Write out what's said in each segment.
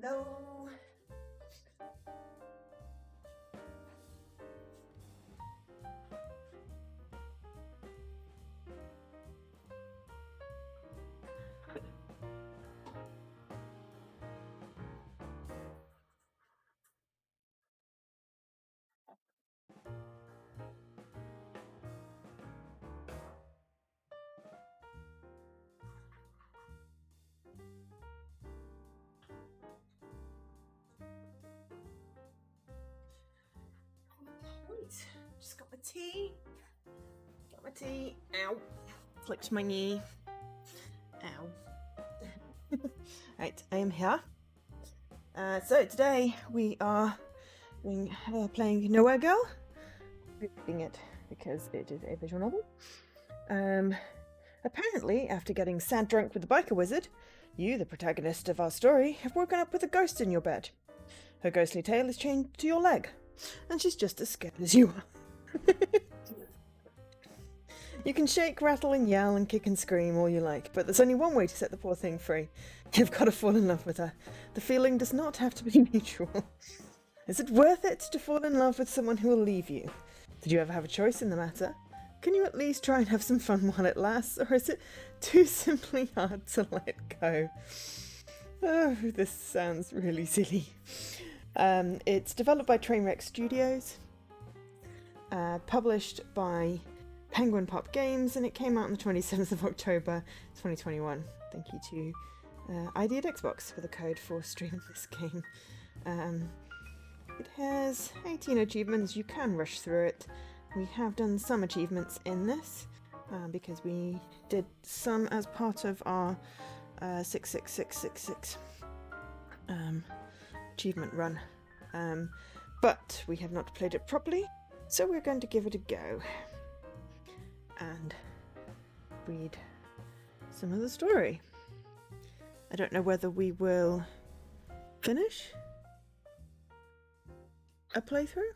No. Just got my tea. Got my tea. Ow. Flicked my knee. Ow. Right, I am here. So today we are playing Nowhere Girl. Reading it because it is a visual novel. Apparently, after getting sad drunk with the biker wizard, you, the protagonist of our story, have woken up with a ghost in your bed. Her ghostly tail is chained to your leg, and she's just as scared as you are. You can shake, rattle, and yell, and kick and scream all you like, but there's only one way to set the poor thing free. You've got to fall in love with her. The feeling does not have to be mutual. Is it worth it to fall in love with someone who will leave you? Did you ever have a choice in the matter? Can you at least try and have some fun while it lasts, or is it too simply hard to let go? Oh, this sounds really silly. It's developed by Trainwreck Studios, published by Penguin Pop Games, and it came out on the 27th of October 2021. Thank you to ID at Xbox for the code for streaming this game. It has 18 achievements. You can rush through it. We have done some achievements in this because we did some as part of our 66666 achievement run, but we have not played it properly, so we're going to give it a go and read some of the story. I don't know whether we will finish a playthrough.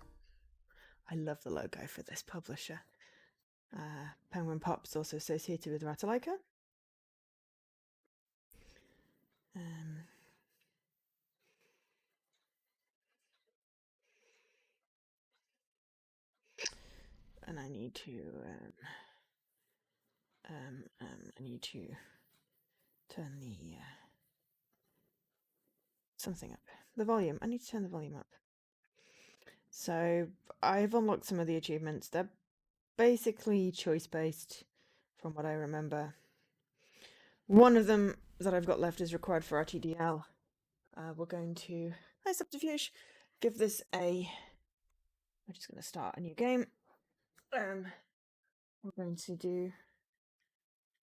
I love the logo for this publisher. Penguin Pop is also associated with Ratalaika. And I need to turn the something up. The volume. I need to turn the volume up. So I've unlocked some of the achievements. They're basically choice-based, from what I remember. One of them that I've got left is required for RTDL. We're going to, hi Subterfuge, give this a, we're just going to start a new game. We're going to do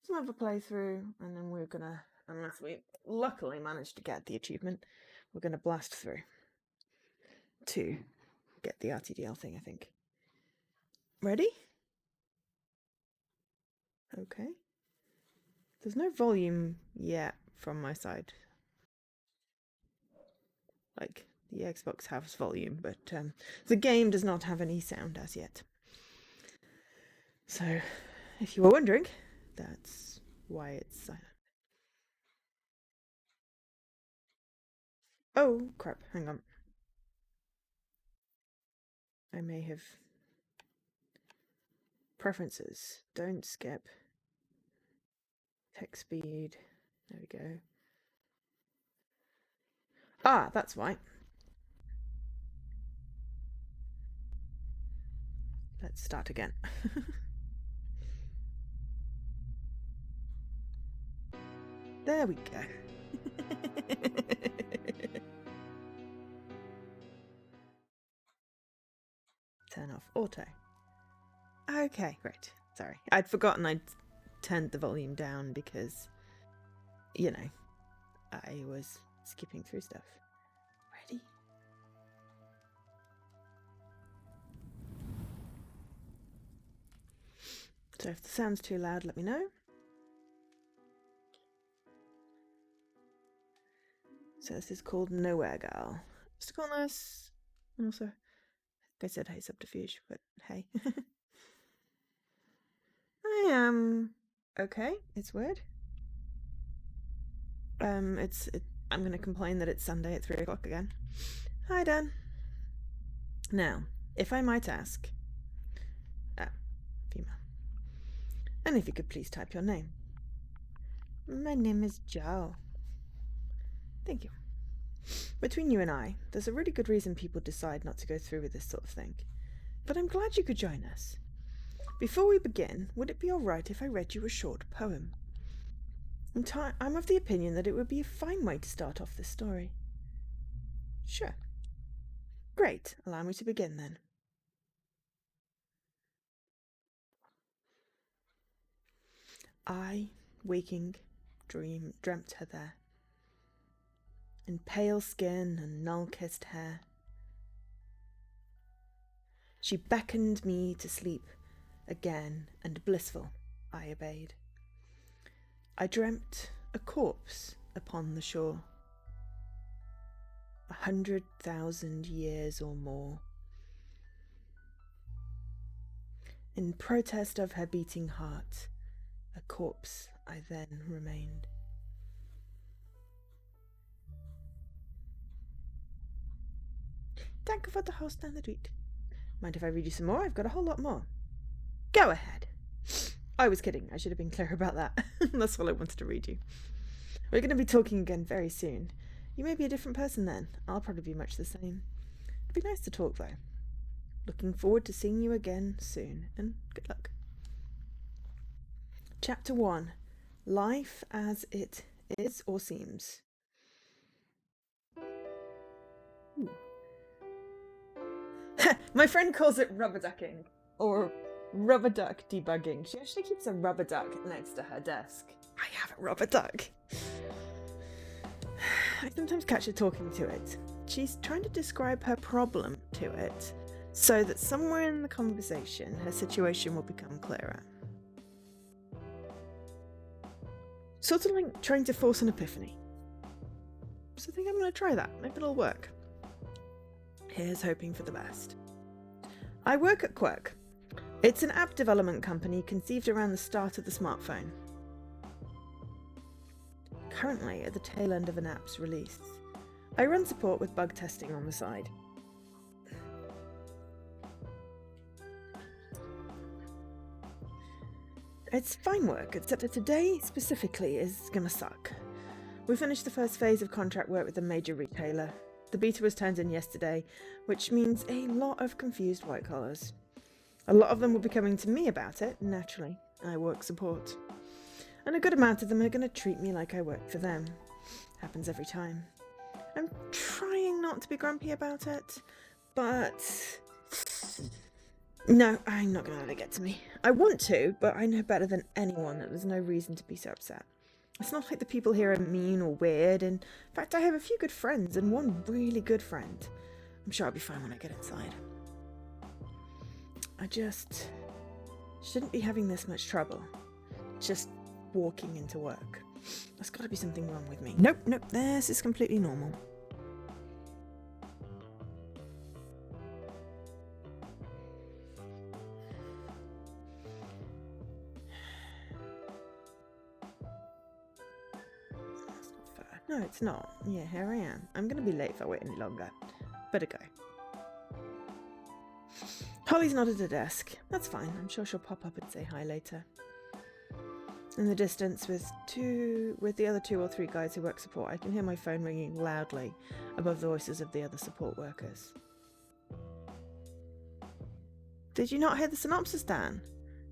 some of a playthrough, and then we're going to, unless we luckily manage to get the achievement, we're going to blast through to get the RTDL thing, I think. Ready? Okay. There's no volume yet from my side. Like, the Xbox has volume, but the game does not have any sound as yet. So, if you were wondering, that's why it's silent. Oh, crap, hang on. I may have... Preferences. Don't skip. Text speed. There we go. Ah, that's why. Let's start again. There we go. Turn off auto. Okay, right. Sorry. I'd forgotten I'd turned the volume down because, you know, I was skipping through stuff. Ready? So if the sound's too loud, let me know. So this is called Nowhere Girl. Just on this. And also, I said hey Subterfuge, but hey. I am okay. It's weird. I'm going to complain that it's Sunday at 3 o'clock again. Hi, Dan. Now, if I might ask... female. And if you could please type your name. My name is Joe. Thank you. Between you and I, there's a really good reason people decide not to go through with this sort of thing. But I'm glad you could join us. Before we begin, would it be alright if I read you a short poem? I'm of the opinion that it would be a fine way to start off this story. Sure. Great. Allow me to begin then. I, waking, dreamt her there, in pale skin and null-kissed hair. She beckoned me to sleep again, and blissful I obeyed. I dreamt a corpse upon the shore, 100,000 years or more. In protest of her beating heart, a corpse I then remained. Danke for the host and the tweet. Mind if I read you some more? I've got a whole lot more. Go ahead. I was kidding. I should have been clear about that. That's all I wanted to read you. We're going to be talking again very soon. You may be a different person then. I'll probably be much the same. It'd be nice to talk though. Looking forward to seeing you again soon, and good luck. Chapter 1. Life as it is or seems. My friend calls it rubber ducking, or rubber duck debugging. She actually keeps a rubber duck next to her desk. I have a rubber duck. I sometimes catch her talking to it. She's trying to describe her problem to it, so that somewhere in the conversation, her situation will become clearer. Sort of like trying to force an epiphany. So I think I'm going to try that. Maybe it'll work. Here's hoping for the best. I work at Quirk. It's an app development company conceived around the start of the smartphone. Currently at the tail end of an app's release. I run support with bug testing on the side. It's fine work, except that today specifically is gonna suck. We finished the first phase of contract work with a major retailer. The beta was turned in yesterday, which means a lot of confused white collars. A lot of them will be coming to me about it, naturally. I work support. And a good amount of them are going to treat me like I work for them. Happens every time. I'm trying not to be grumpy about it, but... No, I'm not going to let it get to me. I want to, but I know better than anyone that there's no reason to be so upset. It's not like the people here are mean or weird. In fact, I have a few good friends and one really good friend. I'm sure I'll be fine when I get inside. I just shouldn't be having this much trouble. Just walking into work. There's got to be something wrong with me. Nope, this is completely normal. No, it's not. Yeah, here I am. I'm going to be late if I wait any longer. Better go. Holly's not at her desk. That's fine. I'm sure she'll pop up and say hi later. In the distance, with the other 2 or 3 guys who work support, I can hear my phone ringing loudly above the voices of the other support workers. Did you not hear the synopsis, Dan?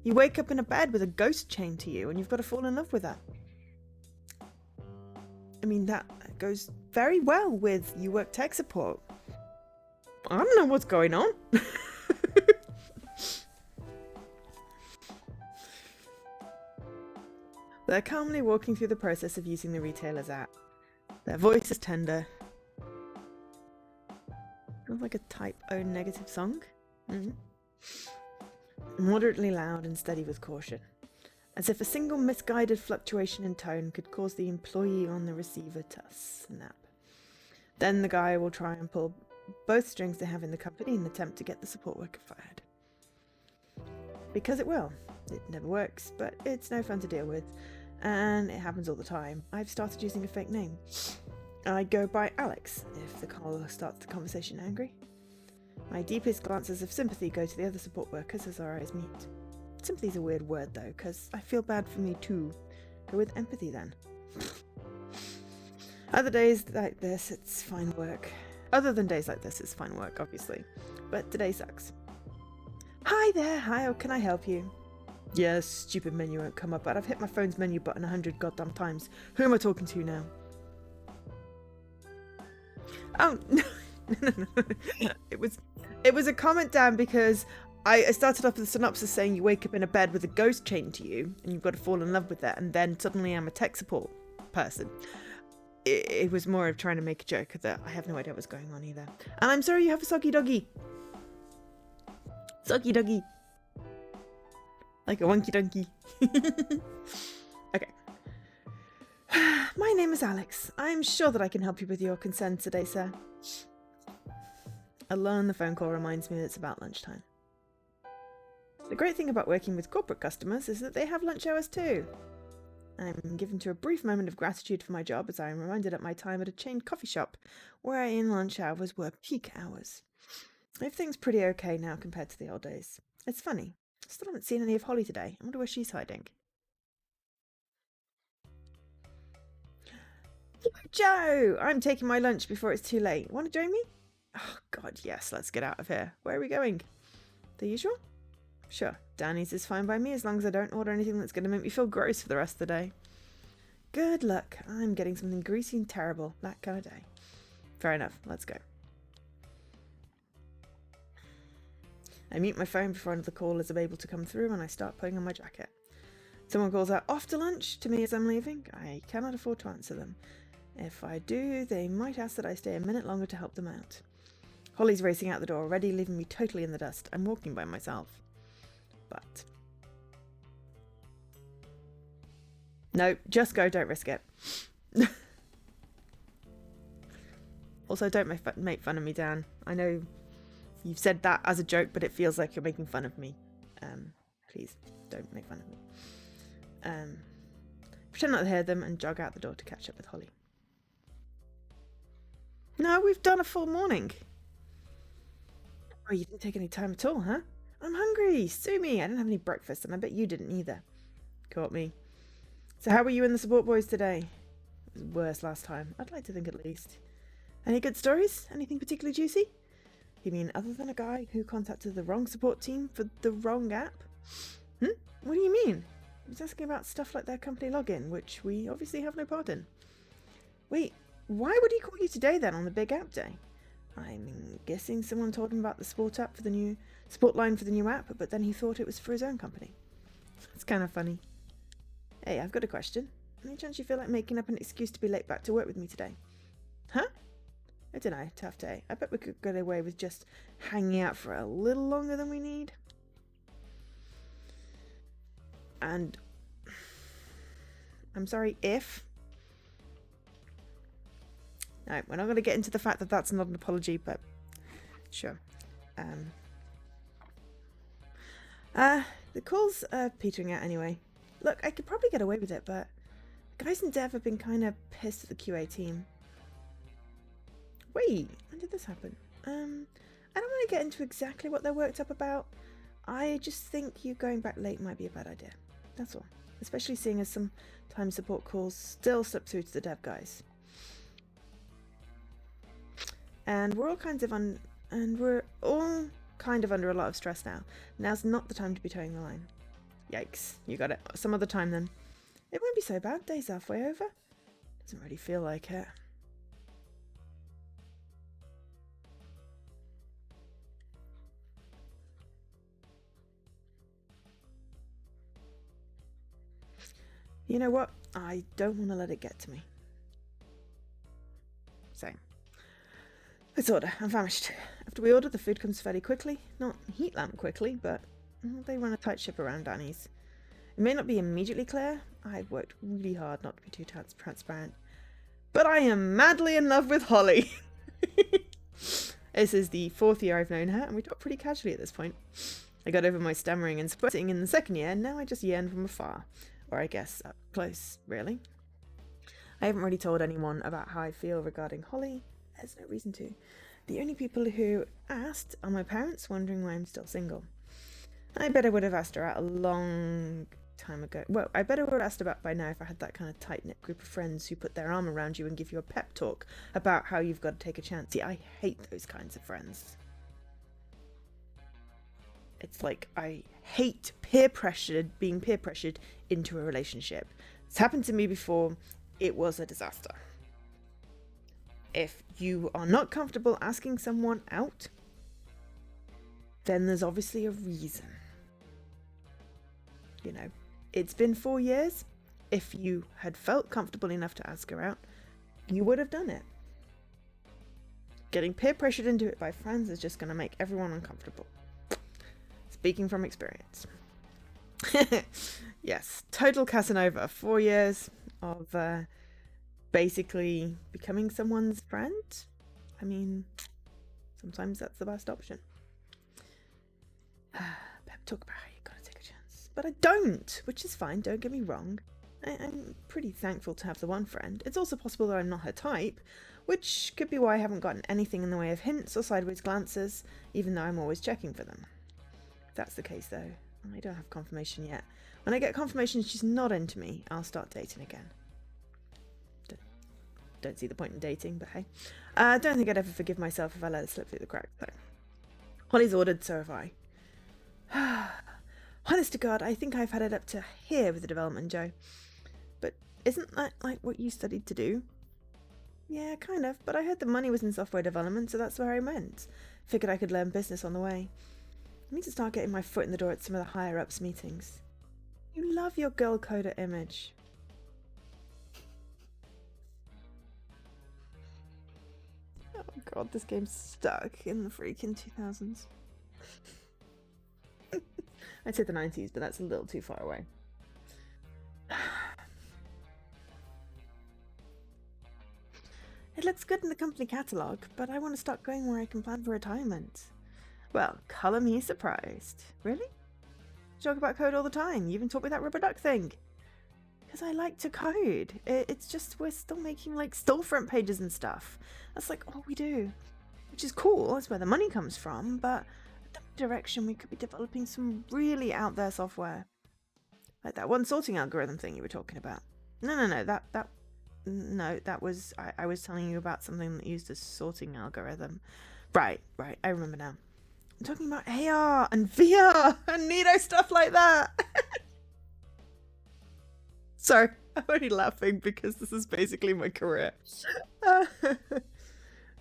You wake up in a bed with a ghost chained to you and you've got to fall in love with her. I mean, that goes very well with you work tech support. I don't know what's going on. They're calmly walking through the process of using the retailer's app. Their voice is tender. Sounds like a Type O negative song. Moderately loud and steady with caution. As if a single misguided fluctuation in tone could cause the employee on the receiver to snap. Then the guy will try and pull both strings they have in the company in an attempt to get the support worker fired. Because it will. It never works, but it's no fun to deal with. And it happens all the time. I've started using a fake name. I go by Alex if the caller starts the conversation angry. My deepest glances of sympathy go to the other support workers as our eyes meet. Sympathy's a weird word though, because I feel bad for me too. Go with empathy then. Other days like this, it's fine work. Other than days like this, it's fine work, obviously. But today sucks. Hi there, how can I help you? Yes, stupid menu won't come up, but I've hit my phone's menu button 100 goddamn times. Who am I talking to now? Oh, no. It was a comment, Dan, because I started off with a synopsis saying you wake up in a bed with a ghost chained to you and you've got to fall in love with that, and then suddenly I'm a tech support person. It was more of trying to make a joke that I have no idea what's going on either. And I'm sorry you have a soggy doggy. Soggy doggy. Like a wonky donkey. Okay. My name is Alex. I'm sure that I can help you with your concerns today, sir. A lull in the phone call reminds me that it's about lunchtime. The great thing about working with corporate customers is that they have lunch hours too. I'm given to a brief moment of gratitude for my job as I am reminded at my time at a chain coffee shop where in lunch hours were peak hours. Everything's pretty okay now compared to the old days. It's funny. I still haven't seen any of Holly today. I wonder where she's hiding. Joe! I'm taking my lunch before it's too late. Want to join me? Oh, God, yes. Let's get out of here. Where are we going? The usual? Sure. Danny's is fine by me as long as I don't order anything that's going to make me feel gross for the rest of the day. Good luck. I'm getting something greasy and terrible. That kind of day. Fair enough. Let's go. I mute my phone before another call is able to come through and I start putting on my jacket. Someone calls out off to lunch to me as I'm leaving. I cannot afford to answer them. If I do, they might ask that I stay a minute longer to help them out. Holly's racing out the door already, leaving me totally in the dust. I'm walking by myself. But... no, just go, don't risk it. Also, don't make fun of me, Dan. I know you've said that as a joke, but it feels like you're making fun of me. Please, don't make fun of me. Pretend not to hear them and jog out the door to catch up with Holly. No, we've done a full morning. Oh, you didn't take any time at all, huh? I'm hungry. Sue me. I didn't have any breakfast, and I bet you didn't either. Caught me. So how were you and the support boys today? It was worse last time. I'd like to think at least. Any good stories? Anything particularly juicy? You mean other than a guy who contacted the wrong support team for the wrong app? What do you mean? He was asking about stuff like their company login, which we obviously have no part in. Wait, why would he call you today then on the big app day? I'm guessing someone told him about the support line for the new app, but then he thought it was for his own company. It's kind of funny. Hey, I've got a question. Any chance you feel like making up an excuse to be late back to work with me today? Huh? I don't know, tough day. I bet we could get away with just hanging out for a little longer than we need. And I'm sorry if... no, we're not going to get into the fact that that's not an apology, but sure. The call's petering out anyway. Look, I could probably get away with it, but the guys in dev have been kind of pissed at the QA team. Wait, when did this happen? I don't want to get into exactly what they're worked up about. I just think you going back late might be a bad idea. That's all. Especially seeing as sometimes support calls still slip through to the dev guys. And we're all kind of under a lot of stress now. Now's not the time to be towing the line. Yikes, you got it. Some other time then. It won't be so bad. Day's halfway over. Doesn't really feel like it. You know what? I don't want to let it get to me. Same. Let's order. I'm famished. After we order, the food comes fairly quickly. Not heat lamp quickly, but they run a tight ship around Danny's. It may not be immediately clear. I've worked really hard not to be too transparent. But I am madly in love with Holly. This is the 4th year I've known her, and we talk pretty casually at this point. I got over my stammering and sweating in the 2nd year, and now I just yearn from afar. Or I guess up close, really. I haven't really told anyone about how I feel regarding Holly. There's no reason to. The only people who asked are my parents, wondering why I'm still single. I bet I would have asked her out a long time ago. Well, I bet I would have asked about by now if I had that kind of tight-knit group of friends who put their arm around you and give you a pep talk about how you've got to take a chance. See, I hate those kinds of friends. It's like I hate being peer pressured into a relationship. It's happened to me before. It was a disaster. If you are not comfortable asking someone out, then there's obviously a reason. You know, it's been 4 years. If you had felt comfortable enough to ask her out, you would have done it. Getting peer pressured into it by friends is just going to make everyone uncomfortable. Speaking from experience. Yes, total Casanova. 4 years of basically becoming someone's friend. I mean, sometimes that's the best option. Pep talk about how you gotta take a chance. But I don't, which is fine, don't get me wrong. I'm pretty thankful to have the one friend. It's also possible that I'm not her type, which could be why I haven't gotten anything in the way of hints or sideways glances, even though I'm always checking for them. If that's the case, though, I don't have confirmation yet. When I get confirmation she's not into me, I'll start dating again. Don't see the point in dating, but hey. I don't think I'd ever forgive myself if I let it slip through the cracks, though. Holly's ordered, so have I. Honest to God, I think I've had it up to here with the development, Joe. But isn't that like what you studied to do? Yeah, kind of, but I heard the money was in software development, so that's where I went. Figured I could learn business on the way. I need to start getting my foot in the door at some of the higher-ups meetings. You love your girl coder image. Oh god, this game's stuck in the freaking 2000s. I'd say the 90s, but that's a little too far away. It looks good in the company catalogue, but I want to start going where I can plan for retirement. Well, colour me surprised. Really? You talk about code all the time. You even taught me that rubber duck thing. Because I like to code. It's just we're still making like storefront pages and stuff. That's like all we do. Which is cool, that's where the money comes from, but in that direction we could be developing some really out there software. Like that one sorting algorithm thing you were talking about. No, that was I was telling you about something that used a sorting algorithm. Right, I remember now. I'm talking about AR and VR and neato stuff like that. Sorry, I'm only laughing because this is basically my career. The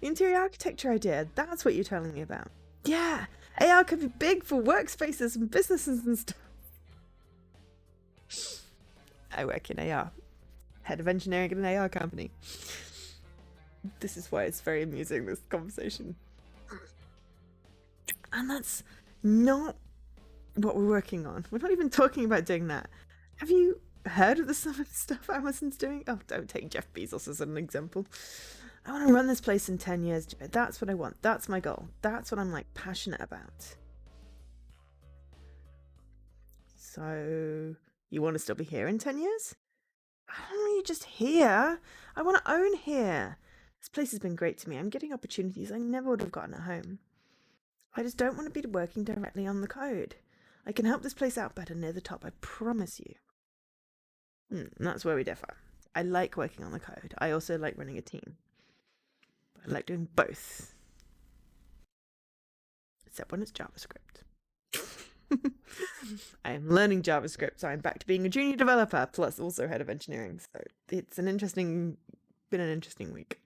interior architecture idea, that's what you're telling me about. Yeah, AR could be big for workspaces and businesses and stuff. I work in AR. Head of engineering at an AR company. This is why it's very amusing, this conversation. And that's not what we're working on. We're not even talking about doing that. Have you heard of some of the stuff Amazon's doing? Oh, don't take Jeff Bezos as an example. I want to run this place in 10 years. That's what I want. That's my goal. That's what I'm like passionate about. So, you want to still be here in 10 years? I don't really just here. I want to own here. This place has been great to me. I'm getting opportunities I never would have gotten at home. I just don't want to be working directly on the code. I can help this place out better near the top, I promise you. That's where we differ. I like working on the code. I also like running a team. I like doing both. Except when it's JavaScript. I am learning JavaScript, so I'm back to being a junior developer, plus also head of engineering. So it's been an interesting week.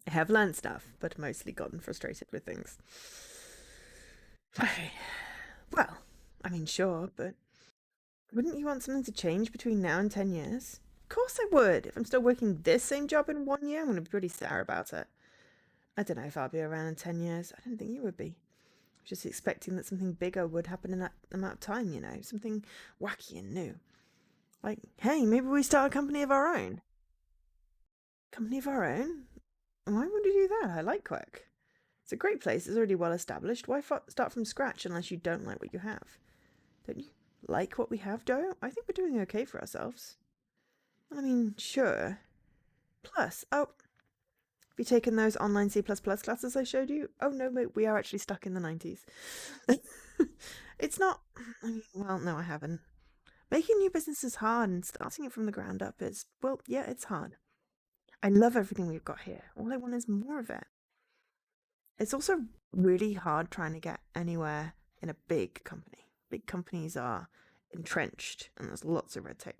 I have learned stuff, but mostly gotten frustrated with things. Okay. Well, I mean, sure, but wouldn't you want something to change between now and 10 years? Of course I would. If I'm still working this same job in 1 year, I'm going to be pretty sour about it. I don't know if I'll be around in 10 years. I don't think you would be. Just expecting that something bigger would happen in that amount of time, you know, something wacky and new. Like, hey, maybe we start a company of our own. Company of our own? Why would we do that? I like Quirk. It's a great place. It's already well established. Why start from scratch unless you don't like what you have? Don't you like what we have, Joe? I think we're doing okay for ourselves. I mean, sure. Plus, oh, have you taken those online C++ classes I showed you? Oh no, wait, we are actually stuck in the 90s. It's not, I mean, well, no, I haven't. Making new business is hard, and starting it from the ground up is, well, yeah, it's hard. I love everything we've got here. All I want is more of it. It's also really hard trying to get anywhere in a big company. Big companies are entrenched, and there's lots of red tape.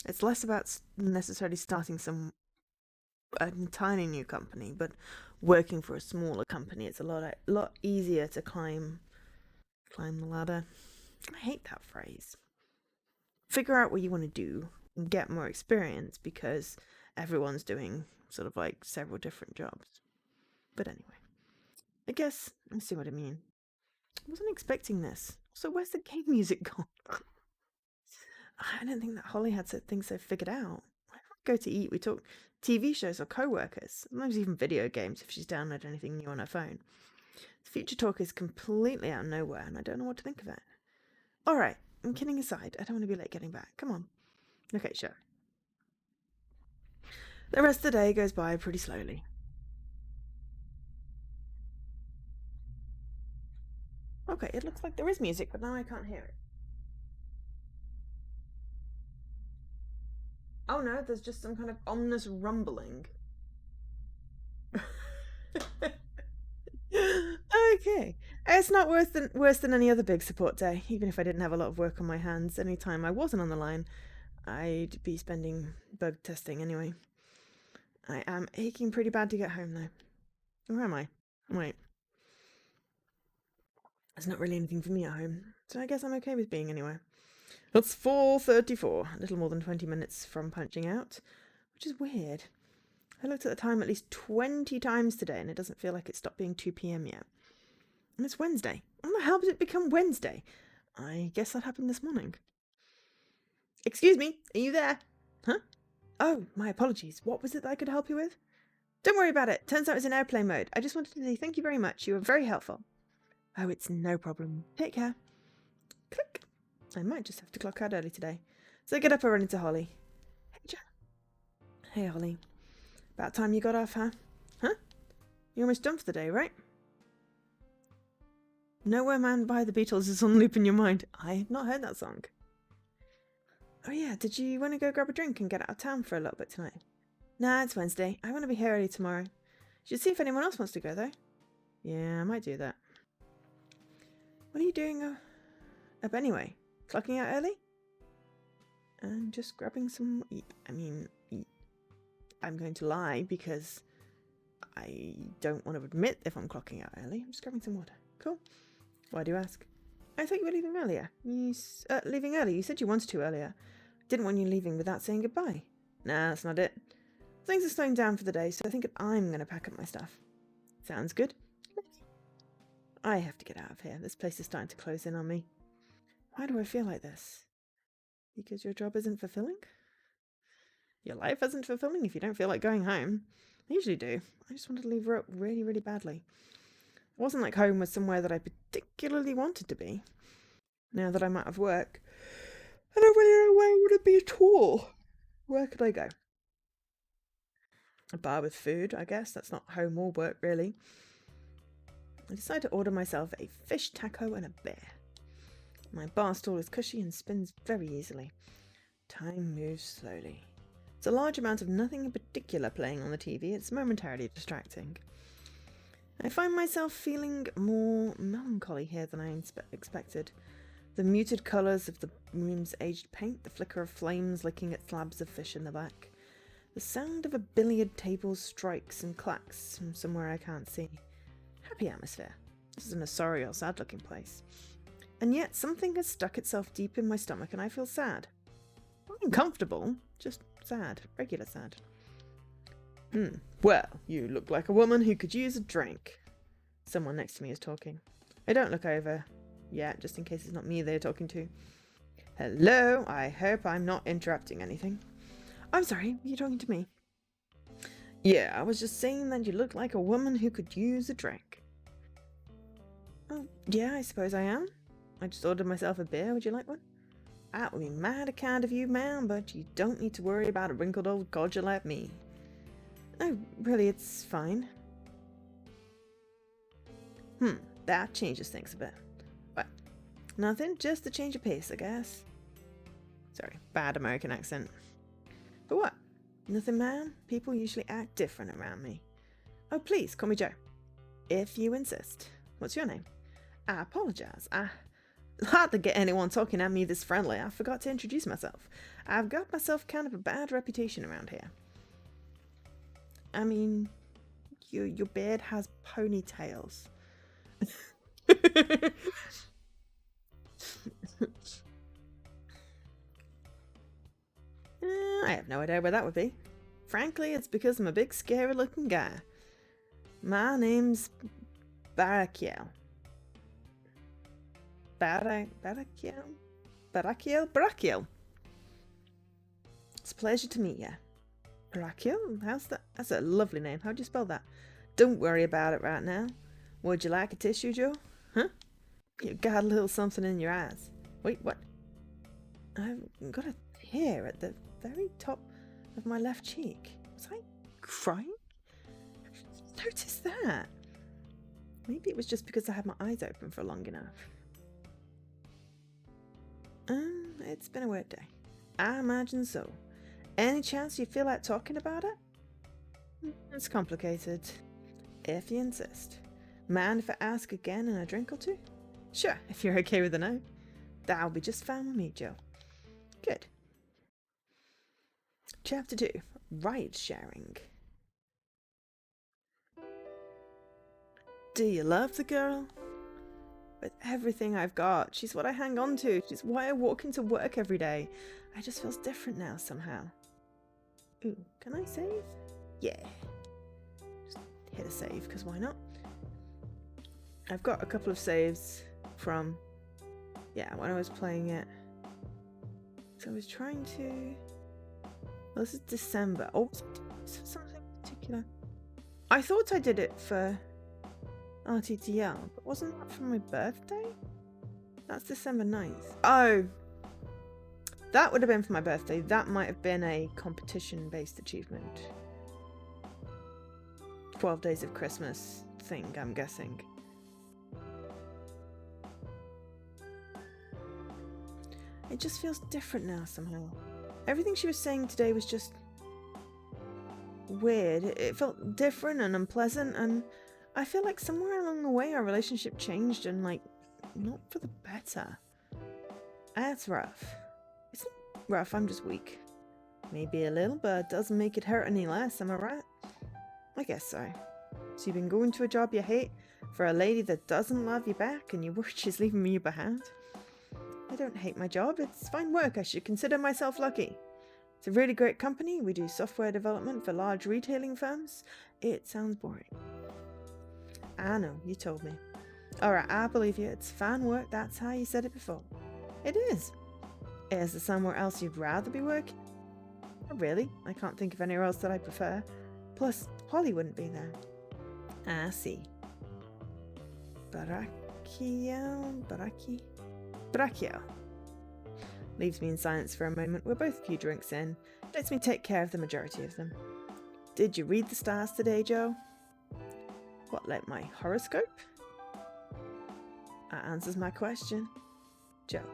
It's less about necessarily starting an entirely new company, but working for a smaller company. It's a lot easier to climb the ladder. I hate that phrase. Figure out what you want to do and get more experience because everyone's doing sort of like several different jobs. But anyway, I guess I see what I mean. I wasn't expecting this. So where's the game music gone? I don't think that Holly had things so figured out. Why don't we go to eat? We talk TV shows or co-workers, sometimes even video games if she's downloaded anything new on her phone. The future talk is completely out of nowhere, and I don't know what to think of it. All right, I'm kidding aside. I don't want to be late getting back. Come on. Okay, sure. The rest of the day goes by pretty slowly. Okay, it looks like there is music, but now I can't hear it. Oh no, there's just some kind of ominous rumbling. Okay. It's not worse than any other big support day. Even if I didn't have a lot of work on my hands, any time I wasn't on the line, I'd be spending bug testing anyway. I am aching pretty bad to get home though. Where am I? Wait. There's not really anything for me at home, so I guess I'm okay with being anywhere. It's 4:34, a little more than 20 minutes from punching out, which is weird. I looked at the time at least 20 times today, and it doesn't feel like it stopped being 2 p.m. yet. And it's Wednesday. When the hell did it become Wednesday? I guess that happened this morning. Excuse me, are you there? Huh? Oh, my apologies. What was it that I could help you with? Don't worry about it. Turns out it's in airplane mode. I just wanted to say thank you very much. You were very helpful. Oh, it's no problem. Take care. Click. I might just have to clock out early today. So I get up and run into Holly. Hey, Jan. Hey, Holly. About time you got off, huh? Huh? You're almost done for the day, right? Nowhere Man by the Beatles is on loop in your mind. I had not heard that song. Oh yeah, did you want to go grab a drink and get out of town for a little bit tonight? Nah, it's Wednesday. I want to be here early tomorrow. Should see if anyone else wants to go though. Yeah, I might do that. What are you doing up anyway? Clocking out early? And just grabbing some... I'm going to lie because I don't want to admit if I'm clocking out early. I'm just grabbing some water. Cool. Why do you ask? I thought you were leaving earlier. Leaving early? You said you wanted to earlier. Didn't want you leaving without saying goodbye. Nah, that's not it. Things are slowing down for the day, so I think I'm going to pack up my stuff. Sounds good. I have to get out of here. This place is starting to close in on me. Why do I feel like this? Because your job isn't fulfilling? Your life isn't fulfilling if you don't feel like going home. I usually do. I just wanted to leave Rope really, really badly. It wasn't like home was somewhere that I particularly wanted to be. Now that I'm out of work, I don't really know where it would be at all. Where could I go? A bar with food, I guess. That's not home or work, really. I decide to order myself a fish taco and a beer. My bar stool is cushy and spins very easily. Time moves slowly. It's a large amount of nothing in particular playing on the TV. It's momentarily distracting. I find myself feeling more melancholy here than I expected. The muted colours of the room's aged paint, the flicker of flames licking at slabs of fish in the back. The sound of a billiard table strikes and clacks from somewhere I can't see. Happy atmosphere. This isn't a sorry or sad looking place. And yet something has stuck itself deep in my stomach and I feel sad. Not uncomfortable, just sad. Regular sad. Well, you look like a woman who could use a drink. Someone next to me is talking. I don't look over yet, just in case it's not me they're talking to. Hello, I hope I'm not interrupting anything. I'm sorry, you're talking to me. Yeah, I was just saying that you look like a woman who could use a drink. Oh, yeah, I suppose I am. I just ordered myself a beer. Would you like one? That would be mighty kind of you, ma'am, but you don't need to worry about a wrinkled old codger like me. No, really, it's fine. That changes things a bit. What? Nothing, just a change of pace, I guess. Sorry, bad American accent. But what? Nothing, ma'am. People usually act different around me. Oh, please, call me Joe. If you insist. What's your name? I apologize. I hardly get anyone talking at me this friendly. I forgot to introduce myself. I've got myself kind of a bad reputation around here. I mean, your beard has ponytails. I have no idea where that would be. Frankly, it's because I'm a big, scary-looking guy. My name's Barakiel. Barakiel. It's a pleasure to meet you. Barakiel? How's that? That's a lovely name. How'd you spell that? Don't worry about it right now. Would you like a tissue, Joe? Huh? You've got a little something in your eyes. Wait, what? I've got a tear at the very top of my left cheek. Was I crying? I noticed that. Maybe it was just because I had my eyes open for long enough. It's been a weird day. I imagine so. Any chance you feel like talking about it? It's complicated. If you insist. Mind if I ask again in a drink or two? Sure, if you're okay with a no. That'll be just fine with me, Joe. Good. Chapter 2. Ride sharing. Do you love the girl? With everything I've got, she's what I hang on to. She's why I walk into work every day. I just feels different now somehow. Ooh, can I save? Yeah. Just hit a save, because why not? I've got a couple of saves from, when I was playing it. So I was trying to... Well, this is December. Oh, something particular. I thought I did it for RTTL, but wasn't that for my birthday? That's December 9th. Oh, that would have been for my birthday. That might have been a competition-based achievement. 12 Days of Christmas thing, I'm guessing. It just feels different now somehow. Everything she was saying today was just weird. It felt different and unpleasant, and I feel like somewhere along the way our relationship changed and, like, not for the better. That's rough. It's not rough, I'm just weak. Maybe a little, but it doesn't make it hurt any less, am I right? I guess so. So you've been going to a job you hate for a lady that doesn't love you back and you're worried she's leaving you behind? I don't hate my job. It's fine work. I should consider myself lucky. It's a really great company. We do software development for large retailing firms. It sounds boring. I know, you told me. Alright, I believe you. It's fine work. That's how you said it before. It is. Is there somewhere else you'd rather be working? Not really. I can't think of anywhere else that I prefer. Plus, Holly wouldn't be there. I see. Brachio. Leaves me in silence for a moment. We're both a few drinks in. Lets me take care of the majority of them. Did you read the stars today, Joe? What, like my horoscope? That answers my question. Joe.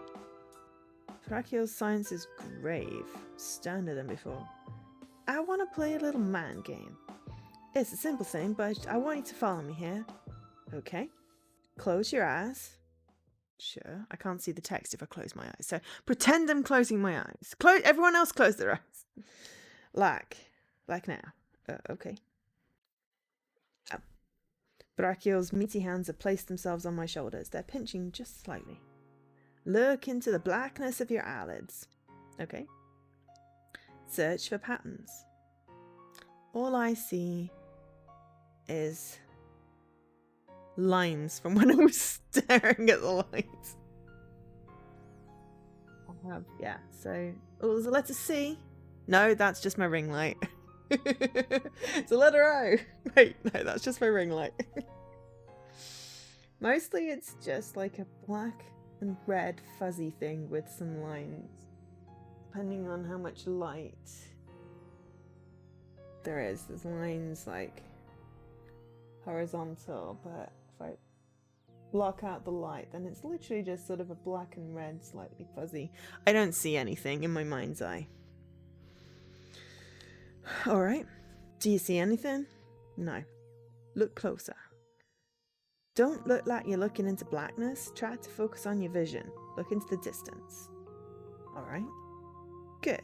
Brachio's silence is grave, sterner than before. I want to play a little mind game. It's a simple thing, but I want you to follow me here. Okay. Close your eyes. Sure, I can't see the text if I close my eyes, so pretend I'm closing my eyes. Everyone else close their eyes. Like now. Okay. Oh. Brachio's meaty hands have placed themselves on my shoulders. They're pinching just slightly. Look into the blackness of your eyelids. Okay. Search for patterns. All I see is lines from when I was staring at the lights. So... Oh, there's a letter C. No, that's just my ring light. It's a letter O. Wait, no, that's just my ring light. Mostly it's just like a black and red fuzzy thing with some lines, depending on how much light there is. There's lines like horizontal, but if I block out the light, then it's literally just sort of a black and red, slightly fuzzy. I don't see anything in my mind's eye. All right. Do you see anything? No. Look closer. Don't look like you're looking into blackness. Try to focus on your vision. Look into the distance. All right. Good.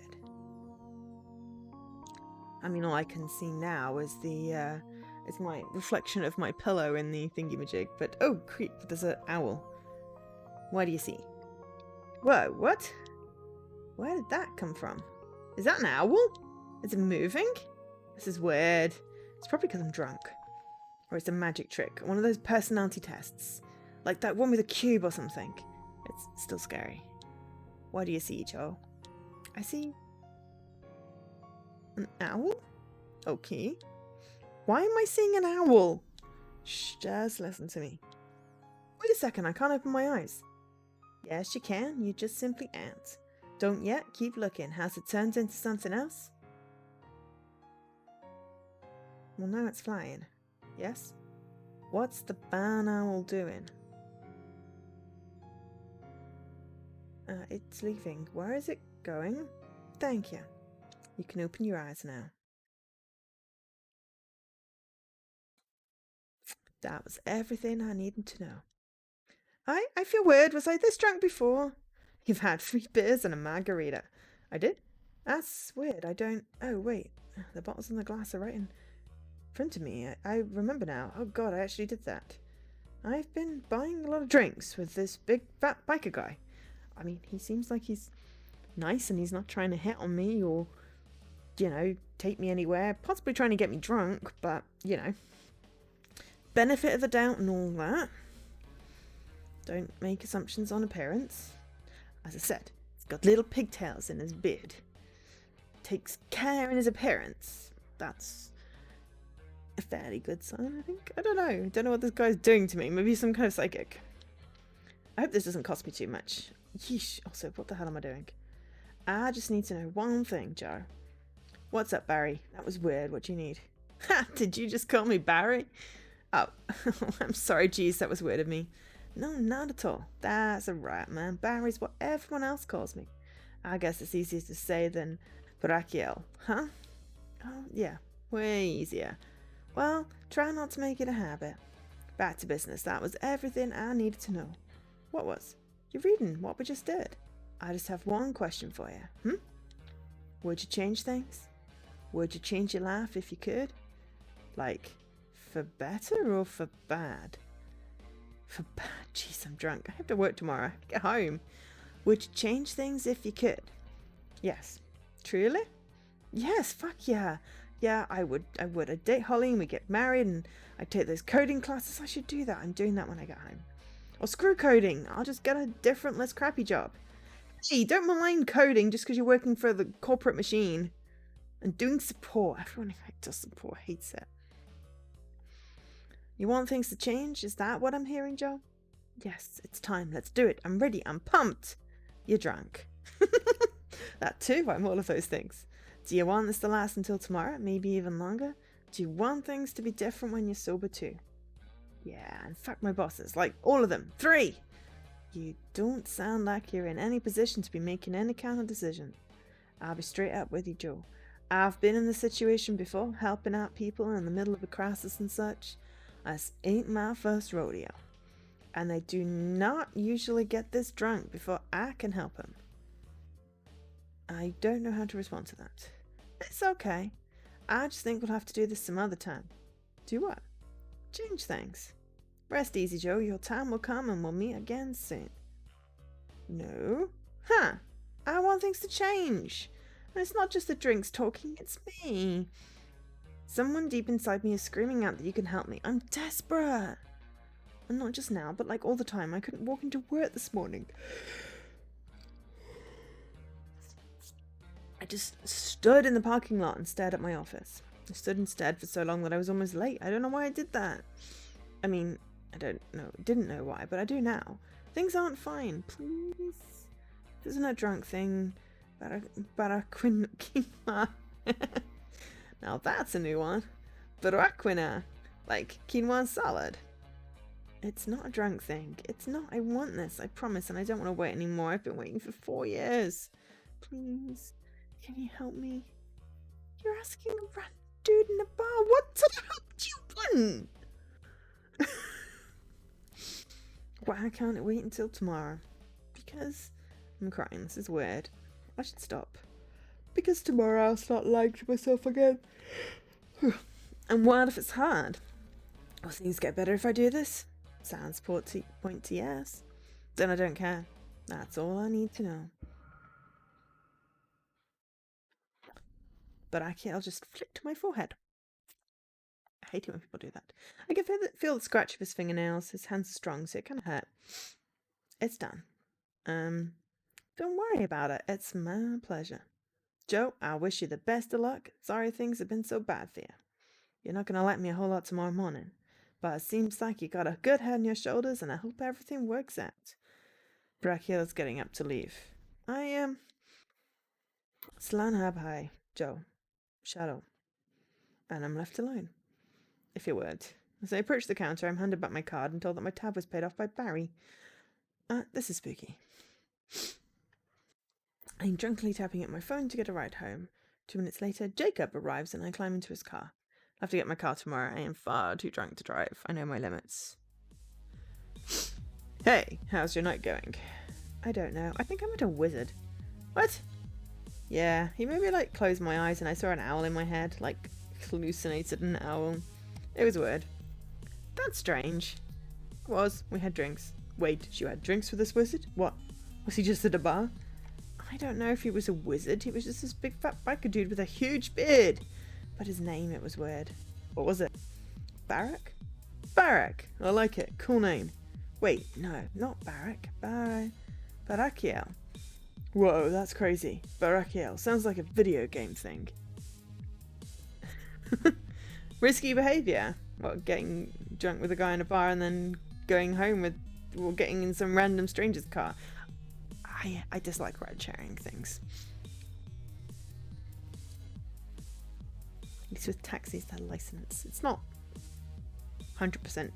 I mean, all I can see now is is my reflection of my pillow in the thingy-majig. But oh, creep! There's an owl. What do you see? Whoa! What? Where did that come from? Is that an owl? Is it moving? This is weird. It's probably because I'm drunk. Or it's a magic trick. One of those personality tests. Like that one with a cube or something. It's still scary. What do you see, Joe? I see an owl? Okay. Why am I seeing an owl? Shh, just listen to me. Wait a second, I can't open my eyes. Yes, you can. You just simply aren't. Don't yet. Keep looking. Has it turned into something else? Well, now it's flying. Yes? What's the barn owl doing? It's leaving. Where is it going? Thank you. You can open your eyes now. That was everything I needed to know. I feel weird. Was I this drunk before? You've had 3 beers and a margarita. I did? That's weird. I don't... Oh, wait. The bottles and the glass are right in front of me. I remember now. Oh, God, I actually did that. I've been buying a lot of drinks with this big fat biker guy. I mean, he seems like he's nice and he's not trying to hit on me or, you know, take me anywhere. Possibly trying to get me drunk, but, you know, benefit of the doubt and all that. Don't make assumptions on appearance. As I said, he's got little pigtails in his beard. Takes care in his appearance. That's a fairly good sign, I think. I don't know. Don't know what this guy's doing to me. Maybe some kind of psychic. I hope this doesn't cost me too much. Yeesh. Also, what the hell am I doing? I just need to know one thing, Joe. What's up, Barry? That was weird. What do you need? Ha! Did you just call me Barry? Oh, I'm sorry, geez, that was weird of me. No, not at all. That's alright, man. Barry's what everyone else calls me. I guess it's easier to say than Brachiel, huh? Oh, yeah. Way easier. Well, try not to make it a habit. Back to business. That was everything I needed to know. What was? You're reading what we just did. I just have one question for you. Would you change things? Would you change your life if you could? Like, for better or for bad? For bad? Jeez, I'm drunk. I have to work tomorrow. Get home. Would you change things if you could? Yes. Truly? Yes, fuck yeah. Yeah, I would. I'd date Holly and we'd get married and I'd take those coding classes. I should do that. I'm doing that when I get home. Or screw coding. I'll just get a different, less crappy job. Hey, don't malign coding just because you're working for the corporate machine. And doing support. Everyone who does support hates it. You want things to change? Is that what I'm hearing, Joe? Yes, it's time. Let's do it. I'm ready. I'm pumped. You're drunk. That too, I'm all of those things. Do you want this to last until tomorrow? Maybe even longer? Do you want things to be different when you're sober too? Yeah, and fuck my bosses. Like, all of them. 3! You don't sound like you're in any position to be making any kind of decision. I'll be straight up with you, Joe. I've been in this situation before, helping out people in the middle of a crisis and such. This ain't my first rodeo. And they do not usually get this drunk before I can help them. I don't know how to respond to that. It's okay. I just think we'll have to do this some other time. Do what? Change things. Rest easy, Joe. Your time will come and we'll meet again soon. No? Huh. I want things to change. And it's not just the drinks talking, it's me. Someone deep inside me is screaming out that you can help me. I'm desperate. And not just now, but like all the time. I couldn't walk into work this morning. I just stood in the parking lot and stared at my office. I stood and stared for so long that I was almost late. I don't know why I did that. I mean, didn't know why, but I do now. Things aren't fine, please. This isn't a drunk thing. Baraquina. Now that's a new one. Baraquina. Like quinoa salad. It's not a drunk thing. It's not. I want this. I promise, and I don't want to wait anymore. I've been waiting for 4 years. Please, can you help me? You're asking a random dude in a bar. What sort of help do you want? Why can't it wait until tomorrow? Because I'm crying. This is weird. I should stop. Because tomorrow I'll start lying to myself again. And what if it's hard? Will things get better if I do this? Sounds point to yes. Then I don't care. That's all I need to know. But I'll just flick to my forehead. I hate it when people do that. I can feel the scratch of his fingernails. His hands are strong, so it kind of hurt. It's done. Don't worry about it. It's my pleasure. Joe, I wish you the best of luck. Sorry things have been so bad for you. You're not going to like me a whole lot tomorrow morning. But it seems like you got a good head on your shoulders, and I hope everything works out. Brachiel's getting up to leave. Slan Habhai, Joe, Shadow. And I'm left alone. If you would. As I approach the counter, I'm handed back my card and told that my tab was paid off by Barry. This is spooky. I'm drunkenly tapping at my phone to get a ride home. 2 minutes later, Jacob arrives and I climb into his car. I'll have to get my car tomorrow. I am far too drunk to drive. I know my limits. Hey, how's your night going? I don't know. I think I met a wizard. What? Yeah, he made me close my eyes and I saw an owl in my head. Hallucinated an owl. It was weird. That's strange. It was. We had drinks. Wait, you had drinks with this wizard? What? Was he just at a bar? I don't know if he was a wizard. He was just this big fat biker dude with a huge beard. But his name, it was weird. What was it? Barak? Barak. I like it. Cool name. Wait, no, not Barak. Barakiel. Whoa, that's crazy. Barakiel. Sounds like a video game thing. Risky behaviour. What, getting drunk with a guy in a bar and then going home or getting in some random stranger's car. I dislike ride sharing things. At least with taxis, they're licensed. It's not 100%,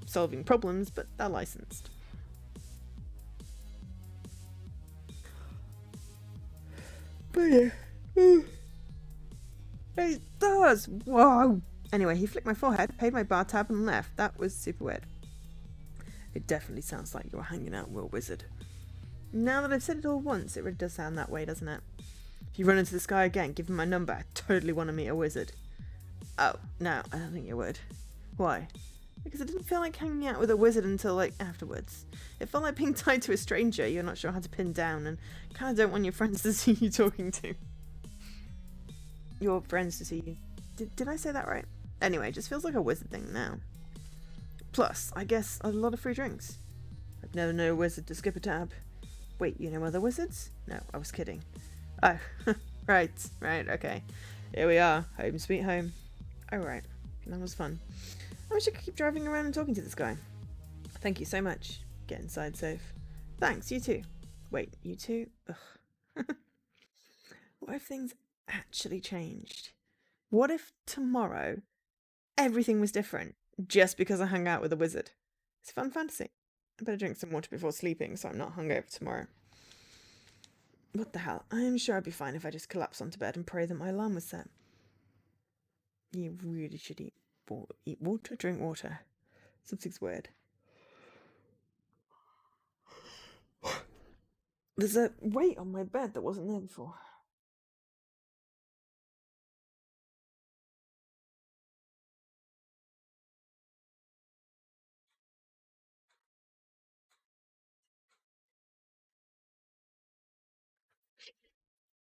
solving problems, but they're licensed. But yeah. It does! Whoa! Anyway, he flicked my forehead, paid my bar tab, and left. That was super weird. It definitely sounds like you're hanging out with a wizard. Now that I've said it all once, it really does sound that way, doesn't it? If you run into this guy again, give him my number. I totally want to meet a wizard. Oh, no, I don't think you would. Why? Because it didn't feel like hanging out with a wizard until, afterwards. It felt like being tied to a stranger you're not sure how to pin down and kind of don't want your friends to see you talking to. Your friends to see you. Did I say that right? Anyway, it just feels like a wizard thing now. Plus, I guess, a lot of free drinks. I've never known a wizard to skip a tab. Wait, you know other wizards? No, I was kidding. Oh, right, okay. Here we are, home sweet home. Oh, right, that was fun. I wish I could keep driving around and talking to this guy. Thank you so much. Get inside safe. Thanks, you too. Wait, you too? Ugh. What if things actually changed? What if tomorrow everything was different just because I hung out with a wizard? It's a fun fantasy. I better drink some water before sleeping so I'm not hungover tomorrow. What the hell? I am sure I'd be fine if I just collapsed onto bed and pray that my alarm was set. You really should eat water, drink water. Something's weird. There's a weight on my bed that wasn't there before.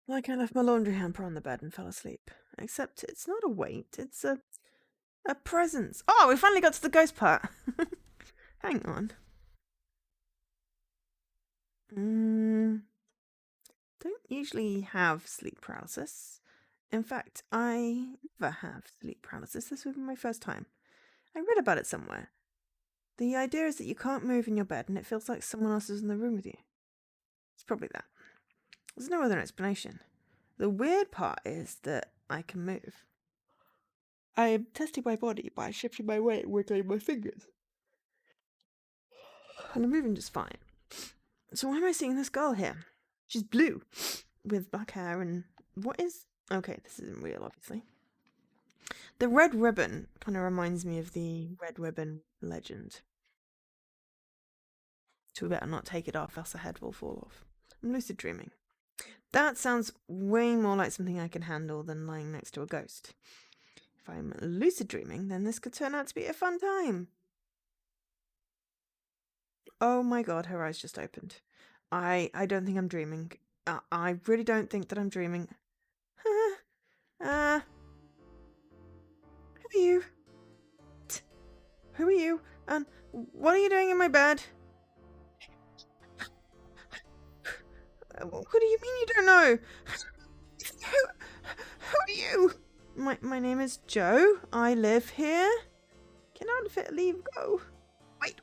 Like I left my laundry hamper on the bed and fell asleep. Except it's not a weight, it's a presence. Oh, we finally got to the ghost part. Hang on. Don't usually have sleep paralysis. In fact, I never have sleep paralysis. This will be my first time. I read about it somewhere. The idea is that you can't move in your bed and it feels like someone else is in the room with you. It's probably that. There's no other explanation. The weird part is that I can move. I am testing my body by shifting my weight and wiggling my fingers. And I'm moving just fine. So why am I seeing this girl here? She's blue, with black hair and... What is... Okay, this isn't real, obviously. The red ribbon kind of reminds me of the red ribbon legend. So we better not take it off, else the head will fall off. I'm lucid dreaming. That sounds way more like something I can handle than lying next to a ghost. If I'm lucid dreaming, then this could turn out to be a fun time. Oh my god, her eyes just opened. I don't think I'm dreaming. I really don't think that I'm dreaming. Who are you? Who are you? And what are you doing in my bed? What do you mean you don't know? Who are you? My name is Joe. I live here. Get out of it, leave, go. Wait.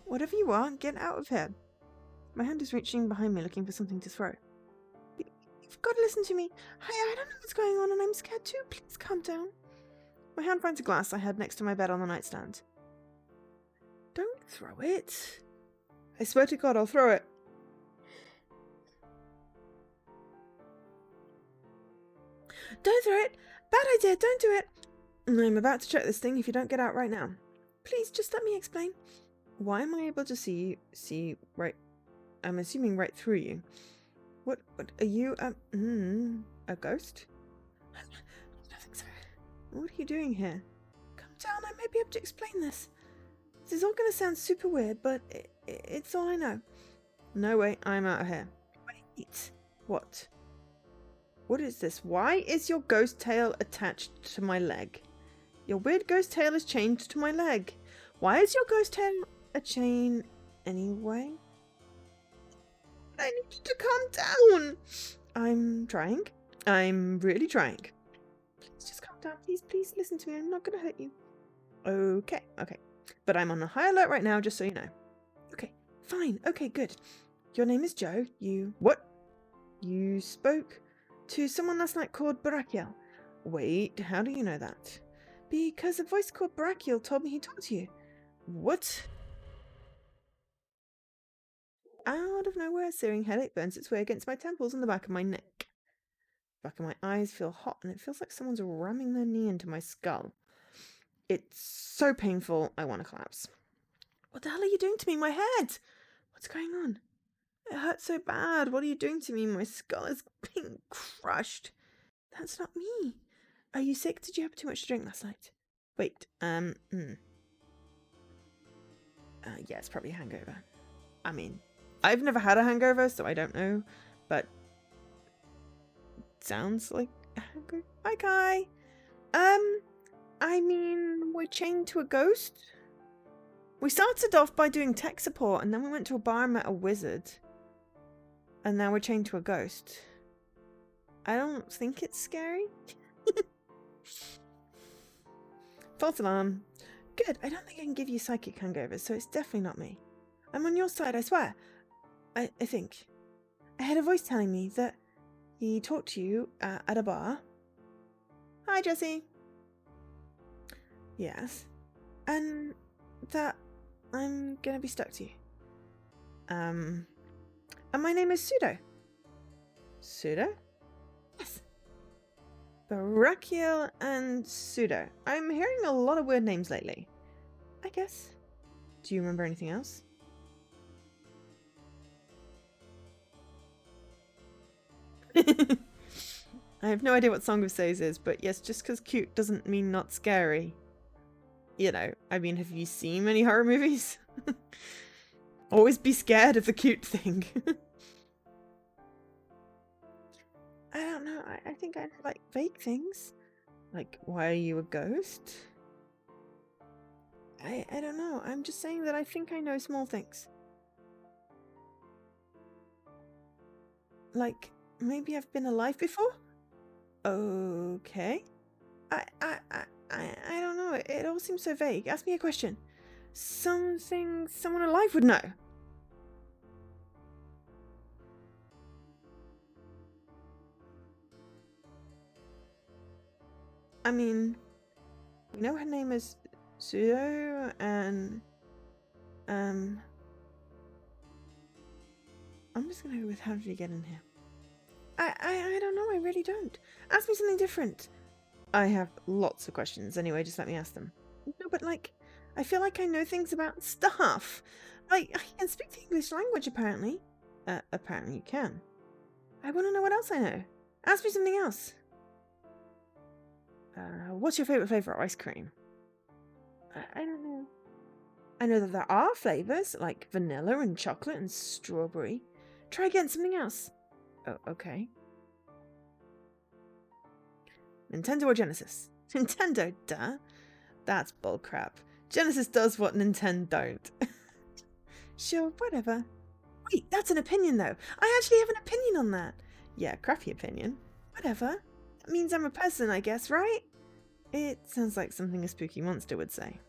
Whatever you are, get out of here. My hand is reaching behind me looking for something to throw. You've got to listen to me. I don't know what's going on and I'm scared too. Please calm down. My hand finds a glass I had next to my bed on the nightstand. Don't throw it. I swear to God, I'll throw it. Don't throw it. Bad idea. Don't do it. I'm about to check this thing if you don't get out right now. Please, just let me explain. Why am I able to see right? I'm assuming right through you. What are you? A ghost? I don't think so. What are you doing here? Calm down. I may be able to explain this. This is all going to sound super weird, but it's all I know. No way. I'm out of here. Wait. What? What is this? Why is your ghost tail attached to my leg? Your weird ghost tail is chained to my leg. Why is your ghost tail a chain anyway? I need you to calm down. I'm trying. I'm really trying. Please just calm down. Please listen to me. I'm not going to hurt you. Okay. But I'm on a high alert right now, just so you know. Okay, fine. Okay, good. Your name is Joe. What? You spoke to someone last night called Barakiel. Wait, how do you know that? Because a voice called Barakiel told me he talked to you. What? Out of nowhere, a searing headache burns its way against my temples and the back of my neck. The back of my eyes feel hot and it feels like someone's ramming their knee into my skull. It's so painful, I want to collapse. What the hell are you doing to me? My head! What's going on? It hurts so bad. What are you doing to me? My skull is being crushed. That's not me. Are you sick? Did you have too much to drink last night? Wait, yeah, it's probably a hangover. I mean, I've never had a hangover, so I don't know, but sounds like a hangover. Hi, Kai. I mean, we're chained to a ghost. We started off by doing tech support, and then we went to a bar and met a wizard. And now we're chained to a ghost. I don't think it's scary. False alarm. Good, I don't think I can give you psychic hangovers, so it's definitely not me. I'm on your side, I swear. I think. I had a voice telling me that he talked to you at a bar. Hi, Jessie. Yes. And that I'm gonna be stuck to you. And my name is Pseudo. Pseudo? Yes. Barakiel and Pseudo. I'm hearing a lot of weird names lately. I guess. Do you remember anything else? I have no idea what Song of Says is, but yes, just because cute doesn't mean not scary. You know, I mean, have you seen many horror movies? Always be scared of the cute thing. I don't know. I think I like vague things. Like, why are you a ghost? I don't know. I'm just saying that I think I know small things. Like, maybe I've been alive before? Okay. I don't know. It all seems so vague. Ask me a question. Something someone alive would know. I mean, we know her name is Sudo, and I'm just gonna go with how did he get in here? I don't know, I really don't. Ask me something different. I have lots of questions anyway, just let me ask them. No, but like, I feel like I know things about stuff. Like, I can speak the English language apparently. Apparently you can. I want to know what else I know. Ask me something else. What's your favourite flavour of ice cream? I don't know. I know that there are flavours, like vanilla and chocolate and strawberry. Try again, something else. Oh, okay. Nintendo or Genesis? Nintendo, duh. That's bullcrap. Genesis does what Nintendo don't. Sure, whatever. Wait, that's an opinion though. I actually have an opinion on that. Yeah, crappy opinion. Whatever. That means I'm a person, I guess, right? It sounds like something a spooky monster would say.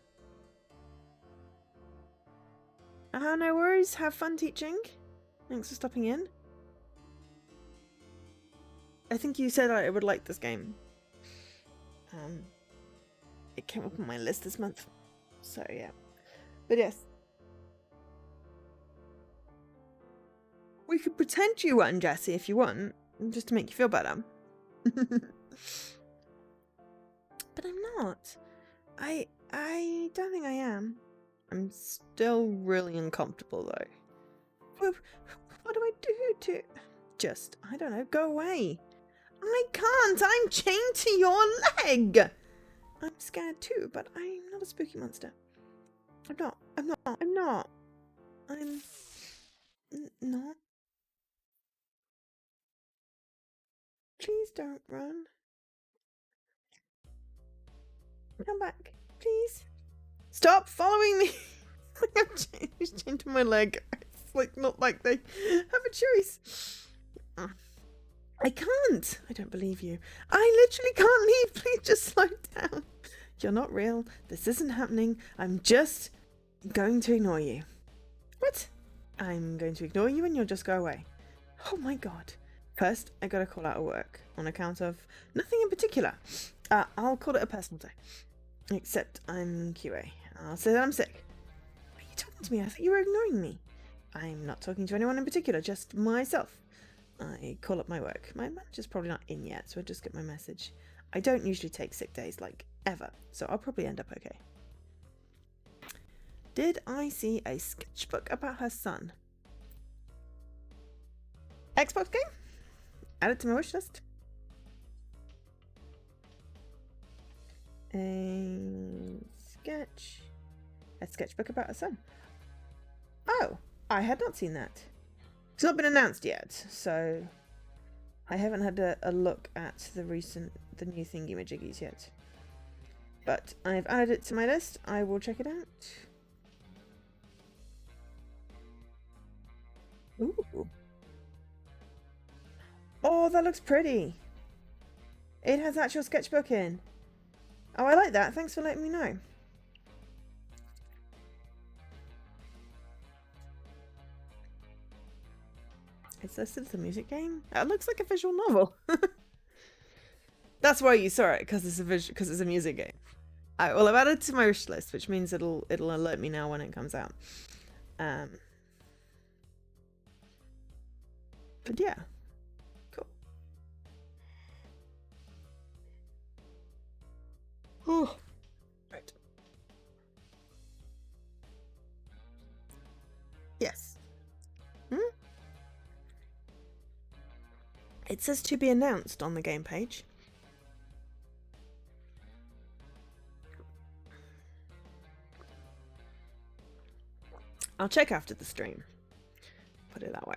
No worries. Have fun teaching. Thanks for stopping in. I think you said I would like this game. It came up on my list this month. So yeah. But yes. We could pretend you weren't Jessie if you want, just to make you feel better. But I'm not. I don't think I am. I'm still really uncomfortable though. What do I do to... Just, I don't know, go away. I can't! I'm chained to your leg! I'm scared too, but I'm not a spooky monster. I'm not. I'm not. Please don't run. Come back, please. Stop following me! I'm chained to my leg. It's like not like they have a choice. I can't. I don't believe you. I literally can't leave. Please just slow down. You're not real. This isn't happening. I'm just going to ignore you. What? I'm going to ignore you and you'll just go away. Oh my god. First, I gotta call out of work on account of nothing in particular. I'll call it a personal day. Except I'm QA. I'll say that I'm sick. Why are you talking to me? I thought you were ignoring me. I'm not talking to anyone in particular, just myself. I call up my work. My manager's probably not in yet, so I'll just get my message. I don't usually take sick days, like, ever, so I'll probably end up okay. Did I see a sketchbook about her son? Xbox game? Add it to my wish list. A sketchbook about her son. Oh, I had not seen that. It's not been announced yet, so I haven't had a look at the new thingy-majiggies yet. But I've added it to my list. I will check it out. Ooh. Oh, that looks pretty. It has actual sketchbook in. Oh, I like that. Thanks for letting me know. It's listed as a music game. It looks like a visual novel. That's why you saw it, because it's a music game. Alright, well, I've added it to my wish list, which means it'll alert me now when it comes out. But yeah, cool. Oh, right. Yes. It says to be announced on the game page. I'll check after the stream. Put it that way.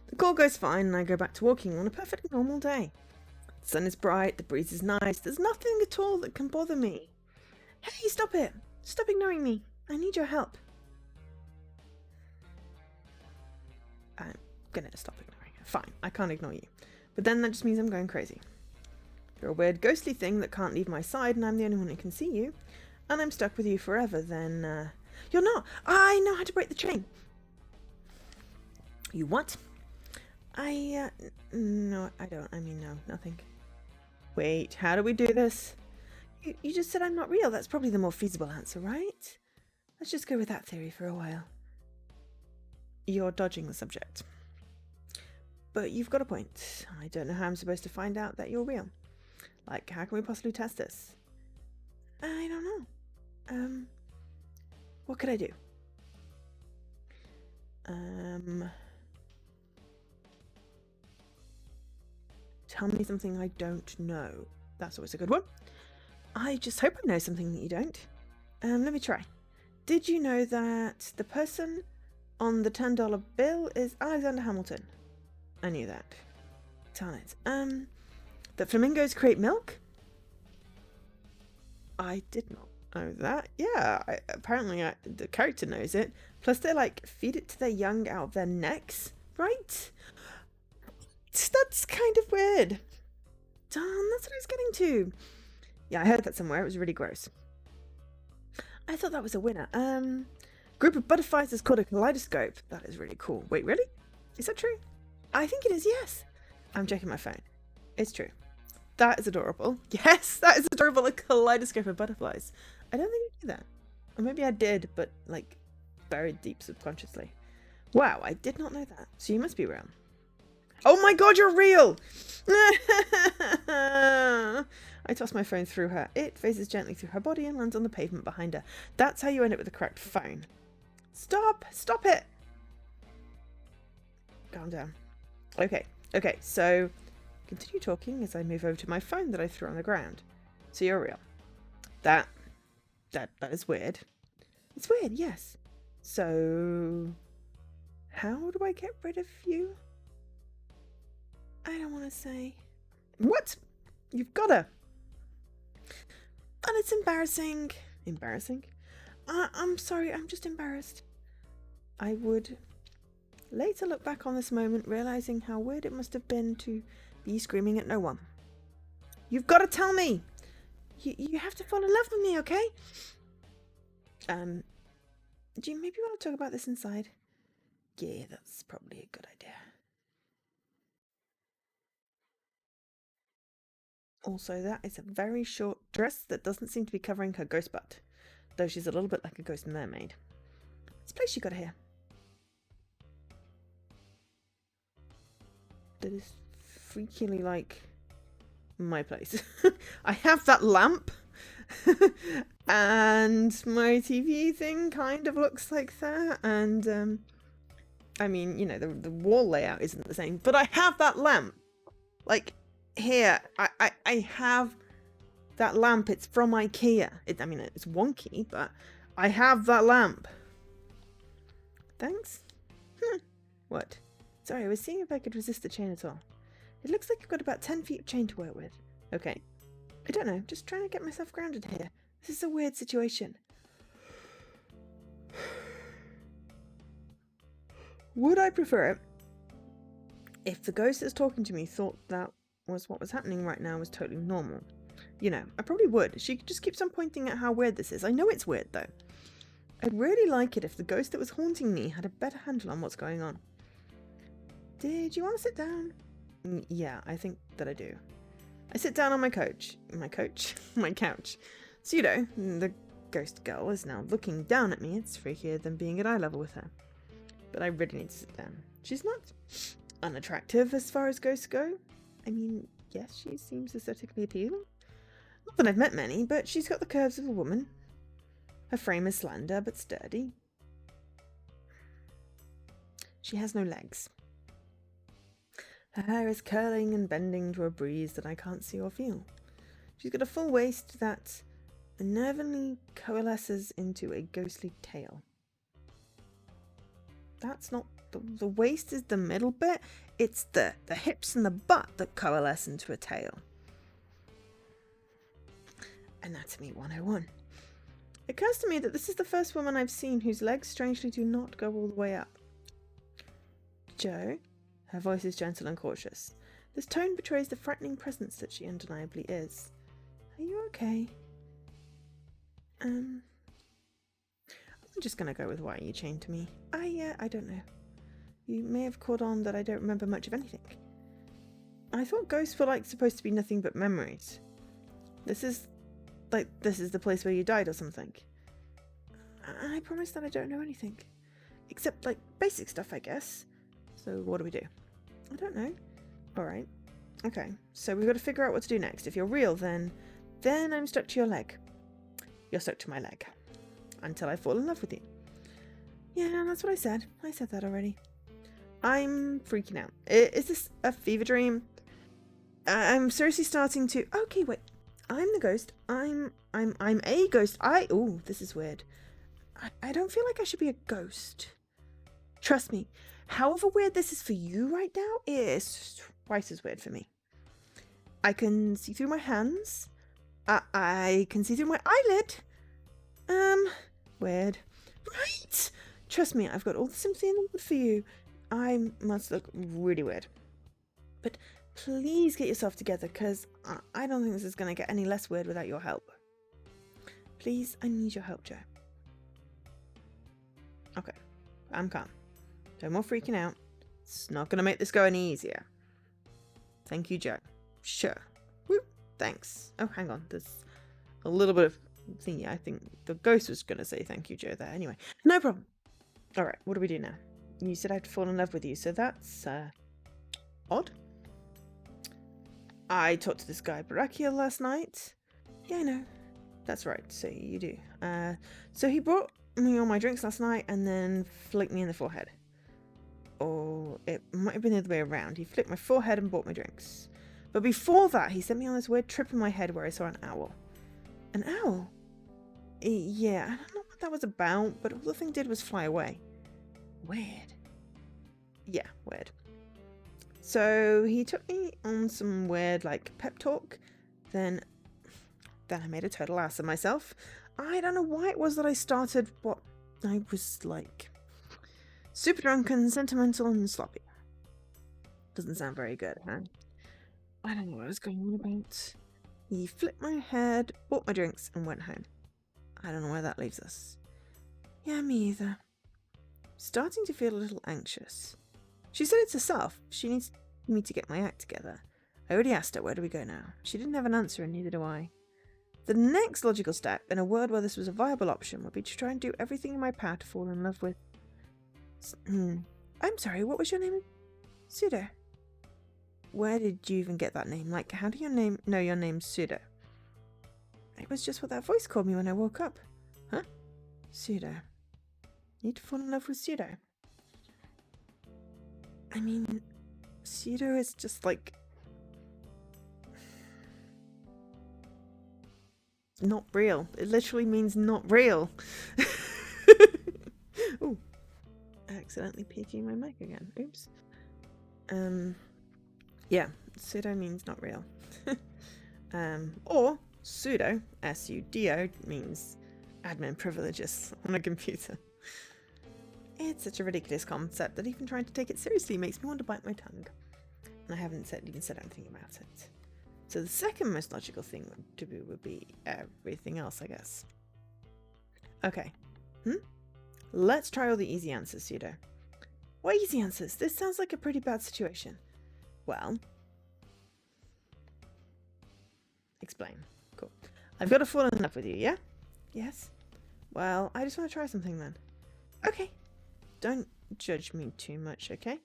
The call goes fine and I go back to walking on a perfectly normal day. The sun is bright, the breeze is nice. There's nothing at all that can bother me. Hey, stop it! Stop ignoring me. I need your help. I'm gonna stop ignoring her. Fine, I can't ignore you. But then that just means I'm going crazy. You're a weird ghostly thing that can't leave my side and I'm the only one who can see you. And I'm stuck with you forever, then, You're not! I know how to break the chain! You what? No, I don't. I mean, no, nothing. Wait, how do we do this? You just said I'm not real. That's probably the more feasible answer, right? Let's just go with that theory for a while. You're dodging the subject. But you've got a point. I don't know how I'm supposed to find out that you're real. Like, how can we possibly test this? I don't know. What could I do? Tell me something I don't know. That's always a good one. I just hope I know something that you don't. Let me try. Did you know that the person on the $10 bill is Alexander Hamilton? I knew that. Darn it. That flamingos create milk? I did not know that. Yeah, apparently the character knows it. Plus they feed it to their young out of their necks, right? That's kind of weird. Darn, that's what I was getting to. Yeah, I heard that somewhere. It was really gross. I thought that was a winner. Group of butterflies is called a kaleidoscope. That is really cool. Wait, really? Is that true? I think it is, yes. I'm checking my phone. It's true. That is adorable. Yes, that is adorable. A kaleidoscope of butterflies. I don't think I knew that. Or maybe I did, but buried deep subconsciously. Wow, I did not know that. So you must be real. Oh my god, you're real! I toss my phone through her. It phases gently through her body and lands on the pavement behind her. That's how you end up with a cracked phone. Stop! Stop it! Calm down. Okay, so continue talking as I move over to my phone that I threw on the ground. So you're real. That is weird. It's weird, yes. So how do I get rid of you? I don't want to say. What? You've gotta. And it's embarrassing. Embarrassing? I'm sorry, I'm just embarrassed. I would later look back on this moment, realizing how weird it must have been to be screaming at no one. You've got to tell me! You have to fall in love with me, okay? Do you maybe want to talk about this inside? Yeah, that's probably a good idea. Also, that is a very short dress that doesn't seem to be covering her ghost butt, though she's a little bit like a ghost mermaid. This place you got here. That is freakily like my place. I have that lamp, and my TV thing kind of looks like that, and I mean, you know, the wall layout isn't the same, but I have that lamp. Here, I have that lamp. It's from IKEA. I mean, it's wonky, but I have that lamp. Thanks. What? Sorry, I was seeing if I could resist the chain at all. It looks like I've got about 10 feet of chain to work with. Okay. I don't know, just trying to get myself grounded here. This is a weird situation. Would I prefer it if the ghost that's talking to me thought that was what was happening right now was totally normal? You know, I probably would. She just keeps on pointing at how weird this is. I know it's weird, though. I'd really like it if the ghost that was haunting me had a better handle on what's going on. Did you want to sit down? Yeah, I think that I do. I sit down on my couch. My couch. So, you know, the ghost girl is now looking down at me. It's freakier than being at eye level with her. But I really need to sit down. She's not unattractive as far as ghosts go. I mean, yes, she seems aesthetically appealing. Not that I've met many, but she's got the curves of a woman. Her frame is slender but sturdy. She has no legs. Her hair is curling and bending to a breeze that I can't see or feel. She's got a full waist that unnervingly coalesces into a ghostly tail. That's not... The waist is the middle bit. It's the hips and the butt that coalesce into a tail. Anatomy 101. It occurs to me that this is the first woman I've seen whose legs strangely do not go all the way up. Joe? Her voice is gentle and cautious. This tone betrays the frightening presence that she undeniably is. Are you okay? I'm just gonna go with why are you chained to me. I don't know. You may have caught on that I don't remember much of anything. I thought ghosts were supposed to be nothing but memories. This is the place where you died or something. I promise that I don't know anything. Except basic stuff, I guess. So what do we do? I don't know. Alright. Okay. So we've got to figure out what to do next. If you're real, then I'm stuck to your leg. You're stuck to my leg. Until I fall in love with you. Yeah, that's what I said. I said that already. I'm freaking out. Is this a fever dream? I'm seriously starting to... Okay, wait. I'm the ghost. I'm a ghost. Oh, this is weird. I don't feel like I should be a ghost. Trust me. However weird this is for you right now, it's twice as weird for me. I can see through my hands. I can see through my eyelid. Weird. Right! Trust me, I've got all the sympathy in the world for you. I must look really weird. But please get yourself together, because I don't think this is going to get any less weird without your help. Please, I need your help, Joe. Okay, I'm calm. No more freaking out. It's not going to make this go any easier. Thank you, Joe. Sure. Woo, thanks. Oh, hang on. There's a little bit of thingy. I think the ghost was going to say thank you, Joe, there. Anyway, no problem. All right, what do we do now? You said I have to fall in love with you, so that's odd. I talked to this guy Barakia last night. Yeah, I know. That's right, so you do. So he brought me all my drinks last night and then flicked me in the forehead. Or it might have been the other way around. He flicked my forehead and bought my drinks. But before that, he sent me on this weird trip in my head where I saw an owl. An owl? Yeah, I don't know what that was about, but all the thing did was fly away. Weird. Yeah, weird. So he took me on some weird pep talk. Then I made a total ass of myself. I don't know why it was that I started what I was like. Super drunk and sentimental and sloppy. Doesn't sound very good, huh? I don't know what I was going on about. He flipped my head, bought my drinks, and went home. I don't know where that leaves us. Yeah, me either. Starting to feel a little anxious. She said it's herself. She needs me to get my act together. I already asked her, where do we go now? She didn't have an answer, and neither do I. The next logical step, in a world where this was a viable option, would be to try and do everything in my power to fall in love with... I'm sorry, what was your name? Pseudo. Where did you even get that name? How do you know your name's Pseudo? It was just what that voice called me when I woke up. Huh? Pseudo. Need to fall in love with Pseudo. I mean, Pseudo is just not real. It literally means not real. Ooh. Accidentally peeking my mic again. Oops. Yeah, pseudo means not real. Or sudo, S-U-D-O, means admin privileges on a computer. It's such a ridiculous concept that even trying to take it seriously makes me want to bite my tongue. And I haven't even said anything about it. So the second most logical thing to do would be everything else, I guess. Okay. Let's try all the easy answers, Pseudo. What easy answers? This sounds like a pretty bad situation. Well... Explain. Cool. I've got to fall in love with you, yeah? Yes? Well, I just want to try something then. Okay. Don't judge me too much, okay?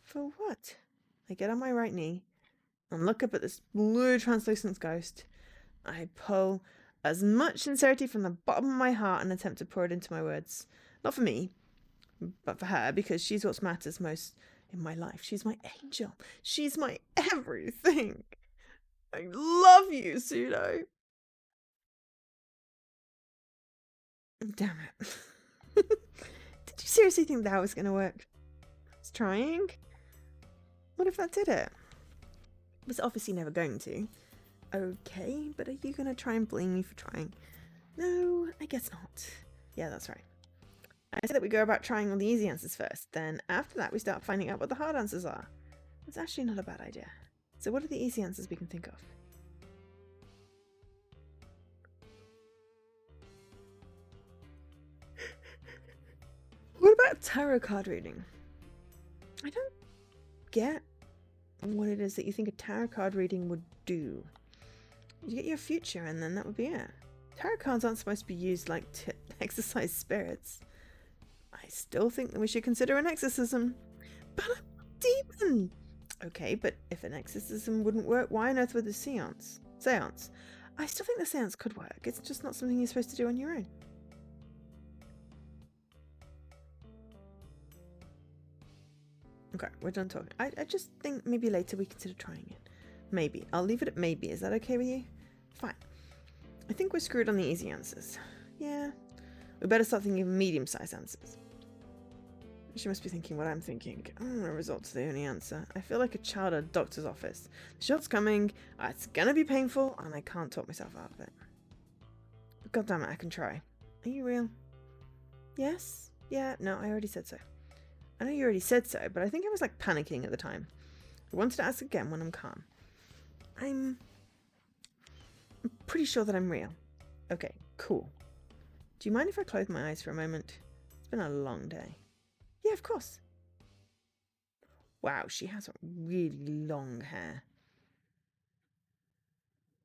For what? I get on my right knee and look up at this blue translucent ghost. I pull as much sincerity from the bottom of my heart and attempt to pour it into my words. Not for me, but for her, because she's what matters most in my life. She's my angel. She's my everything. I love you, Pseudo. Damn it. Did you seriously think that was going to work? I was trying. What if that did it? It was obviously never going to. Okay, but are you gonna try and blame me for trying? No, I guess not. Yeah, that's right. I said that we go about trying all the easy answers first, then after that we start finding out what the hard answers are. It's actually not a bad idea. So what are the easy answers we can think of? What about tarot card reading? I don't get what it is that you think a tarot card reading would do. You get your future and then that would be it. Tarot cards aren't supposed to be used like to exorcise spirits. I still think that we should consider an exorcism. But a demon! Okay, but if an exorcism wouldn't work, why on earth would the seance? I still think the seance could work. It's just not something you're supposed to do on your own. Okay, we're done talking. I just think maybe later we consider trying it. Maybe. I'll leave it at maybe. Is that okay with you? Fine. I think we're screwed on the easy answers. Yeah. We better start thinking of medium-sized answers. She must be thinking what I'm thinking. Results are the only answer. I feel like a child at a doctor's office. The shot's coming, it's gonna be painful, and I can't talk myself out of it. But God damn it, I can try. Are you real? Yes? Yeah, no, I already said so. I know you already said so, but I think I was like panicking at the time. I wanted to ask again when I'm calm. I'm pretty sure that I'm real. Okay, cool. Do you mind if I close my eyes for a moment? It's been a long day. Yeah, of course. Wow, she has really long hair.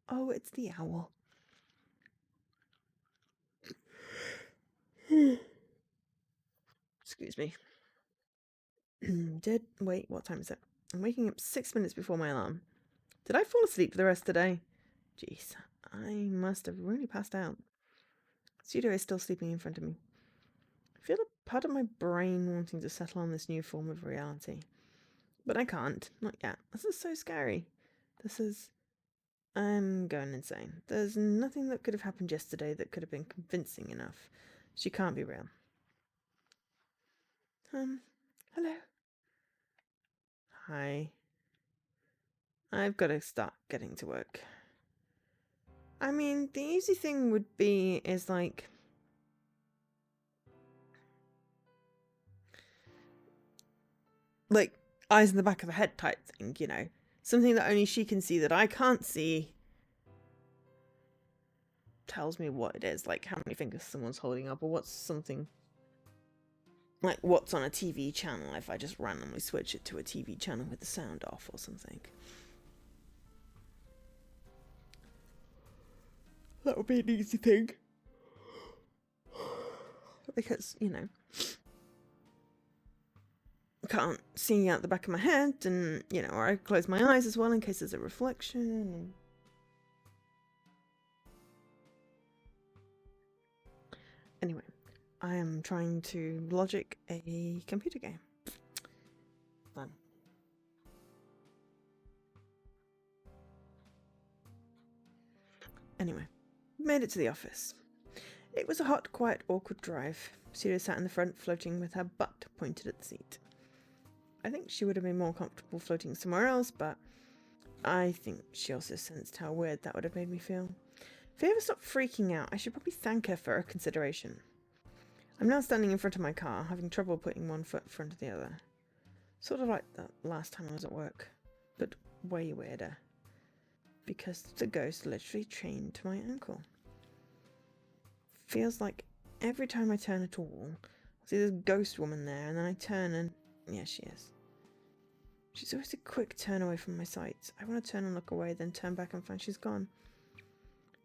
Oh, it's the owl. Excuse me. Wait, what time is it? I'm waking up 6 minutes before my alarm. Did I fall asleep for the rest of the day? Jeez, I must have really passed out. Studio is still sleeping in front of me. I feel a part of my brain wanting to settle on this new form of reality. But I can't. Not yet. This is so scary. I'm going insane. There's nothing that could have happened yesterday that could have been convincing enough. She can't be real. Hello. Hi. I've got to start getting to work. I mean, the easy thing would be is like eyes in the back of the head type thing, you know. Something that only she can see that I can't see. Tells me what it is, like how many fingers someone's holding up, or what's something like what's on a TV channel if I just randomly switch it to a TV channel with the sound off or something. That would be an easy thing. Because, you know, I can't see out the back of my head, and, you know, or I close my eyes as well in case there's a reflection. Anyway, I am trying to logic a computer game. Fun. Anyway, made it to the office. It was a hot, quiet, awkward drive. Celia sat in the front, floating with her butt pointed at the seat. I think she would have been more comfortable floating somewhere else, but I think she also sensed how weird that would have made me feel. If I ever stopped freaking out, I should probably thank her for her consideration. I'm now standing in front of my car, having trouble putting one foot in front of the other. Sort of like that last time I was at work, but way weirder. Because the ghost literally chained to my ankle. Feels like every time I turn at all, I see this ghost woman there, and then I turn and yeah, she is. She's always a quick turn away from my sight. I want to turn and look away, then turn back and find she's gone.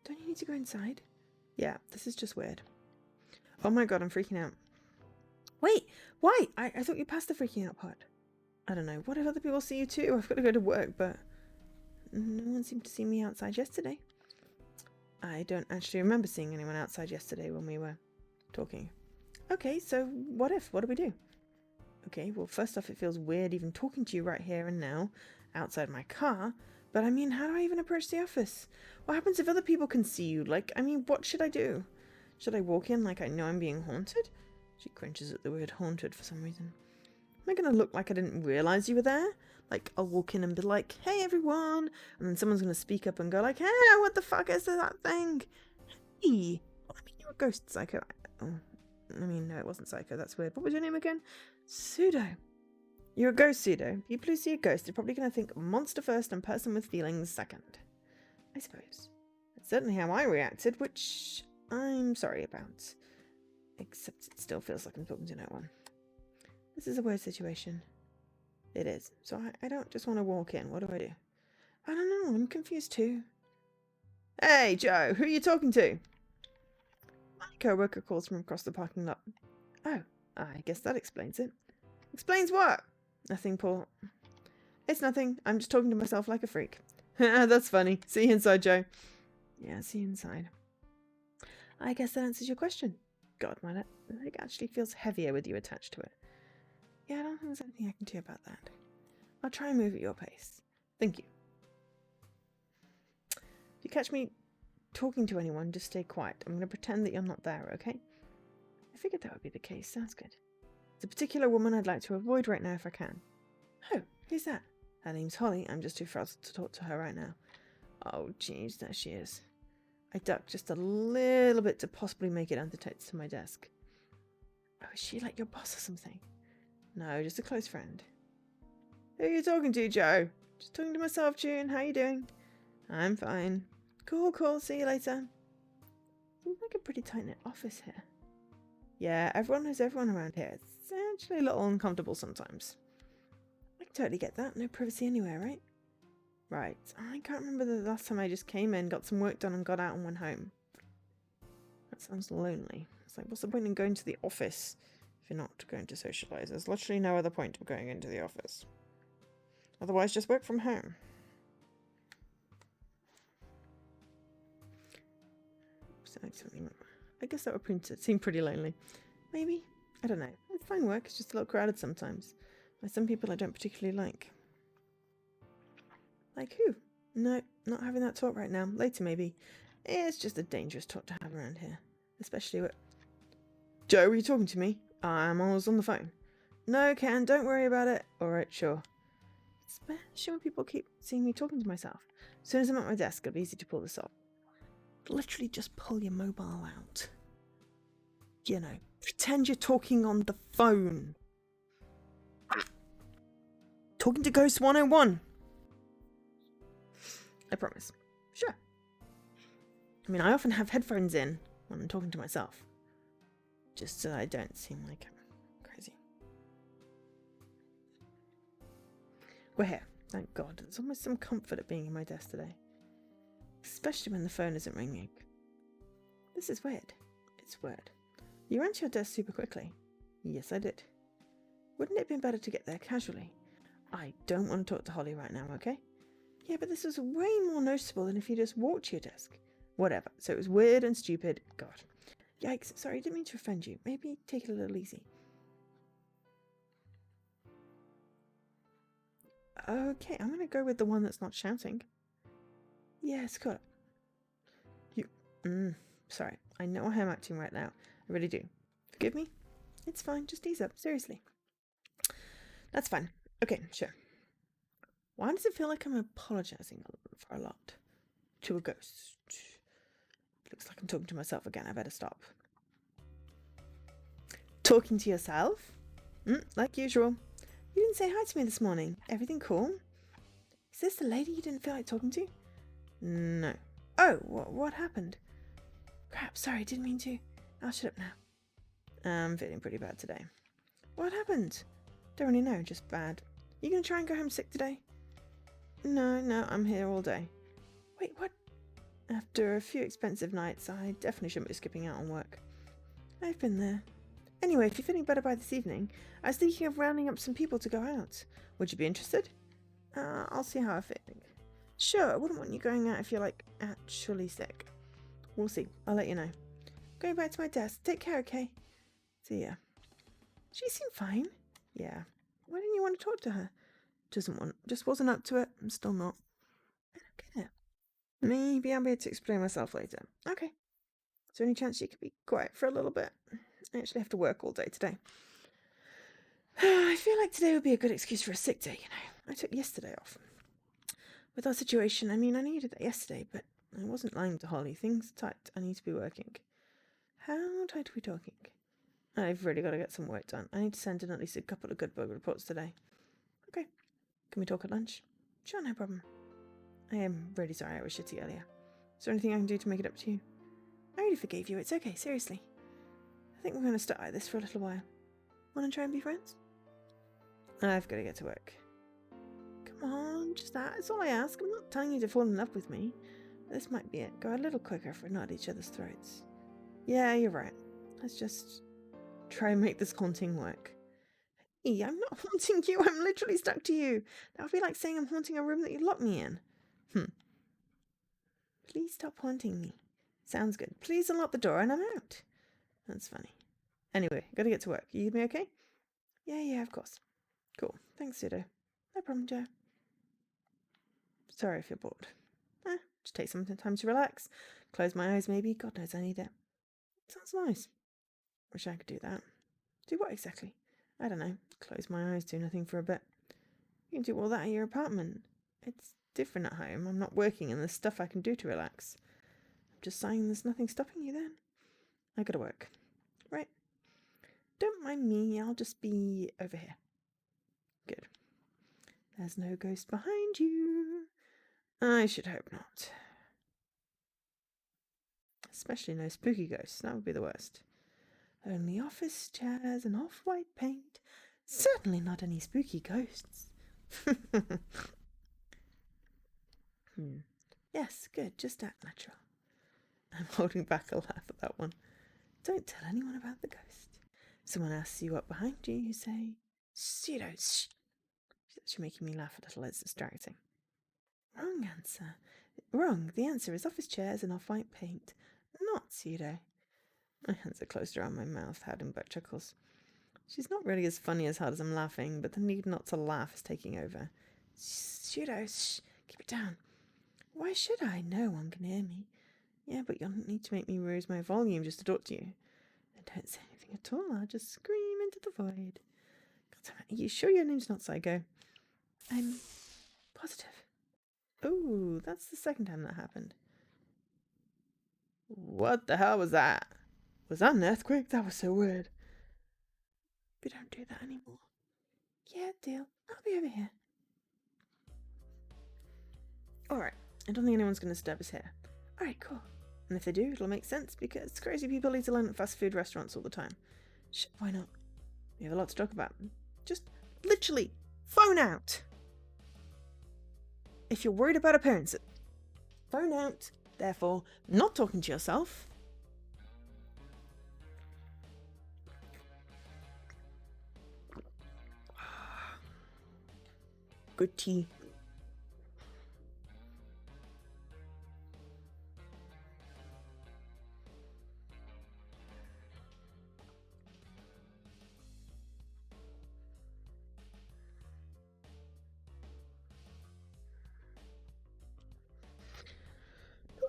Don't you need to go inside? Yeah, this is just weird. Oh my god, I'm freaking out. Wait, why? I thought you passed the freaking out part. I don't know. What if other people see you too? I've got to go to work, but no one seemed to see me outside yesterday. I don't actually remember seeing anyone outside yesterday when we were talking. Okay, so what if? What do we do? Okay, well, first off, it feels weird even talking to you right here and now, outside my car. But I mean, how do I even approach the office? What happens if other people can see you? Like, I mean, what should I do? Should I walk in like I know I'm being haunted? She cringes at the word haunted for some reason. Am I going to look like I didn't realise you were there? Like, I'll walk in and be like, hey, everyone. And then someone's going to speak up and go like, hey, what the fuck is that thing? Hey. I mean, you're a ghost, Psycho. Oh, I mean, no, it wasn't Psycho. That's weird. What was your name again? Pseudo. You're a ghost, Pseudo. People who see a ghost are probably going to think monster first and person with feelings second. I suppose. That's certainly how I reacted, which I'm sorry about. Except it still feels like I'm talking to no one. This is a weird situation. It is. So I don't just want to walk in. What do I do? I don't know. I'm confused too. Hey, Joe. Who are you talking to? My co-worker calls from across the parking lot. Oh, I guess that explains it. Explains what? Nothing, Paul. It's nothing. I'm just talking to myself like a freak. That's funny. See you inside, Joe. Yeah, see you inside. I guess that answers your question. God, my leg actually feels heavier with you attached to it. Yeah, I don't think there's anything I can do about that. I'll try and move at your pace. Thank you. If you catch me talking to anyone, just stay quiet. I'm going to pretend that you're not there, okay? I figured that would be the case. Sounds good. It's a particular woman I'd like to avoid right now if I can. Oh, who's that? Her name's Holly. I'm just too frazzled to talk to her right now. Oh, jeez, there she is. I ducked just a little bit to possibly make it undetected to my desk. Oh, is she like your boss or something? No, just a close friend. Who are you talking to, Joe? Just talking to myself, June. How you doing? I'm fine. Cool. See you later. Seems like a pretty tight-knit office here. Yeah, everyone knows everyone around here. It's actually a little uncomfortable sometimes. I can totally get that. No privacy anywhere, right? Right. I can't remember the last time I just came in, got some work done and got out and went home. That sounds lonely. It's like, what's the point in going to the office if you're not going to socialise? There's literally no other point of going into the office. Otherwise, just work from home. I guess that would print it. Seem pretty lonely. Maybe. I don't know. It's fine work. It's just a little crowded sometimes. By some people I don't particularly like. Like who? No, not having that talk right now. Later, maybe. It's just a dangerous talk to have around here. Especially with... Joe, are you talking to me? I'm always on the phone. No, Ken, don't worry about it. Alright, sure. Especially when people keep seeing me talking to myself. As soon as I'm at my desk, it'll be easy to pull this off. Literally just pull your mobile out. You know, pretend you're talking on the phone. Talking to Ghost 101. I promise. Sure. I mean, I often have headphones in when I'm talking to myself. Just so I don't seem like I'm crazy. We're here. Thank God. There's almost some comfort at being in my desk today. Especially when the phone isn't ringing. This is weird. It's weird. You ran to your desk super quickly. Yes, I did. Wouldn't it have been better to get there casually? I don't want to talk to Holly right now, okay? Yeah, but this was way more noticeable than if you just walked to your desk. Whatever. So it was weird and stupid. God. Yikes. Sorry, I didn't mean to offend you. Maybe take it a little easy. Okay, I'm going to go with the one that's not shouting. Yeah, Scott. Sorry. I know how I'm acting right now. I really do. Forgive me? It's fine. Just ease up. Seriously. That's fine. Okay, sure. Why does it feel like I'm apologising for a lot? To a ghost. Looks like I'm talking to myself again. I better stop. Talking to yourself? Like usual. You didn't say hi to me this morning. Everything cool? Is this the lady you didn't feel like talking to? No. Oh, what happened? Crap, sorry, didn't mean to. I'll shut up now. I'm feeling pretty bad today. What happened? Don't really know, just bad. You gonna try and go home sick today? No, I'm here all day. Wait, what? After a few expensive nights, I definitely shouldn't be skipping out on work. I've been there. Anyway, if you're feeling better by this evening, I was thinking of rounding up some people to go out. Would you be interested? I'll see how I'm feeling. Sure, I wouldn't want you going out if you're, like, actually sick. We'll see. I'll let you know. Going back to my desk. Take care, okay? See ya. She seemed fine. Yeah. Why didn't you want to talk to her? Just wasn't up to it. I'm still not. I don't get it. Maybe I'll be able to explain myself later. Okay. Is there any chance you could be quiet for a little bit? I actually have to work all day today. I feel like today would be a good excuse for a sick day, you know. I took yesterday off. With our situation, I mean, I needed that yesterday, but I wasn't lying to Holly. Things are tight. I need to be working. How tight are we talking? I've really got to get some work done. I need to send in at least a couple of good bug reports today. Okay. Can we talk at lunch? Sure, no problem. I am really sorry I was shitty earlier. Is there anything I can do to make it up to you? I already forgave you. It's okay, seriously. I think we're going to start at this for a little while. Want to try and be friends? I've got to get to work. Come on, just that. It's all I ask. I'm not telling you to fall in love with me. This might be it. Go a little quicker if we're not at each other's throats. Yeah, you're right. Let's just try and make this haunting work. Hey, I'm not haunting you. I'm literally stuck to you. That would be like saying I'm haunting a room that you locked me in. Please stop haunting me. Sounds good. Please unlock the door and I'm out. That's funny. Anyway, gotta get to work. You me okay? Yeah, of course. Cool. Thanks, Pseudo. No problem, Joe. Sorry if you're bored. Just take some time to relax. Close my eyes, maybe. God knows I need it. Sounds nice. Wish I could do that. Do what exactly? I don't know. Close my eyes, do nothing for a bit. You can do all that at your apartment. It's different at home. I'm not working and there's stuff I can do to relax. I'm just saying there's nothing stopping you then. I gotta work. Right. Don't mind me. I'll just be over here. Good. There's no ghost behind you. I should hope not. Especially no spooky ghosts. That would be the worst. Only office chairs and off-white paint. Certainly not any spooky ghosts. Yes, good. Just act natural. I'm holding back a laugh at that one. Don't tell anyone about the ghost. Someone asks you up behind you, you say, Pseudo, shh. She's making me laugh a little. It's distracting. Wrong answer. Wrong. The answer is office chairs and off-white paint. Not Pseudo. My hands are closed around my mouth, hiding butt chuckles. She's not really as funny as hard as I'm laughing, but the need not to laugh is taking over. Pseudo, shh. Keep it down. Why should I? No one can hear me. Yeah, but you'll need to make me raise my volume just to talk to you. And don't say anything at all. I'll just scream into the void. God damn it. Are you sure your name's not Psycho? I'm positive. Oh, that's the second time that happened. What the hell was that? Was that an earthquake? That was so weird. We don't do that anymore. Yeah, deal. I'll be over here. Alright, I don't think anyone's going to disturb us here. Alright, cool. And if they do, it'll make sense because crazy people eat alone at fast food restaurants all the time. Why not? We have a lot to talk about. Just literally phone out. If you're worried about appearances, phone out. Therefore, not talking to yourself. Good tea.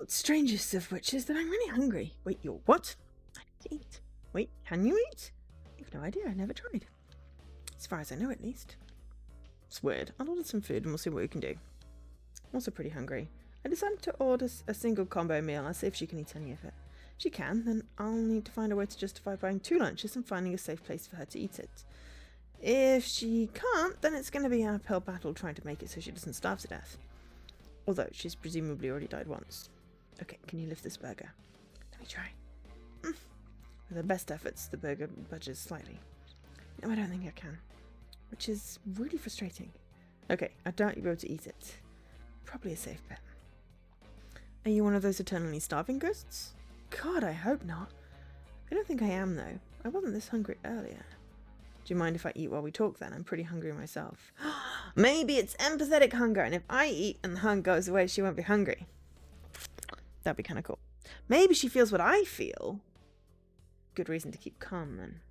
The strangest of which is that I'm really hungry. Wait, you're what? I need to eat. Wait, can you eat? I've no idea. I never tried. As far as I know, at least. It's weird. I'll order some food and we'll see what we can do. I'm also pretty hungry. I decided to order a single combo meal. I'll see if she can eat any of it. If she can, then I'll need to find a way to justify buying 2 lunches and finding a safe place for her to eat it. If she can't, then it's going to be an uphill battle trying to make it so she doesn't starve to death. Although she's presumably already died once. Okay, can you lift this burger? Let me try. With her best efforts, the burger budges slightly. No, I don't think I can. Which is really frustrating. Okay, I doubt you'll be able to eat it. Probably a safe bet. Are you one of those eternally starving ghosts? God, I hope not. I don't think I am, though. I wasn't this hungry earlier. Do you mind if I eat while we talk, then? I'm pretty hungry myself. Maybe it's empathetic hunger, and if I eat and the hunger goes away, she won't be hungry. That'd be kind of cool. Maybe she feels what I feel. Good reason to keep calm, then.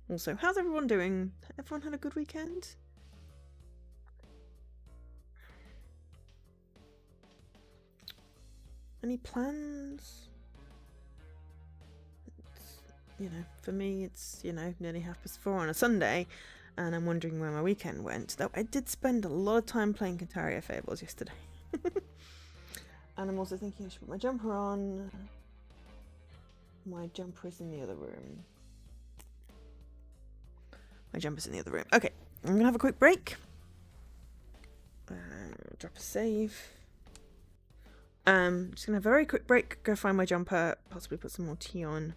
Also, how's everyone doing? Everyone had a good weekend? Any plans? For me, it's, nearly 4:30 on a Sunday, and I'm wondering where my weekend went. Though I did spend a lot of time playing Cantaria Fables yesterday. And I'm also thinking I should put my jumper on. My jumper is in the other room. My jumper's in the other room. Okay, I'm gonna have a quick break. Drop a save. Just gonna have a very quick break, go find my jumper, possibly put some more tea on.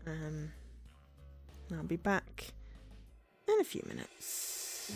I'll be back in a few minutes.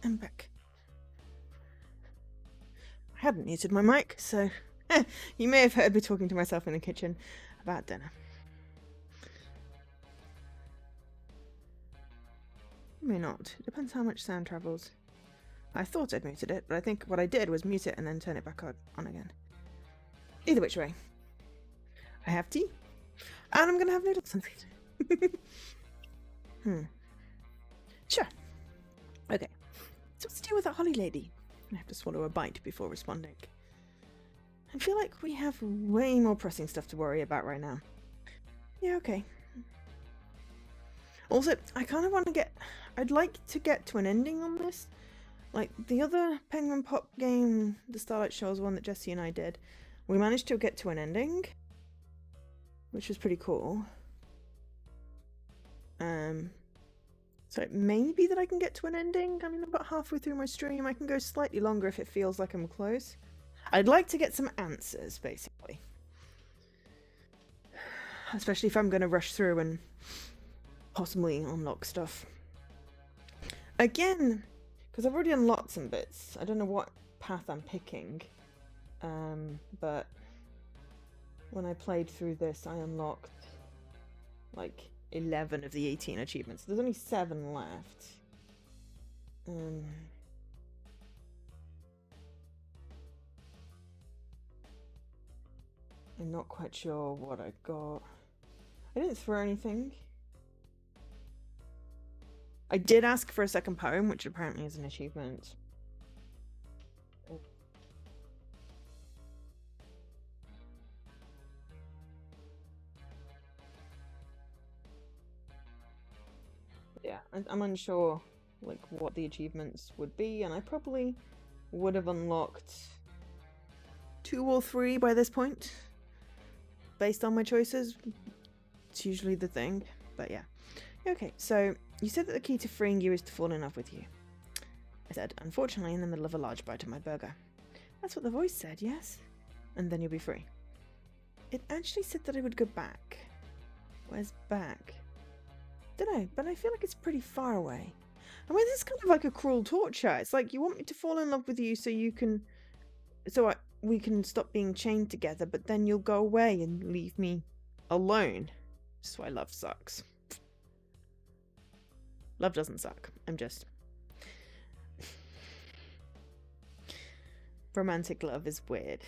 I'm back. I hadn't muted my mic, so you may have heard me talking to myself in the kitchen about dinner. You may not. It depends how much sound travels. I thought I'd muted it, but I think what I did was mute it and then turn it back on again. Either which way. I have tea, and I'm gonna have noodles and things. Sure. Okay. So what's the deal with that Holly lady? I have to swallow a bite before responding. I feel like we have way more pressing stuff to worry about right now. Yeah, okay. Also, I kind of want to I'd like to get to an ending on this. Like, the other Penguin Pop game, the Starlight Shores one that Jesse and I did, we managed to get to an ending, which was pretty cool. So it may be that I can get to an ending. I mean, I'm about halfway through my stream. I can go slightly longer if it feels like I'm close. I'd like to get some answers, basically. Especially if I'm going to rush through and possibly unlock stuff. Again, because I've already unlocked some bits. I don't know what path I'm picking. But when I played through this, I unlocked like 11 of the 18 achievements. There's only 7 left. I'm not quite sure what I got. I didn't throw anything. I did ask for a second poem, which apparently is an achievement. Yeah, I'm unsure like what the achievements would be, and I probably would have unlocked 2 or 3 by this point based on my choices. It's usually the thing, but yeah. Okay, so you said that the key to freeing you is to fall in love with you. I said, unfortunately, in the middle of a large bite of my burger. That's what the voice said, yes? And then you'll be free. It actually said that I would go back. Where's back? Dunno, but I feel like it's pretty far away. I mean, this is kind of like a cruel torture. It's like you want me to fall in love with you so you can... we can stop being chained together, but then you'll go away and leave me alone. That's why love sucks. Love doesn't suck. I'm just... Romantic love is weird.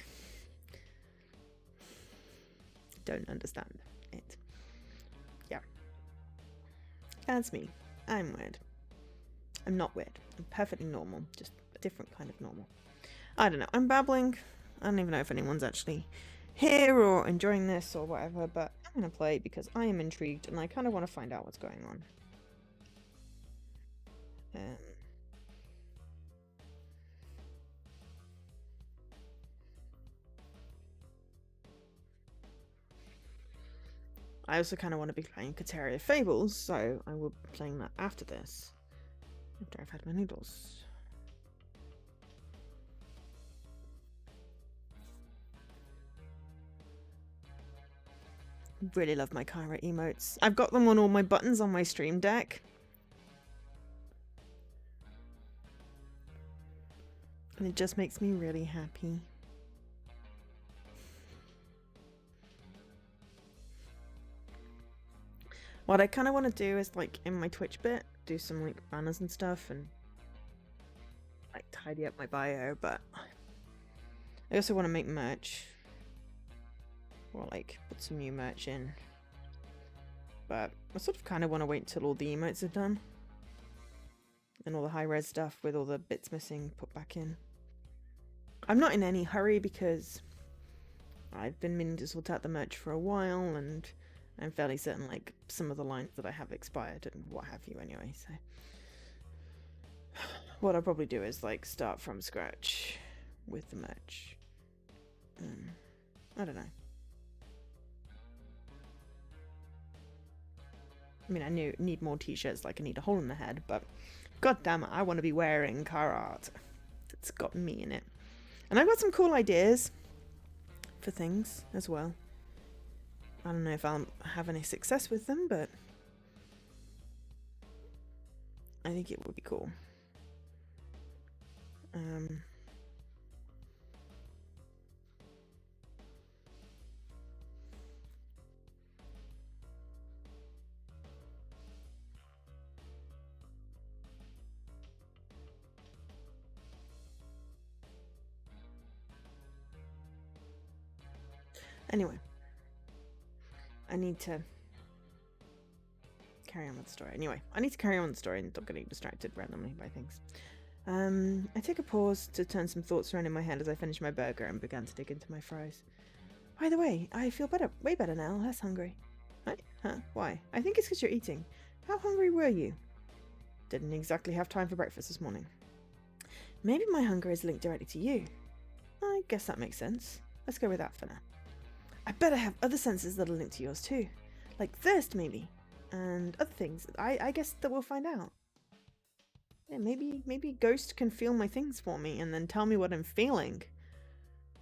Don't understand it. Yeah. That's me. I'm weird. I'm not weird. I'm perfectly normal. Just a different kind of normal. I don't know. I'm babbling. I don't even know if anyone's actually here or enjoying this or whatever, but I'm going to play because I am intrigued and I kind of want to find out what's going on. I also kind of want to be playing Kateria Fables, so I will be playing that after this. After I've had my noodles. Really love my Kyra emotes. I've got them on all my buttons on my Stream Deck. And it just makes me really happy. What I kind of want to do is, like, in my Twitch bit, do some, like, banners and stuff and, like, tidy up my bio, but I also want to make merch. Or, like, put some new merch in. But I sort of kind of want to wait until all the emotes are done. And all the high-res stuff with all the bits missing put back in. I'm not in any hurry because I've been meaning to sort out the merch for a while, and I'm fairly certain, like, some of the lines that I have expired and what have you anyway, so... What I'll probably do is, like, start from scratch with the merch. I don't know. I mean, I need more t-shirts, like I need a hole in the head, but god damn it, I want to be wearing car art that's got me in it. And I've got some cool ideas for things as well. I don't know if I'll have any success with them, but I think it would be cool. Anyway, I need to carry on with the story. Anyway, I need to carry on with the story and stop getting distracted randomly by things. I took a pause to turn some thoughts around in my head as I finished my burger and began to dig into my fries. By the way, I feel better, way better now, less hungry. Huh? Why? I think it's because you're eating. How hungry were you? Didn't exactly have time for breakfast this morning. Maybe my hunger is linked directly to you. I guess that makes sense. Let's go with that for now. I better have other senses that are linked to yours too. Like thirst, maybe. And other things. I guess that we'll find out. Yeah, maybe Ghost can feel my things for me and then tell me what I'm feeling.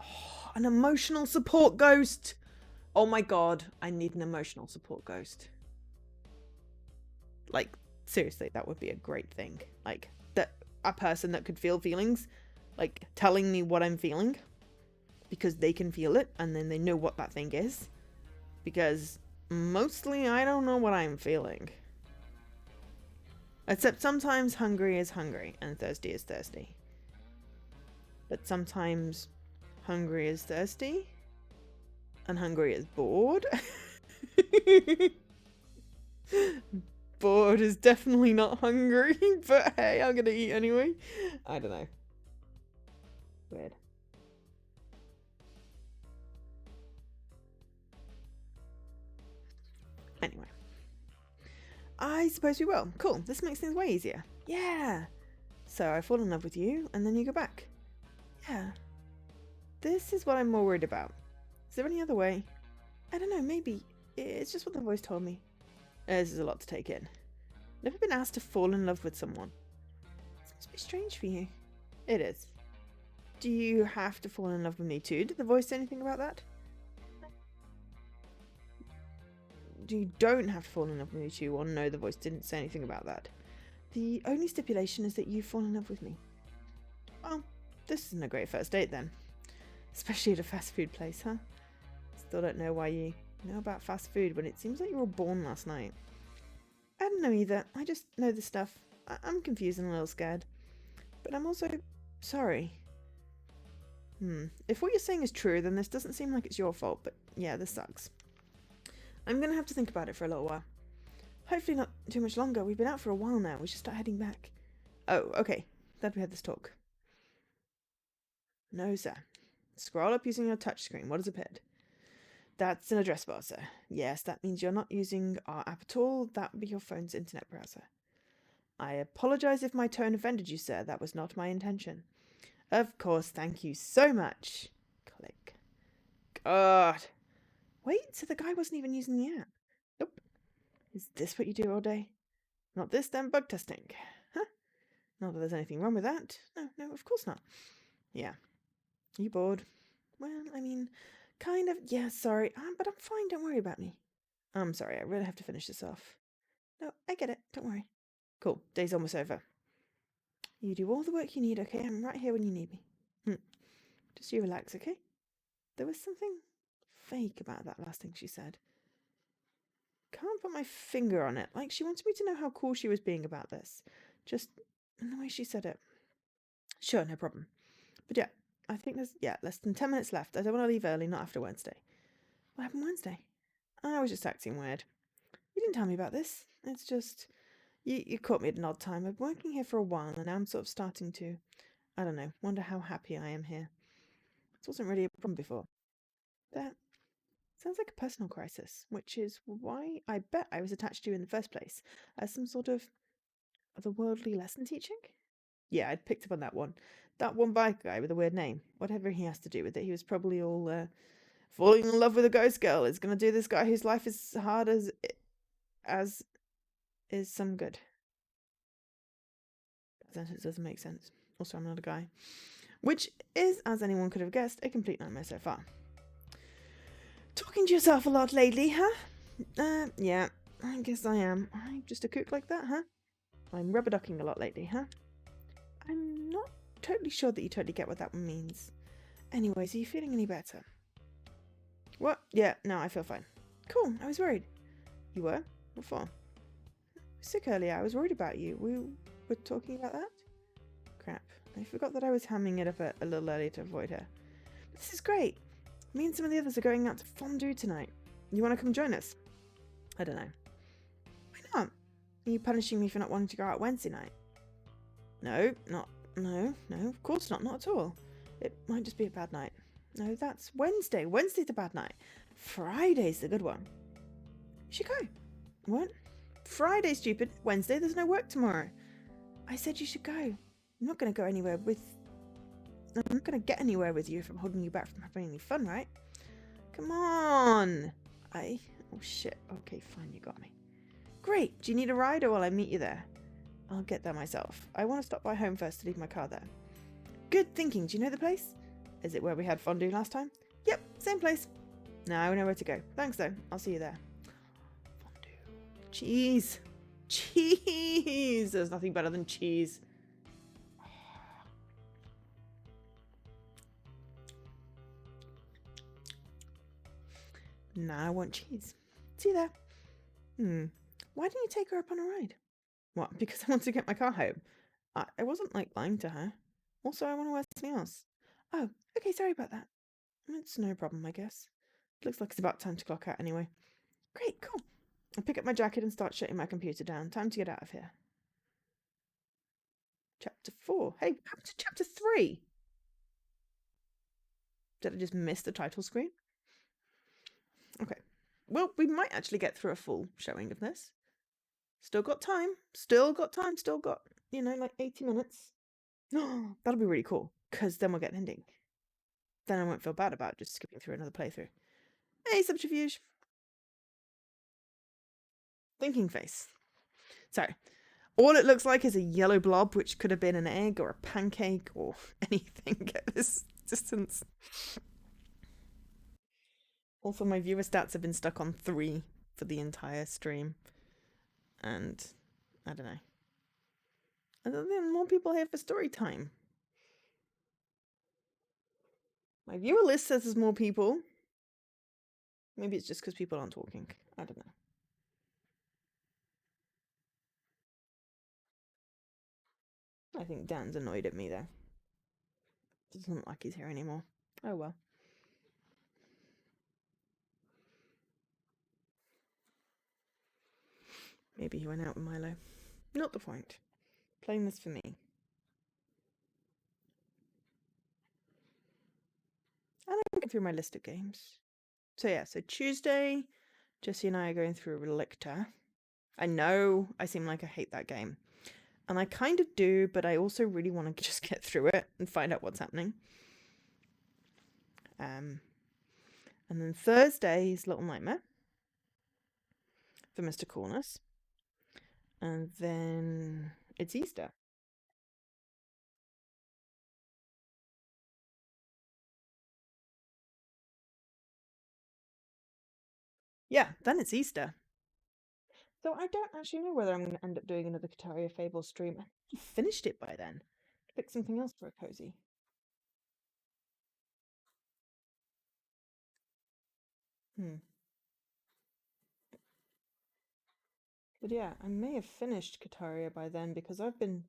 Oh, an emotional support ghost! Oh my god, I need an emotional support ghost. Like, seriously, that would be a great thing. Like, that a person that could feel feelings, like, telling me what I'm feeling, because they can feel it, and then they know what that thing is. Because mostly I don't know what I'm feeling. Except sometimes hungry is hungry, and thirsty is thirsty. But sometimes hungry is thirsty, and hungry is bored. Bored is definitely not hungry, but hey, I'm gonna eat anyway. I don't know. Weird. Anyway. I suppose we will. Cool. This makes things way easier. Yeah. So I fall in love with you, and then you go back. Yeah. This is what I'm more worried about. Is there any other way? I don't know, maybe. It's just what the voice told me. This is a lot to take in. Never been asked to fall in love with someone. This must be strange for you. It is. Do you have to fall in love with me too? Did the voice say anything about that? You don't have to fall in love with me too, or no, the voice didn't say anything about that. The only stipulation is that you fall in love with me. Well, this isn't a great first date then. Especially at a fast food place, huh? Still don't know why you know about fast food when it seems like you were born last night. I don't know either. I just know this stuff. I'm confused and a little scared. But I'm also sorry. If what you're saying is true, then this doesn't seem like it's your fault, but yeah, this sucks. I'm gonna have to think about it for a little while. Hopefully not too much longer. We've been out for a while now. We should start heading back. Oh, okay. Glad we had this talk. No, sir. Scroll up using your touchscreen. What has appeared? That's an address bar, sir. Yes, that means you're not using our app at all. That would be your phone's internet browser. I apologize if my tone offended you, sir. That was not my intention. Of course, thank you so much. Click. God. Wait, so the guy wasn't even using the app? Nope. Is this what you do all day? Not this, then bug testing. Huh? Not that there's anything wrong with that. No, of course not. Yeah. You bored? Well, I mean, kind of. Yeah, sorry. But I'm fine. Don't worry about me. I'm sorry. I really have to finish this off. No, I get it. Don't worry. Cool. Day's almost over. You do all the work you need, okay? I'm right here when you need me. Just you relax, okay? There was something fake about that last thing she said. Can't put my finger on it. Like, she wanted me to know how cool she was being about this. Just in the way she said it. Sure, no problem. But yeah, I think there's, less than 10 minutes left. I don't want to leave early, not after Wednesday. What happened Wednesday? I was just acting weird. You didn't tell me about this. It's just, you caught me at an odd time. I've been working here for a while, and now I'm sort of starting to, I don't know, wonder how happy I am here. This wasn't really a problem before. That sounds like a personal crisis, which is why I bet I was attached to you in the first place, as some sort of otherworldly lesson teaching? Yeah, I'd picked up on that one. That one bike guy with a weird name. Whatever he has to do with it, he was probably all falling in love with a ghost girl. Is going to do this guy whose life is hard as is some good. That sentence doesn't make sense. Also, I'm not a guy. Which is, as anyone could have guessed, a complete nightmare so far. Talking to yourself a lot lately, huh? Yeah, I guess I am. I'm just a kook like that, huh? I'm rubber ducking a lot lately, huh? I'm not totally sure that you totally get what that one means. Anyways, are you feeling any better? What? Yeah, no, I feel fine. Cool, I was worried. You were? What for? I was sick earlier. I was worried about you. We were talking about that? Crap. I forgot that I was hamming it up a little early to avoid her. But this is great. Me and some of the others are going out to fondue tonight. You want to come join us? I don't know. Why not? Are you punishing me for not wanting to go out Wednesday night? No, of course not at all. It might just be a bad night. No, that's Wednesday. Wednesday's a bad night. Friday's the good one. You should go. What? Friday, stupid. Wednesday, there's no work tomorrow. I said you should go. I'm not going to go anywhere with... I'm not going to get anywhere with you if I'm holding you back from having any fun, right? Come on. Oh, shit. Okay, fine, you got me. Great. Do you need a ride or will I meet you there? I'll get there myself. I want to stop by home first to leave my car there. Good thinking. Do you know the place? Is it where we had fondue last time? Yep, same place. Now I know where to go. Thanks, though. I'll see you there. Fondue. Cheese. Cheese. There's nothing better than cheese. Now I want cheese. See you there. Why didn't you take her up on a ride? What? Because I want to get my car home. I wasn't like lying to her. Also, I want to wear something else. Oh, okay, sorry about that. It's no problem, I guess. Looks like it's about time to clock out anyway. Great, cool. I'll pick up my jacket and start shutting my computer down. Time to get out of here. Chapter 4. Hey, what happened to chapter 3? Did I just miss the title screen? Okay. Well, we might actually get through a full showing of this. Still got time. Still got time. Still got, like 80 minutes. That'll be really cool, because then we'll get an ending. Then I won't feel bad about just skipping through another playthrough. Hey, Subterfuge. Thinking face. So, all it looks like is a yellow blob, which could have been an egg or a pancake or anything at this distance. Also, my viewer stats have been stuck on 3 for the entire stream. And I don't know. And then more people here for story time. My viewer list says there's more people. Maybe it's just because people aren't talking. I don't know. I think Dan's annoyed at me, though. Doesn't look like he's here anymore. Oh well. Maybe he went out with Milo. Not the point. Playing this for me. And I'm going through my list of games. So yeah, so Tuesday, Jesse and I are going through Relicta. I know I seem like I hate that game. And I kind of do, but I also really want to just get through it and find out what's happening. And then Thursday is Little Nightmare for Mr. Coolness. And then it's Easter. Yeah, then it's Easter. So I don't actually know whether I'm going to end up doing another Kataria Fable stream. I think I finished it by then. Pick something else for a cozy. But yeah, I may have finished Kataria by then because I've been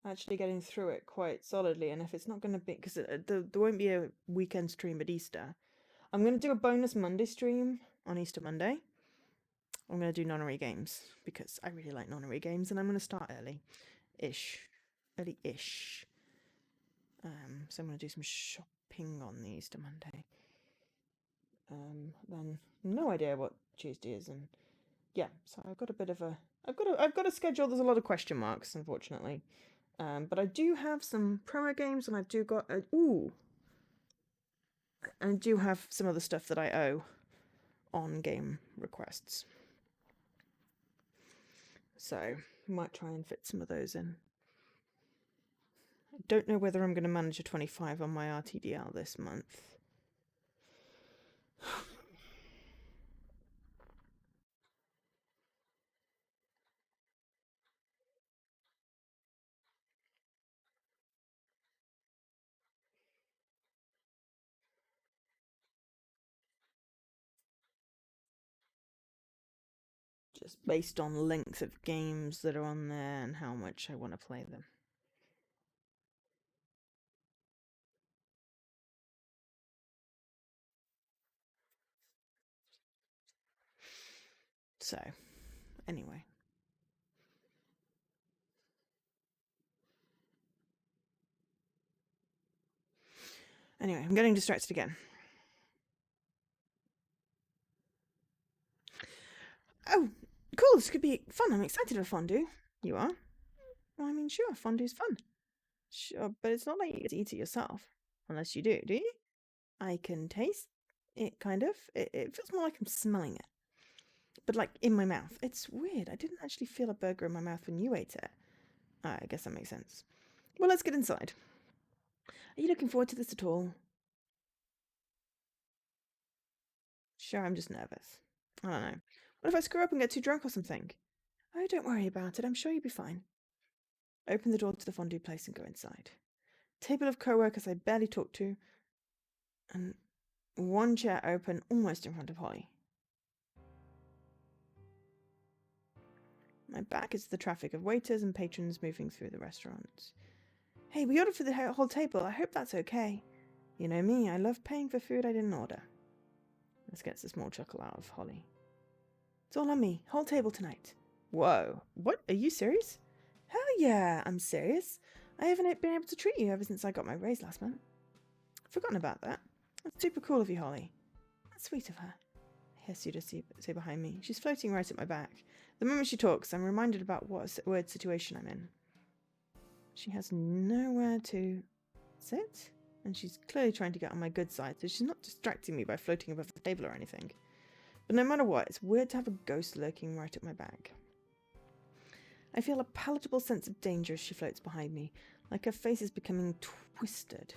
actually getting through it quite solidly. And if it's not going to be, because there won't be a weekend stream at Easter, I'm going to do a bonus Monday stream on Easter Monday. I'm going to do nonary games because I really like nonary games, and I'm going to start early-ish. So I'm going to do some shopping on the Easter Monday. Then no idea what Tuesday is, and yeah, so I've got a bit of a I've got a schedule. There's a lot of question marks, unfortunately. But I do have some promo games, and I've got I do have some other stuff that I owe on game requests. So I might try and fit some of those in. I don't know whether I'm going to manage a 25 on my RTDL this month. Just based on length of games that are on there and how much I want to play them. So, anyway. Anyway, I'm getting distracted again. Oh, cool, this could be fun. I'm excited for fondue. You are? Well, I mean, sure, fondue's fun. Sure, but it's not like you get to eat it yourself. Unless you do you? I can taste it, kind of. It feels more like I'm smelling it. But, like, in my mouth. It's weird. I didn't actually feel a burger in my mouth when you ate it. I guess that makes sense. Well, let's get inside. Are you looking forward to this at all? Sure, I'm just nervous. I don't know. What if I screw up and get too drunk or something? Oh, don't worry about it. I'm sure you'll be fine. Open the door to the fondue place and go inside. Table of co-workers I barely talk to, and one chair open almost in front of Holly. My back is to the traffic of waiters and patrons moving through the restaurant. Hey, we ordered for the whole table. I hope that's okay. You know me, I love paying for food I didn't order. This gets a small chuckle out of Holly. It's all on me. Whole table tonight. Whoa. What? Are you serious? Hell yeah, I'm serious. I haven't been able to treat you ever since I got my raise last month. Forgotten about that. That's super cool of you, Holly. That's sweet of her. I hear Suda say behind me. She's floating right at my back. The moment she talks, I'm reminded about what a weird situation I'm in. She has nowhere to sit, and she's clearly trying to get on my good side, so she's not distracting me by floating above the table or anything. But no matter what, it's weird to have a ghost lurking right at my back. I feel a palatable sense of danger as she floats behind me, like her face is becoming twisted.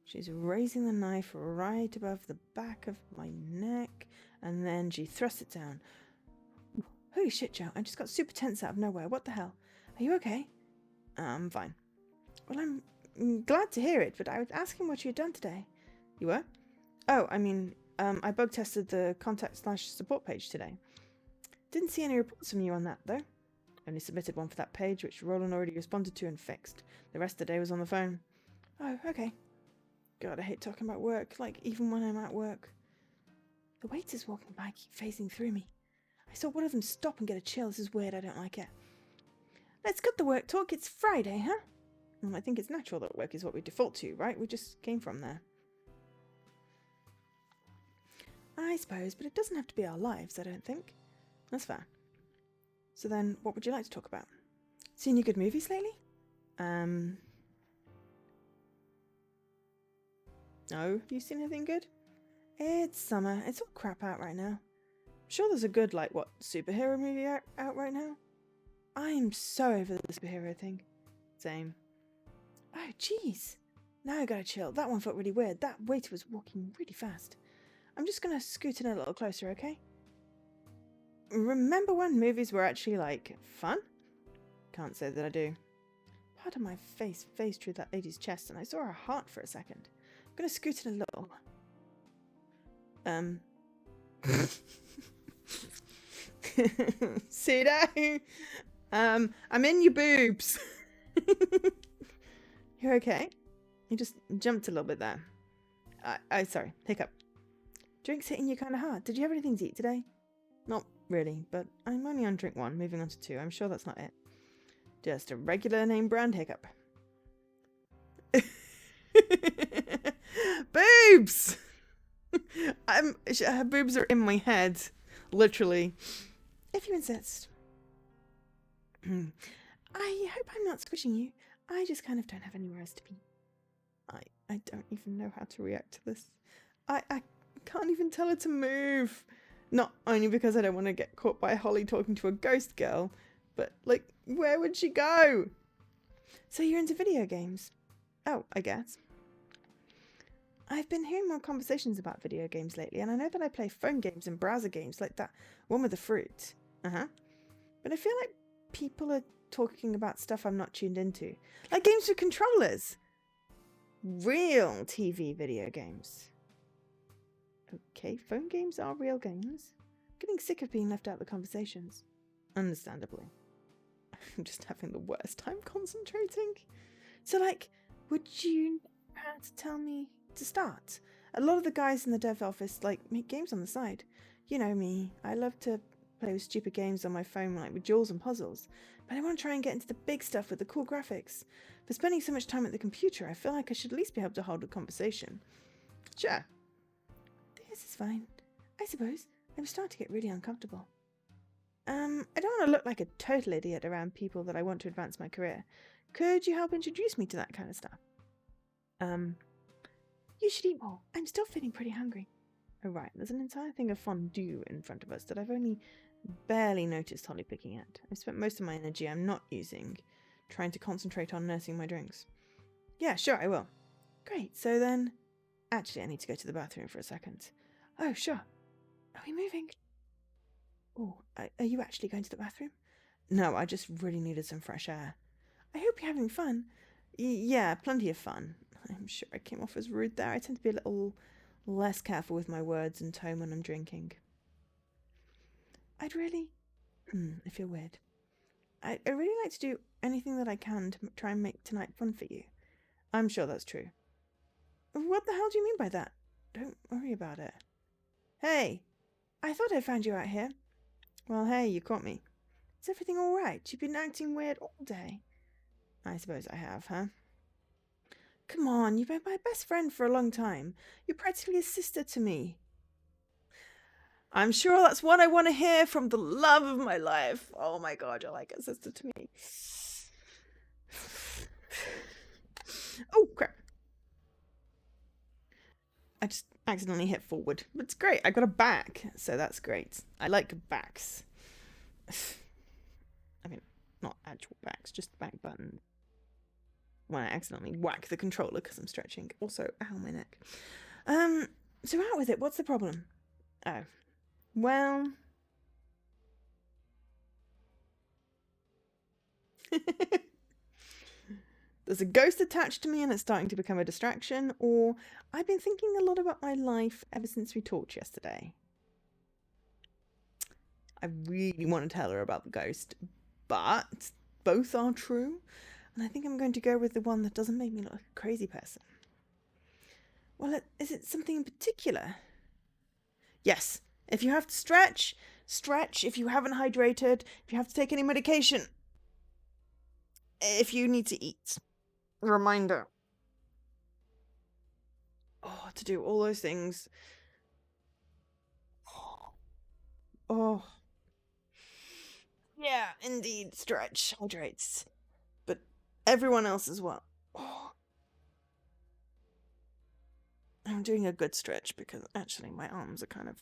She's raising the knife right above the back of my neck, and then she thrusts it down. Holy shit, Joe, I just got super tense out of nowhere. What the hell? Are you okay? I'm fine. Well, I'm glad to hear it, but I was asking what you had done today. You were? Oh, I bug tested the contact/support page today. Didn't see any reports from you on that, though. Only submitted one for that page, which Roland already responded to and fixed. The rest of the day was on the phone. Oh, okay. God, I hate talking about work, like, even when I'm at work. The waiters walking by keep phasing through me. I saw one of them stop and get a chill. This is weird, I don't like it. Let's cut the work talk, it's Friday, huh? Well, I think it's natural that work is what we default to, right? We just came from there. I suppose, but it doesn't have to be our lives, I don't think. That's fair. So then, what would you like to talk about? Seen any good movies lately? No? You seen anything good? It's summer. It's all crap out right now. I'm sure there's a good, superhero movie out right now? I am so over the superhero thing. Same. Oh, jeez. Now I gotta chill. That one felt really weird. That waiter was walking really fast. I'm just gonna scoot in a little closer, okay? Remember when movies were actually, fun? Can't say that I do. Part of my face phased through that lady's chest and I saw her heart for a second. I'm gonna scoot in a little. See that? I'm in your boobs. You're okay? You just jumped a little bit there. Sorry, hiccup. Drink's hitting you kind of hard. Did you have anything to eat today? Not really, but I'm only on drink 1, moving on to 2. I'm sure that's not it. Just a regular name brand hiccup. Boobs! Her boobs are in my head. Literally. If you insist. I hope I'm not squishing you. I just kind of don't have anywhere else to be. I don't even know how to react to this. I can't even tell her to move. Not only because I don't want to get caught by Holly talking to a ghost girl, but, where would she go? So you're into video games? Oh, I guess. I've been hearing more conversations about video games lately, and I know that I play phone games and browser games like that one with the fruit. But I feel like people are talking about stuff I'm not tuned into. Like games with controllers. Real TV video games. Okay, phone games are real games. Getting sick of being left out of the conversations. Understandably. I'm just having the worst time concentrating. So, would you have to tell me to start? A lot of the guys in the dev office, make games on the side. You know me, I love to play with stupid games on my phone, with jewels and puzzles. But I want to try and get into the big stuff with the cool graphics. For spending so much time at the computer, I feel like I should at least be able to hold a conversation. Sure. This is fine. I suppose. I'm starting to get really uncomfortable. I don't want to look like a total idiot around people that I want to advance my career. Could you help introduce me to that kind of stuff? You should eat more. I'm still feeling pretty hungry. Oh, right. There's an entire thing of fondue in front of us that I've only barely noticed Holly picking at. I've spent most of my energy I'm not using trying to concentrate on nursing my drinks. Yeah, sure, I will. Great, so then... Actually, I need to go to the bathroom for a second. Oh, sure. Are we moving? Oh, are you actually going to the bathroom? No, I just really needed some fresh air. I hope you're having fun. Yeah, plenty of fun. I'm sure I came off as rude there. I tend to be a little less careful with my words and tone when I'm drinking. I'd really... I feel weird. I really like to do anything that I can to try and make tonight fun for you. I'm sure that's true. What the hell do you mean by that? Don't worry about it. Hey, I thought I found you out here. Well, hey, you caught me. Is everything all right? You've been acting weird all day. I suppose I have, huh? Come on, you've been my best friend for a long time. You're practically a sister to me. I'm sure that's what I want to hear from the love of my life. Oh my god, you're like a sister to me. Oh, crap. I just accidentally hit forward. But it's great. I got a back, so that's great. I like backs. I mean, not actual backs, just back buttons. When I accidentally whack the controller because I'm stretching. Also, ow, my neck. So out with it. What's the problem? Oh. Well... There's a ghost attached to me and it's starting to become a distraction, or I've been thinking a lot about my life ever since we talked yesterday. I really want to tell her about the ghost, but both are true, and I think I'm going to go with the one that doesn't make me look like a crazy person. Well, is it something in particular? Yes. If you have to stretch, stretch. If you haven't hydrated, if you have to take any medication, if you need to eat. Reminder. Oh, to do all those things. Oh. Yeah, indeed. Stretch, hydrates. But everyone else as well. Oh. I'm doing a good stretch because actually my arms are kind of...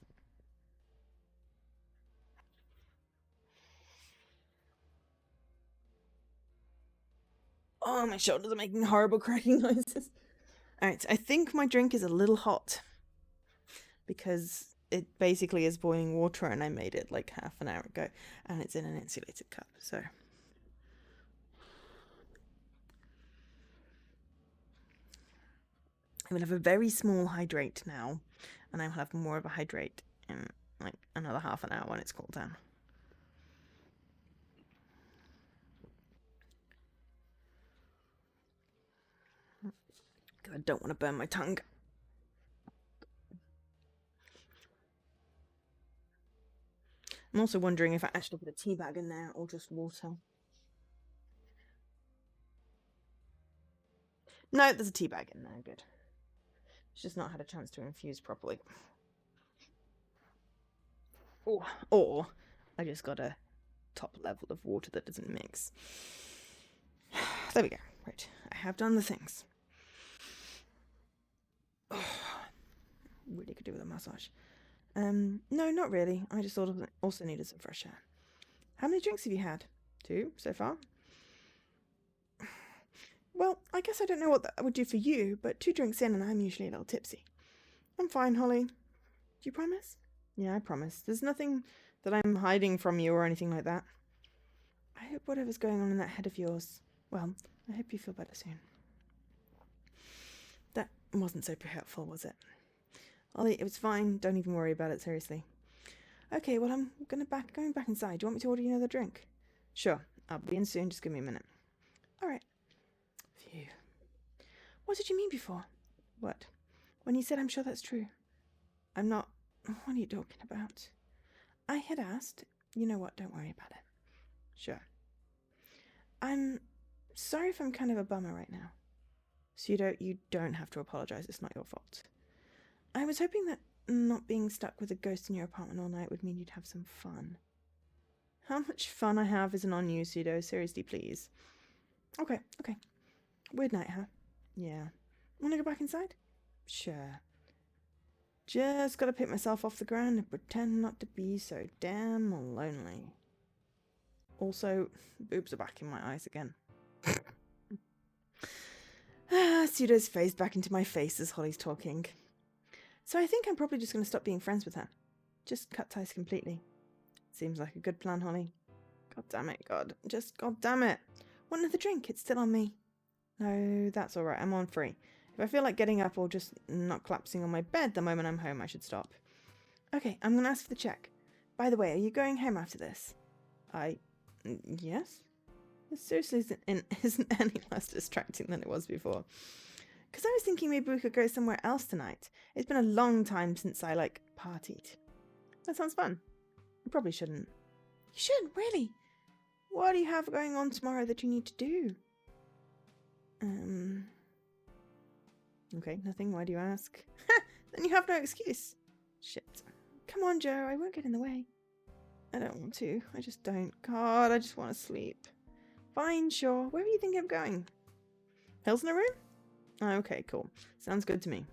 Oh, my shoulders are making horrible cracking noises. Alright, I think my drink is a little hot. Because it basically is boiling water and I made it like half an hour ago. And it's in an insulated cup, so... I will have a very small hydrate now. And I will have more of a hydrate in like another half an hour when it's cooled down. I don't want to burn my tongue. I'm also wondering if I actually put a tea bag in there or just water. No, there's a tea bag in there. Good. It's just not had a chance to infuse properly. Or I just got a top level of water that doesn't mix. There we go. Right. I have done the things. Oh, really could do with a massage. No, not really. I just also needed some fresh air. How many drinks have you had? 2 so far? Well, I guess I don't know what that would do for you, but 2 drinks in and I'm usually a little tipsy. I'm fine, Holly. Do you promise? Yeah, I promise. There's nothing that I'm hiding from you or anything like that. I hope whatever's going on in that head of yours, well, I hope you feel better soon. That wasn't super helpful, was it? Ollie, it was fine. Don't even worry about it, seriously. Okay, well, I'm going back inside. Do you want me to order you another drink? Sure, I'll be in soon. Just give me a minute. All right. Phew. What did you mean before? What? When you said I'm sure that's true. I'm not... What are you talking about? I had asked... You know what? Don't worry about it. Sure. I'm sorry if I'm kind of a bummer right now. Pseudo, you don't have to apologize. It's not your fault. I was hoping that not being stuck with a ghost in your apartment all night would mean you'd have some fun. How much fun I have isn't on you, Pseudo. Seriously, please. Okay. Weird night, huh? Yeah. Wanna go back inside? Sure. Just gotta pick myself off the ground and pretend not to be so damn lonely. Also, boobs are back in my eyes again. Pseudo's phased back into my face as Holly's talking. So I think I'm probably just going to stop being friends with her. Just cut ties completely. Seems like a good plan, Holly. God damn it, God. Just God damn it. Want another drink? It's still on me. No, that's alright. I'm on free. If I feel like getting up or just not collapsing on my bed the moment I'm home, I should stop. Okay, I'm going to ask for the check. By the way, are you going home after this? Yes? This seriously isn't any less distracting than it was before. Because I was thinking maybe we could go somewhere else tonight. It's been a long time since I, partied. That sounds fun. You probably shouldn't. You should, really. What do you have going on tomorrow that you need to do? Okay, nothing. Why do you ask? Then you have no excuse. Shit. Come on, Joe. I won't get in the way. I don't want to. I just don't. God, I just want to sleep. Fine, sure. Where are you thinking of going? Hills in a room? Oh, okay, cool. Sounds good to me.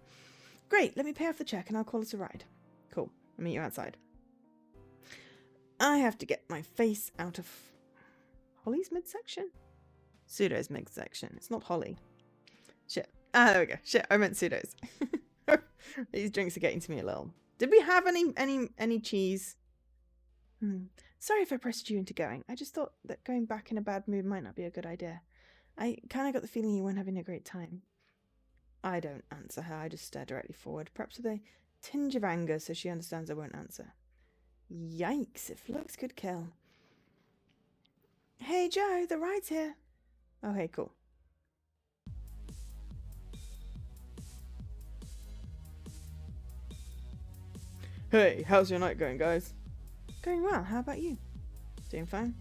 Great. Let me pay off the check and I'll call us a ride. Cool. I'll meet you outside. I have to get my face out of Holly's midsection? Pseudo's midsection. It's not Holly. Shit. Ah, there we go. Shit, I meant pseudos. These drinks are getting to me a little. Did we have any cheese? Sorry if I pressed you into going. I just thought that going back in a bad mood might not be a good idea. I kind of got the feeling you weren't having a great time. I don't answer her. I just stare directly forward, perhaps with a tinge of anger so she understands I won't answer. Yikes, if looks could kill. Hey, Joe, the ride's here. Oh, hey, cool. Hey, how's your night going, guys? Going well. How about you? Doing fine.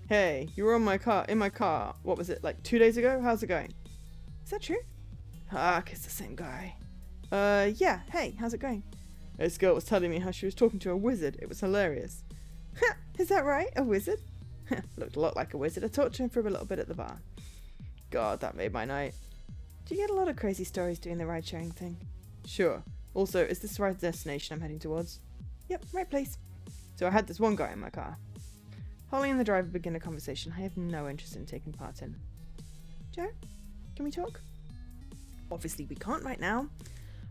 Hey, you were in my car. What was it, like 2 days ago? How's it going? Is that true? It's the same guy. Yeah. Hey, how's it going? This girl was telling me how she was talking to a wizard. It was hilarious. Ha! Is that right? A wizard? Looked a lot like a wizard. I talked to him for a little bit at the bar. God, that made my night. Do you get a lot of crazy stories doing the ride-sharing thing? Sure. Also, is this the right destination I'm heading towards? Yep, right place. So I had this one guy in my car. Holly and the driver begin a conversation I have no interest in taking part in. Joe, can we talk? Obviously we can't right now.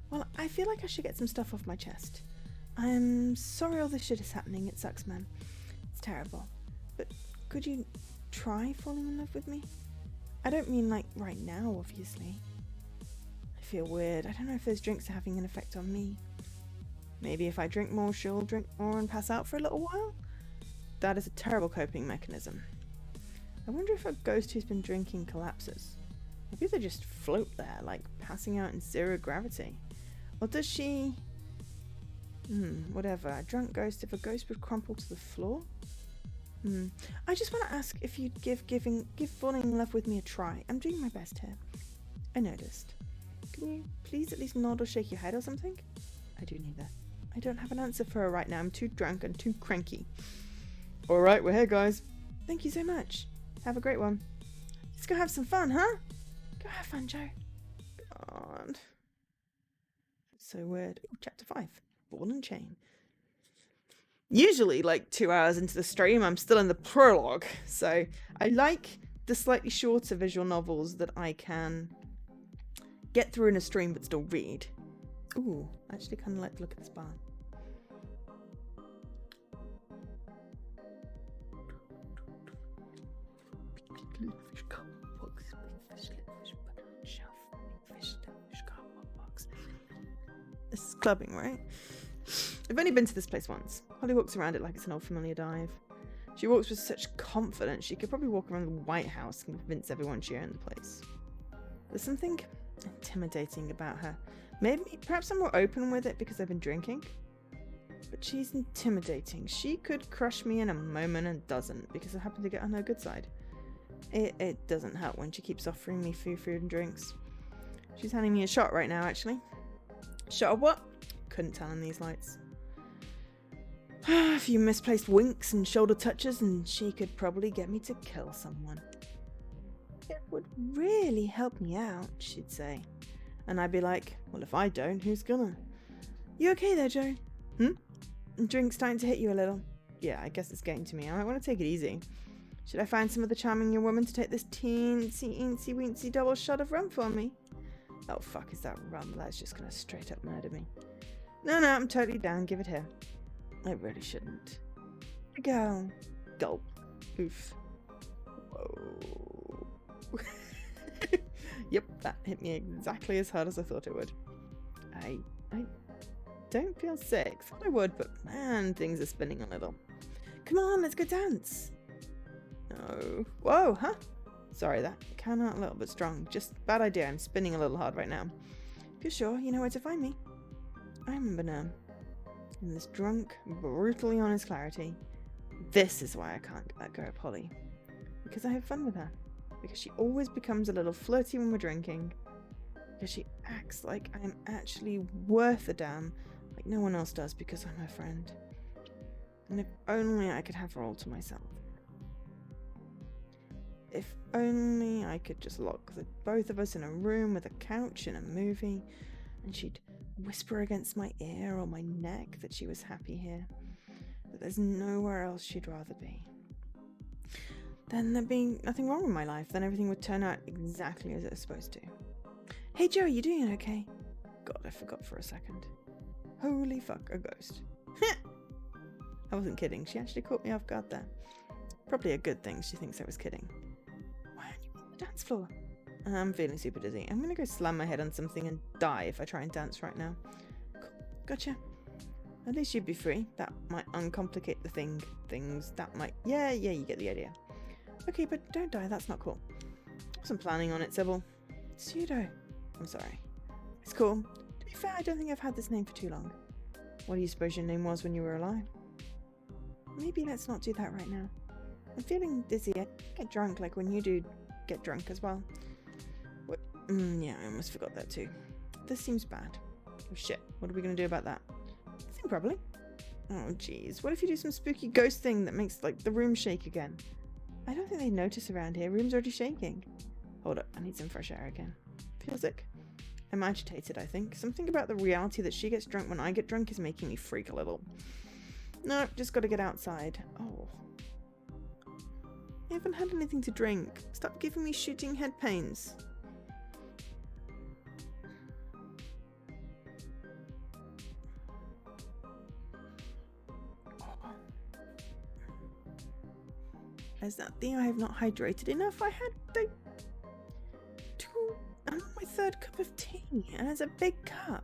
Well, I feel like I should get some stuff off my chest. I'm sorry all this shit is happening. It sucks, man. It's terrible. But could you try falling in love with me? I don't mean like right now, obviously. I feel weird. I don't know if those drinks are having an effect on me. Maybe if I drink more, she'll drink more and pass out for a little while? That is a terrible coping mechanism. I wonder if a ghost who's been drinking collapses. Maybe they just float there, like passing out in zero gravity. Or does she... whatever. A drunk ghost, if a ghost would crumple to the floor? I just want to ask if you'd give falling in love with me a try. I'm doing my best here. I noticed. Can you please at least nod or shake your head or something? I do neither. I don't have an answer for her right now. I'm too drunk and too cranky. Alright, we're here, guys. Thank you so much. Have a great one. Let's go have some fun, huh? Go have fun, Joe. God. So weird. Ooh, chapter 5. Ball and chain. Usually, like 2 hours into the stream, I'm still in the prologue. So I like the slightly shorter visual novels that I can get through in a stream but still read. Ooh, I actually kind of like to look at this bar. This is clubbing, right? I've only been to this place once. Holly walks around it like it's an old familiar dive. She walks with such confidence she could probably walk around the White House and convince everyone she owned the place. There's something intimidating about her. Perhaps I'm more open with it because I've been drinking. But she's intimidating. She could crush me in a moment and doesn't because I happen to get on her good side. It doesn't help when she keeps offering me food and drinks. She's handing me a shot right now, actually. Shot of what? Couldn't tell in these lights. A few misplaced winks and shoulder touches and she could probably get me to kill someone. It would really help me out, she'd say. And I'd be like, well, if I don't, who's gonna? You okay there, Joe? Drink's starting to hit you a little. Yeah, I guess it's getting to me. I might want to take it easy. Should I find some other charming young woman to take this teensy-weensy double shot of rum for me? Oh, fuck, is that rum? That's just gonna straight up murder me. No, I'm totally down. Give it here. I really shouldn't. Go. Gulp. Oof. Whoa. Yep, that hit me exactly as hard as I thought it would. I don't feel sick. Thought I would, but man, things are spinning a little. Come on, let's go dance. No. Whoa, huh? Sorry, that came out a little bit strong. Just bad idea. I'm spinning a little hard right now. If you're sure, you know where to find me. I remember now. In this drunk, brutally honest clarity. This is why I can't let go of Polly. Because I have fun with her. Because she always becomes a little flirty when we're drinking. Because she acts like I'm actually worth a damn, like no one else does because I'm her friend. And if only I could have her all to myself. If only I could just lock the both of us in a room with a couch and a movie, and she'd whisper against my ear or my neck that she was happy here, that there's nowhere else she'd rather be. Then there'd be nothing wrong with my life. Then everything would turn out exactly as it was supposed to. Hey Joe, you doing okay? God, I forgot for a second. Holy fuck, a ghost. I wasn't kidding. She actually caught me off guard there. Probably a good thing she thinks I was kidding. Why aren't you on the dance floor? I'm feeling super dizzy. I'm gonna go slam my head on something and die if I try and dance right now. Cool. Gotcha. At least you'd be free. That might uncomplicate the things. That might... Yeah, you get the idea. Okay, but don't die. That's not cool. I wasn't planning on it, Sybil. Pseudo. I'm sorry. It's cool. To be fair, I don't think I've had this name for too long. What do you suppose your name was when you were alive? Maybe let's not do that right now. I'm feeling dizzy. I get drunk like when you do get drunk as well. What? Yeah, I almost forgot that too. This seems bad. Oh shit, what are we gonna do about that? Nothing probably. Oh jeez, what if you do some spooky ghost thing that makes like the room shake again? I don't think they notice around here. Room's already shaking. Hold up, I need some fresh air again. Feel sick. I'm agitated, I think. Something about the reality that she gets drunk when I get drunk is making me freak a little. No, just gotta get outside. Oh. I haven't had anything to drink. Stop giving me shooting head pains. Is that the I have not hydrated enough? I had like I'm on my third cup of tea, and it's a big cup.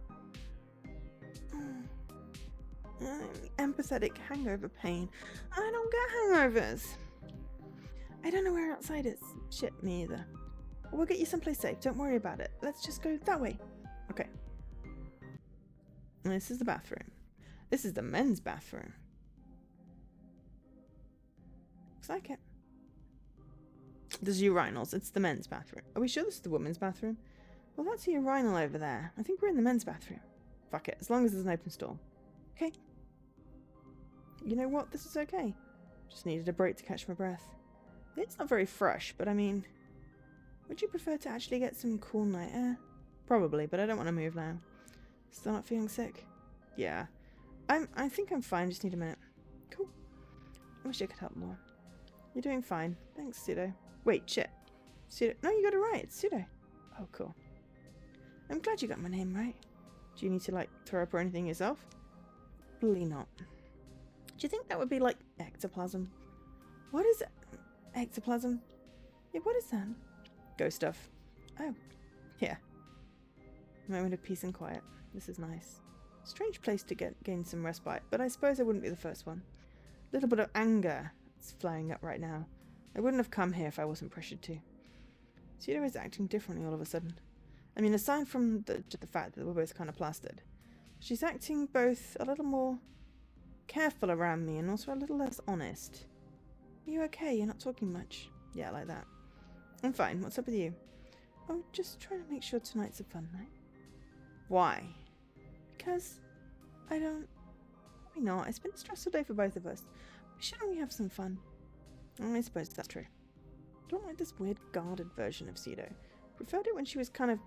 Empathetic hangover pain. I don't get hangovers. I don't know where outside is. Shit, me either. We'll get you someplace safe. Don't worry about it. Let's just go that way. Okay. This is the bathroom. This is the men's bathroom. Looks like it. There's urinals. It's the men's bathroom. Are we sure this is the women's bathroom? Well, that's a urinal over there. I think we're in the men's bathroom. Fuck it. As long as there's an open stall. Okay. You know what? This is okay. Just needed a break to catch my breath. It's not very fresh, but I mean... Would you prefer to actually get some cool night air? Probably, but I don't want to move now. Still not feeling sick? Yeah. I think I'm fine. Just need a minute. Cool. I wish I could help more. You're doing fine. Thanks, Pseudo. Wait, shit. Pseudo. No, you got it right. It's Pseudo. Oh, cool. I'm glad you got my name right. Do you need to, like, throw up or anything yourself? Probably not. Do you think that would be, like, ectoplasm? What is it? Ectoplasm? Yeah, what is that? Ghost stuff. Oh. Yeah. Moment of peace and quiet. This is nice. Strange place to gain some respite, but I suppose I wouldn't be the first one. A little bit of anger is flaring up right now. I wouldn't have come here if I wasn't pressured to. Pseudo is acting differently all of a sudden. I mean, aside from the fact that we're both kind of plastered, she's acting both a little more careful around me and also a little less honest. Are you okay? You're not talking much. Yeah, like that. I'm fine. What's up with you? Oh, just trying to make sure tonight's a fun night. Why? Because I don't... Why not? It's been a stressful day for both of us. Shouldn't we have some fun? I suppose that's true. I don't like this weird guarded version of Pseudo. Preferred it when she was kind of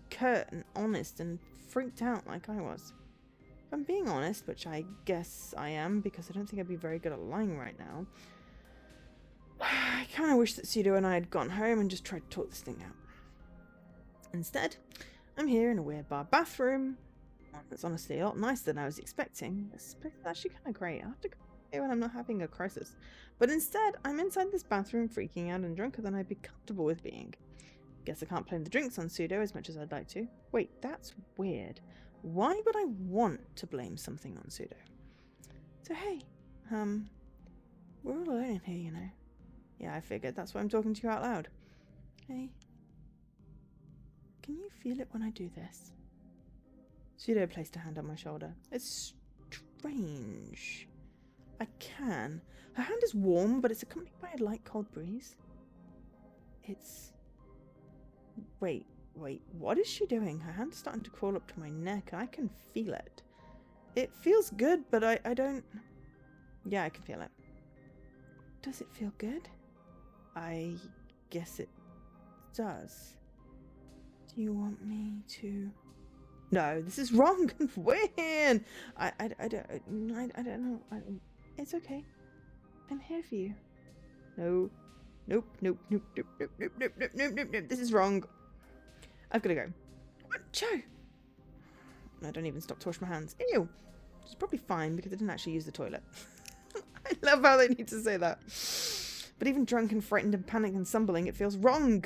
curt and honest and freaked out like I was. If I'm being honest, which I guess I am because I don't think I'd be very good at lying right now, I kind of wish that Pseudo and I had gone home and just tried to talk this thing out. Instead, I'm here in a weird bar bathroom, That's honestly a lot nicer than I was expecting. It's actually kind of great. I have to go here when I'm not having a crisis. But instead, I'm inside this bathroom freaking out and drunker than I'd be comfortable with being. Guess I can't blame the drinks on Pseudo as much as I'd like to. Wait, that's weird. Why would I want to blame something on Pseudo? So hey, we're all alone in here, you know. Yeah, I figured. That's why I'm talking to you out loud. Hey, can you feel it when I do this? Pseudo placed a hand on my shoulder. It's strange. I can. Her hand is warm, but it's accompanied by a light cold breeze. It's... Wait, what is she doing? Her hand's starting to crawl up to my neck, and I can feel it. It feels good, but I don't... Yeah, I can feel it. Does it feel good? I guess it does. Do you want me to... No, this is wrong. Weird. I don't know. It's okay. I'm here for you. No. Nope. This is wrong. I've got to go. What? Joe! I don't even stop to wash my hands. Ew. It's probably fine because I didn't actually use the toilet. I love how they need to say that. But even drunk and frightened and panicked and stumbling, it feels wrong.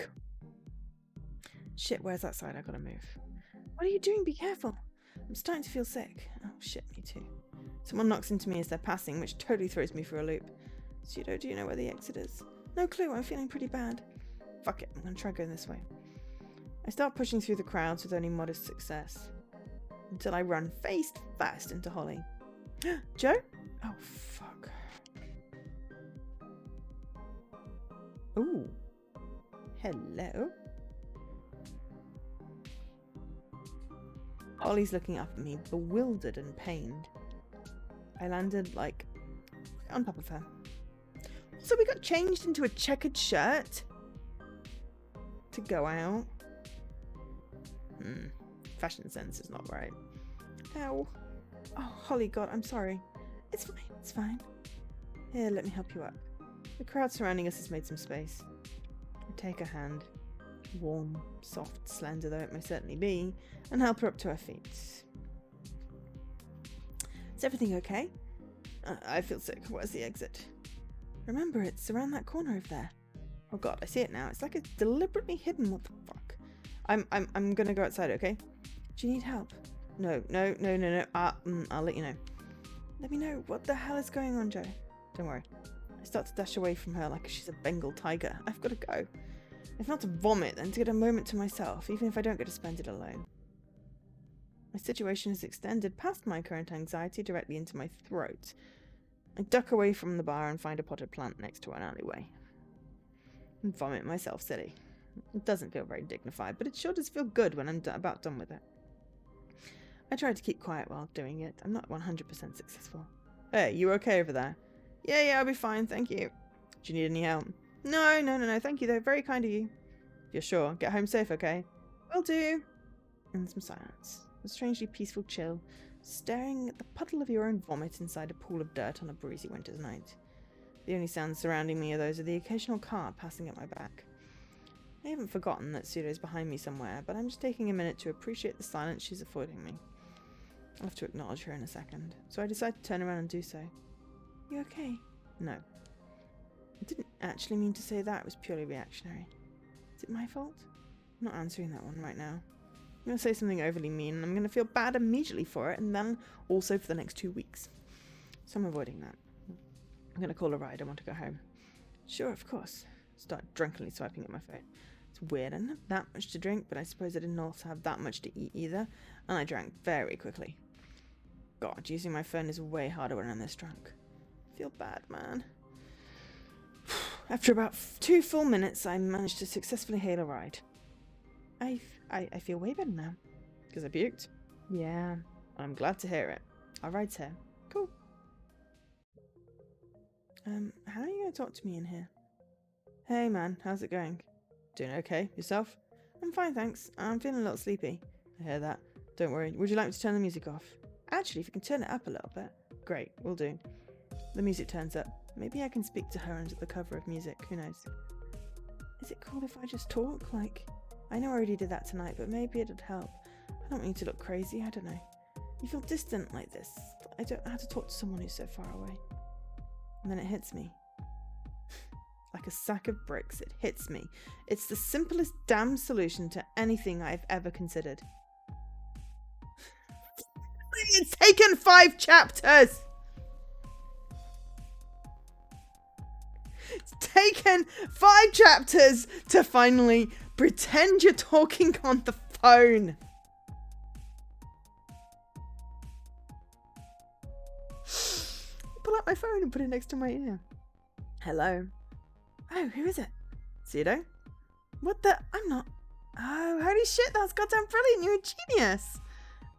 Shit, where's that side? I gotta move. What are you doing? Be careful. I'm starting to feel sick. Oh shit, me too. Someone knocks into me as they're passing, which totally throws me for a loop. Pseudo, do you know where the exit is? No clue, I'm feeling pretty bad. Fuck it, I'm gonna try going this way. I start pushing through the crowds with only modest success. Until I run face first into Holly. Joe? Oh, fuck. Ooh. Hello? Holly's looking up at me, bewildered and pained. I landed, like, on top of her. So we got changed into a checkered shirt to go out. Fashion sense is not right. Ow. Oh, Holly, God, I'm sorry. It's fine. Here, let me help you up. The crowd surrounding us has made some space. I take her hand, warm, soft, slender though it may certainly be, and help her up to her feet. Is everything okay? I feel sick. Where's the exit? Remember, it's around that corner over there. Oh God, I see it now. It's like it's deliberately hidden. What the fuck? I'm gonna go outside, okay? Do you need help? No. I'll let you know. Let me know. What the hell is going on, Joe? Don't worry. I start to dash away from her like she's a Bengal tiger. I've got to go. If not to vomit, then to get a moment to myself, even if I don't get to spend it alone. My situation has extended past my current anxiety directly into my throat. I duck away from the bar and find a potted plant next to an alleyway. And vomit myself silly. It doesn't feel very dignified, but it sure does feel good when I'm about done with it. I try to keep quiet while doing it. I'm not 100% successful. Hey, you okay over there? Yeah, I'll be fine, thank you. Do you need any help? No, thank you though. Very kind of you. You're sure? Get home safe, okay? Will do. And some silence. A strangely peaceful chill, staring at the puddle of your own vomit inside a pool of dirt on a breezy winter's night. The only sounds surrounding me are those of the occasional car passing at my back. I haven't forgotten that Pseudo's behind me somewhere, but I'm just taking a minute to appreciate the silence she's affording me. I'll have to acknowledge her in a second, so I decide to turn around and do so. You okay? No. I didn't actually mean to say that, it was purely reactionary. Is it my fault? I'm not answering that one right now. I'm going to say something overly mean, and I'm going to feel bad immediately for it, and then also for the next 2 weeks. So I'm avoiding that. I'm going to call a ride. I want to go home. Sure, of course. Start drunkenly swiping at my phone. It's weird. I didn't have that much to drink, but I suppose I didn't also have that much to eat either, and I drank very quickly. God, using my phone is way harder when I'm this drunk. I feel bad, man. After about 2 full minutes, I managed to successfully hail a ride. I feel way better now. Because I puked? Yeah, I'm glad to hear it. Our ride's here. Cool. How are you going to talk to me in here? Hey man, how's it going? Doing okay? Yourself? I'm fine, thanks. I'm feeling a little sleepy. I hear that. Don't worry. Would you like me to turn the music off? Actually, if you can turn it up a little bit. Great, will do. The music turns up. Maybe I can speak to her under the cover of music. Who knows? Is it cool if I just talk? Like, I know I already did that tonight, but maybe it'd help. I don't want you to look crazy. I don't know. You feel distant like this. I don't know how to talk to someone who's so far away. And then it hits me. Like a sack of bricks, it hits me. It's the simplest damn solution to anything I've ever considered. It's taken 5 chapters! It's taken 5 chapters to finally pretend you're talking on the phone. Pull out my phone and put it next to my ear. Hello. Oh, who is it? Pseudo? What the? I'm not. Oh, holy shit, that's goddamn brilliant. You're a genius.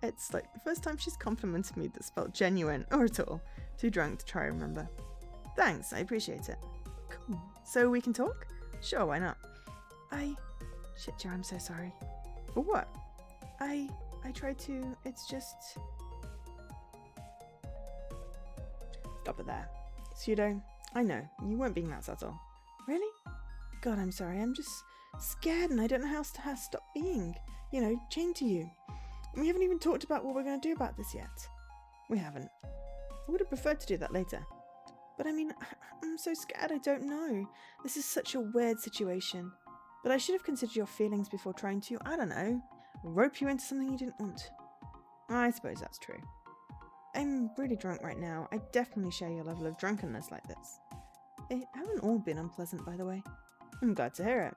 It's like the first time she's complimented me that felt genuine or at all. Too drunk to try to remember. Thanks, I appreciate it. Cool. So we can talk? Sure, why not? Shit, Joe, I'm so sorry. For what? I tried to. It's just. Stop it there. Pseudo, I know, you weren't being that subtle. Really? God, I'm sorry, I'm just scared and I don't know how to stop being, chained to you. We haven't even talked about what we're going to do about this yet. We haven't. I would have preferred to do that later. But I mean, I'm so scared I don't know. This is such a weird situation. But I should have considered your feelings before trying to, I don't know, rope you into something you didn't want. I suppose that's true. I'm really drunk right now. I definitely share your level of drunkenness like this. It haven't all been unpleasant, by the way. I'm glad to hear it.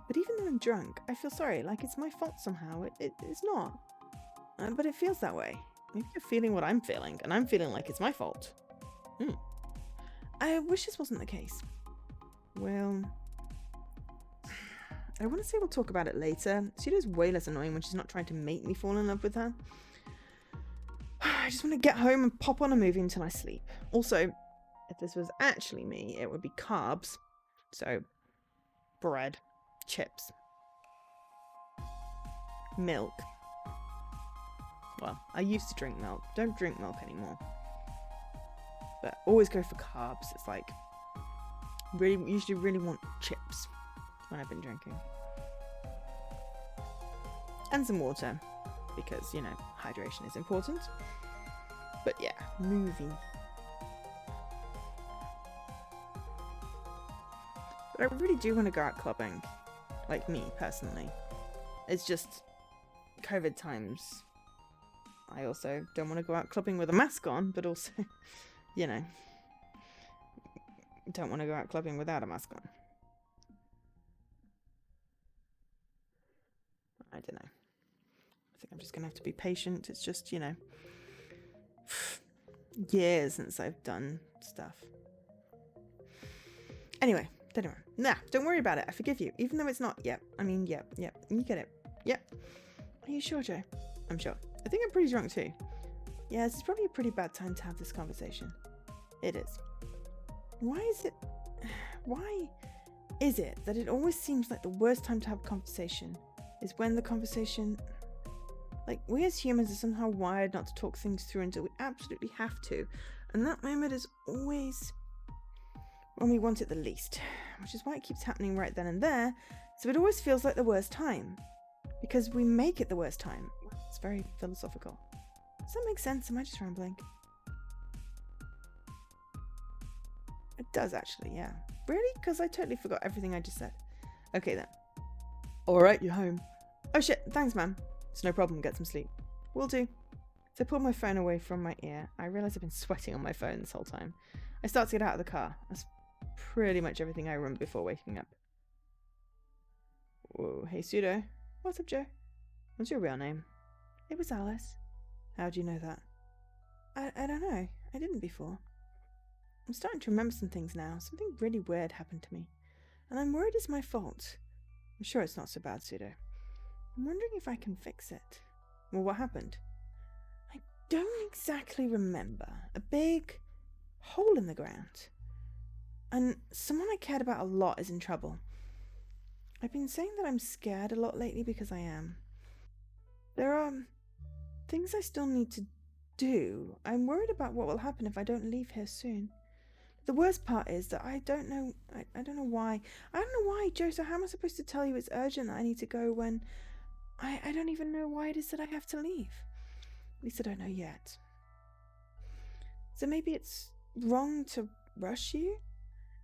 But even though I'm drunk, I feel sorry, like it's my fault somehow. It's not. But it feels that way. Maybe you're feeling what I'm feeling, and I'm feeling like it's my fault. I wish this wasn't the case. Well, I want to say we'll talk about it later. Pseudo's way less annoying when she's not trying to make me fall in love with her. I just want to get home and pop on a movie until I sleep. Also, if this was actually me, it would be carbs. So, bread, chips, milk. Well, I used to drink milk. Don't drink milk anymore. But always go for carbs. It's like, usually really want chips when I've been drinking. And some water, because, hydration is important. But yeah, movie. But I really do want to go out clubbing. Like me, personally. It's just COVID times. I also don't want to go out clubbing with a mask on, but also, don't want to go out clubbing without a mask on. I don't know. I think I'm just going to have to be patient. It's just, years since I've done stuff. Anyway, don't worry about it. I forgive you. Even though it's not, yep. You get it. Yep. Are you sure, Joe? I'm sure. I think I'm pretty drunk too. Yeah, this is probably a pretty bad time to have this conversation. It is. Why is it that it always seems like the worst time to have a conversation is when the conversation... Like, we as humans are somehow wired not to talk things through until we absolutely have to. And that moment is always when we want it the least. Which is why it keeps happening right then and there. So it always feels like the worst time. Because we make it the worst time. It's very philosophical. Does that make sense? Am I just rambling? It does actually, yeah. Really? Because I totally forgot everything I just said. Okay then. Alright, you're home. Oh shit, thanks man. It's no problem, get some sleep. Will do. So I pulled my phone away from my ear. I realised I've been sweating on my phone this whole time. I start to get out of the car. That's pretty much everything I remember before waking up. Whoa, hey Pseudo. What's up, Joe? What's your real name? It was Alice. How do you know that? I don't know. I didn't before. I'm starting to remember some things now. Something really weird happened to me. And I'm worried it's my fault. I'm sure it's not so bad, Pseudo. I'm wondering if I can fix it. Well, what happened? I don't exactly remember. A big hole in the ground. And someone I cared about a lot is in trouble. I've been saying that I'm scared a lot lately because I am. There are things I still need to do. I'm worried about what will happen if I don't leave here soon. The worst part is that I don't know why. I don't know why, Joe, so how am I supposed to tell you it's urgent that I need to go when I don't even know why it is that I have to leave? At least I don't know yet. So maybe it's wrong to rush you?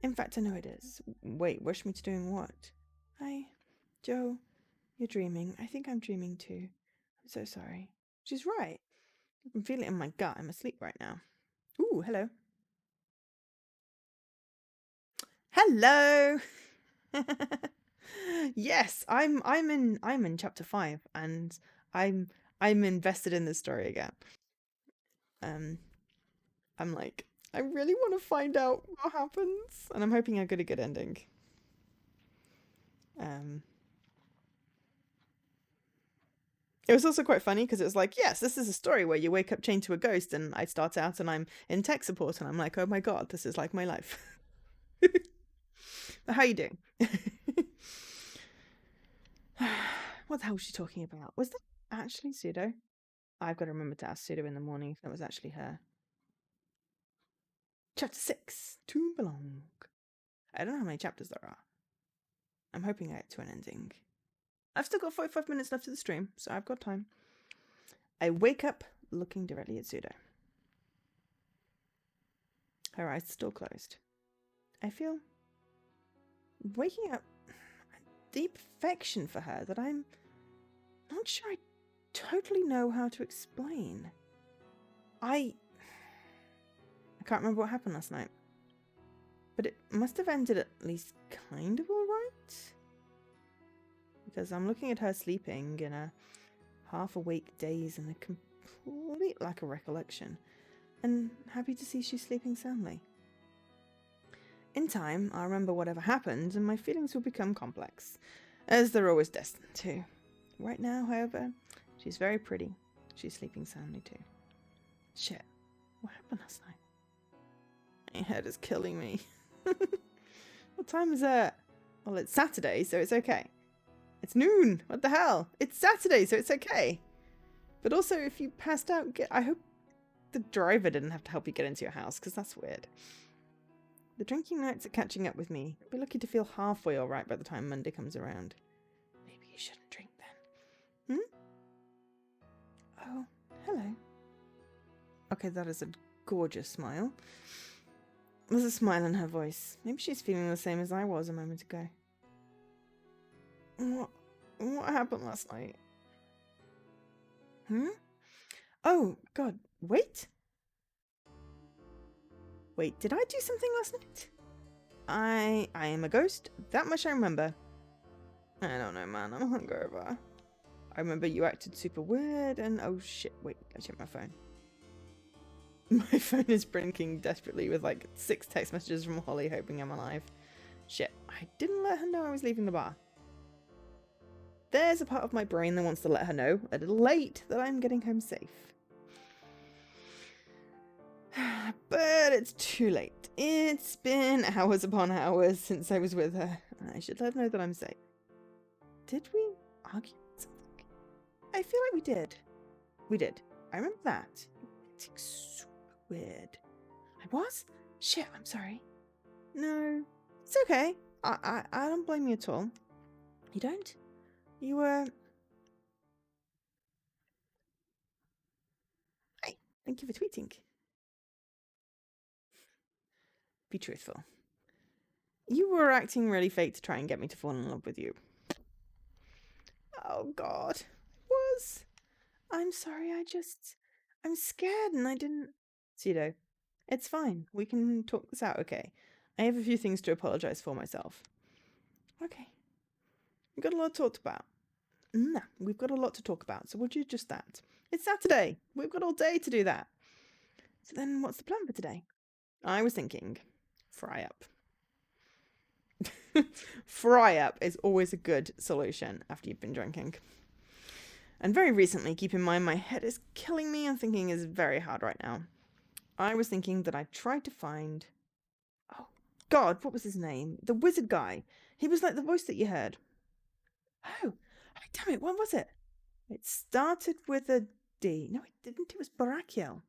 In fact, I know it is. Wait, rush me to doing what? Joe, you're dreaming. I think I'm dreaming too. I'm so sorry. She's right. I can feel it in my gut. I'm asleep right now. Ooh, hello. Hello. Yes, I'm in chapter 5 and I'm I'm invested in this story again. Um I'm like, I really want to find out what happens, and I'm hoping I get a good ending. Um It was also quite funny because it was like, yes, this is a story where you wake up chained to a ghost, and I start out and I'm in tech support, and I'm like, oh my god, this is like my life. How are you doing? What the hell was she talking about? Was that actually Pseudo? I've got to remember to ask Pseudo in the morning if that was actually her. Chapter 6, To Belong. I don't know how many chapters there are. I'm hoping I get to an ending. I've still got 45 minutes left of the stream, so I've got time. I wake up looking directly at Pseudo. Her eyes still closed. I feel waking up a deep affection for her that I'm not sure I totally know how to explain. I can't remember what happened last night, but it must have ended at least kind of alright. Because I'm looking at her sleeping in a half-awake daze and a complete lack of recollection, and happy to see she's sleeping soundly. In time, I'll remember whatever happened, and my feelings will become complex, as they're always destined to. Right now, however, she's very pretty. She's sleeping soundly too. Shit, what happened last night? My head is killing me. What time is it? Well, it's Saturday, so it's okay. It's noon. What the hell? It's Saturday, so it's okay. But also, if you passed out, I hope the driver didn't have to help you get into your house, because that's weird. The drinking nights are catching up with me. I'll be lucky to feel halfway alright by the time Monday comes around. Maybe you shouldn't drink then. Oh, hello. Okay, that is a gorgeous smile. There's a smile in her voice. Maybe she's feeling the same as I was a moment ago. What happened last night? Oh, God, wait. Wait, did I do something last night? I am a ghost. That much I remember. I don't know, man. I'm hungover. I remember you acted super weird and oh shit, wait, I checked my phone. My phone is blinking desperately with like 6 text messages from Holly hoping I'm alive. Shit, I didn't let her know I was leaving the bar. There's a part of my brain that wants to let her know, a little late, that I'm getting home safe. But it's too late. It's been hours upon hours since I was with her. I should let her know that I'm safe. Did we argue something? I feel like we did. We did. I remember that. It's super weird. I was? Shit, I'm sorry. No, it's okay. I don't blame you at all. You don't? You were... Hey, thank you for tweeting. Be truthful. You were acting really fake to try and get me to fall in love with you. Oh, God. Was? I'm sorry, I'm scared and I didn't... Pseudo, it's fine. We can talk this out, okay? I have a few things to apologize for myself. Okay. We've got a lot to talk about. No, we've got a lot to talk about, so we'll do just that. It's Saturday. We've got all day to do that. So then what's the plan for today? I was thinking, fry up. Fry up is always a good solution after you've been drinking. And very recently, keep in mind, my head is killing me and thinking is very hard right now. I was thinking that I tried to find... Oh, God, what was his name? The wizard guy. He was like the voice that you heard. Oh, damn it, what was it? It started with a D. No, it didn't. It was Barakiel.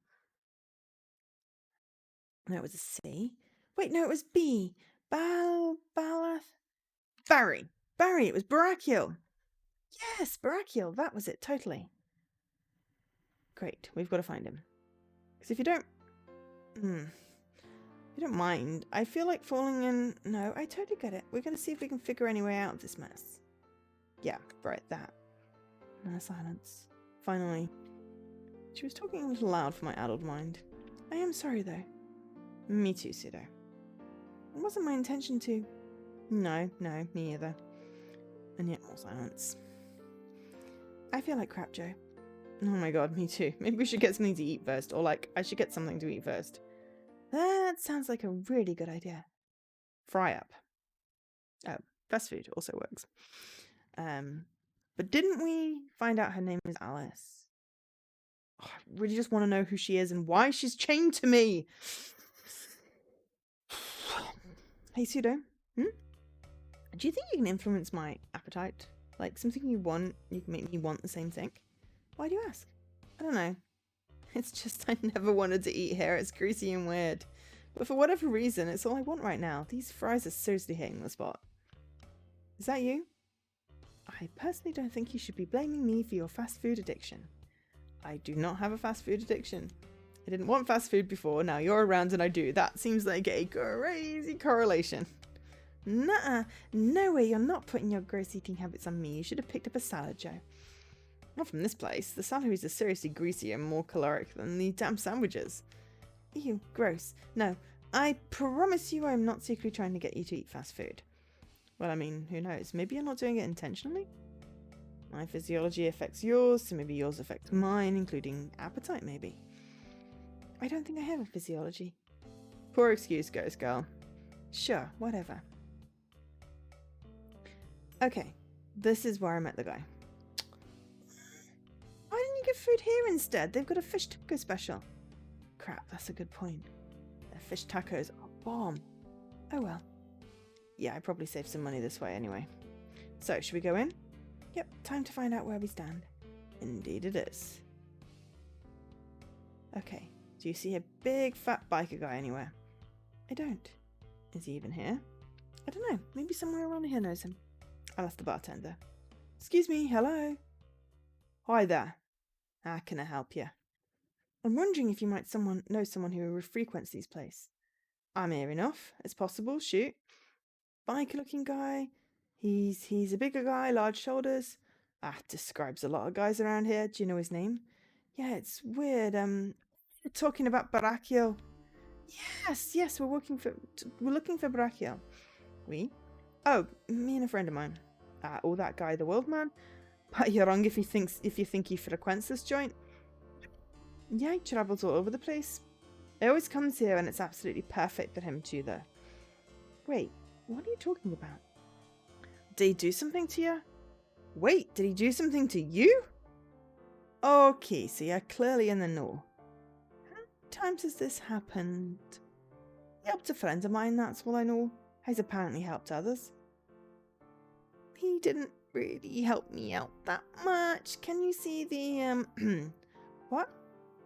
No, it was a C. Wait, no, it was B. Balath. Barry. It was Barakiel. Yes, Barakiel. That was it, totally. Great, we've got to find him. Because if you don't... if you don't mind, I feel like falling in... No, I totally get it. We're going to see if we can figure any way out of this mess. Yeah, right, that. And a silence. Finally. She was talking a little loud for my addled mind. I am sorry, though. Me too, Pseudo. It wasn't my intention to... No, me either. And yet more silence. I feel like crap, Joe. Oh my god, me too. Maybe we should get something to eat first. Or like, I should get something to eat first. That sounds like a really good idea. Fry up. Oh, fast food also works. But didn't we find out her name is Alice? Oh, I really just want to know who she is and why she's chained to me. Hey, Pseudo. Do you think you can influence my appetite? Like, something you want, you can make me want the same thing? Why do you ask? I don't know. It's just I never wanted to eat hair. It's greasy and weird. But for whatever reason, it's all I want right now. These fries are seriously hitting the spot. Is that you? I personally don't think you should be blaming me for your fast food addiction. I do not have a fast food addiction. I didn't want fast food before, now you're around and I do. That seems like a crazy correlation. Nuh-uh. No way, you're not putting your gross eating habits on me. You should have picked up a salad, Joe. Not from this place. The salaries are seriously greasier and more caloric than the damn sandwiches. Ew, gross. No, I promise you I'm not secretly trying to get you to eat fast food. Well, I mean, who knows? Maybe you're not doing it intentionally? My physiology affects yours, so maybe yours affects mine, including appetite, maybe. I don't think I have a physiology. Poor excuse, ghost girl. Sure, whatever. Okay, this is where I met the guy. Why didn't you get food here instead? They've got a fish taco special. Crap, that's a good point. Their fish tacos are bomb. Oh well. Yeah, I probably saved some money this way anyway. So, should we go in? Yep, time to find out where we stand. Indeed it is. Okay, do you see a big fat biker guy anywhere? I don't. Is he even here? I don't know, maybe somewhere around here knows him. I'll ask the bartender. Excuse me, hello? Hi there. How can I help you? I'm wondering if you might know someone who frequents these places. I'm here enough. It's possible, shoot. Biker-looking guy. He's a bigger guy, large shoulders. Describes a lot of guys around here. Do you know his name? Yeah, it's weird. We're talking about Baracchio. Yes, we're looking for Baracchio. We? Oh, me and a friend of mine. That guy, the world man. But you're wrong if you think he frequents this joint. Yeah, he travels all over the place. He always comes here and it's absolutely perfect for him too, though. Wait, what are you talking about? Did he do something to you? Wait, did he do something to you? Okay, so you're clearly in the know. How many times has this happened? He helped a friend of mine, that's all I know. He's apparently helped others. He didn't really help me out that much. Can you see the, what?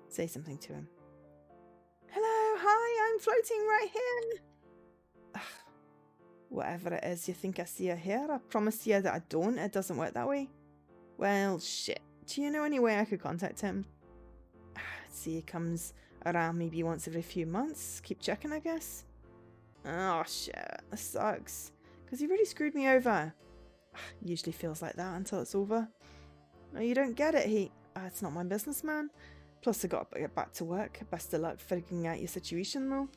Say something to him. Hello, hi, I'm floating right here. Whatever it is, you think I see her here? I promise you that I don't. It doesn't work that way. Well, shit. Do you know any way I could contact him? See, he comes around maybe once every few months. Keep checking, I guess. Oh, shit. This sucks. Because he really screwed me over. Usually feels like that until it's over. No, you don't get it. It's not my business, man. Plus, I got to get back to work. Best of luck figuring out your situation, though.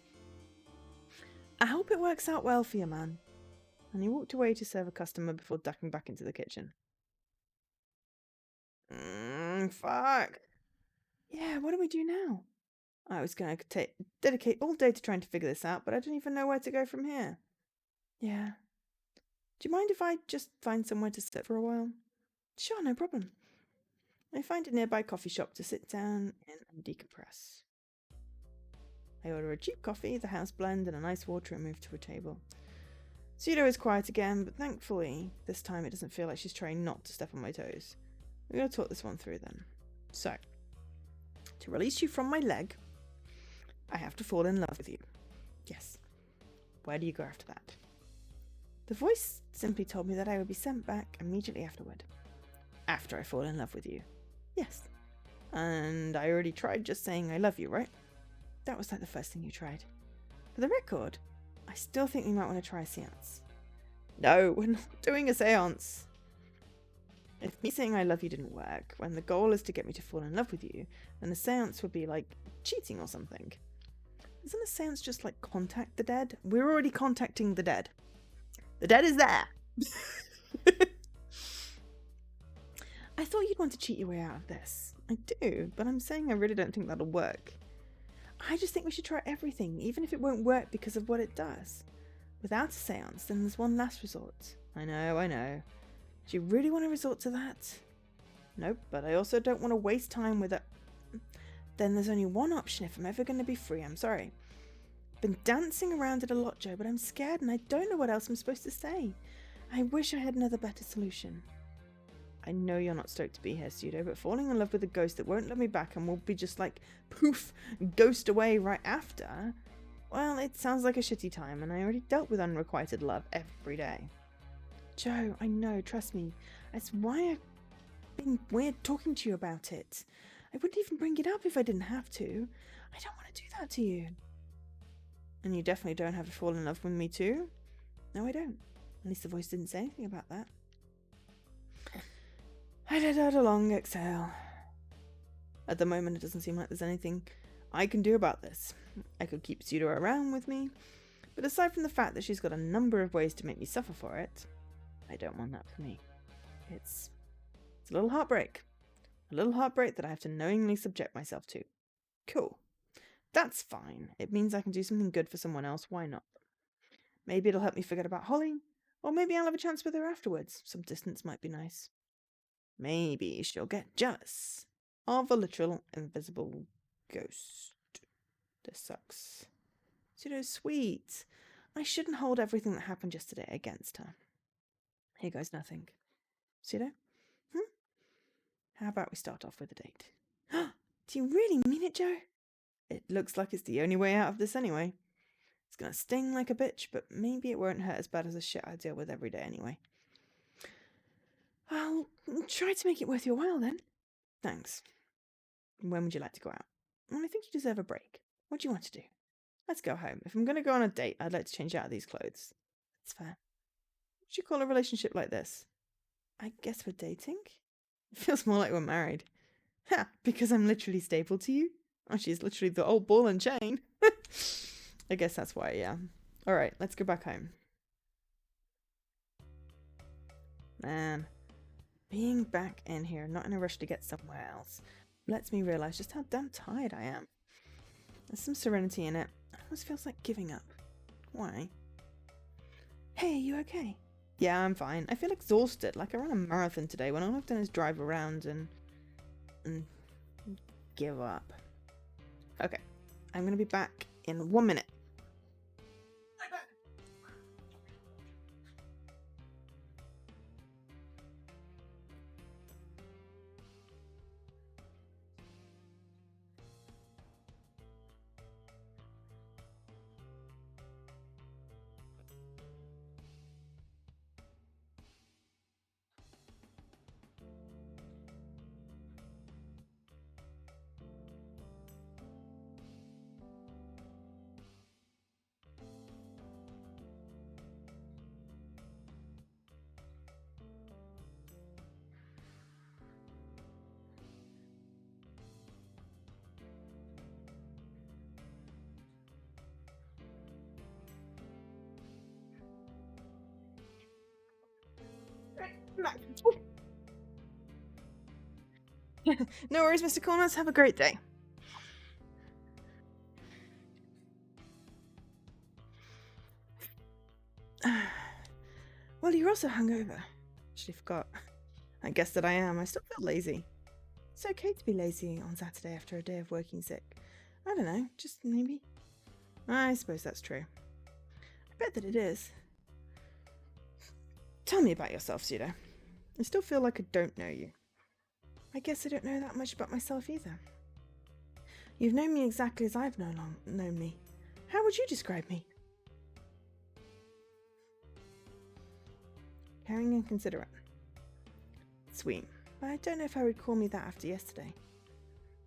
I hope it works out well for you, man. And he walked away to serve a customer before ducking back into the kitchen. Fuck. Yeah, what do we do now? I was going to dedicate all day to trying to figure this out, but I don't even know where to go from here. Yeah. Do you mind if I just find somewhere to sit for a while? Sure, no problem. I find a nearby coffee shop to sit down in and decompress. I order a cheap coffee, the house blend, and a nice water and move to a table. Pseudo is quiet again, but thankfully, this time it doesn't feel like she's trying not to step on my toes. We're going to talk this one through then. So, to release you from my leg, I have to fall in love with you. Yes. Where do you go after that? The voice simply told me that I would be sent back immediately afterward. After I fall in love with you. Yes. And I already tried just saying I love you, right? That was like the first thing you tried. For the record, I still think we might want to try a seance. No, we're not doing a seance. If me saying I love you didn't work, when the goal is to get me to fall in love with you, then a seance would be like cheating or something. Isn't a seance just like contact the dead? We're already contacting the dead. The dead is there. I thought you'd want to cheat your way out of this. I do, but I'm saying I really don't think that'll work. I just think we should try everything, even if it won't work because of what it does. Without a seance, then there's one last resort. I know. Do you really want to resort to that? Nope, but I also don't want to waste time with it. Then there's only one option if I'm ever going to be free, I'm sorry. Been dancing around it a lot, Joe, but I'm scared and I don't know what else I'm supposed to say. I wish I had another better solution. I know you're not stoked to be here, Pseudo, but falling in love with a ghost that won't love me back and will be just like, poof, ghost away right after, well, it sounds like a shitty time, and I already dealt with unrequited love every day. Joe, I know, trust me. That's why I've been weird talking to you about it. I wouldn't even bring it up if I didn't have to. I don't want to do that to you. And you definitely don't have to fall in love with me too? No, I don't. At least the voice didn't say anything about that. I let out a long exhale. At the moment, it doesn't seem like there's anything I can do about this. I could keep Pseudo around with me, but aside from the fact that she's got a number of ways to make me suffer for it, I don't want that for me. It's a little heartbreak. A little heartbreak that I have to knowingly subject myself to. Cool. That's fine. It means I can do something good for someone else. Why not? Maybe it'll help me forget about Holly, or maybe I'll have a chance with her afterwards. Some distance might be nice. Maybe she'll get jealous of a literal invisible ghost. This sucks. Pseudo's sweet. I shouldn't hold everything that happened yesterday against her. Here goes nothing. Pseudo? How about we start off with a date? Do you really mean it, Joe? It looks like it's the only way out of this anyway. It's gonna sting like a bitch, but maybe it won't hurt as bad as the shit I deal with every day anyway. I'll try to make it worth your while then. Thanks. When would you like to go out? Well, I think you deserve a break. What do you want to do? Let's go home. If I'm going to go on a date, I'd like to change out of these clothes. That's fair. What do you call a relationship like this? I guess we're dating? It feels more like we're married. Ha! Because I'm literally stapled to you? Oh, she's literally the old ball and chain. I guess that's why, yeah. Alright, let's go back home. Man, being back in here, not in a rush to get somewhere else, lets me realise just how damn tired I am. There's some serenity in it. It almost feels like giving up. Why? Hey, you okay? Yeah, I'm fine. I feel exhausted, like I ran a marathon today when all I've done is drive around and give up. Okay, I'm gonna be back in 1 minute. No worries, Mr. Corners. Have a great day. Well, you're also hungover. Actually forgot. I guess that I am. I still feel lazy. It's okay to be lazy on Saturday after a day of working sick. I don't know, just maybe. I suppose that's true. I bet that it is. Tell me about yourself, Pseudo. I still feel like I don't know you. I guess I don't know that much about myself either. You've known me exactly as I've known me. How would you describe me? Caring and considerate. Sweet, but I don't know if I would call me that after yesterday.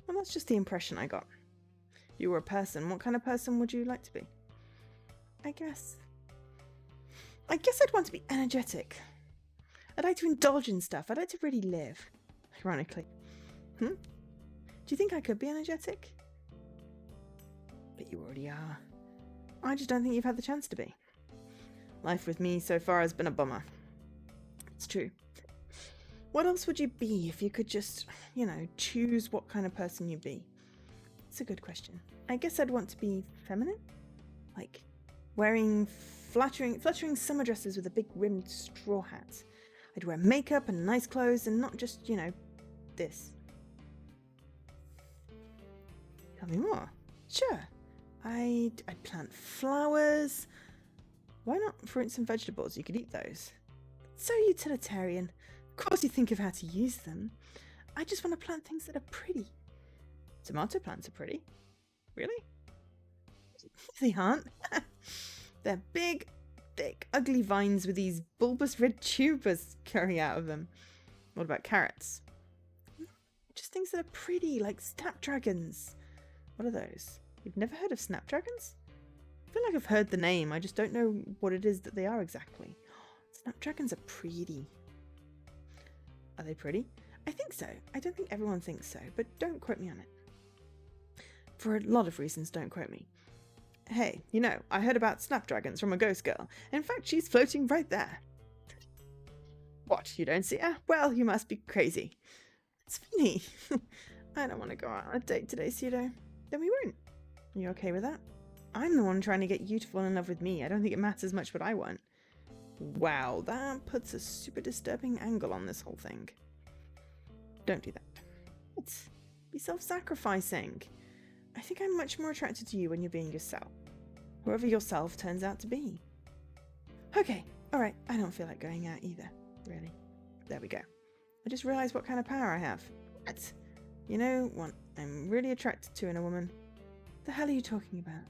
Well, that's just the impression I got. If you were a person, what kind of person would you like to be? I guess I'd want to be energetic. I'd like to indulge in stuff. I'd like to really live. Ironically. Do you think I could be energetic? But you already are. I just don't think you've had the chance to be. Life with me so far has been a bummer. It's true. What else would you be if you could just, choose what kind of person you'd be? It's a good question. I guess I'd want to be feminine. Like wearing fluttering summer dresses with a big rimmed straw hat. I'd wear makeup and nice clothes and not just, this. Tell me more. Sure. I'd plant flowers. Why not fruits and vegetables? You could eat those. So utilitarian. Of course you think of how to use them. I just want to plant things that are pretty. Tomato plants are pretty. Really? They aren't. They're big, thick, ugly vines with these bulbous red tubers coming out of them. What about carrots? Just things that are pretty, like snapdragons. What are those? You've never heard of snapdragons? I feel like I've heard the name. I just don't know what it is that they are exactly. Snapdragons are pretty. Are they pretty? I think so. I don't think everyone thinks so, but don't quote me on it. For a lot of reasons, don't quote me. Hey, I heard about snapdragons from a ghost girl. In fact, she's floating right there. What, you don't see her? Well, you must be crazy. It's funny. I don't want to go out on a date today, Pseudo. Then we won't. Are you okay with that? I'm the one trying to get you to fall in love with me. I don't think it matters much what I want. Wow, that puts a super disturbing angle on this whole thing. Don't do that. It's be self-sacrificing. I think I'm much more attracted to you when you're being yourself. Whoever yourself turns out to be. Okay, alright, I don't feel like going out either, really. There we go. I just realised what kind of power I have. What? You know what I'm really attracted to in a woman? The hell are you talking about?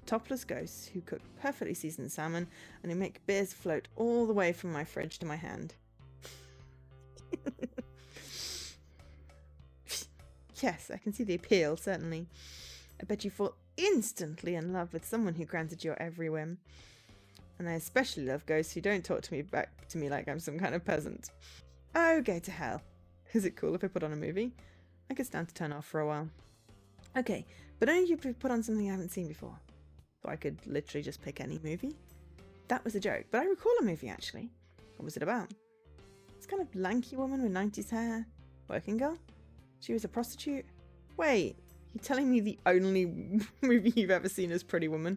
Topless ghosts who cook perfectly seasoned salmon and who make beers float all the way from my fridge to my hand. Yes, I can see the appeal, certainly. I bet you fall instantly in love with someone who granted your every whim. And I especially love ghosts who don't talk back to me like I'm some kind of peasant. Oh, go to hell. Is it cool if I put on a movie? I could stand to turn off for a while. Okay, but only if you put on something I haven't seen before. So I could literally just pick any movie. That was a joke, but I recall a movie actually. What was it about? It's kind of lanky woman with 90s hair. Working girl? She was a prostitute? Wait, you're telling me the only movie you've ever seen is Pretty Woman?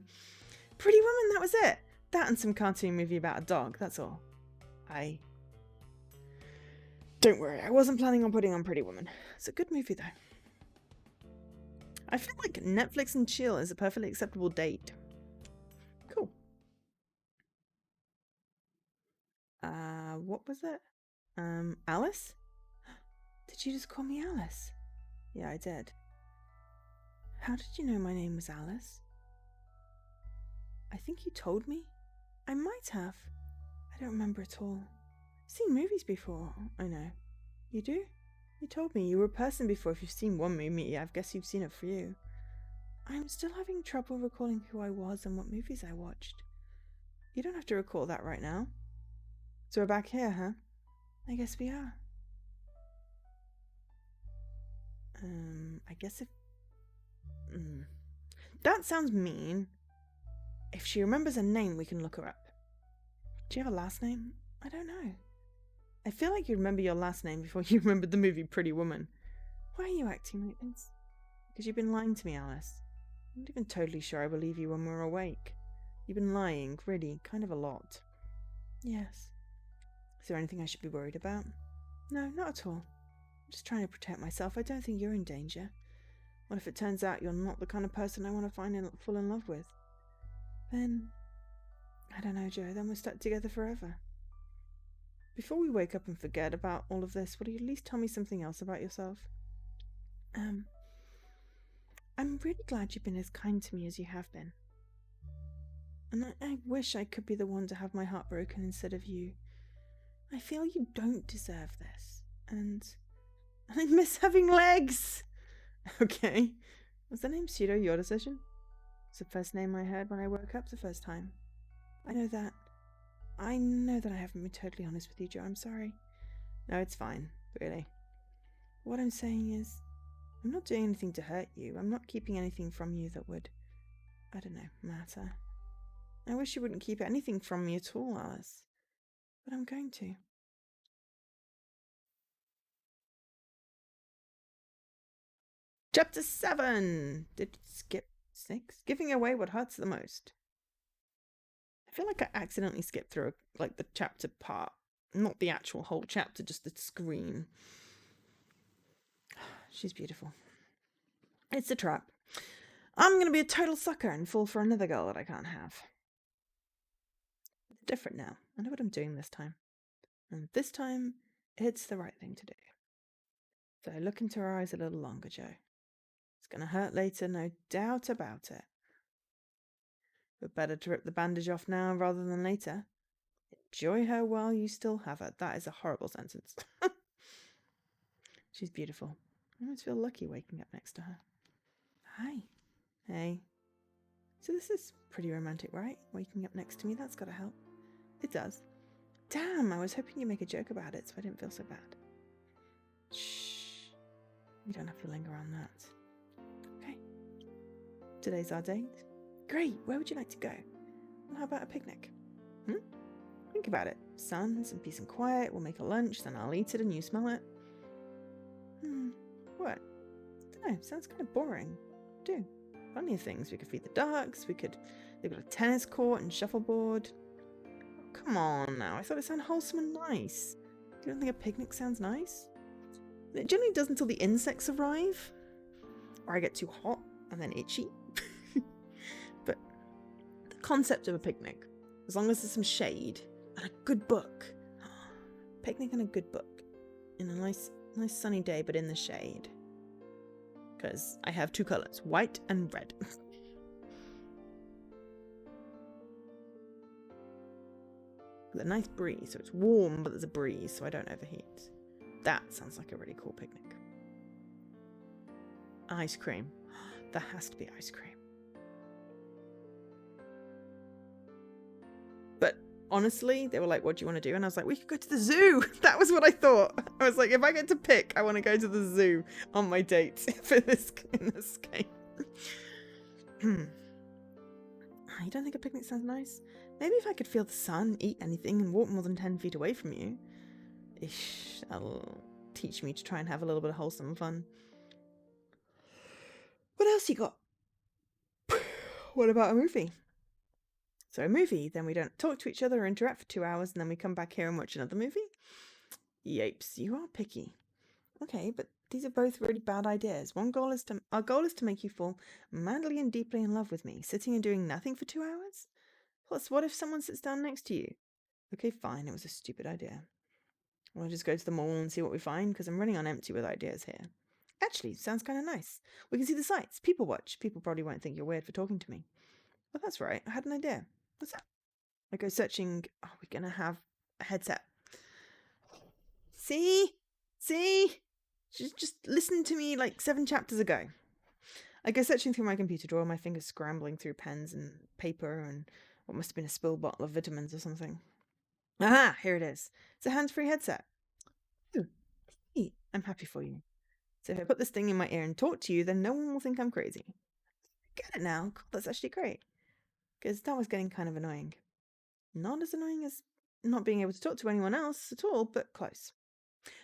Pretty Woman, that was it! That and some cartoon movie about a dog, that's all. Don't worry, I wasn't planning on putting on Pretty Woman. It's a good movie though. I feel like Netflix and chill is a perfectly acceptable date. Cool. What was it? Alice? Did you just call me Alice? Yeah, I did. How did you know my name was Alice? I think you told me. I might have. I don't remember at all. I've seen movies before, I know. You do? You told me you were a person before. If you've seen one movie, I guess you've seen a few. I'm still having trouble recalling who I was and what movies I watched. You don't have to recall that right now. So we're back here, huh? I guess we are. I guess if... That sounds mean. If she remembers her name, we can look her up. Do you have a last name? I don't know. I feel like you remember your last name before you remembered the movie Pretty Woman. Why are you acting like this? Because you've been lying to me, Alice. I'm not even totally sure I believe you when we're awake. You've been lying, really, kind of a lot. Yes. Is there anything I should be worried about? No, not at all. I'm just trying to protect myself. I don't think you're in danger. What if it turns out you're not the kind of person I want to fall in love with? Then, I don't know, Joe, then we're stuck together forever. Before we wake up and forget about all of this, will you at least tell me something else about yourself? I'm really glad you've been as kind to me as you have been. And I wish I could be the one to have my heart broken instead of you. I feel you don't deserve this. And I miss having legs! Okay. Was the name Pseudo your decision? It's the first name I heard when I woke up the first time. I know that. I know that I haven't been totally honest with you, Joe. I'm sorry. No, it's fine. Really. What I'm saying is, I'm not doing anything to hurt you. I'm not keeping anything from you that would, I don't know, matter. I wish you wouldn't keep anything from me at all, Alice. But I'm going to. Chapter 7! Did you skip 6? Giving away what hurts the most. I feel like I accidentally skipped through like the chapter part. Not the actual whole chapter, just the screen. She's beautiful. It's a trap. I'm gonna be a total sucker and fall for another girl that I can't have. It's different now. I know what I'm doing this time. And this time, it's the right thing to do. So look into her eyes a little longer, Joe. It's gonna hurt later, no doubt about it. But better to rip the bandage off now rather than later. Enjoy her while you still have her. That is a horrible sentence. She's beautiful. I almost feel lucky waking up next to her. Hi. Hey. So this is pretty romantic, right? Waking up next to me, that's gotta help. It does. Damn, I was hoping you'd make a joke about it so I didn't feel so bad. Shh. You don't have to linger on that. Okay. Today's our date. Great. Where would you like to go? Well, how about a picnic? Think about it. Sun, some peace and quiet. We'll make a lunch, then I'll eat it and you smell it. What? I don't know. Sounds kind of boring. Do. Plenty of things. We could feed the ducks. They've got a tennis court and shuffleboard. Oh, come on now. I thought it sounded wholesome and nice. You don't think a picnic sounds nice? It generally does until the insects arrive. Or I get too hot and then itchy. But the concept of a picnic, as long as there's some shade and a good book. Picnic and a good book. In a nice sunny day, but in the shade. Because I have two colours, white and red. With a nice breeze, so it's warm, but there's a breeze, so I don't overheat. That sounds like a really cool picnic. Ice cream. There has to be ice cream. But honestly, they were like, what do you want to do? And I was like, we could go to the zoo. That was what I thought. I was like, if I get to pick, I want to go to the zoo on my date for this game. You don't think a picnic sounds nice? Maybe if I could feel the sun, eat anything, and walk more than 10 feet away from you. Ish, that'll teach me to try and have a little bit of wholesome fun. What else you got? What about a movie? So a movie, then we don't talk to each other or interact for 2 hours, and then we come back here and watch another movie? Yapes, you are picky. Okay, but these are both really bad ideas. Our goal is to make you fall madly and deeply in love with me, sitting and doing nothing for 2 hours? Plus, what if someone sits down next to you? Okay, fine, it was a stupid idea. We'll just go to the mall and see what we find, because I'm running on empty with ideas here. Actually, sounds kind of nice. We can see the sights, people watch. People probably won't think you're weird for talking to me. Well, that's right, I had an idea. What's that? I go searching. Oh, we're gonna have a headset. See? Just listen to me like 7 chapters ago. I go searching through my computer drawer, my fingers scrambling through pens and paper and what must have been a spilled bottle of vitamins or something. Aha, here it is. It's a hands-free headset. Ooh, I'm happy for you. So if I put this thing in my ear and talk to you, then no one will think I'm crazy. Get it now? God, that's actually great. Because that was getting kind of annoying. Not as annoying as not being able to talk to anyone else at all, but close.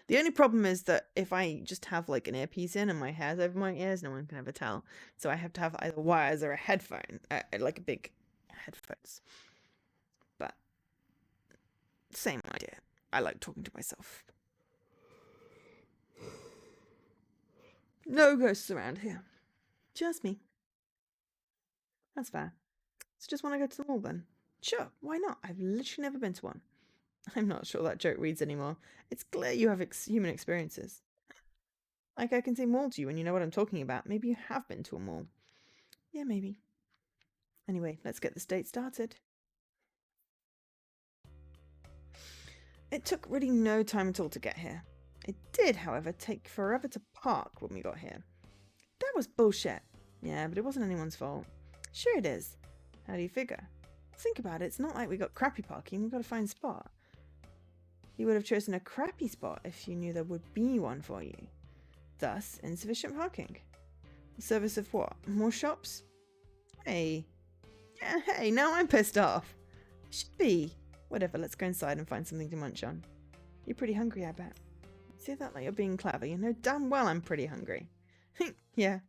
The only problem is that if I just have like an earpiece in and my hair's over my ears, no one can ever tell. So I have to have either wires or a headphone, like a big headphones. But same idea. I like talking to myself. No ghosts around here. Just me. That's fair. So just want to go to the mall then? Sure, why not? I've literally never been to one. I'm not sure that joke reads anymore. It's clear you have human experiences. Like I can say mall to you and you know what I'm talking about. Maybe you have been to a mall. Yeah, maybe. Anyway, let's get this date started. It took really no time at all to get here. It did, however, take forever to park when we got here. was bullshit. Yeah, but it wasn't anyone's fault. Sure it is. How do you figure? Think about it. It's not like we got crappy parking. We've got to find a spot. You would have chosen a crappy spot if you knew there would be one for you. Thus, insufficient parking. The service of what? More shops? Hey. Yeah, hey, now I'm pissed off. Should be. Whatever, let's go inside and find something to munch on. You're pretty hungry, I bet. Say that like you're being clever. You know damn well I'm pretty hungry. Yeah.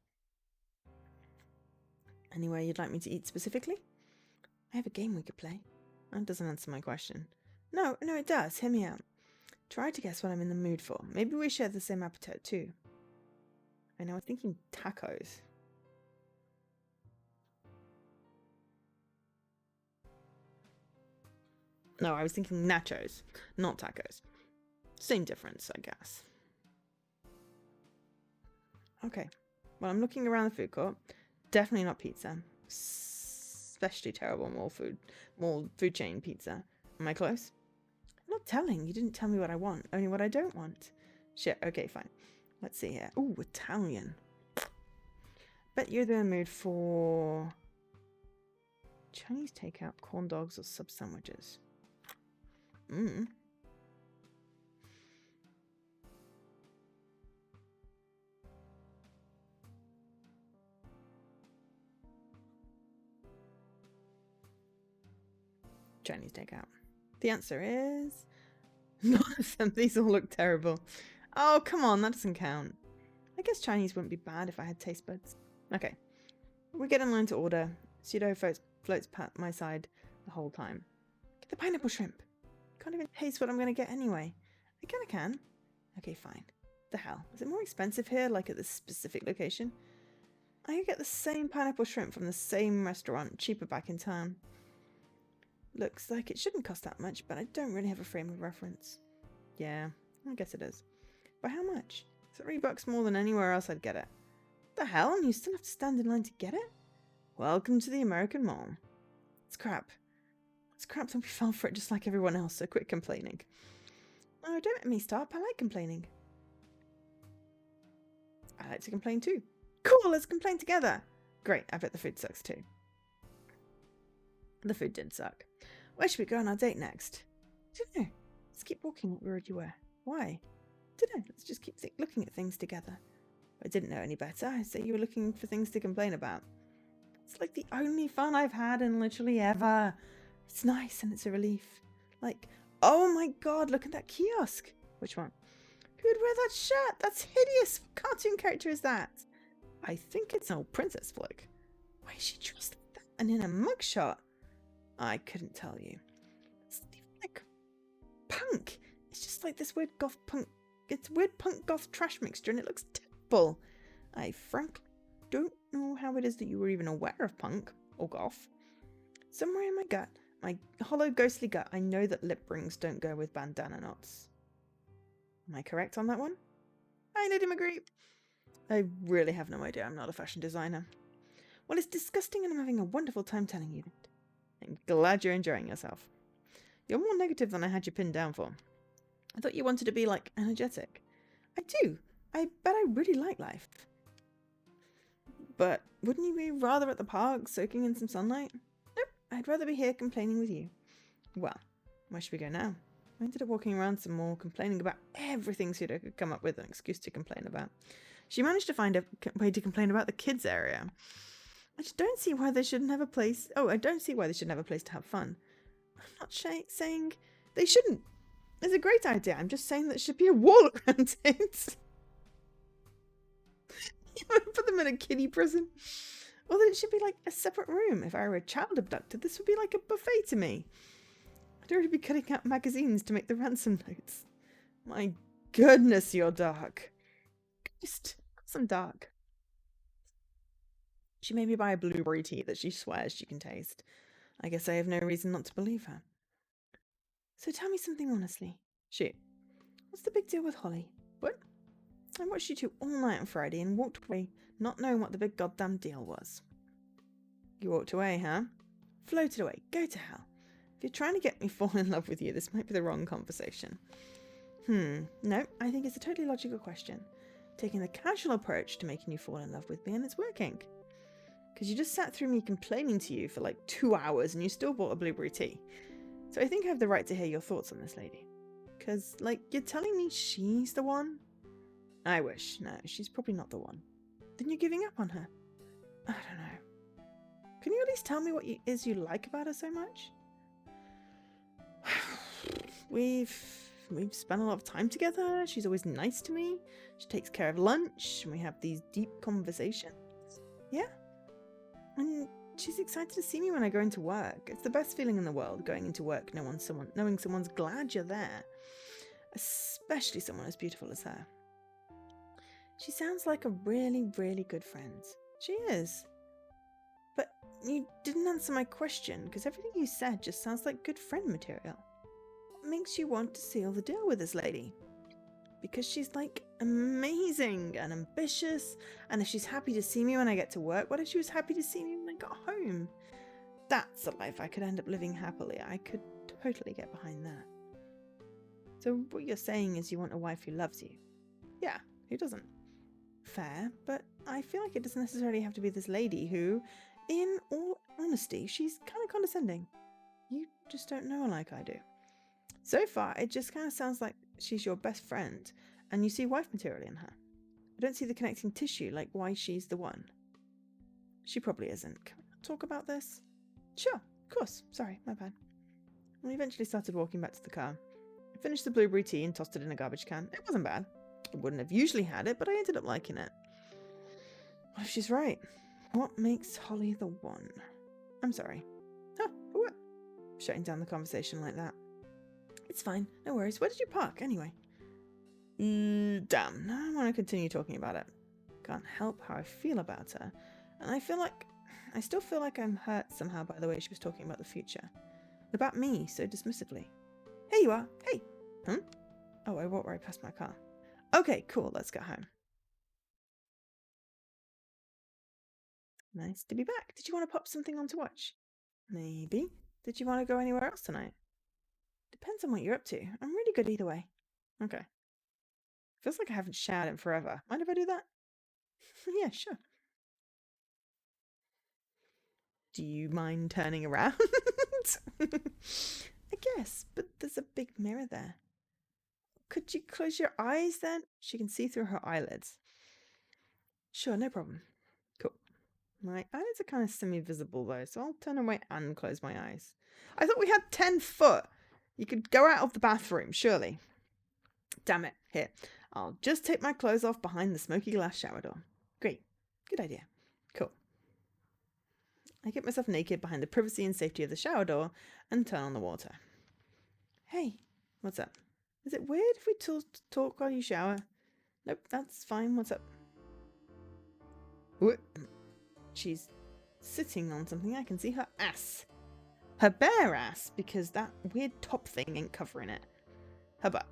Anywhere you'd like me to eat specifically? I have a game we could play. That doesn't answer my question. No, it does. Hear me out. Try to guess what I'm in the mood for. Maybe we share the same appetite too. I know, I was thinking tacos. No, I was thinking nachos, not tacos. Same difference, I guess. Okay. Well, I'm looking around the food court. Definitely not pizza. Especially terrible mall food chain pizza. Am I close? I'm not telling. You didn't tell me what I want. Only what I don't want. Shit. Okay, fine. Let's see here. Ooh, Italian. Bet you're in the mood for Chinese takeout, corn dogs, or sub sandwiches. Chinese takeout. The answer is none of them. These all look terrible. Oh, come on, that doesn't count. I guess Chinese wouldn't be bad if I had taste buds. Okay, we get in line to order. Pseudo floats pat my side the whole time. Get the pineapple shrimp. Can't even taste what I'm going to get anyway. I kind of can. Okay, fine. The hell? Is it more expensive here, like at this specific location? I could get the same pineapple shrimp from the same restaurant, cheaper back in town. Looks like it shouldn't cost that much, but I don't really have a frame of reference. Yeah, I guess it is. By how much? $3 more than anywhere else I'd get it. The hell? And you still have to stand in line to get it? Welcome to the American Mall. It's crap. It's crap that we fell for it just like everyone else, so quit complaining. Oh, don't let me stop. I like complaining. I like to complain too. Cool, let's complain together. Great, I bet the food sucks too. The food did suck. Where should we go on our date next? I don't know. Let's keep walking what we already were. Why? I don't know. Let's just keep looking at things together. If I didn't know any better, I'd say you were looking for things to complain about. It's like the only fun I've had in literally ever. It's nice and it's a relief. Like, oh my god, look at that kiosk. Which one? Who would wear that shirt? That's hideous. What cartoon character is that? I think it's an old princess flick. Why is she dressed like that and in a mugshot? I couldn't tell you. It's like punk. It's just like this weird goth punk. It's weird punk goth trash mixture and it looks terrible. I frankly don't know how it is that you were even aware of punk or goth. Somewhere in my gut, my hollow ghostly gut, I know that lip rings don't go with bandana knots. Am I correct on that one? I didn't agree. I really have no idea. I'm not a fashion designer. Well, it's disgusting and I'm having a wonderful time telling you that. I'm glad you're enjoying yourself. You're more negative than I had you pinned down for. I thought you wanted to be, like, energetic. I do. I bet I really like life. But wouldn't you be rather at the park, soaking in some sunlight? Nope, I'd rather be here complaining with you. Well, where should we go now? I ended up walking around some more, complaining about everything Pseudo could come up with an excuse to complain about. She managed to find a way to complain about the kids area. I just don't see why they shouldn't have a place. Oh, I don't see why they shouldn't have a place to have fun. I'm not saying they shouldn't. It's a great idea. I'm just saying that there should be a wall around it. You would put them in a kiddie prison. Or that it should be like a separate room. If I were a child abducted, this would be like a buffet to me. I'd already be cutting out magazines to make the ransom notes. My goodness, you're dark. Just some dark. She made me buy a blueberry tea that she swears she can taste. I guess I have no reason not to believe her. So tell me something honestly. Shoot. What's the big deal with Holly? What? I watched you two all night on Friday and walked away not knowing what the big goddamn deal was. You walked away, huh? Floated away. Go to hell. If you're trying to get me to fall in love with you, this might be the wrong conversation. No, I think it's a totally logical question. taking the casual approach to making you fall in love with me, and it's working. Because you just sat through me complaining to you for like 2 hours and you still bought a blueberry tea. So I think I have the right to hear your thoughts on this lady. Because, like, you're telling me she's the one? I wish. No, she's probably not the one. Then you're giving up on her. I don't know. Can you at least tell me what it is you like about her so much? We've spent a lot of time together. She's always nice to me. She takes care of lunch, and we have these deep conversations. Yeah? And she's excited to see me when I go into work. It's the best feeling in the world, going into work knowing someone's glad you're there. Especially someone as beautiful as her. She sounds like a really, really good friend. She is. But you didn't answer my question, because everything you said just sounds like good friend material. What makes you want to seal the deal with this lady? Because she's, like, amazing and ambitious, and if she's happy to see me when I get to work, what if she was happy to see me when I got home? That's a life I could end up living happily. I could totally get behind that. So what you're saying is you want a wife who loves you? Yeah, who doesn't? Fair, but I feel like it doesn't necessarily have to be this lady who, in all honesty, she's kind of condescending. You just don't know her like I do. So far, it just kind of sounds like she's your best friend, and you see wife material in her. I don't see the connecting tissue, like why she's the one. She probably isn't. Can we not talk about this? Sure, of course. Sorry, my bad. We eventually started walking back to the car. I finished the blueberry tea and tossed it in a garbage can. It wasn't bad. I wouldn't have usually had it, but I ended up liking it. What if she's right? What makes Holly the one? I'm sorry. Oh, what? Shutting down the conversation like that. It's fine. No worries. Where did you park, anyway? Damn. Now I want to continue talking about it. Can't help how I feel about her. And I still feel like I'm hurt somehow by the way she was talking about the future. About me, so dismissively. Here you are. Hey. Oh, I walked right past my car. Okay, cool. Let's get home. Nice to be back. Did you want to pop something on to watch? Maybe. Did you want to go anywhere else tonight? Depends on what you're up to. I'm really good either way. Okay. Feels like I haven't showered in forever. Mind if I do that? Yeah, sure. Do you mind turning around? I guess, but there's a big mirror there. Could you close your eyes then? She can see through her eyelids. Sure, no problem. Cool. My eyelids are kind of semi-visible though, so I'll turn away and close my eyes. I thought we had 10 foot. You could go out of the bathroom, surely. Damn it. Here, I'll just take my clothes off behind the smoky glass shower door. Great. Good idea. Cool. I get myself naked behind the privacy and safety of the shower door and turn on the water. Hey, what's up? Is it weird if we talk while you shower? Nope, that's fine. What's up? What? She's sitting on something. I can see her ass. Her bare ass, because that weird top thing ain't covering it. Her butt.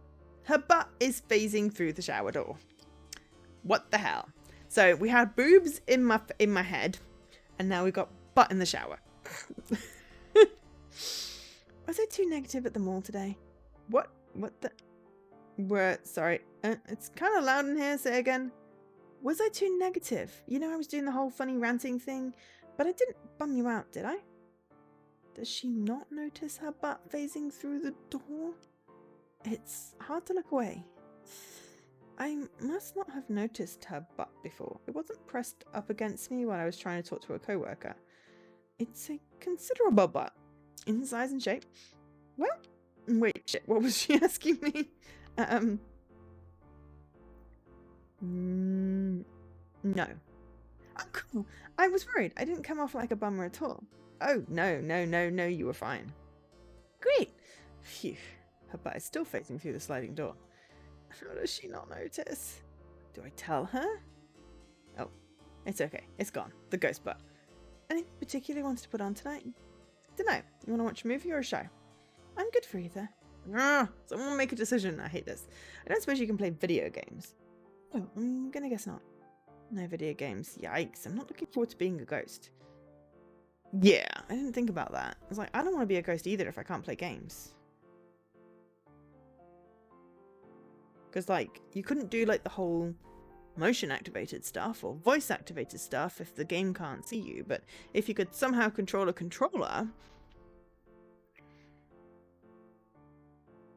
Her butt is phasing through the shower door. What the hell? So we had boobs in my head, and now we got butt in the shower. Was I too negative at the mall today? What the? Sorry. It's kind of loud in here. Say again. Was I too negative? You know I was doing the whole funny ranting thing, but I didn't bum you out, did I? Does she not notice her butt phasing through the door? It's hard to look away. I must not have noticed her butt before. It wasn't pressed up against me when I was trying to talk to a coworker. It's a considerable butt, in size and shape. Well, wait, shit, what was she asking me? No. Oh, cool. I was worried. I didn't come off like a bummer at all. Oh, no, you were fine. Great. Phew. Her butt is still facing through the sliding door. How does she not notice? Do I tell her? Oh, it's okay. It's gone. The ghost butt. Anything particular you wanted to put on tonight? Dunno. You want to watch a movie or a show? I'm good for either. Someone make a decision. I hate this. I don't suppose you can play video games. Oh, I'm gonna guess not. No video games. Yikes. I'm not looking forward to being a ghost. Yeah, I didn't think about that. I was like, I don't want to be a ghost either if I can't play games. Because, like, you couldn't do, like, the whole motion activated stuff or voice activated stuff if the game can't see you, but if you could somehow control a controller...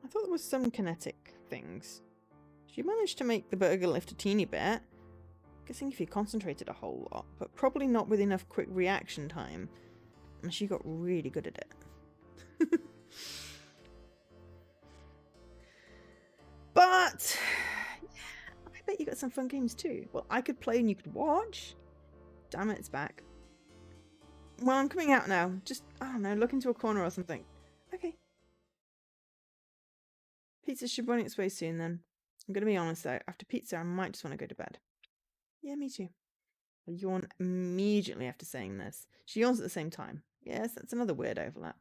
I thought there was some kinetic things. She managed to make the burger lift a teeny bit. Guessing if you concentrated a whole lot, but probably not with enough quick reaction time. And she got really good at it. But I bet you got some fun games too. Well, I could play and you could watch. Damn it, it's back. Well, I'm coming out now. Just, I don't know, look into a corner or something. Okay. Pizza should be on its way soon then. I'm going to be honest though, after pizza I might just want to go to bed. Yeah, me too. I yawn immediately after saying this. She yawns at the same time. Yes, that's another weird overlap.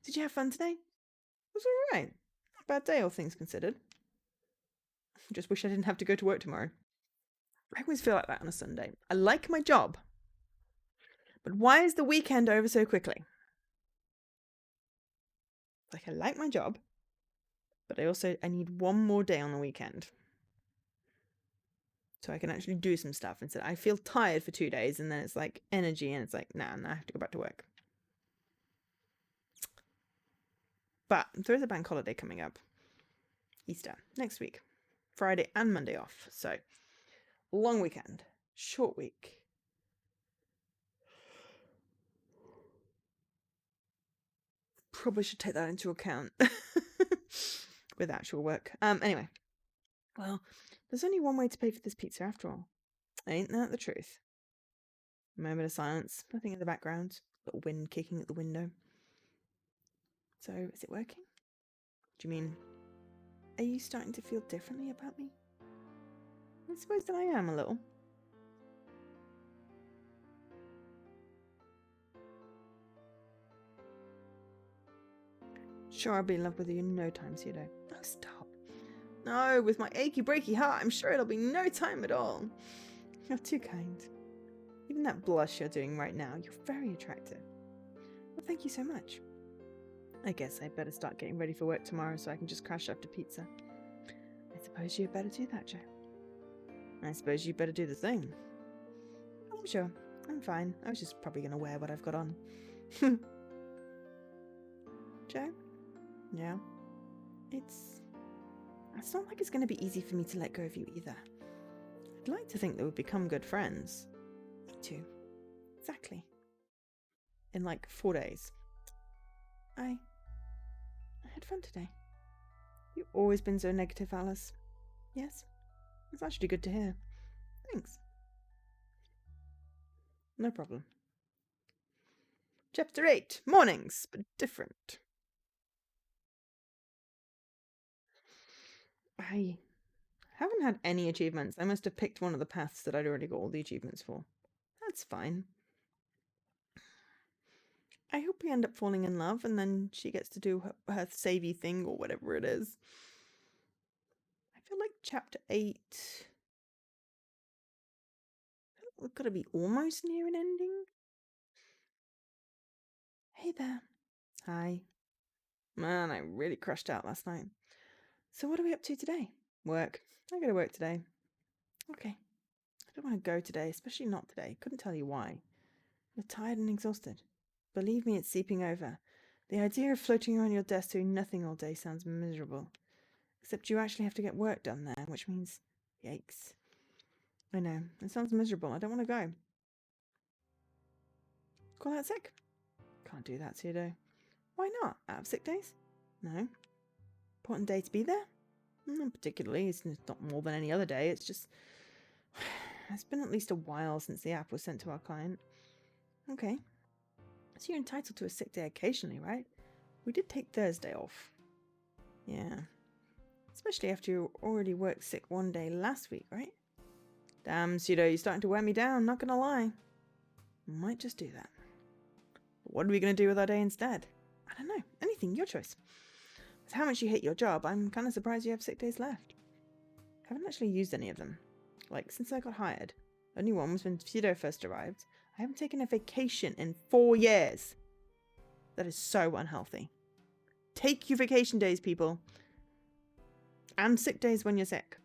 Did you have fun today? It was alright. Not a bad day, all things considered. Just wish I didn't have to go to work tomorrow. I always feel like that on a Sunday. I like my job. But why is the weekend over so quickly? Like, I like my job, but I need one more day on the weekend. So I can actually do some stuff instead. I feel tired for 2 days and then it's like energy and it's like, nah, I have to go back to work. But there is a bank holiday coming up. Easter, next week. Friday and Monday off. So, long weekend. Short week. Probably should take that into account. With actual work. Anyway. Well, there's only one way to pay for this pizza after all. Ain't that the truth? A moment of silence. Nothing in the background. Little wind kicking at the window. So, is it working? Do you mean... Are you starting to feel differently about me? I suppose that I am a little. Sure, I'll be in love with you in no time, Pseudo. Oh, stop. No, with my achy breaky heart, I'm sure it'll be no time at all. You're too kind. Even that blush you're doing right now, you're very attractive. Well, thank you so much. I guess I better start getting ready for work tomorrow so I can just crash after pizza. I suppose you better do that, Joe. I suppose you better do the thing. I'm sure. I'm fine. I was just probably going to wear what I've got on. Joe? Yeah? It's not like it's going to be easy for me to let go of you either. I'd like to think that we'd become good friends. Me too. Exactly. In like 4 days. I had fun today. You've always been so negative, Alice. Yes? It's actually good to hear. Thanks. No problem. Chapter 8. Mornings, but different. I haven't had any achievements. I must have picked one of the paths that I'd already got all the achievements for. That's fine. I hope we end up falling in love and then she gets to do her savey thing or whatever it is. I feel like chapter 8... we've got to be almost near an ending. Hey there. Hi. Man, I really crashed out last night. So what are we up to today? Work. I go to work today. Okay. I don't want to go today, especially not today. Couldn't tell you why. You're tired and exhausted. Believe me, it's seeping over. The idea of floating around your desk doing nothing all day sounds miserable. Except you actually have to get work done there, which means... yikes. I know. It sounds miserable. I don't want to go. Call out sick? Can't do that, Pseudo. Why not? Out of sick days? No. Important day to be there? Not particularly. It's not more than any other day. It's just... it's been at least a while since the app was sent to our client. Okay. So you're entitled to a sick day occasionally, right? We did take Thursday off. Yeah. Especially after you already worked sick one day last week, right? Damn, Pseudo, you're starting to wear me down, not gonna lie. Might just do that. But what are we gonna do with our day instead? I don't know. Anything, your choice. With how much you hate your job, I'm kind of surprised you have sick days left. I haven't actually used any of them. Like, since I got hired. Only one was when Pseudo first arrived. I haven't taken a vacation in 4 years. That is so unhealthy. Take your vacation days, people. And sick days when you're sick.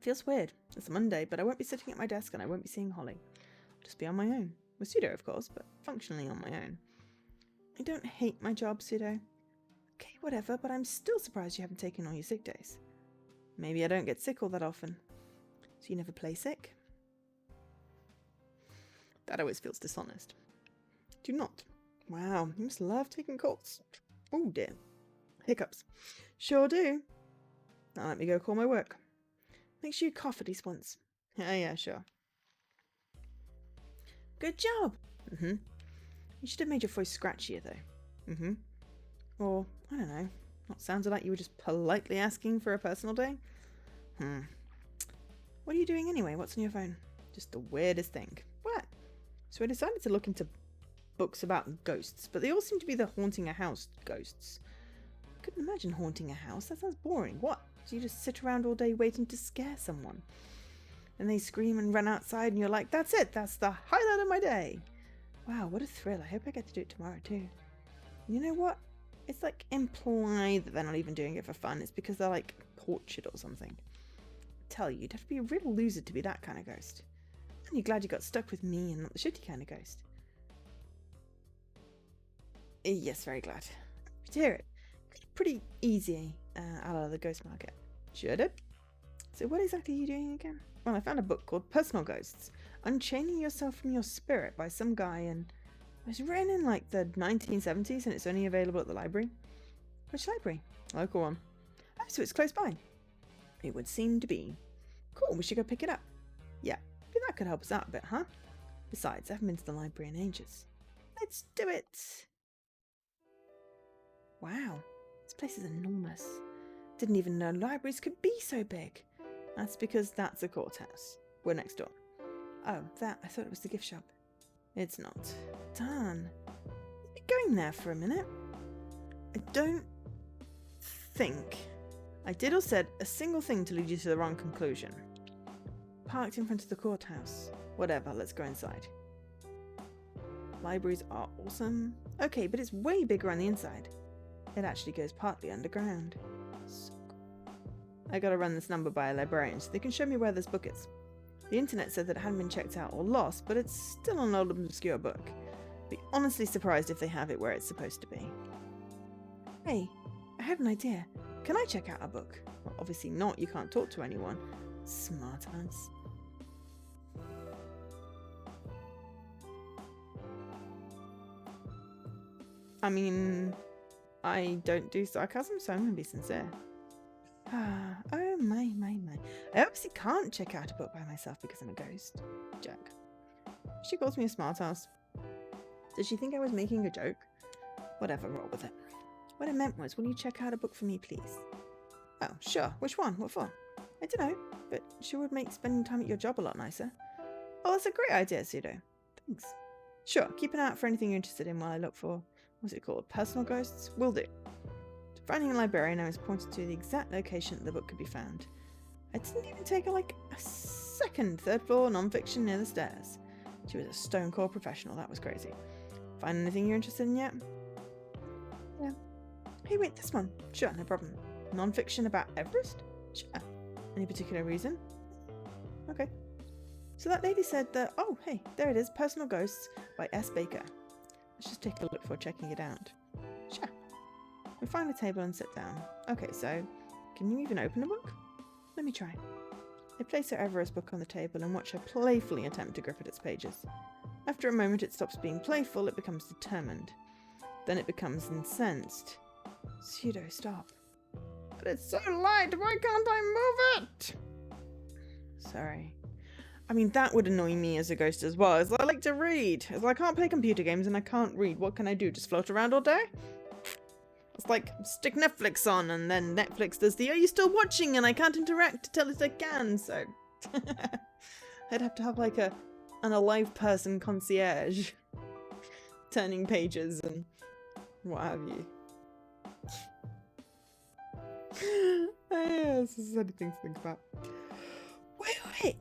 Feels weird. It's Monday, but I won't be sitting at my desk and I won't be seeing Holly. I'll just be on my own. With Pseudo, of course, but functionally on my own. I don't hate my job, Pseudo. Okay, whatever, but I'm still surprised you haven't taken all your sick days. Maybe I don't get sick all that often. So you never play sick? That always feels dishonest. Do not. Wow, you must love taking calls. Oh dear. Hiccups. Sure do. Now let me go call my work. Make sure you cough at least once. Yeah, sure. Good job. You should have made your voice scratchier though. Or, I don't know, not sounded like you were just politely asking for a personal day? What are you doing anyway? What's on your phone? Just the weirdest thing. What? So I decided to look into books about ghosts, but they all seem to be the haunting a house ghosts. I couldn't imagine haunting a house. That sounds boring. What? Do you just sit around all day waiting to scare someone? And they scream and run outside and you're like, that's it. That's the highlight of my day. Wow, what a thrill. I hope I get to do it tomorrow too. You know what? It's like implied that they're not even doing it for fun. It's because they're like tortured or something. I tell you, you'd have to be a real loser to be that kind of ghost. And you're glad you got stuck with me and not the shitty kind of ghost. Yes, very glad. To hear it. Pretty easy out of the ghost market. Sure did. So what exactly are you doing again? Well, I found a book called Personal Ghosts. Unchaining Yourself from Your Spirit by some guy, and it was written in like the 1970s and it's only available at the library. Which library? Local one. Oh, so it's close by. It would seem to be. Cool, we should go pick it up. Yeah, maybe that could help us out a bit, huh? Besides, I haven't been to the library in ages. Let's do it! Wow, this place is enormous. Didn't even know libraries could be so big. That's because that's a courthouse. We're next door. Oh, that, I thought it was the gift shop. It's not. Darn. I'll be going there for a minute. I don't think I did or said a single thing to lead you to the wrong conclusion. Parked in front of the courthouse. Whatever, let's go inside. Libraries are awesome. Okay, but it's way bigger on the inside. It actually goes partly underground. So cool. I gotta run this number by a librarian so they can show me where this book is. The internet said that it hadn't been checked out or lost, but it's still an old obscure book. Be honestly surprised if they have it where it's supposed to be. Hey, I have an idea. Can I check out a book? Well, obviously not. You can't talk to anyone. Smart ass. I mean, I don't do sarcasm, so I'm going to be sincere. Oh my. I obviously can't check out a book by myself because I'm a ghost. Jerk. She calls me a smartass. Did she think I was making a joke? Whatever, roll with it. What I meant was, will you check out a book for me, please? Oh, sure. Which one? What for? I don't know, but sure would make spending time at your job a lot nicer. Oh, that's a great idea, Pseudo. Thanks. Sure, keep an eye out for anything you're interested in while I look for, what's it called, personal ghosts? Will do. Finding a librarian, I was pointed to the exact location that the book could be found. I didn't even take her like a second. Third floor, non-fiction near the stairs. She was a stone cold professional. That was crazy. Find anything you're interested in yet? Yeah. Hey, wait, this one. Sure, no problem. Non-fiction about Everest? Sure. Any particular reason? Okay. So that lady said that, oh, hey, there it is. Personal Ghosts by S. Baker. Let's just take a look before checking it out. Sure. We find a table and sit down. Okay, so can you even open a book? Let me try. I place her Everest book on the table and watch her playfully attempt to grip at its pages. After a moment it stops being playful, it becomes determined. Then it becomes incensed. Pseudo, stop. But it's so light, why can't I move it? Sorry. I mean, that would annoy me as a ghost as well, as I like to read. As I can't play computer games and I can't read, what can I do? Just float around all day? It's like, stick Netflix on, and then Netflix does the, are you still watching? And I can't interact to tell it I can, so... I'd have to have like an alive person concierge. Turning pages and what have you. Yes, this is anything to think about. Wait.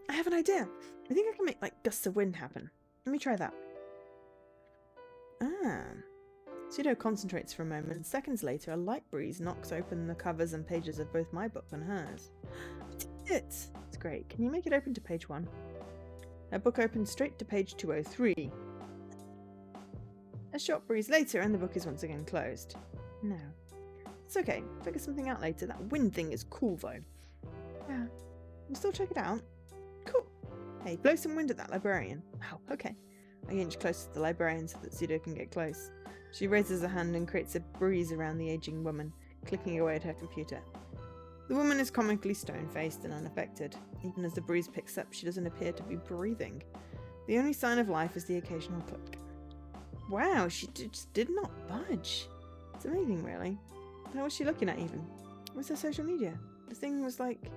I have an idea. I think I can make like gusts of wind happen. Let me try that. Pseudo concentrates for a moment. Seconds later, a light breeze knocks open the covers and pages of both my book and hers. I did it! It's great. Can you make it open to page 1? Her book opens straight to page 203. A short breeze later, and the book is once again closed. No. It's okay. Figure something out later. That wind thing is cool, though. Yeah. We'll still check it out. Cool. Hey, blow some wind at that librarian. Oh, okay. I inch closer to the librarian so that Pseudo can get close. She raises a hand and creates a breeze around the aging woman, clicking away at her computer. The woman is comically stone-faced and unaffected. Even as the breeze picks up, she doesn't appear to be breathing. The only sign of life is the occasional click. Wow, she just did not budge. It's amazing, really. How was she looking at even? What's her social media? The thing was like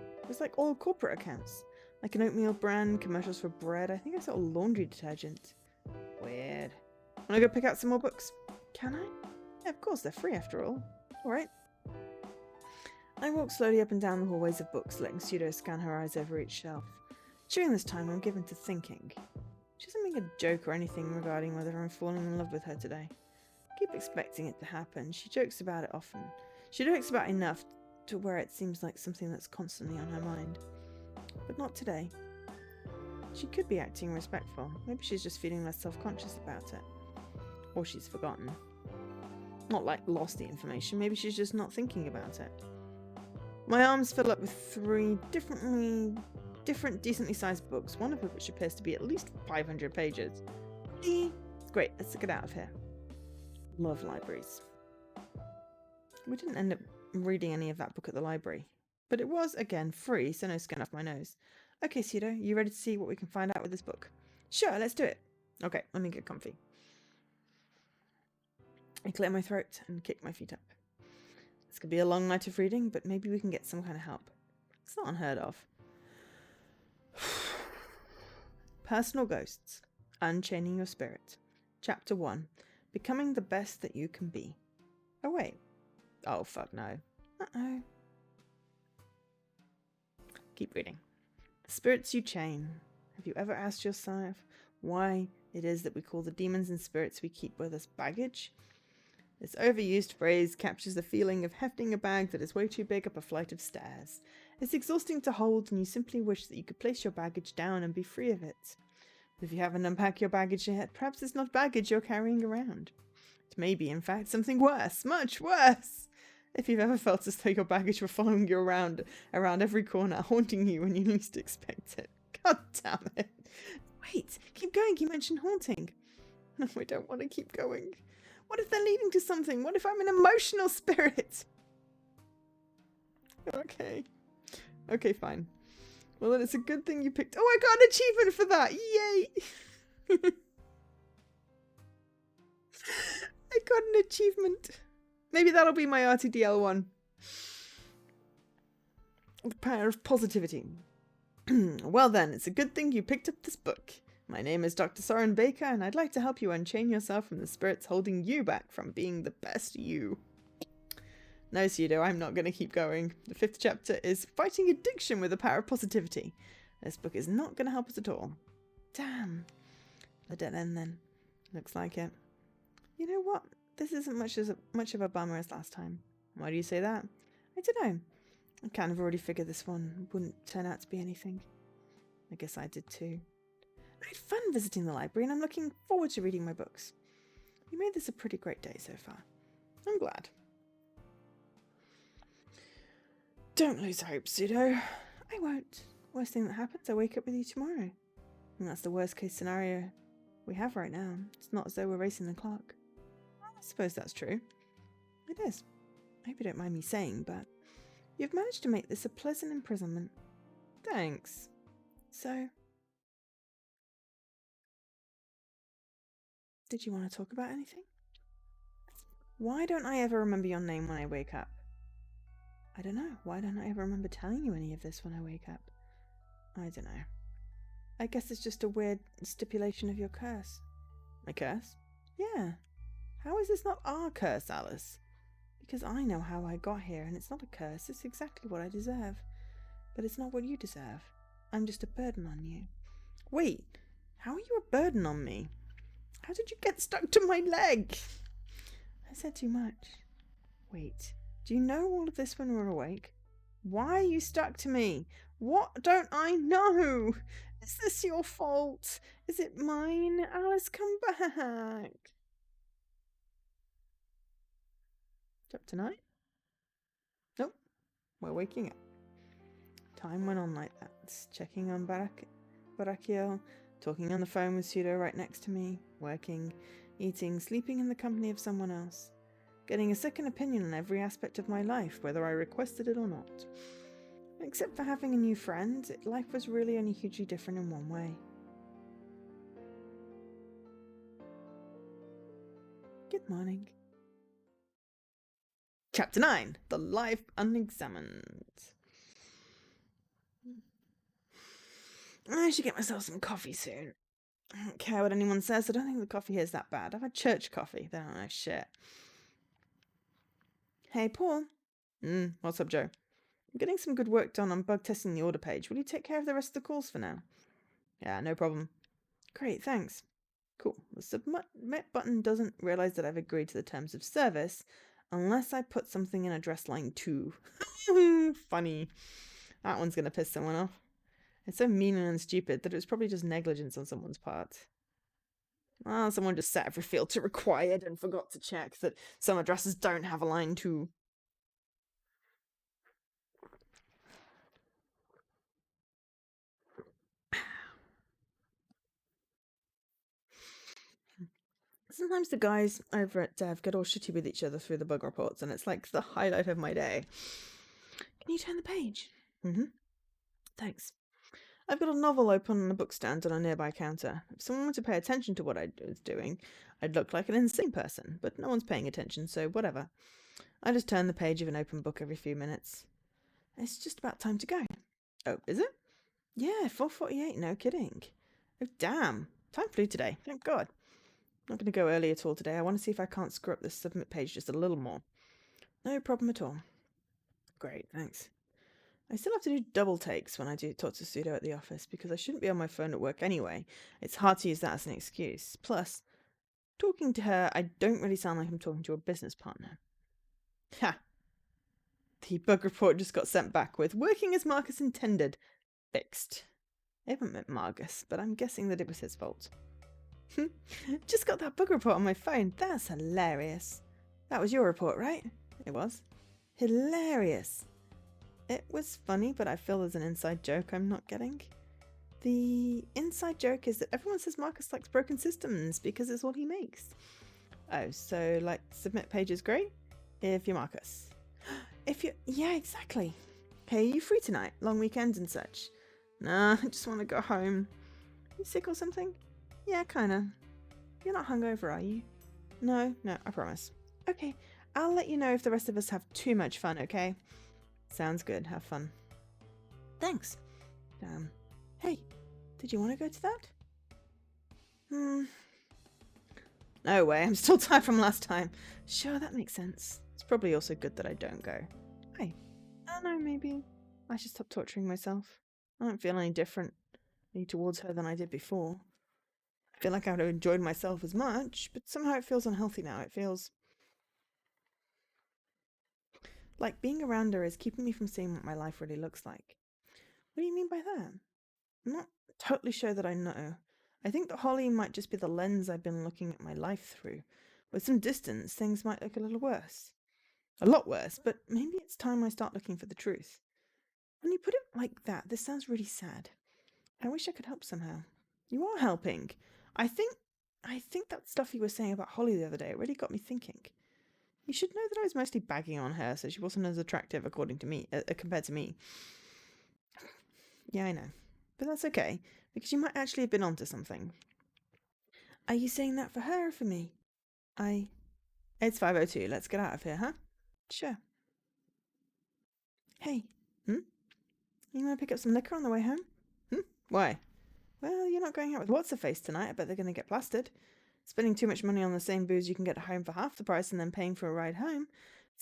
all corporate accounts. Like an oatmeal brand, commercials for bread. I think I saw laundry detergent. Weird. Wanna go pick out some more books? Can I? Yeah, of course, they're free after all. Alright. I walk slowly up and down the hallways of books, letting Pseudo scan her eyes over each shelf. During this time, I'm given to thinking. She doesn't make a joke or anything regarding whether I'm falling in love with her today. I keep expecting it to happen. She jokes about it often. She jokes about it enough to where it seems like something that's constantly on her mind. But not today. She could be acting respectful. Maybe she's just feeling less self-conscious about it. Or she's forgotten. Not like lost the information. Maybe she's just not thinking about it. My arms fill up with 3 different decently sized books, one of which appears to be at least 500 pages. Great, let's get out of here. Love libraries. We didn't end up reading any of that book at the library. But it was, again, free, so no skin off my nose. Okay, Pseudo, you ready to see what we can find out with this book? Sure, let's do it. Okay, let me get comfy. I clear my throat and kick my feet up. This could be a long night of reading, but maybe we can get some kind of help. It's not unheard of. Personal Ghosts. Unchaining Your Spirit. Chapter 1. Becoming the best that you can be. Oh, wait. Oh, fuck no. Uh-oh. Keep reading. Spirits you chain. Have you ever asked yourself why it is that we call the demons and spirits we keep with us baggage? This overused phrase captures the feeling of hefting a bag that is way too big up a flight of stairs. It's exhausting to hold, and you simply wish that you could place your baggage down and be free of it. But if you haven't unpacked your baggage yet, perhaps it's not baggage you're carrying around. It may be, in fact, something worse, much worse. If you've ever felt as though your baggage were following you around every corner, haunting you when you least expect it. God damn it. Wait, keep going, you mentioned haunting. No, I don't want to keep going. What if they're leading to something? What if I'm an emotional spirit? Okay. Okay, fine. Well, then it's a good thing you picked... Oh, I got an achievement for that! Yay! I got an achievement. Maybe that'll be my RTDL one. The power of positivity. Well then, it's a good thing you picked up this book. My name is Dr. Soren Baker, and I'd like to help you unchain yourself from the spirits holding you back from being the best you. No, Pseudo, I'm not going to keep going. The 5th chapter is Fighting Addiction with the Power of Positivity. This book is not going to help us at all. Damn. A dead end then. Looks like it. You know what? This isn't much of a bummer as last time. Why do you say that? I don't know. I kind of already figured this one wouldn't turn out to be anything. I guess I did too. I had fun visiting the library, and I'm looking forward to reading my books. You made this a pretty great day so far. I'm glad. Don't lose hope, Pseudo. I won't. Worst thing that happens, I wake up with you tomorrow. And that's the worst case scenario we have right now. It's not as though we're racing the clock. I suppose that's true. It is. I hope you don't mind me saying, but you've managed to make this a pleasant imprisonment. Thanks. So, did you want to talk about anything? Why don't I ever remember your name when I wake up? I don't know. Why don't I ever remember telling you any of this when I wake up? I don't know. I guess it's just a weird stipulation of your curse. My curse? Yeah. How is this not our curse, Alice? Because I know how I got here, and it's not a curse. It's exactly what I deserve. But it's not what you deserve. I'm just a burden on you. Wait, how are you a burden on me? How did you get stuck to my leg? I said too much. Wait, do you know all of this when we're awake? Why are you stuck to me? What don't I know? Is this your fault? Is it mine? Alice, come back. Chapter 9? Nope, we're waking up. Time went on like that, checking on Barakiel, talking on the phone with Pseudo right next to me, working, eating, sleeping in the company of someone else, getting a second opinion on every aspect of my life, whether I requested it or not. Except for having a new friend, life was really only hugely different in one way. Good morning. Chapter 9, The Life Unexamined. I should get myself some coffee soon. I don't care what anyone says, I don't think the coffee here is that bad. I've had church coffee, they don't know shit. Hey, Paul. What's up, Joe? I'm getting some good work done on bug testing the order page. Will you take care of the rest of the calls for now? Yeah, no problem. Great, thanks. Cool. The submit button doesn't realize that I've agreed to the terms of service unless I put something in address line 2. Funny. That one's going to piss someone off. It's so mean and stupid that it was probably just negligence on someone's part. Well, someone just set every field to required and forgot to check that some addresses don't have a line 2. Sometimes the guys over at Dev get all shitty with each other through the bug reports, and it's like the highlight of my day. Can you turn the page? Thanks. I've got a novel open on a bookstand on a nearby counter. If someone were to pay attention to what I was doing, I'd look like an insane person, but no one's paying attention, so whatever. I just turn the page of an open book every few minutes. It's just about time to go. Oh, is it? Yeah, 4:48, no kidding. Oh, damn. Time flew today, thank God. I'm not going to go early at all today. I want to see if I can't screw up this submit page just a little more. No problem at all. Great, thanks. I still have to do double takes when I do talk to Pseudo at the office because I shouldn't be on my phone at work anyway. It's hard to use that as an excuse. Plus, talking to her, I don't really sound like I'm talking to a business partner. Ha! The bug report just got sent back with working as Marcus intended. Fixed. I haven't met Marcus, but I'm guessing that it was his fault. Just got that bug report on my phone. That's hilarious. That was your report, right? It was. Hilarious. It was funny, but I feel there's an inside joke I'm not getting. The inside joke is that everyone says Marcus likes broken systems because it's what he makes. Oh, so like submit page is great? If you're Marcus. Yeah, exactly. Hey, are you free tonight? Long weekends and such? Nah, I just want to go home. You sick or something? Yeah, kinda. You're not hungover, are you? No, I promise. Okay, I'll let you know if the rest of us have too much fun, okay? Sounds good, have fun. Thanks. Hey, did you want to go to that? No way, I'm still tired from last time. Sure, that makes sense. It's probably also good that I don't go. Hey, I don't know, maybe I should stop torturing myself. I don't feel any different towards her than I did before. I feel like I would have enjoyed myself as much, but somehow it feels unhealthy now. It feels like being around her is keeping me from seeing what my life really looks like. What do you mean by that? I'm not totally sure that I know. I think that Holly might just be the lens I've been looking at my life through. With some distance, things might look a little worse. A lot worse, but maybe it's time I start looking for the truth. When you put it like that, this sounds really sad. I wish I could help somehow. You are helping. I think that stuff you were saying about Holly the other day really got me thinking. You should know that I was mostly bagging on her, so she wasn't as attractive according to me, compared to me. Yeah, I know. But that's okay, because you might actually have been onto something. Are you saying that for her or for me? It's 5:02. Let's get out of here, huh? Sure. Hey. You want to pick up some liquor on the way home? Why? Well, you're not going out with What's-Her-Face tonight. I bet they're going to get plastered. Spending too much money on the same booze you can get at home for half the price and then paying for a ride home.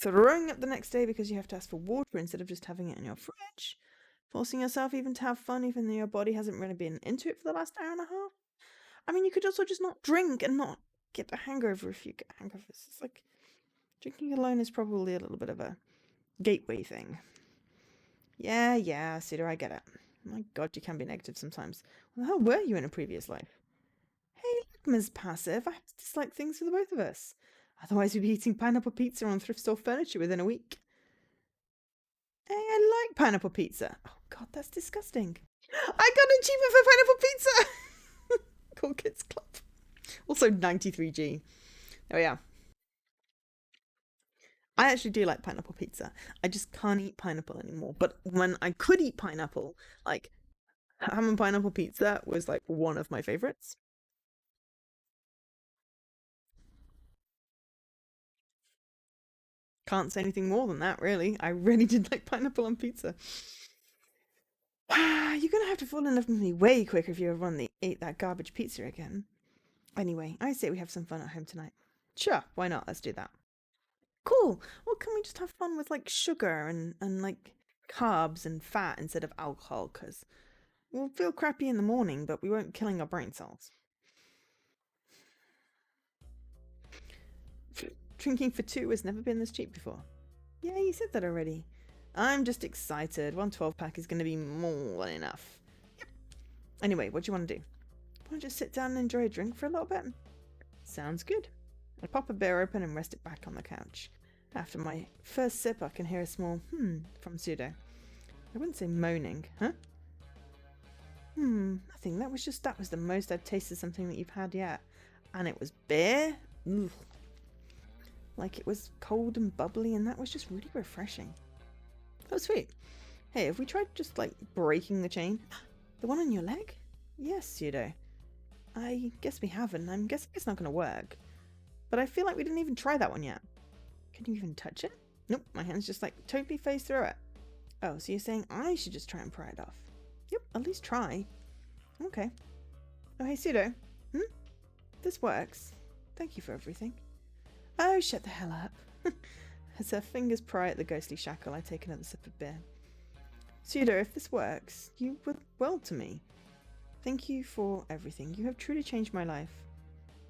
Throwing up the next day because you have to ask for water instead of just having it in your fridge. Forcing yourself even to have fun even though your body hasn't really been into it for the last hour and a half. I mean, you could also just not drink and not get a hangover if you get hangovers. It's like, Drinking alone is probably a little bit of a gateway thing. Yeah, Cedar, I get it. My god, you can be negative sometimes. Well, how were you in a previous life? Hey, look, Ms. Passive, I have to dislike things for the both of us. Otherwise, we'd be eating pineapple pizza on thrift store furniture within a week. Hey, I like pineapple pizza. Oh god, that's disgusting. I got an achievement for pineapple pizza! Cool Kids Club. Also 93G. Oh yeah. I actually do like pineapple pizza. I just can't eat pineapple anymore. But when I could eat pineapple, like ham and pineapple pizza was like one of my favorites. Can't say anything more than that, really. I really did like pineapple on pizza. You're gonna have to fall in love with me way quicker if you ever ate that garbage pizza again. Anyway, I say we have some fun at home tonight. Sure, why not? Let's do that. Cool. Well, can we just have fun with like sugar and like carbs and fat instead of alcohol? Because we'll feel crappy in the morning, but we won't be killing our brain cells. Drinking for two has never been this cheap before. Yeah, you said that already. I'm just excited. One 12-pack is going to be more than enough. Yep. Anyway, what do you want to do? Want to just sit down and enjoy a drink for a little bit? Sounds good. I pop a beer open and rest it back on the couch. After my first sip, I can hear a small from Pseudo. I wouldn't say moaning, huh? Nothing. That was the most I've tasted something that you've had yet. And it was beer? Ugh. Like it was cold and bubbly, and that was just really refreshing. Oh, sweet. Hey, have we tried just like breaking the chain? The one on your leg? Yes, Pseudo. I guess we haven't. I'm guessing it's not going to work. But I feel like we didn't even try that one yet. Can you even touch it? Nope, my hand's just like totally phased through it. Oh, so you're saying I should just try and pry it off? Yep, at least try. Okay. Oh, hey, Pseudo. This works. Thank you for everything. Oh, shut the hell up. As her fingers pry at the ghostly shackle, I take another sip of beer. Pseudo, if this works, you were well to me. Thank you for everything. You have truly changed my life.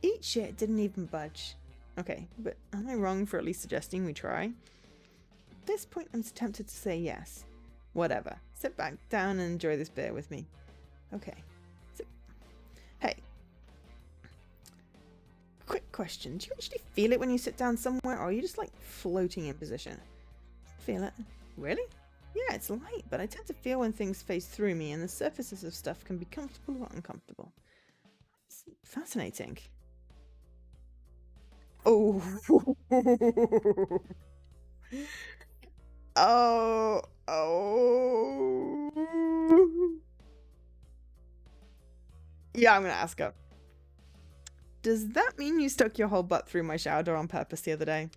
Eat shit didn't even budge. Okay, but am I wrong for at least suggesting we try? At this point, I'm tempted to say yes. Whatever. Sit back down and enjoy this beer with me. Okay. Hey. Quick question. Do you actually feel it when you sit down somewhere, or are you just like floating in position? Feel it? Really? Yeah, it's light, but I tend to feel when things phase through me and the surfaces of stuff can be comfortable or uncomfortable. It's fascinating. Oh. Oh. Yeah, I'm gonna ask her. Does that mean you stuck your whole butt through my shower door on purpose the other day?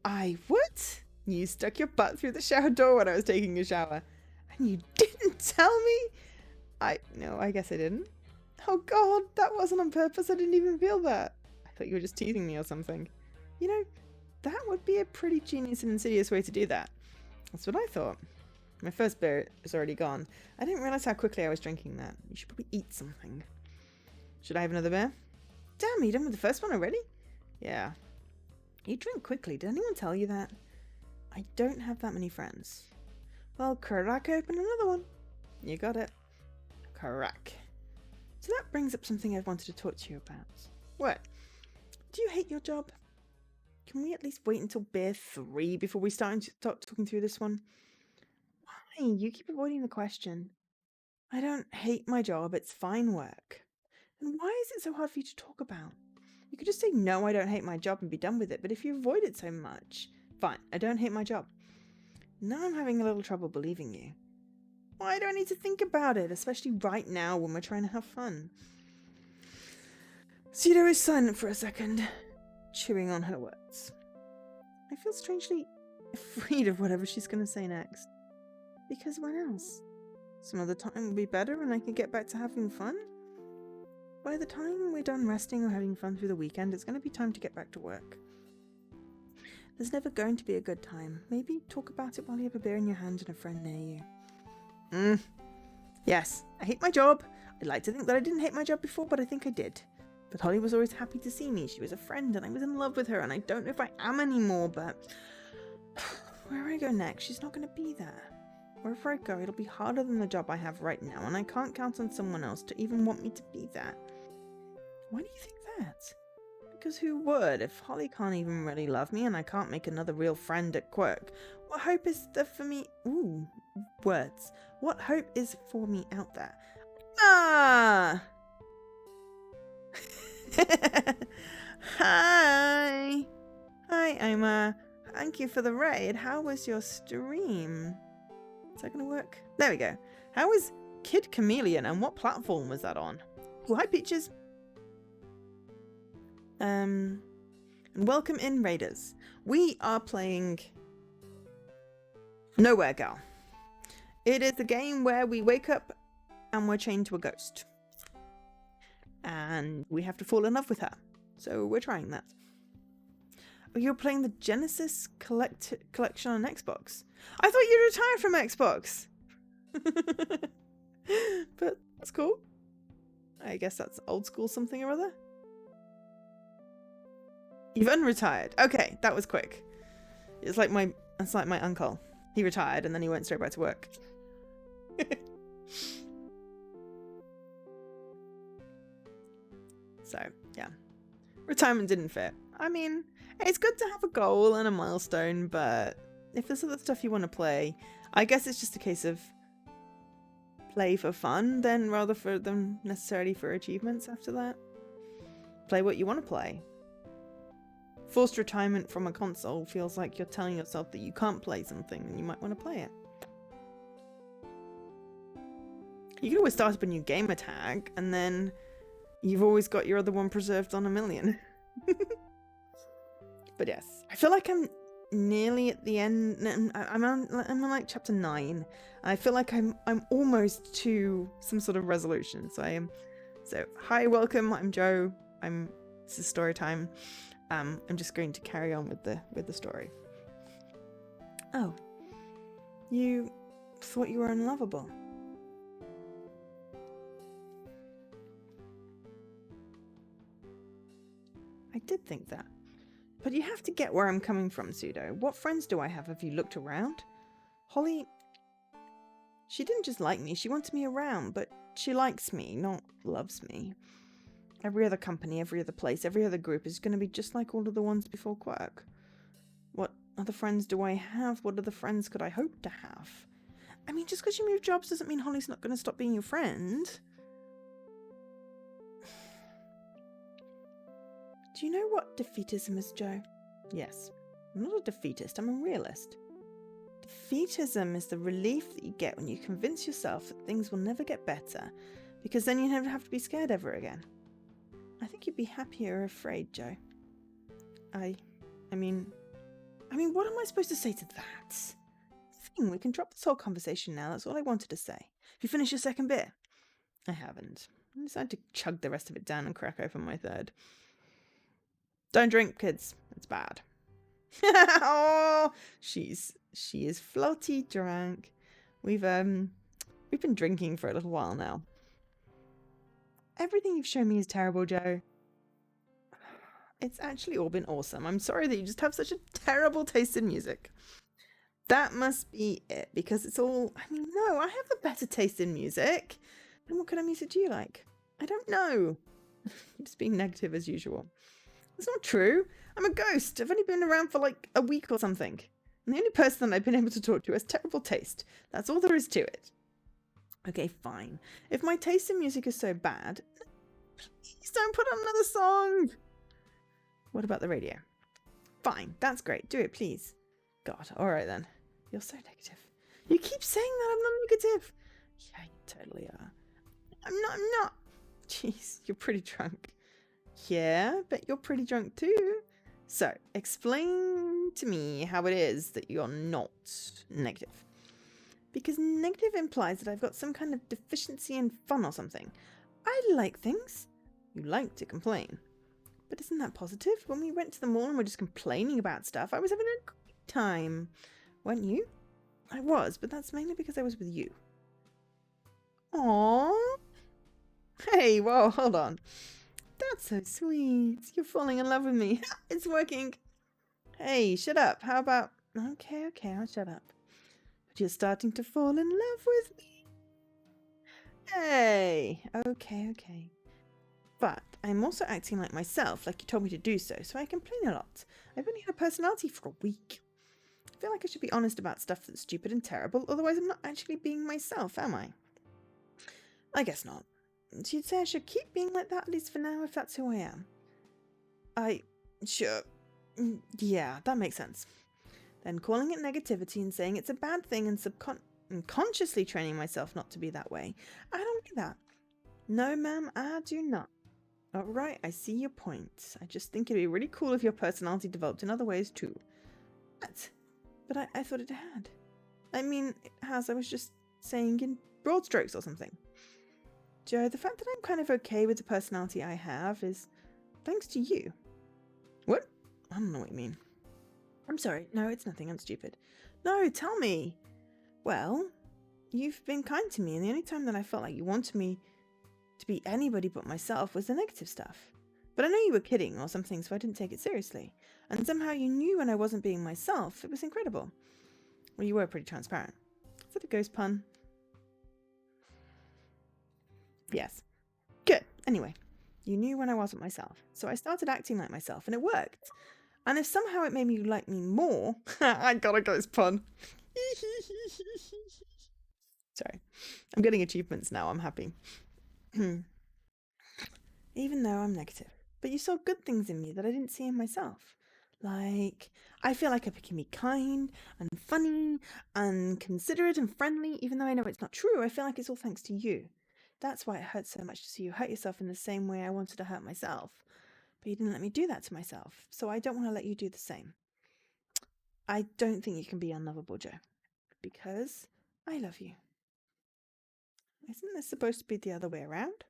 I what? You stuck your butt through the shower door when I was taking a shower. And you didn't tell me? No, I guess I didn't. Oh god, that wasn't on purpose. I didn't even feel that. I thought you were just teasing me or something. You know, that would be a pretty genius and insidious way to do that. That's what I thought. My first beer is already gone. I didn't realize how quickly I was drinking that. You should probably eat something. Should I have another beer? Damn, you done with the first one already? Yeah. You drink quickly. Did anyone tell you that? I don't have that many friends. Well, crack open another one. You got it. Crack. So that brings up something I wanted to talk to you about. What? Do you hate your job? Can we at least wait until beer 3 before we start talking through this one? Why? You keep avoiding the question. I don't hate my job. It's fine work. And why is it so hard for you to talk about? You could just say, no, I don't hate my job and be done with it. But if you avoid it so much, fine, I don't hate my job. Now I'm having a little trouble believing you. Why do I need to think about it, especially right now when we're trying to have fun? Pseudo is silent for a second, chewing on her words. I feel strangely afraid of whatever she's going to say next. Because when else? Some other time will be better and I can get back to having fun? By the time we're done resting or having fun through the weekend, it's going to be time to get back to work. There's never going to be a good time. Maybe talk about it while you have a beer in your hand and a friend near you. Yes, I hate my job. I'd like to think that I didn't hate my job before, but I think I did. But Holly was always happy to see me. She was a friend and I was in love with her, and I don't know if I am anymore, but where I go next, she's not going to be there. Wherever I go, it'll be harder than the job I have right now, and I can't count on someone else to even want me to be there. Why do you think that? Because who would? If Holly can't even really love me and I can't make another real friend at Quirk, what hope is there for me? Ooh, words. What hope is for me out there? Ah! Hi! Hi, Ima. Thank you for the raid. How was your stream? Is that gonna work? There we go. How was Kid Chameleon and what platform was that on? Oh, hi, Peaches. And welcome in, Raiders. We are playing Nowhere Girl. It is a game where we wake up and we're chained to a ghost. And we have to fall in love with her. So we're trying that. Oh, you're playing the Genesis collection on Xbox. I thought you'd retired from Xbox. But that's cool. I guess that's old school something or other. You've unretired. Okay, that was quick. It's like my uncle. He retired and then he went straight back to work. So, yeah. Retirement didn't fit. I mean, it's good to have a goal and a milestone, but if there's other stuff you want to play, I guess it's just a case of play for fun then rather than necessarily for achievements after that. Play what you want to play. Forced retirement from a console feels like you're telling yourself that you can't play something and you might want to play it. You can always start up a new gamer tag and then you've always got your other one preserved on 1,000,000. But yes, I feel like I'm nearly at the end. I'm on like chapter 9. I feel like I'm almost to some sort of resolution. So hi, welcome. I'm Joe. This is story time. I'm just going to carry on with the story. Oh, you thought you were unlovable. I did think that. But you have to get where I'm coming from, Pseudo. What friends do I have? Have you looked around? Holly, she didn't just like me, she wants me around, but she likes me, not loves me. Every other company, every other place, every other group is going to be just like all of the ones before Quirk. What other friends do I have? What other friends could I hope to have? I mean, just because you move jobs doesn't mean Holly's not going to stop being your friend. Do you know what defeatism is, Joe? Yes. I'm not a defeatist, I'm a realist. Defeatism is the relief that you get when you convince yourself that things will never get better, because then you never have to be scared ever again. I think you'd be happier afraid, Joe. I mean, what am I supposed to say to that? We can drop this whole conversation now, that's all I wanted to say. Have you finished your second beer? I haven't. I decided to chug the rest of it down and crack open my third. Don't drink, kids. It's bad. Oh, she is floaty drunk. We've been drinking for a little while now. Everything you've shown me is terrible, Joe. It's actually all been awesome. I'm sorry that you just have such a terrible taste in music. That must be it, because it's all... I mean, no, I have a better taste in music. Then what kind of music do you like? I don't know. You're just being negative as usual. It's not true. I'm a ghost. I've only been around for like a week or something. And the only person that I've been able to talk to has terrible taste. That's all there is to it. Okay, fine. If my taste in music is so bad, please don't put on another song. What about the radio? Fine, that's great. Do it, please. God, alright then. You're so negative. You keep saying that I'm not negative. Yeah, you totally are. I'm not. Jeez, you're pretty drunk. Yeah, but you're pretty drunk too. So, explain to me how it is that you're not negative. Because negative implies that I've got some kind of deficiency in fun or something. I like things. You like to complain. But isn't that positive? When we went to the mall and were just complaining about stuff, I was having a great time. Weren't you? I was, but that's mainly because I was with you. Aww. Hey, whoa, hold on. That's so sweet. You're falling in love with me. It's working. Hey, shut up. How about... Okay, I'll shut up. But you're starting to fall in love with me. Hey. Okay. But I'm also acting like myself, like you told me to do so I complain a lot. I've only had a personality for a week. I feel like I should be honest about stuff that's stupid and terrible, otherwise I'm not actually being myself, am I? I guess not. So you'd say I should keep being like that, at least for now, if that's who I am. Sure. Yeah, that makes sense. Then calling it negativity and saying it's a bad thing and consciously training myself not to be that way. I don't do that. No, ma'am, I do not. Alright, I see your point. I just think it'd be really cool if your personality developed in other ways too. What? But I thought it had. I mean, it has. I was just saying in broad strokes or something. Joe, the fact that I'm kind of okay with the personality I have is thanks to you. What? I don't know what you mean. I'm sorry. No, it's nothing. I'm stupid. No, tell me. Well, you've been kind to me, and the only time that I felt like you wanted me to be anybody but myself was the negative stuff. But I know you were kidding or something, so I didn't take it seriously. And somehow you knew when I wasn't being myself. It was incredible. Well, you were pretty transparent. Is that a ghost pun? Yes. Good. Anyway, you knew when I wasn't myself. So I started acting like myself, and it worked. And if somehow it made me like me more... I got a ghost pun. Sorry. I'm getting achievements now. I'm happy. Even though I'm negative. But you saw good things in me that I didn't see in myself. Like, I feel like I can be kind and funny and considerate and friendly, even though I know it's not true. I feel like it's all thanks to you. That's why it hurts so much to see you hurt yourself in the same way I wanted to hurt myself. But you didn't let me do that to myself, so I don't want to let you do the same. I don't think you can be unlovable, Joe, because I love you. Isn't this supposed to be the other way around?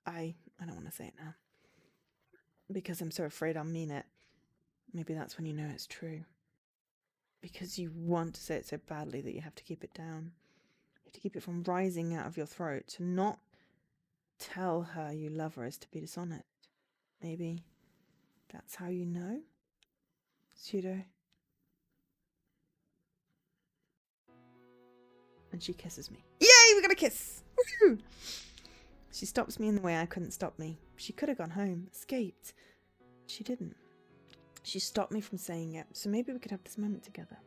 I don't want to say it now. Because I'm so afraid I'll mean it. Maybe that's when you know it's true. Because you want to say it so badly that you have to keep it down. You have to keep it from rising out of your throat. To not tell her you love her is to be dishonest. Maybe that's how you know? Pseudo. And she kisses me. Yay, we got a kiss! Woo! She stops me in the way I couldn't stop me. She could have gone home, escaped. She didn't. She stopped me from saying it, so maybe we could have this moment together.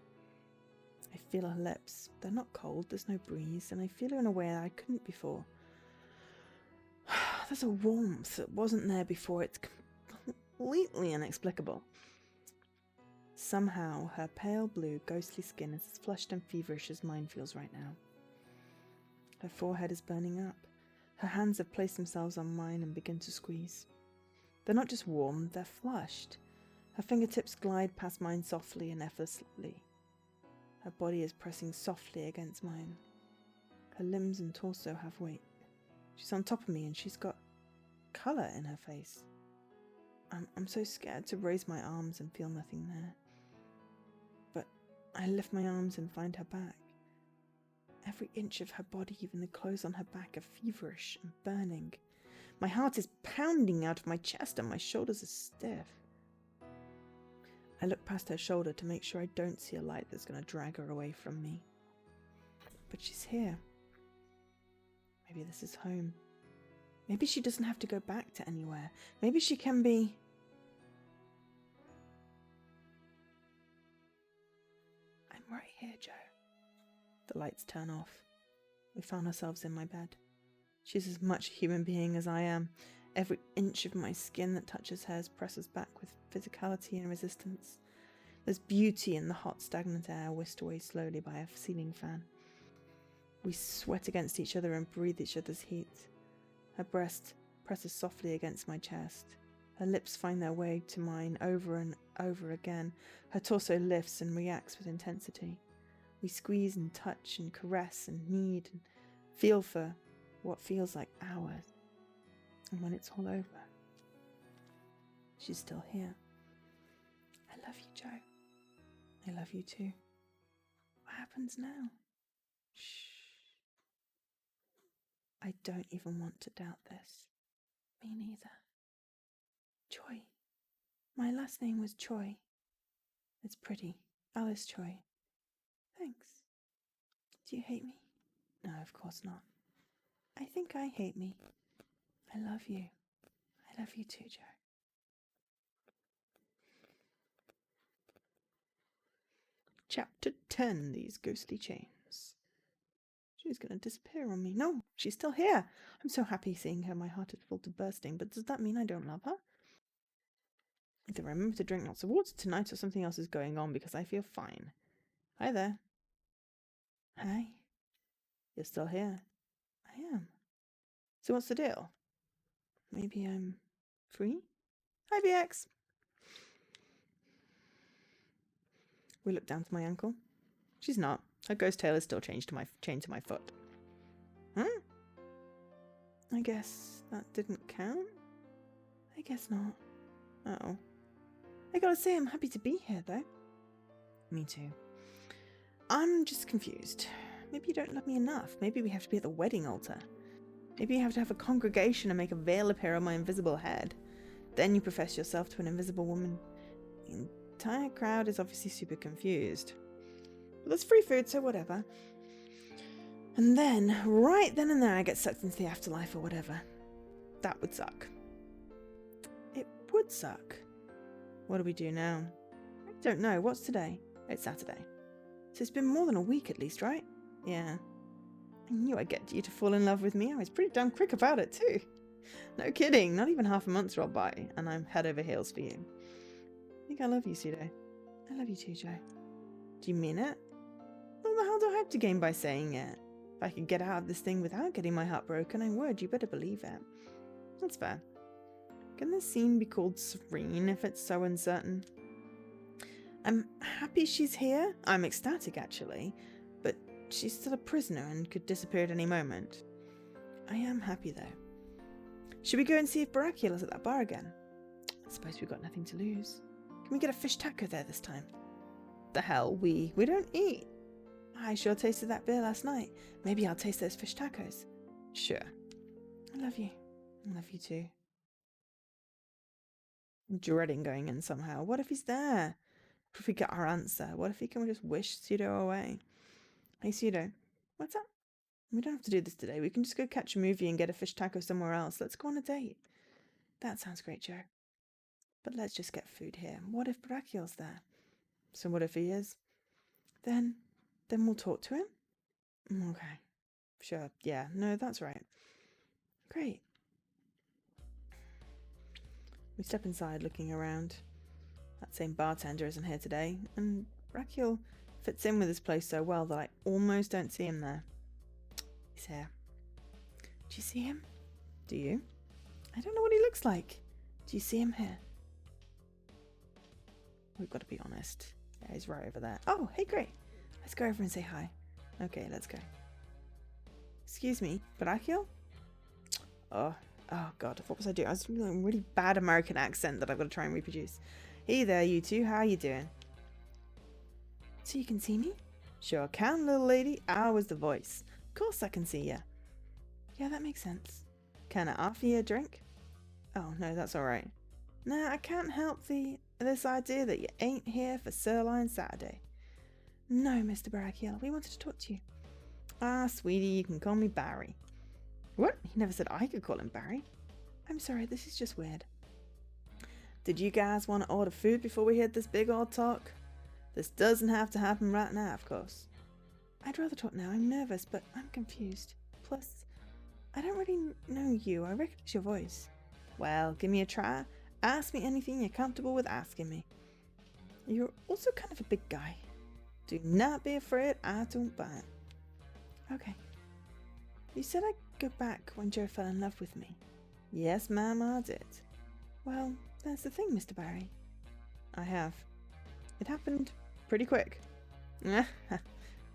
I feel her lips. They're not cold, there's no breeze, and I feel her in a way that I couldn't before. There's a warmth that wasn't there before. It's completely inexplicable. Somehow, her pale blue, ghostly skin is as flushed and feverish as mine feels right now. Her forehead is burning up. Her hands have placed themselves on mine and begin to squeeze. They're not just warm, they're flushed. Her fingertips glide past mine softly and effortlessly. Her body is pressing softly against mine. Her limbs and torso have weight. She's on top of me and she's got colour in her face. I'm so scared to raise my arms and feel nothing there. But I lift my arms and find her back. Every inch of her body, even the clothes on her back, are feverish and burning. My heart is pounding out of my chest and my shoulders are stiff. I look past her shoulder to make sure I don't see a light that's going to drag her away from me. But she's here. Maybe this is home. Maybe she doesn't have to go back to anywhere. Maybe she can be... I'm right here, Joe. The lights turn off. We found ourselves in my bed. She's as much a human being as I am. Every inch of my skin that touches hers presses back with physicality and resistance. There's beauty in the hot, stagnant air whisked away slowly by a ceiling fan. We sweat against each other and breathe each other's heat. Her breast presses softly against my chest. Her lips find their way to mine over and over again. Her torso lifts and reacts with intensity. We squeeze and touch and caress and knead and feel for what feels like hours. And when it's all over, she's still here. I love you, Joe. I love you too. What happens now? Shh. I don't even want to doubt this. Me neither. Choi. My last name was Choi. It's pretty. Alice Choi. Thanks. Do you hate me? No, of course not. I think I hate me. I love you. I love you too, Joe. Chapter 10, These Ghostly Chains. She's going to disappear on me. No, she's still here. I'm so happy seeing her. My heart is full to bursting. But does that mean I don't love her? Either remember to drink lots of water tonight or something else is going on because I feel fine. Hi there. Hi. You're still here. I am. So what's the deal? Maybe I'm free? Hi, BX. We look down to my ankle. She's not. Her ghost tail is still chained to my foot. Huh? I guess that didn't count? I guess not. Uh-oh. I gotta say, I'm happy to be here, though. Me too. I'm just confused. Maybe you don't love me enough. Maybe we have to be at the wedding altar. Maybe you have to have a congregation and make a veil appear on my invisible head. Then you profess yourself to an invisible woman. The entire crowd is obviously super confused. But there's free food, so whatever. And then, right then and there, I get sucked into the afterlife or whatever. That would suck. It would suck. What do we do now? I don't know. What's today? It's Saturday. So it's been more than a week at least, right? Yeah. I knew I'd get you to fall in love with me. I was pretty damn quick about it too. No kidding. Not even half a month's rolled by, and I'm head over heels for you. I think I love you, Pseudo. I love you too, Joe. Do you mean it? What the hell do I have to gain by saying it? If I could get out of this thing without getting my heart broken, I would. You better believe it. That's fair. Can this scene be called serene if it's so uncertain? I'm happy she's here. I'm ecstatic, actually. But she's still a prisoner and could disappear at any moment. I am happy, though. Should we go and see if Barakiel is at that bar again? I suppose we've got nothing to lose. Can we get a fish taco there this time? The hell, we don't eat. I sure tasted that beer last night. Maybe I'll taste those fish tacos. Sure. I love you. I love you too. I'm dreading going in somehow. What if he's there? What if we get our answer? What if he can just wish Pseudo away? Hey, Pseudo. What's up? We don't have to do this today. We can just go catch a movie and get a fish taco somewhere else. Let's go on a date. That sounds great, Joe. But let's just get food here. What if Brachiel's there? So what if he is? Then we'll talk to him? Okay. Sure. Yeah. No, that's right. Great. We step inside looking around. That same bartender isn't here today, and Brachiel fits in with this place so well that I almost don't see him there. He's here. Do you see him? Do you? I don't know what he looks like. Do you see him here? We've got to be honest. Yeah, he's right over there. Oh, hey, great. Let's go over and say hi. Okay, let's go. Excuse me, Brachiel? Oh God, what was I doing? I was doing a really bad American accent that I've got to try and reproduce. Hey there, you two. How are you doing? So you can see me? Sure can, little lady. I was the voice. Of course I can see you. Yeah, that makes sense. Can I offer you a drink? Oh, no, that's all right. No, I can't help this idea that you ain't here for Sirloin Saturday. No, Mr. Brachiel, we wanted to talk to you. Ah, sweetie, you can call me Barry. What? He never said I could call him Barry. I'm sorry, this is just weird. Did you guys want to order food before we hit this big old talk? This doesn't have to happen right now, of course. I'd rather talk now. I'm nervous, but I'm confused. Plus, I don't really know you. I recognize your voice. Well, give me a try. Ask me anything you're comfortable with asking me. You're also kind of a big guy. Do not be afraid. I don't bite. Okay. You said I'd go back when Joe fell in love with me. Yes, ma'am, I did. Well, that's the thing, Mr. Barry. I have. It happened pretty quick.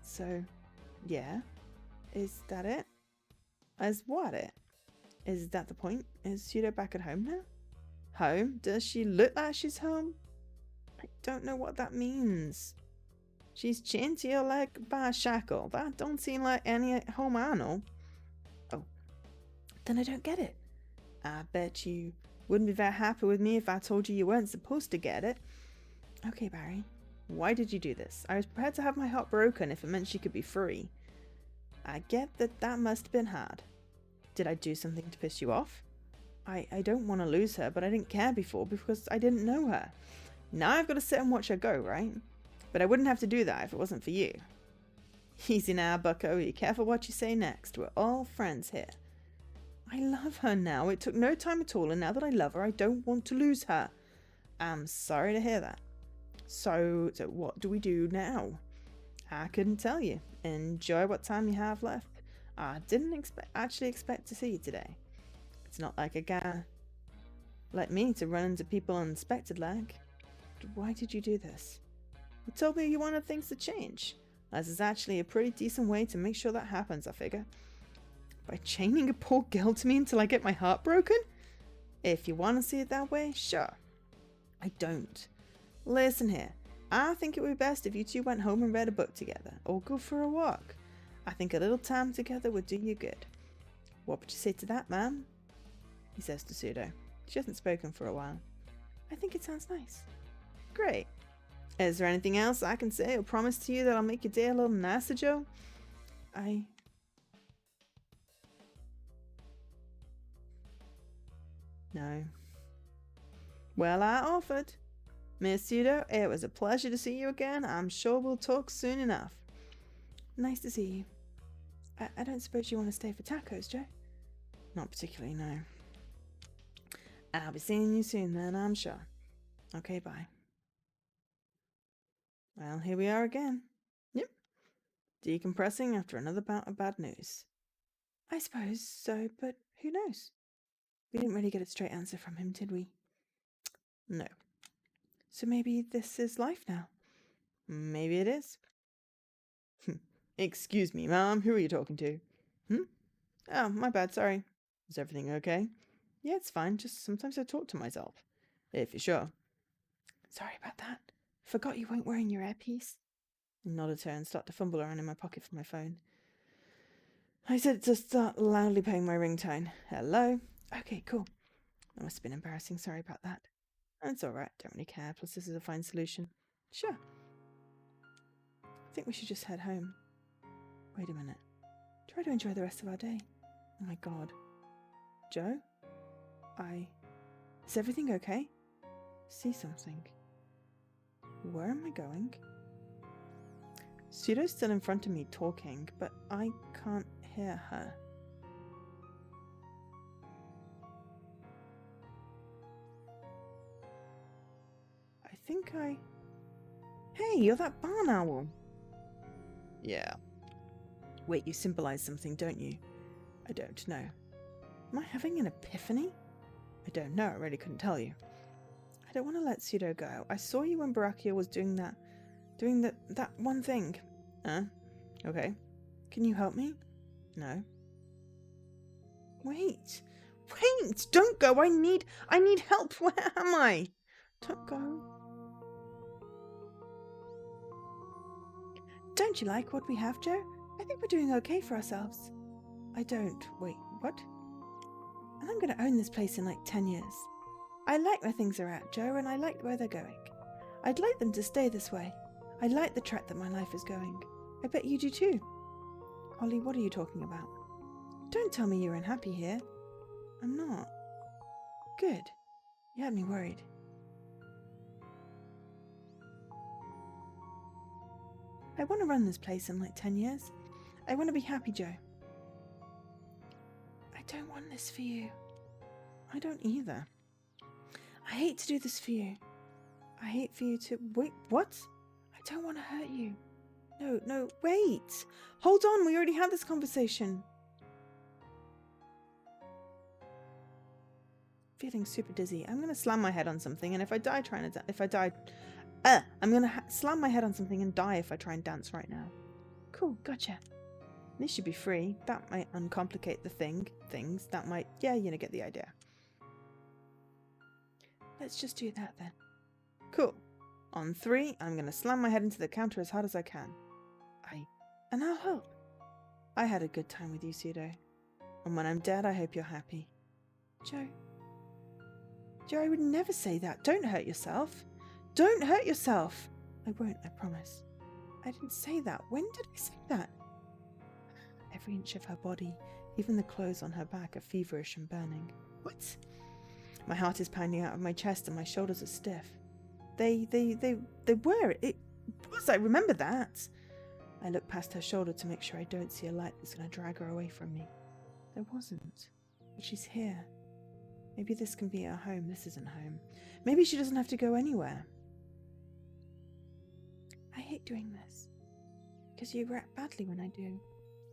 So, yeah. Is that it? As what it? Is that the point? Is Pseudo back at home now? Home? Does she look like she's home? I don't know what that means. She's chained to your leg by a shackle. That don't seem like any home I know. Oh. Then I don't get it. I bet you Wouldn't be very happy with me if I told you you weren't supposed to get it. Okay, Barry. Why did you do this? I was prepared to have my heart broken if it meant she could be free. I get that must have been hard. Did I do something to piss you off? I don't want to lose her, but I didn't care before because I didn't know her. Now I've got to sit and watch her go, right? But I wouldn't have to do that if it wasn't for you. Easy now, bucko. Be careful what you say next. We're all friends here. I love her now. It took no time at all, and now that I love her, I don't want to lose her. I'm sorry to hear that. So what do we do now? I couldn't tell you. Enjoy what time you have left. I didn't actually expect to see you today. It's not like a guy like me to run into people unexpected like. Why did you do this? You told me you wanted things to change. This is actually a pretty decent way to make sure that happens, I figure. By chaining a poor girl to me until I get my heart broken? If you want to see it that way, sure. I don't. Listen here. I think it would be best if you two went home and read a book together, or go for a walk. I think a little time together would do you good. What would you say to that, ma'am? He says to Pseudo. She hasn't spoken for a while. I think it sounds nice. Great. Is there anything else I can say or promise to you that'll make your day a little nicer, Joe? No. Well, I offered. Miss Pseudo, it was a pleasure to see you again. I'm sure we'll talk soon enough. Nice to see you. I don't suppose you want to stay for tacos, Joe? Not particularly, no. I'll be seeing you soon then, I'm sure. Okay, bye. Well, here we are again. Yep. Decompressing after another bout of bad news. I suppose so, but who knows? We didn't really get a straight answer from him, did we? No. So maybe this is life now. Maybe it is. Excuse me, Mom. Who are you talking to? Oh, my bad, sorry. Is everything okay? Yeah, it's fine. Just sometimes I talk to myself. If you're sure. Sorry about that. Forgot you weren't wearing your earpiece. I nodded to her and started to fumble around in my pocket for my phone. I said to start loudly playing my ringtone. Hello? Okay, cool. That must have been embarrassing. Sorry about that. That's alright. Don't really care. Plus, this is a fine solution. Sure. I think we should just head home. Wait a minute. Try to enjoy the rest of our day. Oh my god. Joe? Is everything okay? See something. Where am I going? Pseudo's still in front of me talking, but I can't hear her. I think Hey, you're that barn owl. Yeah. Wait, you symbolize something, don't you? I don't know. Am I having an epiphany? I don't know, I really couldn't tell you. I don't want to let Pseudo go. I saw you when Barakia was doing that one thing. Okay. Can you help me? No. Wait, don't go. I need help. Where am I? Don't go. Don't you like what we have, Joe? I think we're doing okay for ourselves. I don't. Wait, what? And I'm going to own this place in like 10 years. I like where things are at, Joe, and I like where they're going. I'd like them to stay this way. I like the track that my life is going. I bet you do too. Holly, what are you talking about? Don't tell me you're unhappy here. I'm not. Good. You had me worried. I want to run this place in like 10 years. I want to be happy, Joe. I don't want this for you. I don't either. I hate to do this for you. I hate for you to... Wait, what? I don't want to hurt you. No, wait. Hold on, we already had this conversation. Feeling super dizzy. I'm going to slam my head on something, and if I die trying to... I'm going to slam my head on something and die if I try and dance right now. Cool, gotcha. This should be free. That might uncomplicate the things. That might... Yeah, get the idea. Let's just do that then. Cool. On 3, I'm going to slam my head into the counter as hard as I can. And I'll help. I had a good time with you, Pseudo. And when I'm dead, I hope you're happy. Joe. Joe, I would never say that. Don't hurt yourself. Don't hurt yourself. I won't, I promise. I didn't say that. When did I say that? Every inch of her body, even the clothes on her back, are feverish and burning. What? My heart is pounding out of my chest and my shoulders are stiff. They were. It was. I remember that. I look past her shoulder to make sure I don't see a light that's going to drag her away from me. There wasn't. But she's here. Maybe this can be her home. This isn't home. Maybe she doesn't have to go anywhere. I hate doing this. Because you react badly when I do.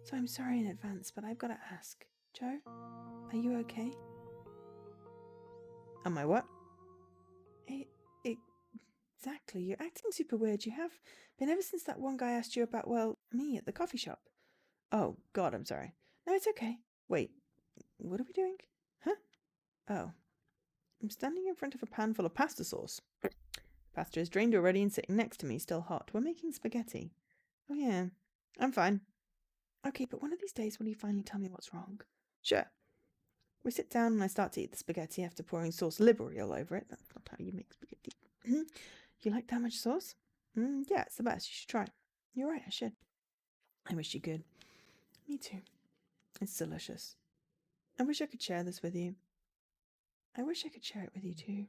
So I'm sorry in advance, but I've got to ask. Joe, are you okay? Am I what? Exactly. You're acting super weird. You have been ever since that one guy asked you about, well, me at the coffee shop. Oh, God, I'm sorry. No, it's okay. Wait, what are we doing? Huh? Oh. I'm standing in front of a pan full of pasta sauce. Pasta is drained already and sitting next to me, still hot. We're making spaghetti. Oh, yeah. I'm fine. Okay, but one of these days will you finally tell me what's wrong? Sure. We sit down and I start to eat the spaghetti after pouring sauce liberally all over it. That's not how you make spaghetti. You like that much sauce? Yeah, it's the best. You should try it. You're right, I should. I wish you could. Me too. It's delicious. I wish I could share this with you. I wish I could share it with you too.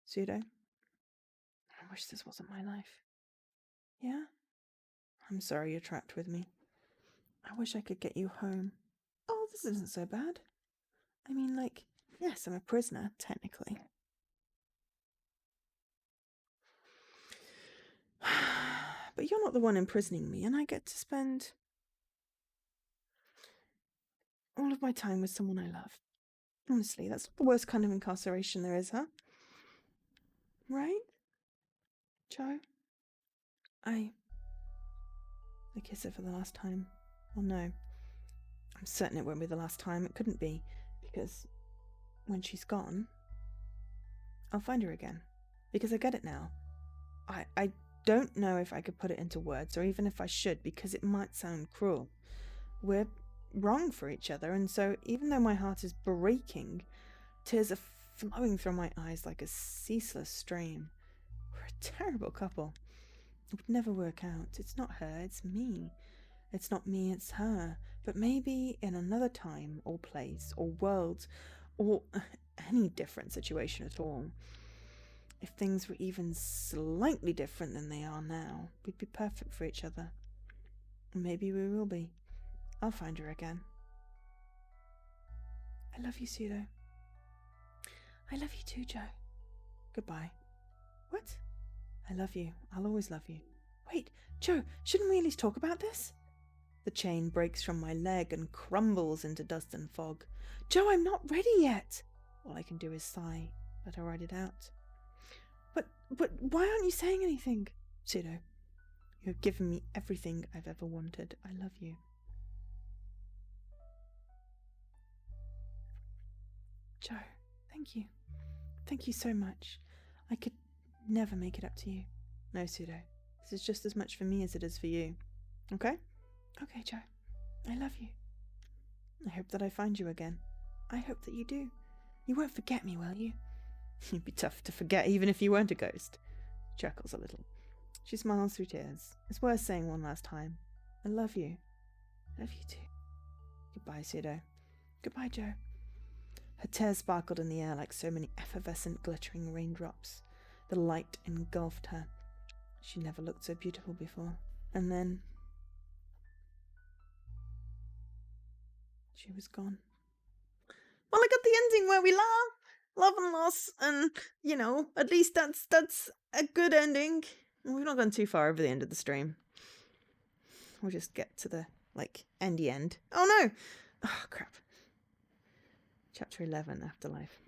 Pseudo. I wish this wasn't my life. Yeah? I'm sorry you're trapped with me. I wish I could get you home. Oh, this isn't so bad. I mean, like, yes, I'm a prisoner, technically. But you're not the one imprisoning me, and I get to spend all of my time with someone I love. Honestly, that's the worst kind of incarceration there is, huh? Right? Joe? I kiss her for the last time. Well, no. I'm certain it won't be the last time. It couldn't be, because when she's gone, I'll find her again. Because I get it now. I don't know if I could put it into words, or even if I should, because it might sound cruel. We're wrong for each other, and so even though my heart is breaking, tears are flowing from my eyes like a ceaseless stream. We're a terrible couple. It would never work out. It's not her, it's me. It's not me, it's her. But maybe in another time, or place, or world, or any different situation at all, if things were even slightly different than they are now, we'd be perfect for each other. Maybe we will be. I'll find her again. I love you, Pseudo. I love you too, Joe. Goodbye. What? I love you. I'll always love you. Wait, Joe, shouldn't we at least talk about this? The chain breaks from my leg and crumbles into dust and fog. Joe, I'm not ready yet. All I can do is sigh, but I write it out. But why aren't you saying anything? Pseudo, you have given me everything I've ever wanted. I love you. Joe, thank you. Thank you so much. I could never make it up to you. No, Pseudo. This is just as much for me as it is for you. Okay? Okay, Joe. I love you. I hope that I find you again. I hope that you do. You won't forget me, will you? You'd be tough to forget even if you weren't a ghost. She chuckles a little. She smiles through tears. It's worth saying one last time. I love you. I love you too. Goodbye, Pseudo. Goodbye, Joe. Her tears sparkled in the air like so many effervescent, glittering raindrops. The light engulfed her. She never looked so beautiful before. And then she was gone. Well, I got the ending where we laugh, love and loss, and, you know, at least that's a good ending. We've not gone too far over the end of the stream. We'll just get to the, endy end. Oh, no! Oh, crap. Chapter 11, Afterlife.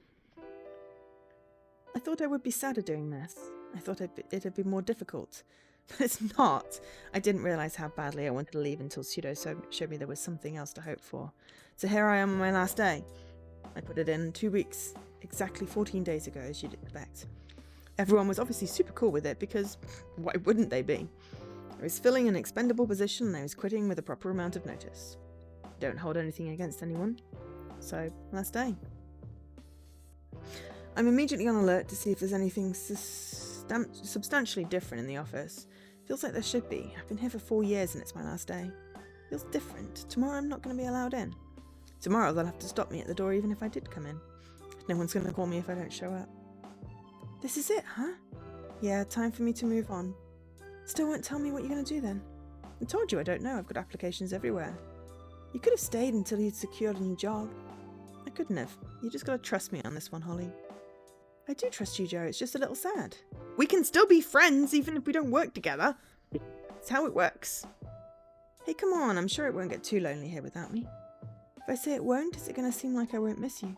I thought I would be sadder doing this. I thought it'd be more difficult. But it's not. I didn't realise how badly I wanted to leave until Pseudo showed me there was something else to hope for. So here I am on my last day. I put it in 2 weeks, exactly 14 days ago, as you'd expect. Everyone was obviously super cool with it, because why wouldn't they be? I was filling an expendable position and I was quitting with a proper amount of notice. Don't hold anything against anyone. So, last day. I'm immediately on alert to see if there's anything substantially different in the office. Feels like there should be. I've been here for 4 years and it's my last day. Feels different. Tomorrow I'm not going to be allowed in. Tomorrow they'll have to stop me at the door even if I did come in. No one's going to call me if I don't show up. This is it, huh? Yeah, time for me to move on. Still won't tell me what you're going to do then? I told you I don't know. I've got applications everywhere. You could have stayed until you'd secured a new job. I couldn't have. You just got to trust me on this one, Holly. I do trust you, Joe. It's just a little sad. We can still be friends even if we don't work together. It's how it works. Hey, come on. I'm sure it won't get too lonely here without me. If I say it won't, is it going to seem like I won't miss you?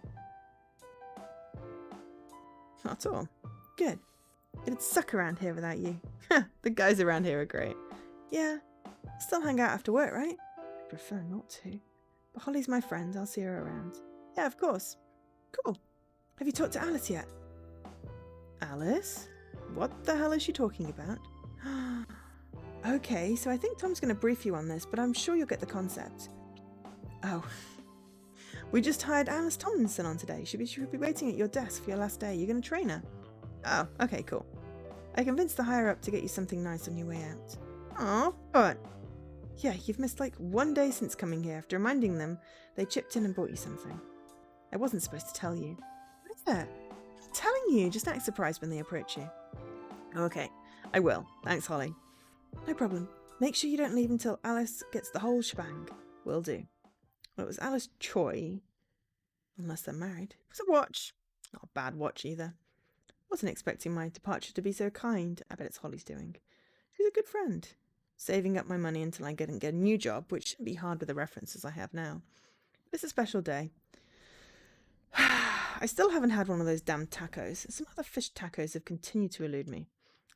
Not at all. Good. It'd suck around here without you. The guys around here are great. Yeah. Still hang out after work, right? I prefer not to. But Holly's my friend. I'll see her around. Yeah, of course. Cool. Have you talked to Alice yet? Alice? What the hell is she talking about? Okay, so I think Tom's going to brief you on this, but I'm sure you'll get the concept. Oh. We just hired Alice Tomlinson on today. She will be waiting at your desk for your last day. You're going to train her? Oh, okay, cool. I convinced the higher-up to get you something nice on your way out. Oh, but... Yeah, you've missed like 1 day since coming here. After reminding them, they chipped in and bought you something. I wasn't supposed to tell you. What is that? I'm telling you. Just act surprised when they approach you. Okay, I will. Thanks, Holly. No problem. Make sure you don't leave until Alice gets the whole shebang. Will do. Well, it was Alice Choi. Unless they're married. It was a watch. Not a bad watch either. Wasn't expecting my departure to be so kind. I bet it's Holly's doing. She's a good friend. Saving up my money until I get a new job, which shouldn't be hard with the references I have now. It's a special day. I still haven't had one of those damn tacos. Some other fish tacos have continued to elude me.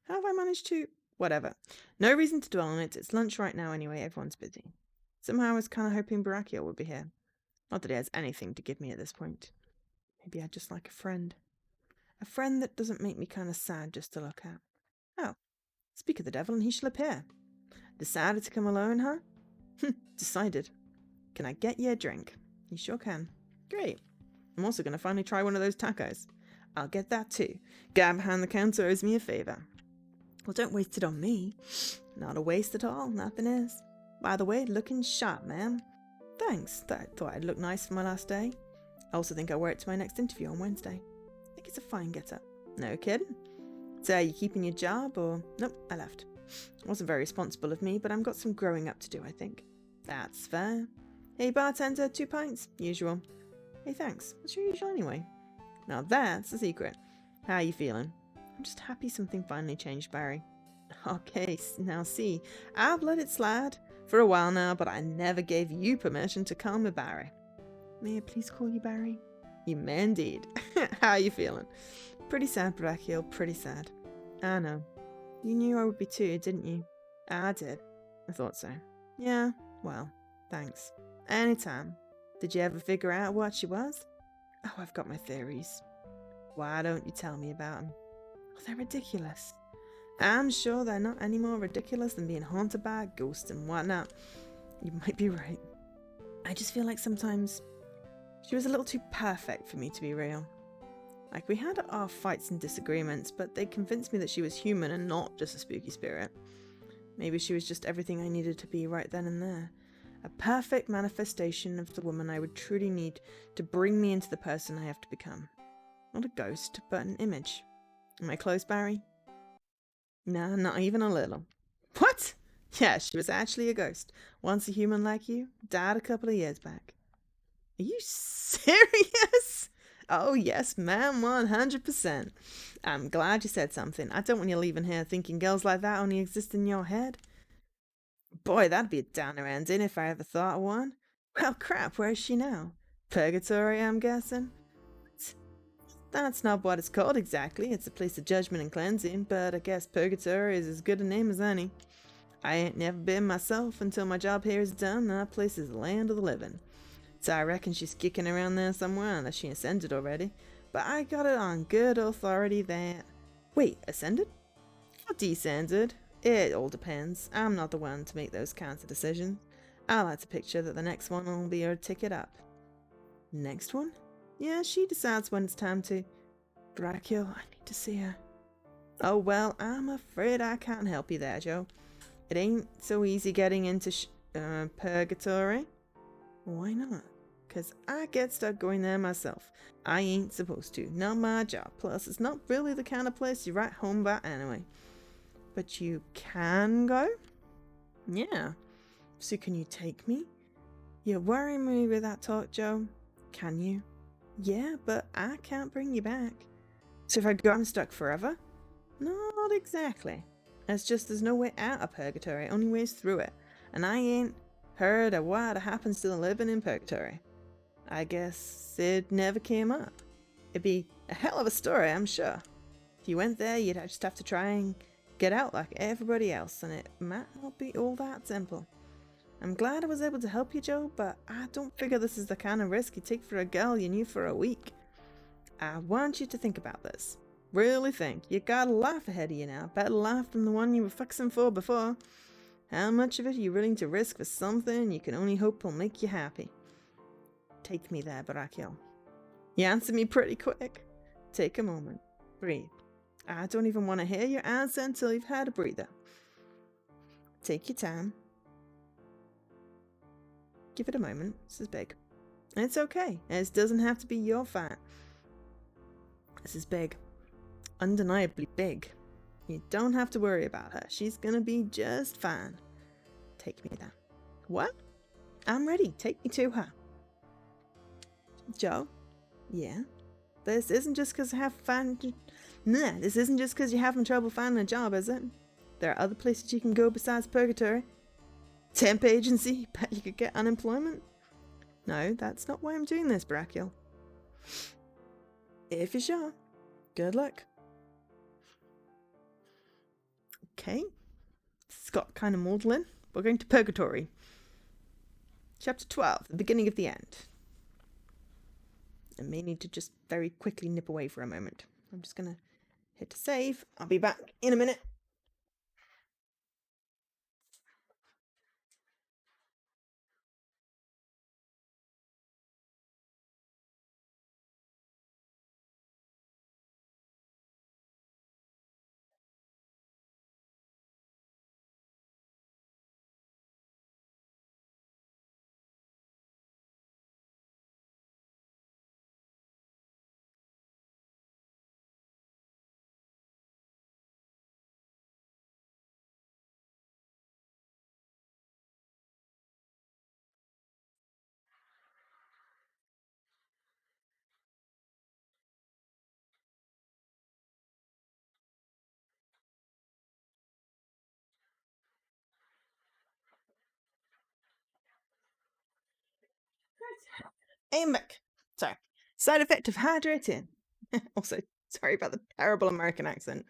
How have I managed to... Whatever. No reason to dwell on it. It's lunch right now anyway. Everyone's busy. Somehow I was kind of hoping Barakiel would be here. Not that he has anything to give me at this point. Maybe I'd just like a friend. A friend that doesn't make me kind of sad just to look at. Oh. Speak of the devil and he shall appear. Decided to come alone, huh? Decided. Can I get you a drink? You sure can. Great. I'm also going to finally try one of those tacos. I'll get that too. Guy behind the counter owes me a favour. Well, don't waste it on me. Not a waste at all. Nothing is. By the way, looking sharp, ma'am. Thanks. Thought I'd look nice for my last day. I also think I'll wear it to my next interview on Wednesday. I think it's a fine get-up. No kidding. So, are you keeping your job or... Nope, I left. Wasn't very responsible of me, but I've got some growing up to do, I think. That's fair. Hey, bartender, 2 pints. Usual. Hey, thanks. What's your usual anyway? Now that's the secret. How are you feeling? I'm just happy something finally changed, Barry. Okay, now see, I've let it slide for a while now, but I never gave you permission to call me Barry. May I please call you Barry? You may indeed. How are you feeling? Pretty sad, Barakiel, pretty sad. I know. You knew I would be too, didn't you? I did. I thought so. Yeah, well, thanks. Anytime. Did you ever figure out what she was? Oh, I've got my theories. Why don't you tell me about them? Oh, they're ridiculous. I'm sure they're not any more ridiculous than being haunted by a ghost and whatnot. You might be right. I just feel like sometimes she was a little too perfect for me to be real. Like, we had our fights and disagreements, but they convinced me that she was human and not just a spooky spirit. Maybe she was just everything I needed to be right then and there. A perfect manifestation of the woman I would truly need to bring me into the person I have to become. Not a ghost, but an image. Am I close, Barry? Nah, not even a little. What? Yeah, she was actually a ghost. Once a human like you, died a couple of years back. Are you serious? Oh, yes, ma'am, 100%. I'm glad you said something. I don't want you leaving here thinking girls like that only exist in your head. Boy, that'd be a downer ending if I ever thought of one. Well, crap, where is she now? Purgatory, I'm guessing? That's not what it's called exactly. It's a place of judgment and cleansing, but I guess Purgatory is as good a name as any. I ain't never been myself until my job here is done. That place is the land of the living. So I reckon she's kicking around there somewhere unless she ascended already. But I got it on good authority that... Wait, ascended? Or descended? It all depends. I'm not the one to make those kinds of decisions. I like to picture that the next one will be her ticket up. Next one? Yeah, she decides when it's time to... Dracula, I need to see her. Oh, well, I'm afraid I can't help you there, Joe. It ain't so easy getting into purgatory. Why not? 'Cause I get stuck going there myself. I ain't supposed to. Not my job. Plus, it's not really the kind of place you write home about anyway. But you can go? Yeah. So can you take me? You're worrying me with that talk, Joe. Can you? Yeah, but I can't bring you back. So if I go, I'm stuck forever? Not exactly. It's just there's no way out of purgatory, only ways through it. And I ain't heard of what happens to the living in purgatory. I guess it never came up. It'd be a hell of a story, I'm sure. If you went there, you'd just have to try and get out like everybody else, and it might not be all that simple. I'm glad I was able to help you, Joe, but I don't figure this is the kind of risk you take for a girl you knew for a week. I want you to think about this. Really think. You got a life ahead of you now. Better life than the one you were fixing for before. How much of it are you willing to risk for something you can only hope will make you happy? Take me there, Barakiel. You answered me pretty quick. Take a moment. Breathe. I don't even want to hear your answer until you've had a breather. Take your time. Give it a moment. This is big. And it's okay. It doesn't have to be your fault. This is big. Undeniably big. You don't have to worry about her. She's gonna be just fine. Take me there. What? I'm ready. Take me to her. Joe? Yeah? This isn't just because this isn't just because you're having trouble finding a job, is it? There are other places you can go besides purgatory. Temp agency? Bet you could get unemployment? No, that's not why I'm doing this, Brachial. If you're sure. Good luck. Okay. It's got kind of maudlin. We're going to purgatory. Chapter 12, the beginning of the end. I may need to just very quickly nip away for a moment. I'm just going to hit save. I'll be back in a minute. Aim back. Sorry. Side effect of hydrating. Also, sorry about the terrible American accent.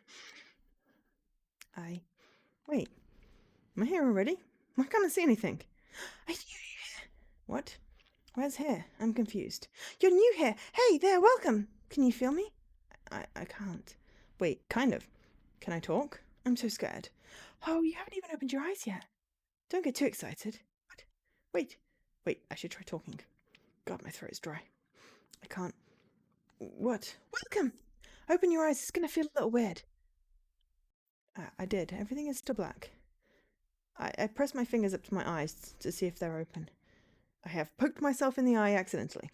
Wait. Am I here already? I can't see anything. Are you here? What? Where's here? I'm confused. You're new here. Hey there, welcome. Can you feel me? I can't. Wait, kind of. Can I talk? I'm so scared. Oh, you haven't even opened your eyes yet. Don't get too excited. What? Wait, I should try talking. God, my throat is dry. I can't. What? Welcome! Open your eyes, it's gonna feel a little weird. I did. Everything is still black. I pressed my fingers up to my eyes to see if they're open. I have poked myself in the eye accidentally.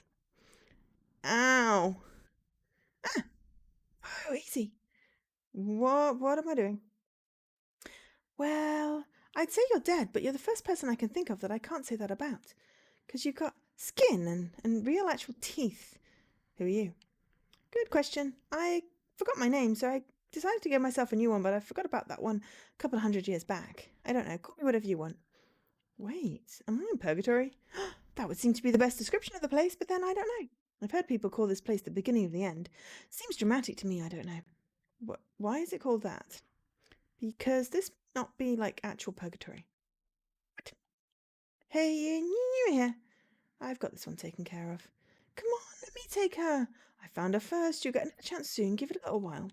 Ow! Ah! Oh, easy. What am I doing? Well, I'd say you're dead, but you're the first person I can think of that I can't say that about. 'Cause you've got skin and real actual teeth. Who are you? Good question. I forgot my name, so I decided to give myself a new one, but I forgot about that one a couple of 100 years back. I don't know. Call me whatever you want. Wait, am I in purgatory? That would seem to be the best description of the place, but then I don't know. I've heard people call this place the beginning of the end. Seems dramatic to me, I don't know. Why is it called that? Because this might not be like actual purgatory. What? Hey, you here? I've got this one taken care of. Come on, let me take her. I found her first. You'll get another chance soon. Give it a little while.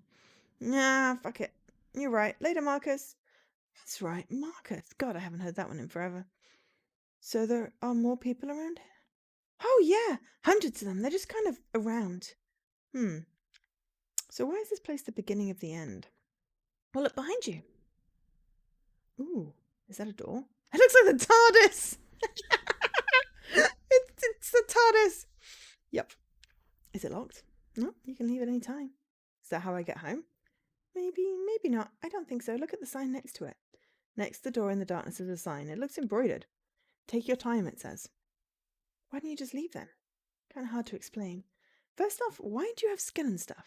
Nah, fuck it. You're right. Later, Marcus. That's right, Marcus. God, I haven't heard that one in forever. So there are more people around here? Oh, yeah. Hundreds of them. They're just kind of around. So why is this place the beginning of the end? Well, look behind you. Ooh, is that a door? It looks like the TARDIS! it's the TARDIS! Yep. Is it locked? No, you can leave at any time. Is that how I get home? Maybe not. I don't think so. Look at the sign next to it. Next to the door in the darkness is a sign. It looks embroidered. Take your time, it says. Why don't you just leave then? Kind of hard to explain. First off, why do you have skin and stuff?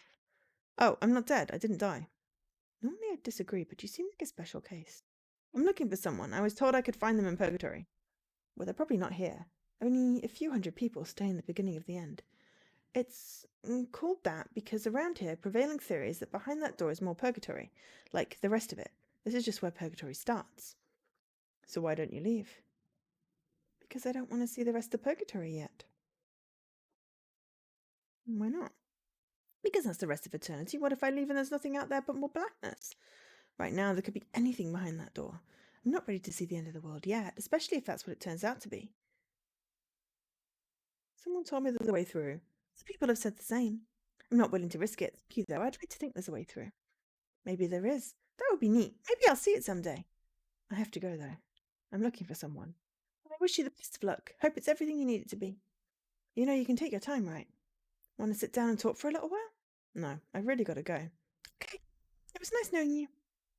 Oh, I'm not dead. I didn't die. Normally I'd disagree, but you seem like a special case. I'm looking for someone. I was told I could find them in purgatory. Well, they're probably not here. Only a few hundred people stay in the beginning of the end. It's called that because around here, prevailing theory is that behind that door is more purgatory, like the rest of it. This is just where purgatory starts. So why don't you leave? Because I don't want to see the rest of purgatory yet. Why not? Because that's the rest of eternity. What if I leave and there's nothing out there but more blackness? Right now, there could be anything behind that door. I'm not ready to see the end of the world yet, especially if that's what it turns out to be. Someone told me there's a way through. Some people have said the same. I'm not willing to risk it. Thank you, though. I'd like to think there's a way through. Maybe there is. That would be neat. Maybe I'll see it someday. I have to go, though. I'm looking for someone. I wish you the best of luck. Hope it's everything you need it to be. You know, you can take your time, right? Want to sit down and talk for a little while? No, I've really got to go. Okay. It was nice knowing you.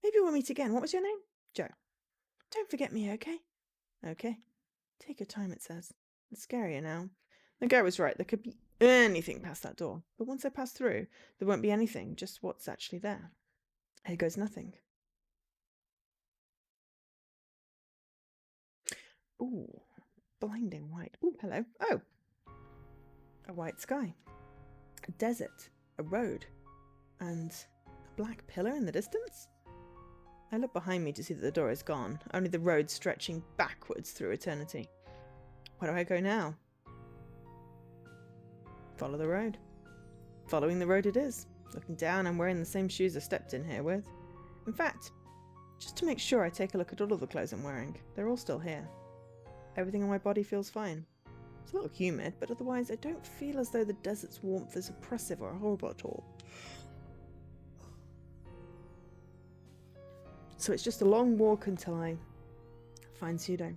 Maybe we'll meet again. What was your name? Joe. Don't forget me, okay? Okay. Take your time, it says. It's scarier now. The guy was right. There could be anything past that door. But once I pass through, there won't be anything, just what's actually there. Here goes nothing. Ooh, blinding white. Ooh, hello. Oh, a white sky. A desert. A road. And a black pillar in the distance? I look behind me to see that the door is gone, only the road stretching backwards through eternity. Where do I go now? Follow the road. Following the road it is. Looking down, I'm wearing the same shoes I stepped in here with. In fact, just to make sure, I take a look at all of the clothes I'm wearing. They're all still here. Everything on my body feels fine. It's a little humid, but otherwise I don't feel as though the desert's warmth is oppressive or horrible at all. So it's just a long walk until I find pseudo.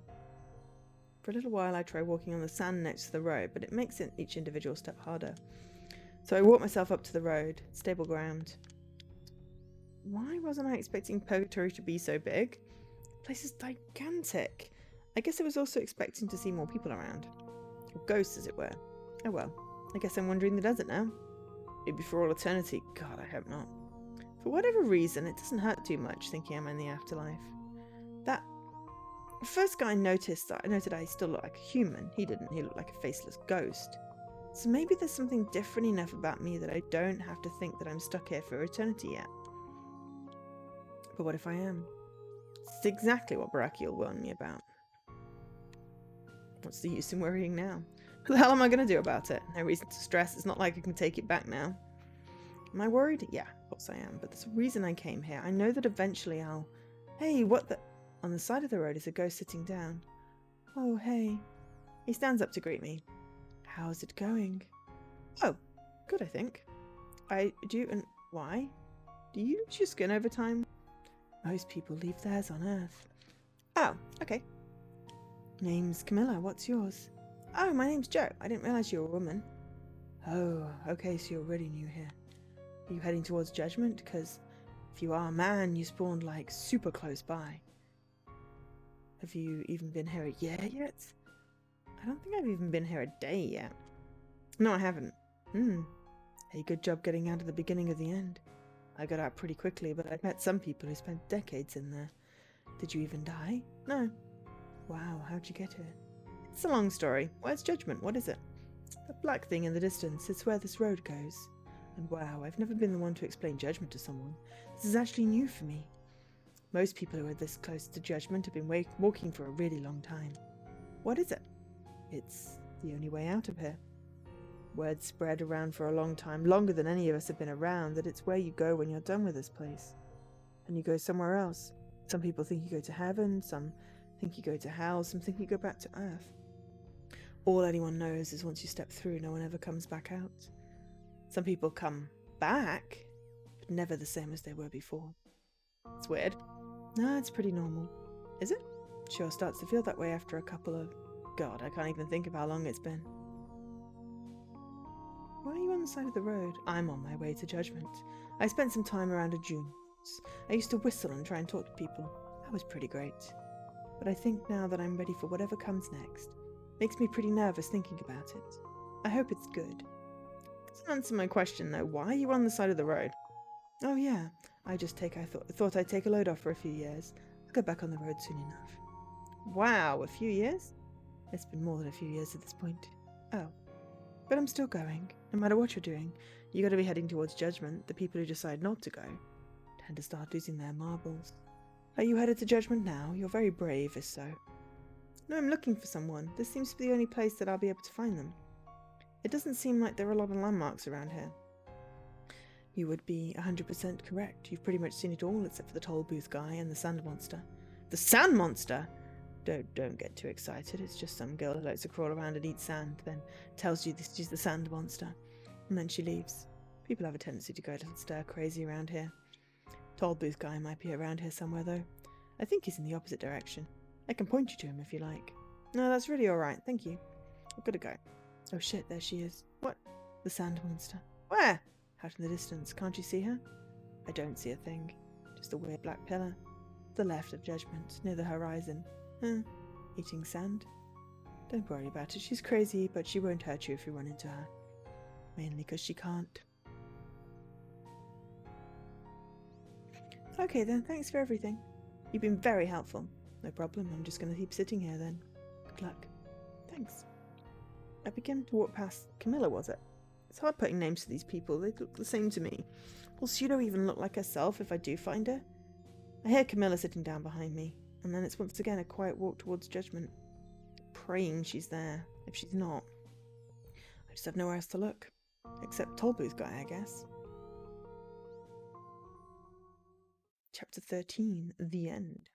For a little while I try walking on the sand next to the road, but it makes each individual step harder. So I walk myself up to the road, stable ground. Why wasn't I expecting purgatory to be so big? The place is gigantic. I guess I was also expecting to see more people around. Or ghosts, as it were. Oh well, I guess I'm wandering the desert now. Maybe for all eternity. God, I hope not. For whatever reason, it doesn't hurt too much thinking I'm in the afterlife. That first guy noted I still look like a human. He didn't. He looked like a faceless ghost. So maybe there's something different enough about me that I don't have to think that I'm stuck here for eternity yet. But what if I am? It's exactly what Barakiel warned me about. What's the use in worrying now? What the hell am I going to do about it? No reason to stress. It's not like I can take it back now. Am I worried? Yeah, of course I am. But there's a reason I came here. I know that eventually I'll... Hey, what the... On the side of the road is a ghost sitting down. Oh, hey. He stands up to greet me. How's it going? Oh, good, I think. I do, and why? Do you lose your skin over time? Most people leave theirs on Earth. Oh, okay. Name's Camilla. What's yours? Oh, my name's Joe. I didn't realize you were a woman. Oh, okay, so you're really new here. Are you heading towards Judgment? Because if you are a man, you spawned super close by. Have you even been here a year yet? I don't think I've even been here a day yet. No, I haven't. Hey, good job getting out at the beginning of the end. I got out pretty quickly, but I've met some people who spent decades in there. Did you even die? No. Wow, how'd you get here? It's a long story. Where's Judgment? What is it? The black thing in the distance. It's where this road goes. And wow, I've never been the one to explain Judgment to someone. This is actually new for me. Most people who are this close to Judgment have been walking for a really long time. What is it? It's the only way out of here. Word spread around for a long time, longer than any of us have been around, that it's where you go when you're done with this place. And you go somewhere else. Some people think you go to heaven, some think you go to hell, some think you go back to Earth. All anyone knows is once you step through, no one ever comes back out. Some people come back, never the same as they were before. It's weird. No, it's pretty normal. Is it? Sure starts to feel that way after a couple of... God, I can't even think of how long it's been. Why are you on the side of the road? I'm on my way to Judgment. I spent some time around a June. I used to whistle and try and talk to people. That was pretty great. But I think now that I'm ready for whatever comes next. Makes me pretty nervous thinking about it. I hope it's good. Doesn't answer my question though. Why are you on the side of the road? Oh yeah, I thought I'd take a load off for a few years. I'll go back on the road soon enough. Wow, a few years? It's been more than a few years at this point. Oh. But I'm still going. No matter what you're doing, you gotta be heading towards Judgment. The people who decide not to go tend to start losing their marbles. Are you headed to Judgment now? You're very brave, if so. No, I'm looking for someone. This seems to be the only place that I'll be able to find them. It doesn't seem like there are a lot of landmarks around here. You would be 100% correct. You've pretty much seen it all except for the toll booth guy and the sand monster. The sand monster? Don't get too excited. It's just some girl who likes to crawl around and eat sand, then tells you this is the sand monster. And then she leaves. People have a tendency to go a little stir crazy around here. Toll booth guy might be around here somewhere though. I think he's in the opposite direction. I can point you to him if you like. No, that's really alright, thank you. I've got to go. Oh shit, there she is. What? The sand monster. Where? Out in the distance. Can't you see her? I don't see a thing. Just a weird black pillar. To the left of Judgment, near the horizon. Eating sand? Don't worry about it. She's crazy, but she won't hurt you if you run into her. Mainly because she can't. Okay then, thanks for everything. You've been very helpful. No problem, I'm just going to keep sitting here then. Good luck. Thanks. I began to walk past Camilla, was it? It's hard putting names to these people. They look the same to me. Will Pseudo even look like herself if I do find her? I hear Camilla sitting down behind me, and then it's once again a quiet walk towards Judgment. Praying she's there. If she's not, I just have nowhere else to look. Except Tollbooth guy, I guess. Chapter 13. The End.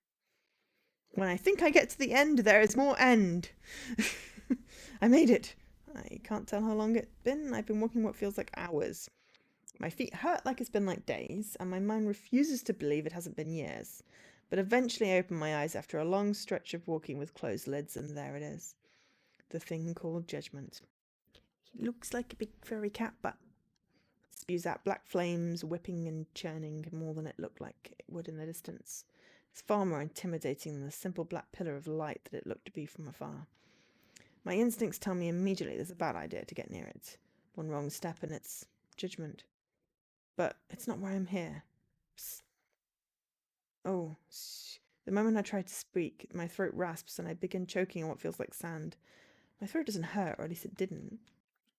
When I think I get to the end, there is more end. I made it. I can't tell how long it's been. I've been walking what feels like hours. My feet hurt like it's been like days, and my mind refuses to believe it hasn't been years. But eventually I open my eyes after a long stretch of walking with closed lids, and there it is. The thing called Judgment. It looks like a big furry cat, but spews out black flames, whipping and churning more than it looked like it would in the distance. It's far more intimidating than the simple black pillar of light that it looked to be from afar. My instincts tell me immediately there's a bad idea to get near it. One wrong step and it's Judgment. But it's not why I'm here. Psst. Oh, shh. The moment I try to speak, my throat rasps and I begin choking on what feels like sand. My throat doesn't hurt, or at least it didn't.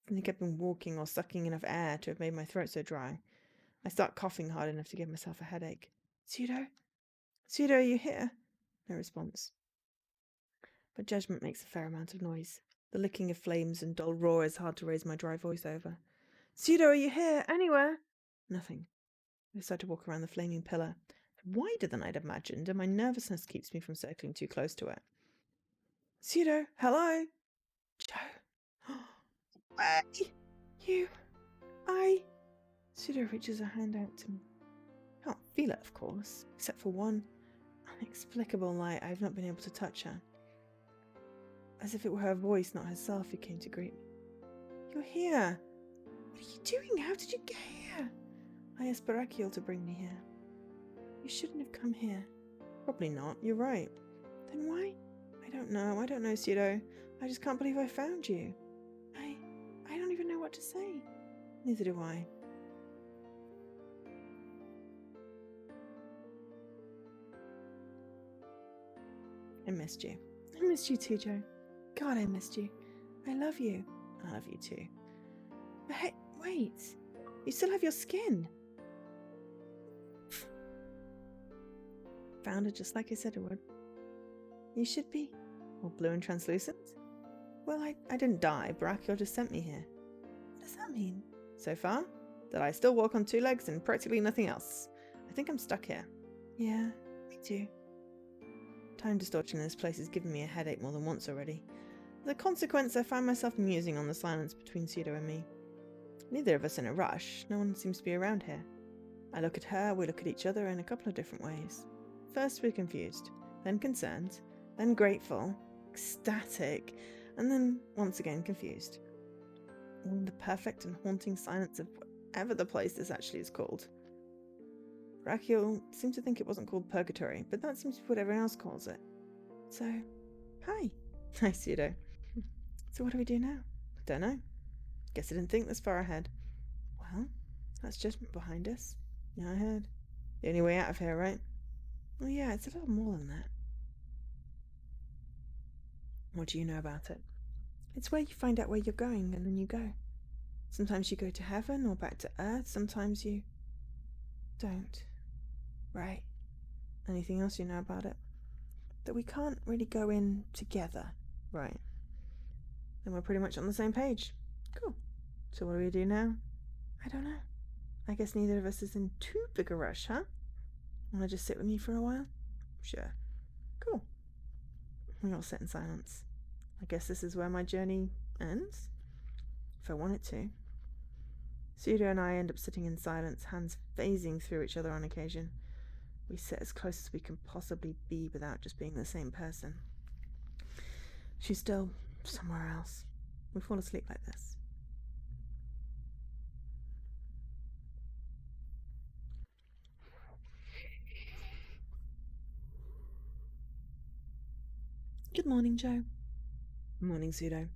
I think I've been walking or sucking enough air to have made my throat so dry. I start coughing hard enough to give myself a headache. Pseudo? Pseudo, are you here? No response. But Judgment makes a fair amount of noise. The licking of flames and dull roar is hard to raise my dry voice over. Pseudo, are you here? Anywhere? Nothing. I decide to walk around the flaming pillar. Wider than I'd imagined, and my nervousness keeps me from circling too close to it. Pseudo, hello? Joe? Where? You? Pseudo reaches a hand out to me. I can't feel it, of course, except for one inexplicable light. I've not been able to touch her. As if it were her voice, not herself, who came to greet me. You're here. What are you doing? How did you get here? I asked Barakiel to bring me here. You shouldn't have come here. Probably not. You're right. Then why? I don't know, Pseudo. I just can't believe I found you. I don't even know what to say. Neither do I. I missed you. I missed you too, Joe. God, I missed you. I love you. I love you too. But hey, wait. You still have your skin. Found it just like I said it would. You should be. All blue and translucent? Well, I didn't die. Barakiel just sent me here. What does that mean? So far? That I still walk on two legs and practically nothing else. I think I'm stuck here. Yeah, me too. Time distortion in this place has given me a headache more than once already. As a consequence, I find myself musing on the silence between Pseudo and me. Neither of us in a rush. No one seems to be around here. I look at her, we look at each other in a couple of different ways. First we're confused, then concerned, then grateful, ecstatic, and then once again confused. In the perfect and haunting silence of whatever the place this actually is called. Rachiel seemed to think it wasn't called purgatory, but that seems to be what everyone else calls it. So, hi. Hi, Pseudo. So what do we do now? Don't know. Guess I didn't think this far ahead. Well, that's judgment behind us. Yeah, I heard. The only way out of here, right? Well, yeah, it's a little more than that. What do you know about it? It's where you find out where you're going and then you go. Sometimes you go to heaven or back to earth, sometimes you don't. Right. Anything else you know about it? That we can't really go in together. Right. Then we're pretty much on the same page. Cool. So what do we do now? I don't know. I guess neither of us is in too big a rush, huh? Wanna just sit with me for a while? Sure. Cool. We all sit in silence. I guess this is where my journey ends? If I want it to. Pseudo and I end up sitting in silence, hands phasing through each other on occasion. We sit as close as we can possibly be without just being the same person. She's still somewhere else. We fall asleep like this. Good morning, Joe. Morning, Pseudo.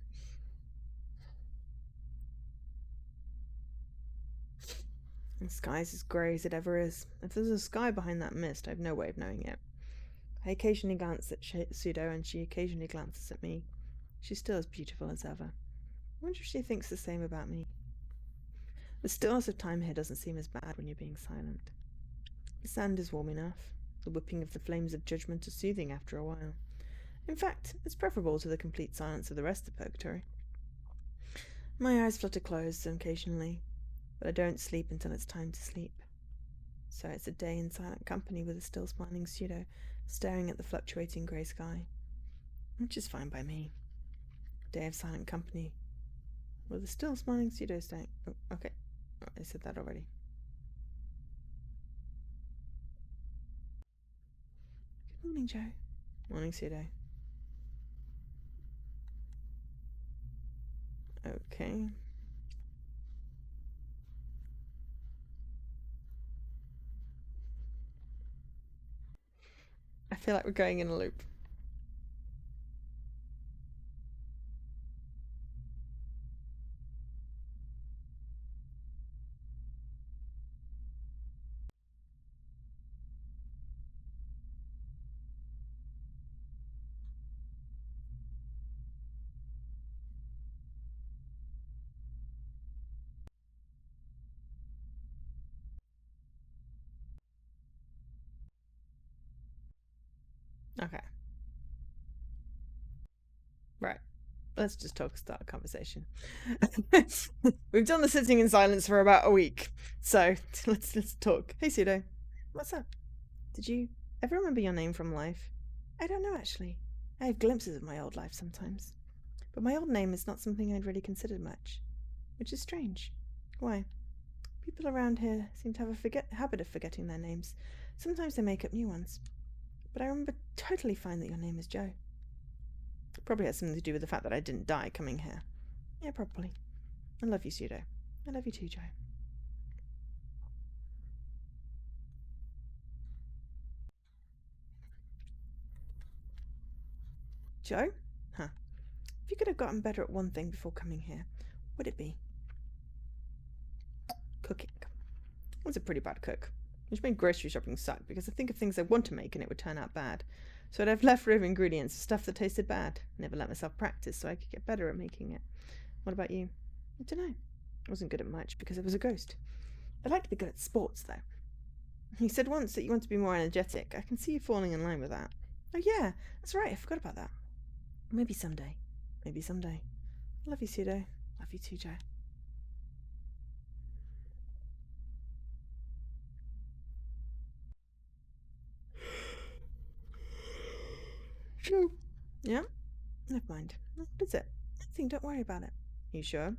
The sky's as grey as it ever is. If there's a sky behind that mist, I've no way of knowing it. I occasionally glance at Pseudo, and she occasionally glances at me. She's still as beautiful as ever. I wonder if she thinks the same about me. The stillness of time here doesn't seem as bad when you're being silent. The sand is warm enough. The whipping of the flames of judgment is soothing after a while. In fact, it's preferable to the complete silence of the rest of purgatory. My eyes flutter closed occasionally, but I don't sleep until it's time to sleep. So it's a day in silent company with a still smiling Pseudo, staring at the fluctuating grey sky. Which is fine by me. A day of silent company with a still smiling Pseudo staring. Oh, okay. Oh, I said that already. Good morning, Joe. Morning, Pseudo. Okay. I feel like we're going in a loop. Okay. Right. Let's just start a conversation. We've done the sitting in silence for about a week, so let's talk. Hey, Pseudo. What's up? Did you ever remember your name from life? I don't know, actually. I have glimpses of my old life sometimes. But my old name is not something I'd really considered much, which is strange. Why? People around here seem to have a habit of forgetting their names. Sometimes they make up new ones. But I remember totally fine that your name is Joe. It probably has something to do with the fact that I didn't die coming here. Yeah, probably. I love you, Pseudo. I love you too, Joe. Joe? Huh. If you could have gotten better at one thing before coming here, what would it be? Cooking. I was a pretty bad cook, which made grocery shopping suck because I think of things I want to make and it would turn out bad. So I'd have leftover ingredients, stuff that tasted bad. Never let myself practice so I could get better at making it. What about you? I don't know. I wasn't good at much because I was a ghost. I'd like to be good at sports, though. You said once that you want to be more energetic. I can see you falling in line with that. Oh, yeah, that's right. I forgot about that. Maybe someday. Maybe someday. I love you, Pseudo. Love you too, Joe. True. Yeah? Never mind. That's it. Nothing, don't worry about it. You sure?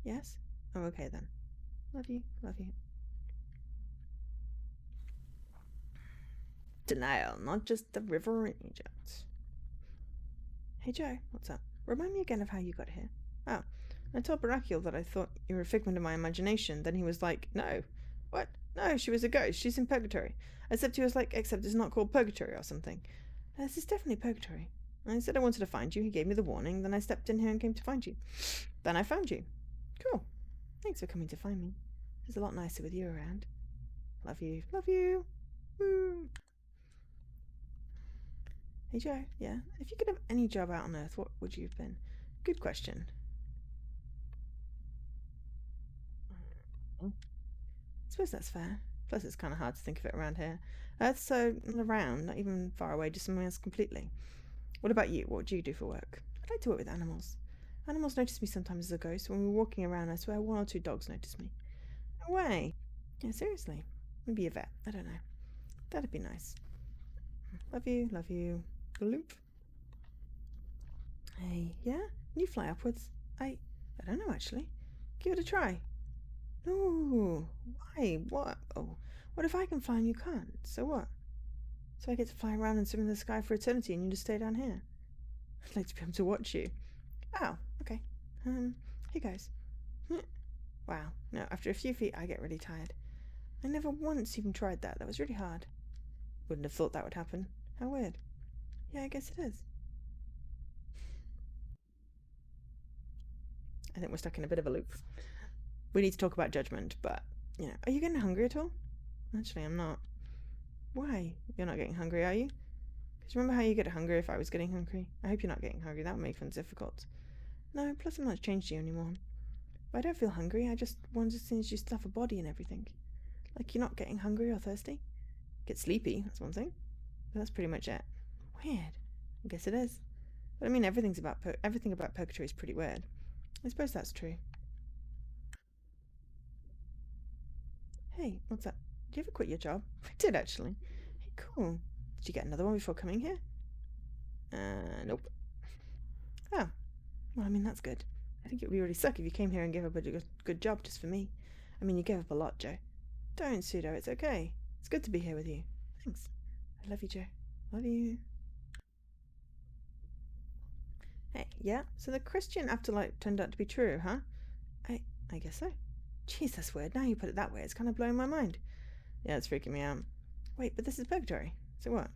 Yes? Oh, okay then. Love you. Love you. Denial, not just the river in Egypt. Hey Joe, what's up? Remind me again of how you got here. Oh, I told Barakiel that I thought you were a figment of my imagination. Then he was like, no. What? No, she was a ghost. She's in purgatory. Except he was like, except it's not called purgatory or something. This is definitely purgatory. I said I wanted to find you. He gave me the warning. Then I stepped in here and came to find you. Then I found you. Cool. Thanks for coming to find me. It's a lot nicer with you around. Love you. Love you. Woo. Hey Joe, yeah? If you could have any job out on Earth, what would you have been? Good question. I suppose that's fair. Plus, it's kind of hard to think of it around here. Earth's so not around, not even far away, just somewhere else completely. What about you? What do you do for work? I'd like to work with animals. Animals notice me sometimes as a ghost. When we're walking around, I swear one or two dogs notice me. No way. Yeah, seriously. Maybe a vet. I don't know. That'd be nice. Love you, love you. Bloop. Hey, yeah? Can you fly upwards? I don't know actually. Give it a try. No. Why? What? Oh, what if I can fly and you can't? So what? So I get to fly around and swim in the sky for eternity and you just stay down here? I'd like to be able to watch you. Oh, okay. Here goes. Wow. No, after a few feet I get really tired. I never once even tried that. That was really hard. Wouldn't have thought that would happen. How weird. Yeah, I guess it is. I think we're stuck in a bit of a loop. We need to talk about judgment, but, are you getting hungry at all? Actually, I'm not. Why? You're not getting hungry, are you? Because remember how you get hungry if I was getting hungry? I hope you're not getting hungry. That would make things difficult. No, plus I'm not changed you anymore. But I don't feel hungry. I just want to since you still have a body and everything. Like you're not getting hungry or thirsty. Get sleepy, that's one thing. But that's pretty much it. Weird. I guess it is. But I mean, everything about purgatory is pretty weird. I suppose that's true. Hey, what's up? Did you ever quit your job? I did actually. Hey, cool. Did you get another one before coming here? Nope. Oh, well, I mean, that's good. I think it would really suck if you came here and gave up a good job just for me. I mean, you gave up a lot, Joe. Don't, Pseudo. It's okay. It's good to be here with you. Thanks. I love you, Joe. Love you. Hey, yeah? So the Christian afterlife turned out to be true, huh? I guess so. Jeez, that's weird. Now you put it that way, it's kind of blowing my mind. Yeah, it's freaking me out. Wait, but this is purgatory. So what?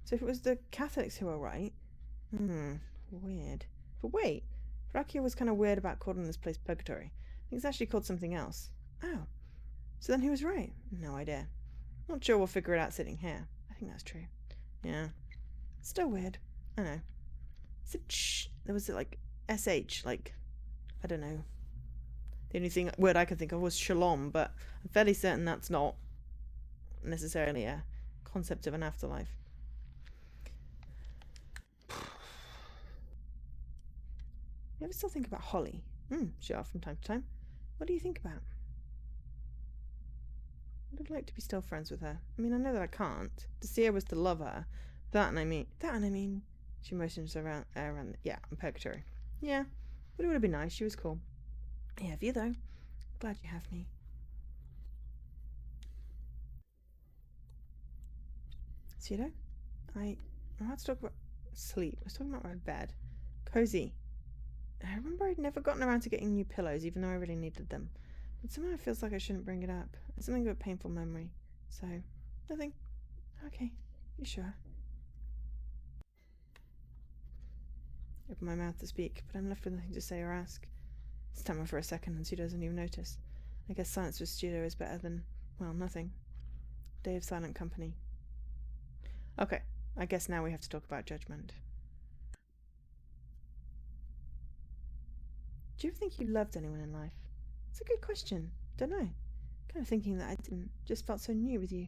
So if it was the Catholics who were right... Weird. But wait, Dracula was kind of weird about calling this place purgatory. I think it's actually called something else. Oh. So then he was right? No idea. Not sure we'll figure it out sitting here. I think that's true. Yeah. Still weird. I know. Is it shh? There was like SH, like, I don't know. The only word I could think of was shalom, but I'm fairly certain that's not necessarily a concept of an afterlife. You ever still think about Holly? Sure, from time to time. What do you think about? I'd like to be still friends with her. I mean, I know that I can't. To see her was to love her. That and I mean. She motions around, yeah, in purgatory. Yeah, but it would have been nice. She was cool. I have you, though. Glad you have me. Pseudo? I'm about to talk about sleep. I was talking about my bed. Cozy. I remember I'd never gotten around to getting new pillows, even though I really needed them. But somehow it feels like I shouldn't bring it up. It's something of a painful memory. So, nothing. Okay, you sure? Open my mouth to speak, but I'm left with nothing to say or ask. Stammer for a second, and she doesn't even notice. I guess silence with Studio is better than, well, nothing. Day of silent company. Okay, I guess now we have to talk about judgment. Do you ever think you loved anyone in life? It's a good question. Don't know. Kind of thinking that I didn't. Just felt so new with you.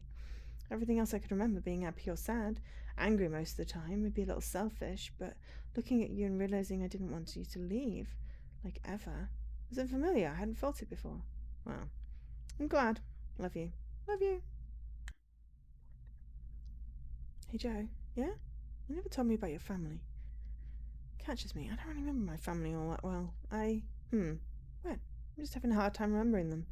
Everything else I could remember being happy or sad, angry most of the time, maybe a little selfish, but looking at you and realizing I didn't want you to leave, like ever, was unfamiliar. I hadn't felt it before. Well, I'm glad. Love you. Love you. Hey Joe, yeah? You never told me about your family. Catches me. I don't really remember my family all that well. What? I'm just having a hard time remembering them.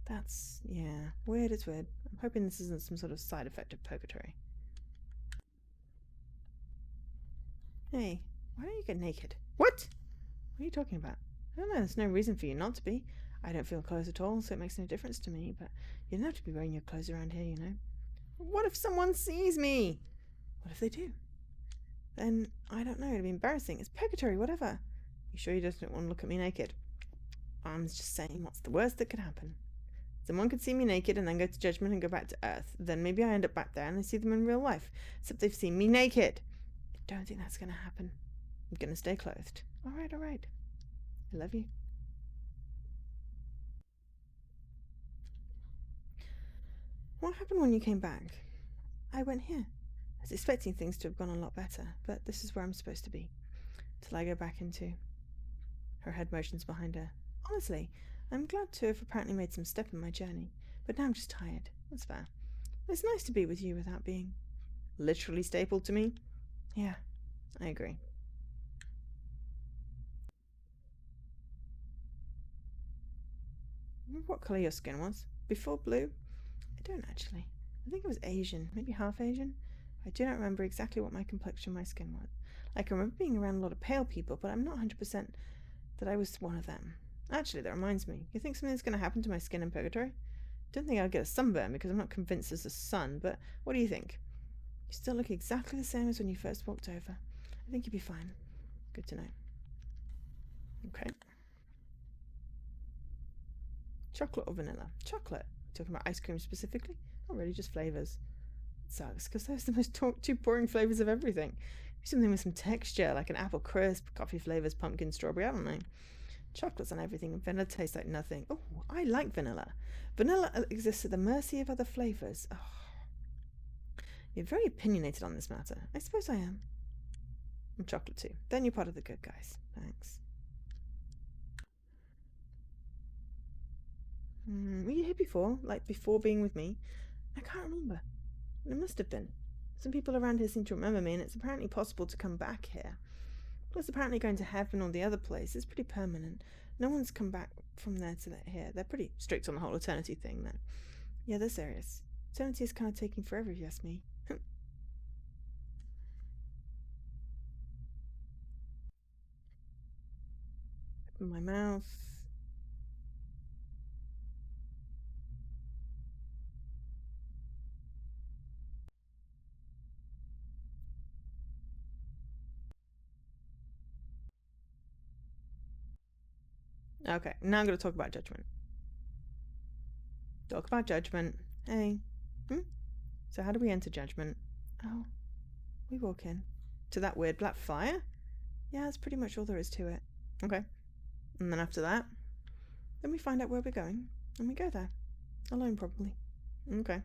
That's, yeah, weird is weird. I'm hoping this isn't some sort of side effect of purgatory. Hey, why don't you get naked? What? What are you talking about? I don't know, there's no reason for you not to be. I don't feel clothes at all, so it makes no difference to me, but you don't have to be wearing your clothes around here, you know. What if someone sees me? What if they do? Then, I don't know, it'd be embarrassing. It's purgatory, whatever. You sure you just don't want to look at me naked? I'm just saying, what's the worst that could happen? Someone could see me naked and then go to judgment and go back to Earth. Then maybe I end up back there and I see them in real life. Except they've seen me naked. I don't think that's going to happen. I'm going to stay clothed. All right, all right. I love you. What happened when you came back? I went here. I was expecting things to have gone a lot better, but this is where I'm supposed to be. Till I go back into... Her head motions behind her. Honestly, I'm glad to have apparently made some step in my journey, but now I'm just tired. That's fair. It's nice to be with you without being literally stapled to me. Yeah, I agree. Remember what colour your skin was? Before blue? I don't actually. I think it was Asian, maybe half Asian. I do not remember exactly what my complexion, my skin was. Like, I remember being around a lot of pale people, but I'm not 100% that I was one of them. Actually, that reminds me. You think something's going to happen to my skin in purgatory? Don't think I'll get a sunburn because I'm not convinced there's a sun, but what do you think? You still look exactly the same as when you first walked over. I think you'll be fine. Good to know. Okay. Chocolate or vanilla? Chocolate. Talking about ice cream specifically? Not really, just flavours. It sucks because those are the most two boring flavours of everything. Something with some texture, like an apple crisp, coffee flavours, pumpkin, strawberry, I don't know. Chocolates on everything, and vanilla tastes like nothing. Oh, I like vanilla. Vanilla exists at the mercy of other flavours. Oh. You're very opinionated on this matter. I suppose I am. I'm chocolate too. Then you're part of the good guys. Thanks. Were you here before? Like before being with me? I can't remember. It must have been. Some people around here seem to remember me, and it's apparently possible to come back here. Plus, apparently going to heaven or the other place is pretty permanent. No one's come back from there to here. They're pretty strict on the whole eternity thing, though. Yeah, they're serious. Eternity is kind of taking forever, if you ask me. Open my mouth. Okay, now I'm going to talk about judgment. Talk about judgment. Hey. So how do we enter judgment? Oh, we walk in. To that weird black fire? Yeah, that's pretty much all there is to it. Okay. And then after that, then we find out where we're going, and we go there. Alone, probably. Okay.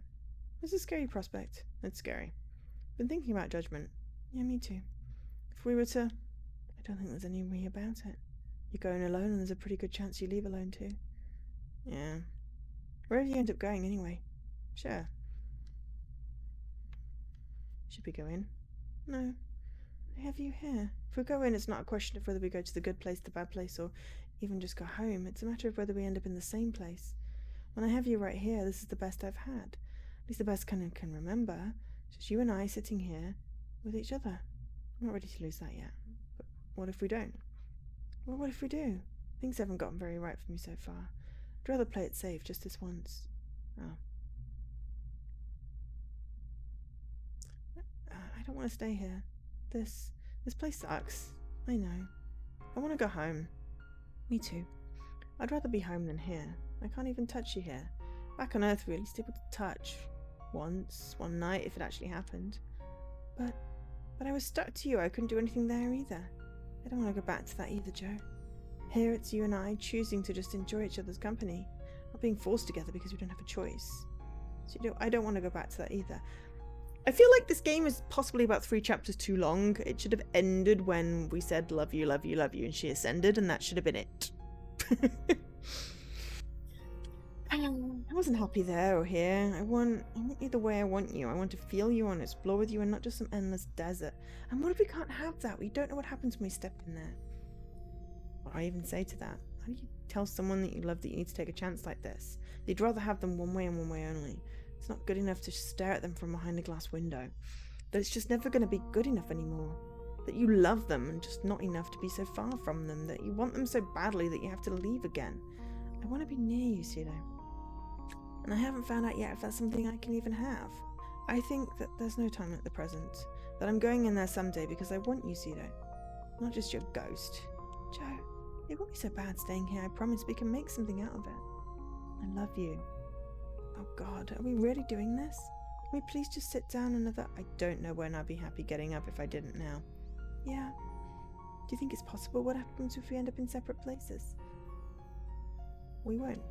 It's a scary prospect. It's scary. Been thinking about judgment. Yeah, me too. If we were to... I don't think there's any way about it. You're going alone, and there's a pretty good chance you leave alone too. Yeah. Wherever you end up going, anyway. Sure. Should we go in? No. I have you here. If we go in, it's not a question of whether we go to the good place, the bad place, or even just go home. It's a matter of whether we end up in the same place. When I have you right here, this is the best I've had. At least the best I can remember. Just you and I sitting here with each other. I'm not ready to lose that yet. But what if we don't? Well, what if we do? Things haven't gotten very right for me so far. I'd rather play it safe just this once. Oh. I don't want to stay here. This place sucks. I know. I want to go home. Me too. I'd rather be home than here. I can't even touch you here. Back on Earth, we were at least able to touch. Once, one night, if it actually happened. But I was stuck to you. I couldn't do anything there either. I don't want to go back to that either, Joe. Here it's you and I choosing to just enjoy each other's company. Not being forced together because we don't have a choice. So I don't want to go back to that either. I feel like this game is possibly about 3 chapters too long. It should have ended when we said love you, love you, love you, and she ascended, and that should have been it. I wasn't happy there or here. I want you the way I want you. I want to feel you and explore with you and not just some endless desert. And what if we can't have that? We don't know what happens when we step in there. What do I even say to that? How do you tell someone that you love that you need to take a chance like this? That you'd rather have them one way and one way only. It's not good enough to stare at them from behind a glass window. That it's just never going to be good enough anymore. That you love them and just not enough to be so far from them. That you want them so badly that you have to leave again. I want to be near you, Pseudo. And I haven't found out yet if that's something I can even have. I think that there's no time like the present. That I'm going in there someday because I want you, Pseudo. Not just your ghost. Joe, it won't be so bad staying here. I promise we can make something out of it. I love you. Oh God, are we really doing this? Can we please just sit down another... I don't know when I'd be happy getting up if I didn't now. Yeah. Do you think it's possible? What happens if we end up in separate places? We won't.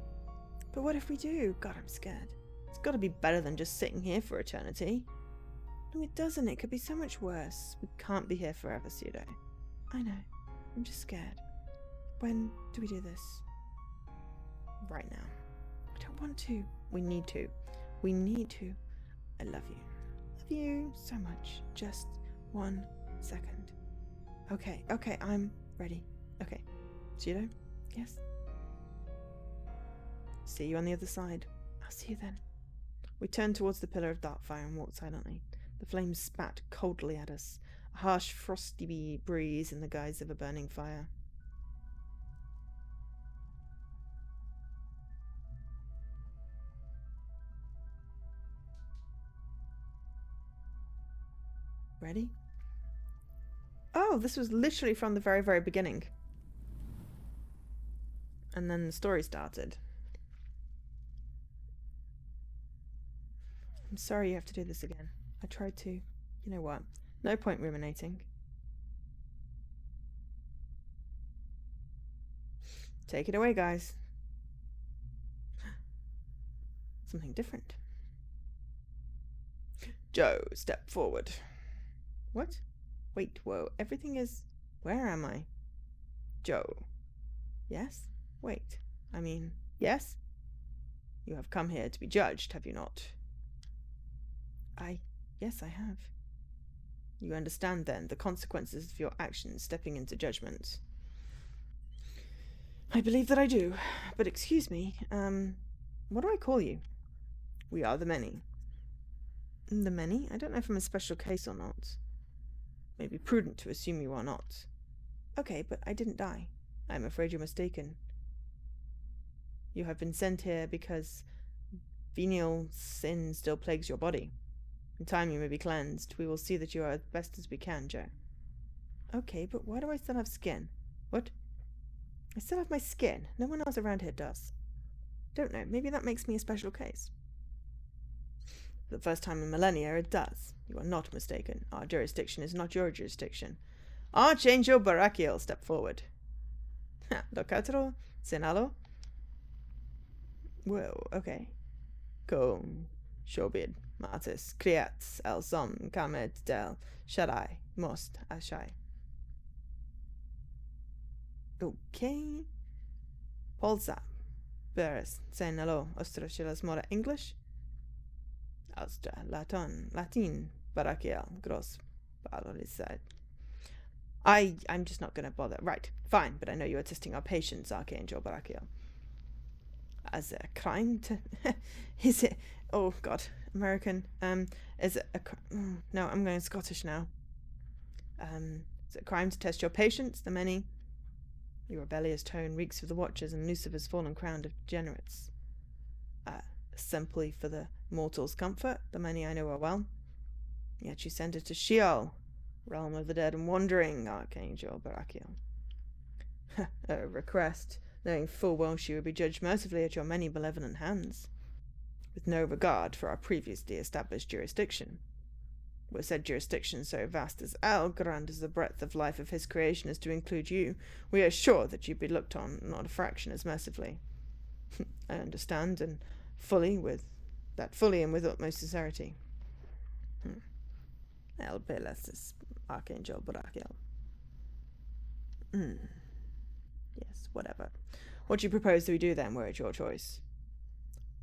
But what if we do? God, I'm scared. It's got to be better than just sitting here for eternity. No, it doesn't. It could be so much worse. We can't be here forever, Pseudo. I know. I'm just scared. When do we do this? Right now. I don't want to. We need to. We need to. I love you. Love you so much. Just 1 second. Okay, I'm ready. Okay. Pseudo? Yes? See you on the other side. I'll see you then. We turned towards the pillar of dark fire and walked silently. The flames spat coldly at us, a harsh, frosty breeze in the guise of a burning fire. Ready? Oh, this was literally from the very, very beginning. And then the story started. I'm sorry you have to do this again. I tried to. You know what? No point ruminating. Take it away, guys. Something different. Joe, step forward. What? Wait, whoa. Everything is... Where am I? Joe. Yes? Wait. I mean, yes? You have come here to be judged, have you not? Yes, I have. You understand, then, the consequences of your actions stepping into judgment. I believe that I do. But excuse me, what do I call you? We are the many. The many? I don't know if I'm a special case or not. It may be prudent to assume you are not. Okay, but I didn't die. I'm afraid you're mistaken. You have been sent here because venial sin still plagues your body. In time you may be cleansed. We will see that you are as best as we can, Joe. Okay, but why do I still have skin? What? I still have my skin. No one else around here does. Don't know. Maybe that makes me a special case. For the first time in millennia, it does. You are not mistaken. Our jurisdiction is not your jurisdiction. Archangel Barakiel, step forward. Docatro? Senalo? Whoa, okay. Kom, Shobid, Martis, Kriats, El Som, Kamet, Del, Shaddai, Most, Ashai. Okay. Polsa, Beres, Senalo, Ostroshilas Mora, English? Austra, Latin, Barakiel, Gross, Balorisad. I'm just not going to bother. Right, fine, but I know you are testing our patience, Archangel Barakiel. As a crime to... Is it... Oh, God. American. Is it a... No, I'm going Scottish now. Is it a crime to test your patience, the many? Your rebellious tone reeks of the Watchers and Lucifer's fallen crown of degenerates. Simply for the mortal's comfort, the many I know are well. Yet you send her to Sheol, realm of the dead and wandering, Archangel Barakiel. A request, knowing full well she would be judged mercifully at your many benevolent hands, with no regard for our previously established jurisdiction. Were said jurisdiction so vast as El, grand as the breadth of life of his creation as to include you, we are sure that you'd be looked on not a fraction as mercifully. I understand, and fully and with utmost sincerity. El Pelastis, Archangel Barakiel. Yes, whatever. What do you propose that we do then, were it your choice?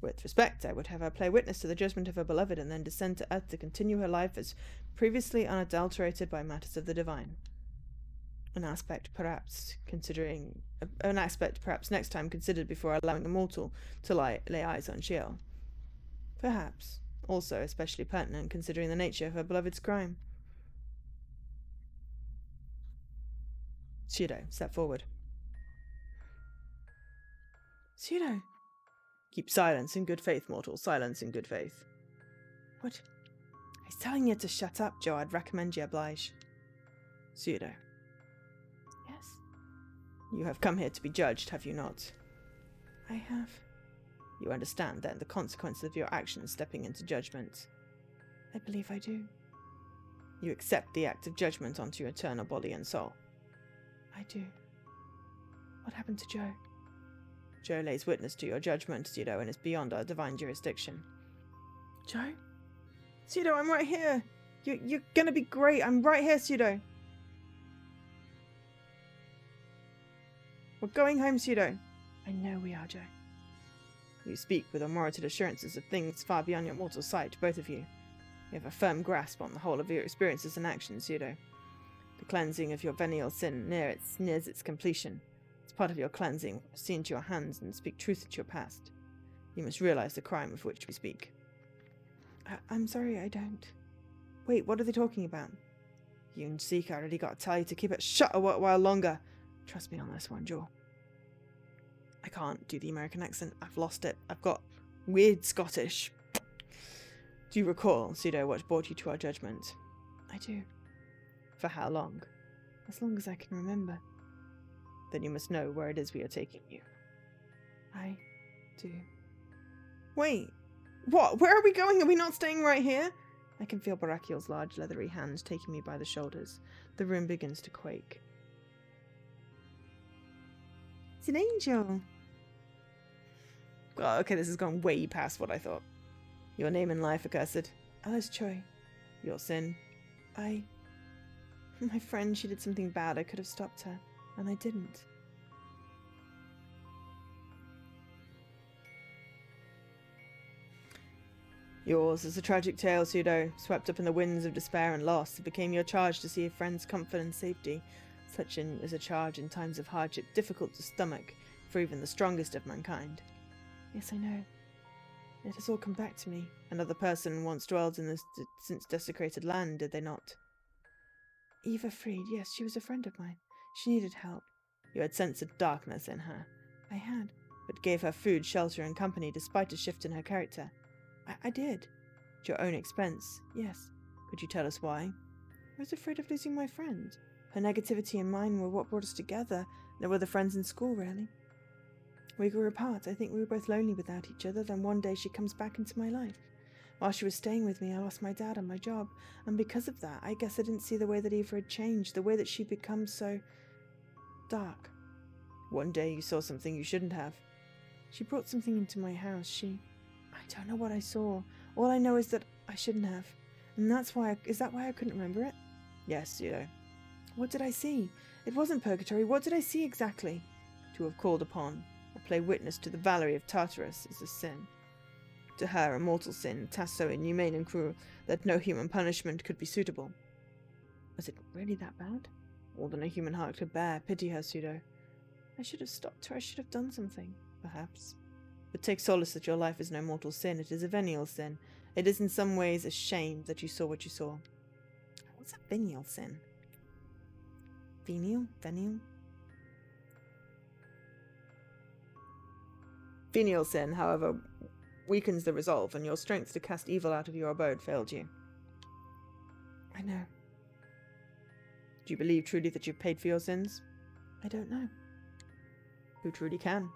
With respect, I would have her play witness to the judgment of her beloved and then descend to earth to continue her life as previously unadulterated by matters of the divine. An aspect perhaps next time considered before allowing a mortal to lay eyes on Sheol. Perhaps. Also especially pertinent considering the nature of her beloved's crime. Pseudo, step forward. Pseudo. Keep silence in good faith, mortal. Silence in good faith. What? He's telling you to shut up, Joe. I'd recommend you oblige. Pseudo. Yes? You have come here to be judged, have you not? I have. You understand, then, the consequences of your actions stepping into judgment? I believe I do. You accept the act of judgment onto your eternal body and soul? I do. What happened to Joe? Joe lays witness to your judgment, Pseudo, and is beyond our divine jurisdiction. Joe? Pseudo, I'm right here! You're gonna be great! I'm right here, Pseudo! We're going home, Pseudo. I know we are, Joe. You speak with unwarranted assurances of things far beyond your mortal sight, both of you. You have a firm grasp on the whole of your experiences and actions, Pseudo. The cleansing of your venial sin nears its completion. As part of your cleansing, see into your hands and speak truth into your past. You must realize the crime of which we speak. I'm sorry, I don't. Wait, what are they talking about? You and Zeke already got to tell you to keep it shut a while longer. Trust me on this one, Joe. I can't do the American accent. I've lost it. I've got weird Scottish. Do you recall, Pseudo, what brought you to our judgment? I do. For how long? As long as I can remember. Then you must know where it is we are taking you. I do. Wait. What? Where are we going? Are we not staying right here? I can feel Barakiel's large leathery hand taking me by the shoulders. The room begins to quake. It's an angel. Oh, okay, this has gone way past what I thought. Your name in life, accursed. Alice Choi. Your sin. My friend, she did something bad. I could have stopped her, and I didn't. Yours is a tragic tale, Pseudo. Swept up in the winds of despair and loss, it became your charge to see a friend's comfort and safety. Such is a charge in times of hardship difficult to stomach for even the strongest of mankind. Yes, I know. It has all come back to me. Another person once dwelled in this since desecrated land, did they not? Eva Freed, yes, she was a friend of mine. She needed help. You had censored darkness in her. I had, but gave her food, shelter, and company despite a shift in her character. I did. At your own expense, yes. Could you tell us why? I was afraid of losing my friend. Her negativity and mine were what brought us together. No other friends in school, really. We grew apart. I think we were both lonely without each other. Then one day she comes back into my life. While she was staying with me, I lost my dad and my job. And because of that, I guess I didn't see the way that Eva had changed, the way that she'd become so dark. One day you saw something you shouldn't have. She brought something into my house. I don't know what I saw. All I know is that I shouldn't have. And is that why I couldn't remember it? Yes, you know. What did I see? It wasn't purgatory. What did I see exactly? To have called upon, or play witness to the Valerie of Tartarus is a sin. To her, a mortal sin, tasked so inhumane and cruel that no human punishment could be suitable. Was it really that bad? More than a human heart could bear. Pity her, Pseudo. I should have stopped her. I should have done something, perhaps. But take solace that your life is no mortal sin. It is a venial sin. It is in some ways a shame that you saw what you saw. What's a venial sin? Venial? Venial? Venial sin, however, weakens the resolve, and your strength to cast evil out of your abode failed you. I know. Do you believe truly that you've paid for your sins? I don't know. Who truly can?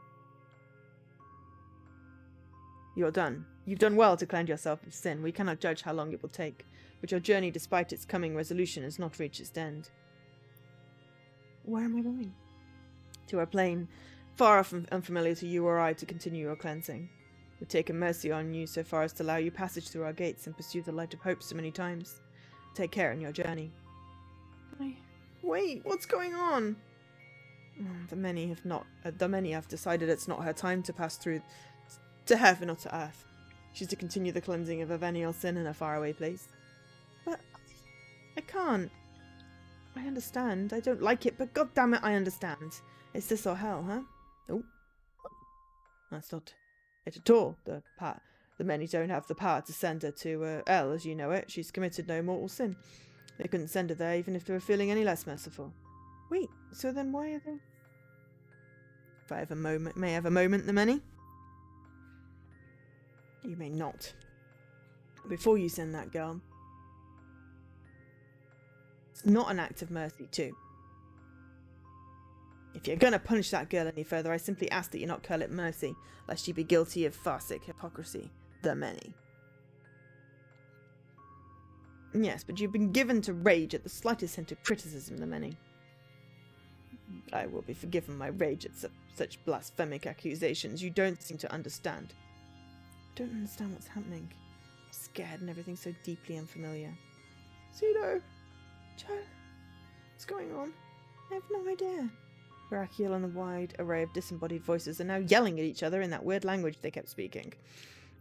You're done. You've done well to cleanse yourself of sin. We cannot judge how long it will take, but your journey, despite its coming resolution, has not reached its end. Where am I going? To a plane far off and unfamiliar to you or I to continue your cleansing. We've taken mercy on you so far as to allow you passage through our gates and pursue the light of hope so many times. Take care in your journey. Wait, what's going on? The many have decided it's not her time to pass through to heaven or to earth. She's to continue the cleansing of a venial sin in a faraway place. But I can't. I understand. I don't like it, but god damn it, I understand. It's this or hell, huh? Oh. That's not it at all. The many don't have the power to send her to hell, as you know it. She's committed no mortal sin. They couldn't send her there even if they were feeling any less merciful. Wait, so then why are they... If I may have a moment, the many? You may not. Before you send that girl, it's not an act of mercy, too. If you're going to punish that girl any further, I simply ask that you not call it mercy, lest you be guilty of farcic hypocrisy. The many. Yes, but you've been given to rage at the slightest hint of criticism, the many. I will be forgiven my rage at such blasphemic accusations. You don't seem to understand. I don't understand what's happening. I'm scared and everything's so deeply unfamiliar. Pseudo! Joe? What's going on? I have no idea. Brachial and the wide array of disembodied voices are now yelling at each other in that weird language they kept speaking.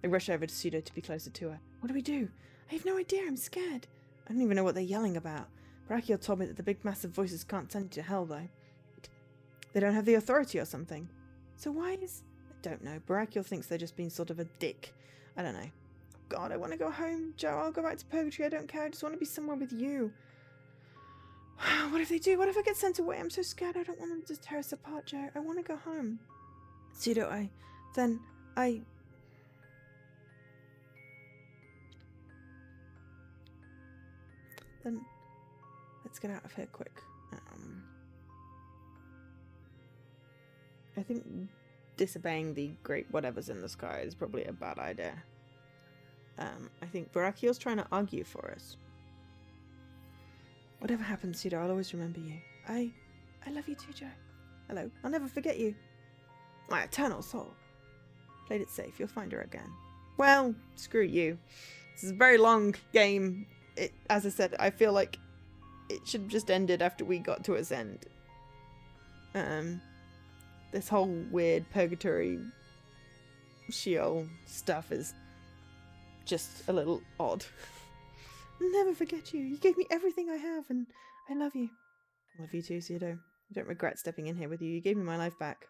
They rush over to Pseudo to be closer to her. What do we do? I have no idea, I'm scared. I don't even know what they're yelling about. Brachial told me that the big massive voices can't send you to hell, though. They don't have the authority or something. So why is... I don't know. Brachial thinks they're just being sort of a dick. I don't know. God, I want to go home. Joe, I'll go back to purgatory. I don't care. I just want to be somewhere with you. What if they do? What if I get sent away? I'm so scared. I don't want them to tear us apart, Joe. I want to go home. Pseudo, Then let's get out of here quick. I think disobeying the great whatever's in the sky is probably a bad idea. I think Brachial's trying to argue for us. Whatever happens, Pseudo, I'll always remember you. I love you too, Joe. Hello. I'll never forget you. My eternal soul. Played it safe. You'll find her again. Well, screw you. This is a very long game. As I said, I feel like it should have just ended after we got to its end. This whole weird purgatory Sheol stuff is just a little odd. I'll never forget you. You gave me everything I have, and I love you. I love you too, Pseudo. I don't regret stepping in here with you. You gave me my life back.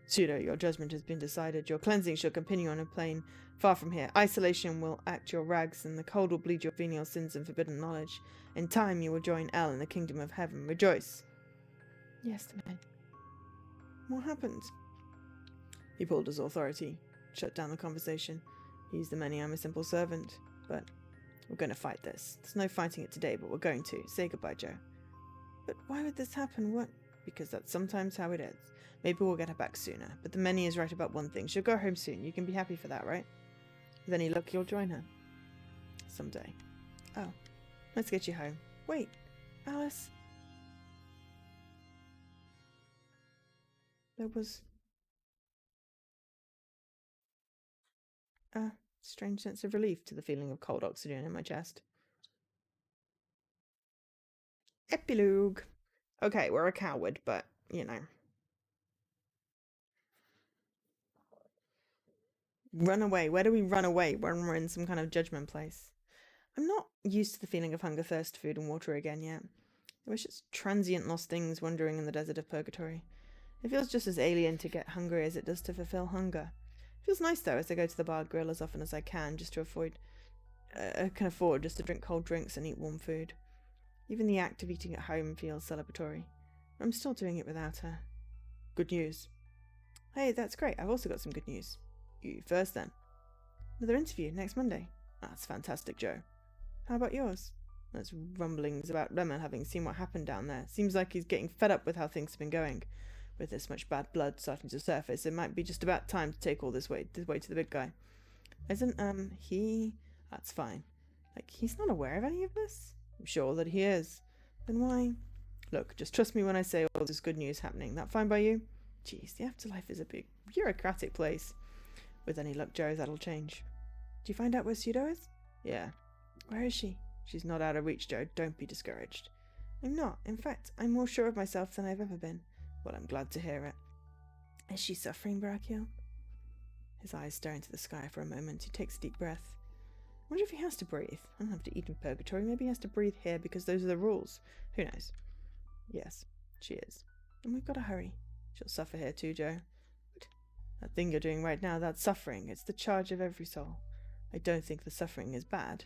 Pseudo, your judgment has been decided. Your cleansing shall continue on a plane far from here. Isolation will act your rags, and the cold will bleed your venial sins and forbidden knowledge. In time you will join El in the kingdom of heaven. Rejoice. Yes, man. What happened? He pulled his authority, shut down the conversation. He's the many, I'm a simple servant. But we're going to fight this. There's no fighting it today, but we're going to. Say goodbye, Joe. But why would this happen? What? Because that's sometimes how it is. Maybe we'll get her back sooner. But the many is right about one thing. She'll go home soon. You can be happy for that, right? With any luck, you'll join her. Someday. Oh. Let's get you home. Wait. Alice. There was a strange sense of relief to the feeling of cold oxygen in my chest. Epilogue. Okay, we're a coward, but, you know. Run away. Where do we run away when we're in some kind of judgment place? I'm not used to the feeling of hunger, thirst, food, and water again yet. It was just transient lost things wandering in the desert of purgatory. It feels just as alien to get hungry as it does to fulfill hunger. It feels nice, though, as I go to the bar grill as often as I can, just to can afford just to drink cold drinks and eat warm food. Even the act of eating at home feels celebratory. I'm still doing it without her. Good news. Hey, that's great. I've also got some good news. You first, then. Another interview next Monday. That's fantastic, Joe. How about yours? There's rumblings about Lemon having seen what happened down there. Seems like he's getting fed up with how things have been going. With this much bad blood starting to surface, it might be just about time to take all this way to the big guy. Isn't, he... That's fine. Like, he's not aware of any of this? I'm sure that he is. Then why... Look, just trust me when I say all this good news happening. That fine by you? Jeez, the afterlife is a big, bureaucratic place. With any luck, Joe, that'll change. Did you find out where Pseudo is? Yeah. Where is she? She's not out of reach, Joe. Don't be discouraged. I'm not. In fact, I'm more sure of myself than I've ever been. Well, I'm glad to hear it. Is she suffering, Brachial? His eyes stare into the sky for a moment. He takes a deep breath. wonder if he has to breathe. I don't have to eat in purgatory. Maybe he has to breathe here because those are the rules. Who knows? Yes, she is. And we've got to hurry. She'll suffer here too, Joe. That thing you're doing right now, that's suffering. It's the charge of every soul. I don't think the suffering is bad.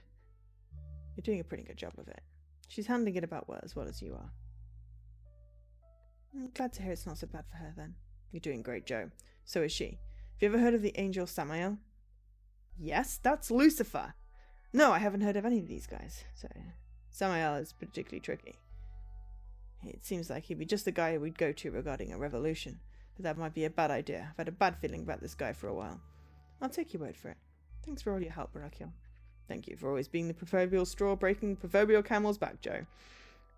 You're doing a pretty good job of it. She's handling it about as well as you are. I'm glad to hear it's not so bad for her then. You're doing great, Joe. So is she. Have you ever heard of the angel Samael? Yes, that's Lucifer. No, I haven't heard of any of these guys. So Samael is particularly tricky. It seems like he'd be just the guy we'd go to regarding a revolution. But that might be a bad idea. I've had a bad feeling about this guy for a while. I'll take your word for it. Thanks for all your help, Barakiel. Thank you for always being the proverbial straw breaking the proverbial camel's back, Joe.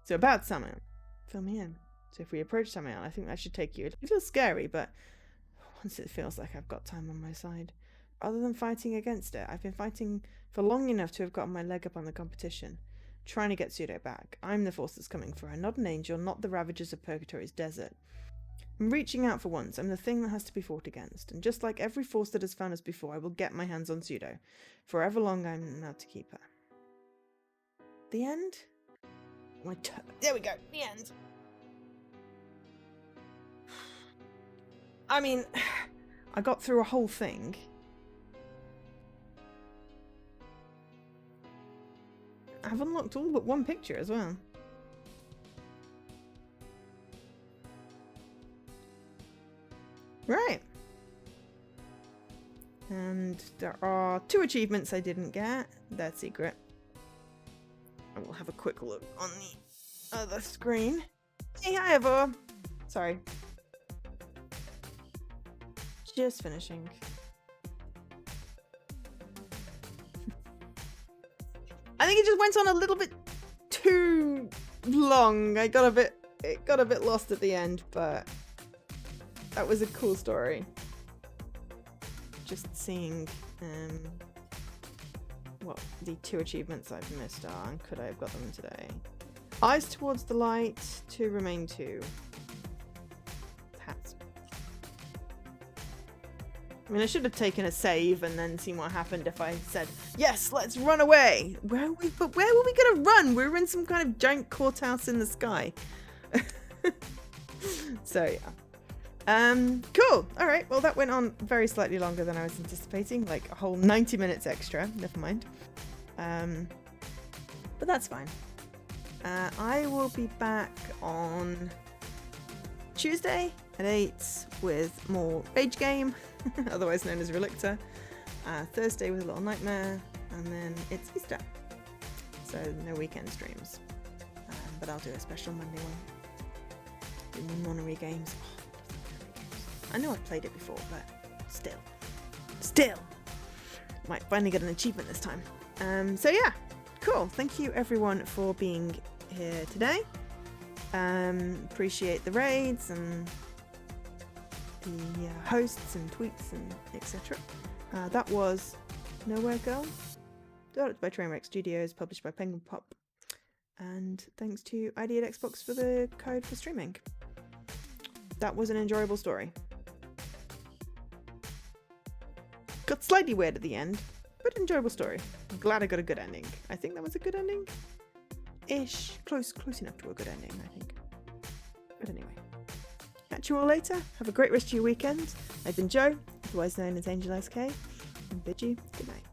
So about Samael. Fill me in. So if we approach Samael, I think that should take you. It feels scary, but once it feels like I've got time on my side. Other than fighting against it, I've been fighting for long enough to have gotten my leg up on the competition. Trying to get Pseudo back. I'm the force that's coming for her, not an angel, not the ravagers of Purgatory's desert. I'm reaching out for once. I'm the thing that has to be fought against. And just like every force that has found us before, I will get my hands on Pseudo. Forever long I'm allowed to keep her. The end? There we go. The end. I mean, I got through a whole thing. I've unlocked all but one picture as well. Right. And there are 2 achievements I didn't get. They're secret. I will have a quick look on the other screen. Hey, hi, Evo. Sorry. Just finishing. I think it just went on a little bit too long. It got a bit lost at the end, but that was a cool story. Just seeing what the 2 achievements I've missed are, and could I have got them today? Eyes towards the light, to remain 2. Hats. I mean, I should have taken a save and then seen what happened if I said, yes, let's run away. Where were we going to run? We were in some kind of giant courthouse in the sky. So, yeah. Cool. All right. Well, that went on very slightly longer than I was anticipating, like a whole 90 minutes extra. Never mind. But that's fine. I will be back on Tuesday at 8 with more Rage Game, otherwise known as Relicta. Thursday with a Little Nightmare, and then it's Easter, so no weekend streams. But I'll do a special Monday one. Do more Nonary games. I know I've played it before, but still, might finally get an achievement this time. So yeah, cool. Thank you everyone for being here today. Appreciate the raids and the hosts and tweets and etc. That was Nowhere Girl, developed by Trainwreck Studios, published by Penguin Pop, and thanks to ID at Xbox for the code for streaming. That was an enjoyable story. Got slightly weird at the end, but enjoyable story. I'm glad I got a good ending. I think that was a good ending. Ish. Close enough to a good ending, I think. But anyway. Catch you all later. Have a great rest of your weekend. I've been Joe, otherwise known as Angel SK, and bid you good night.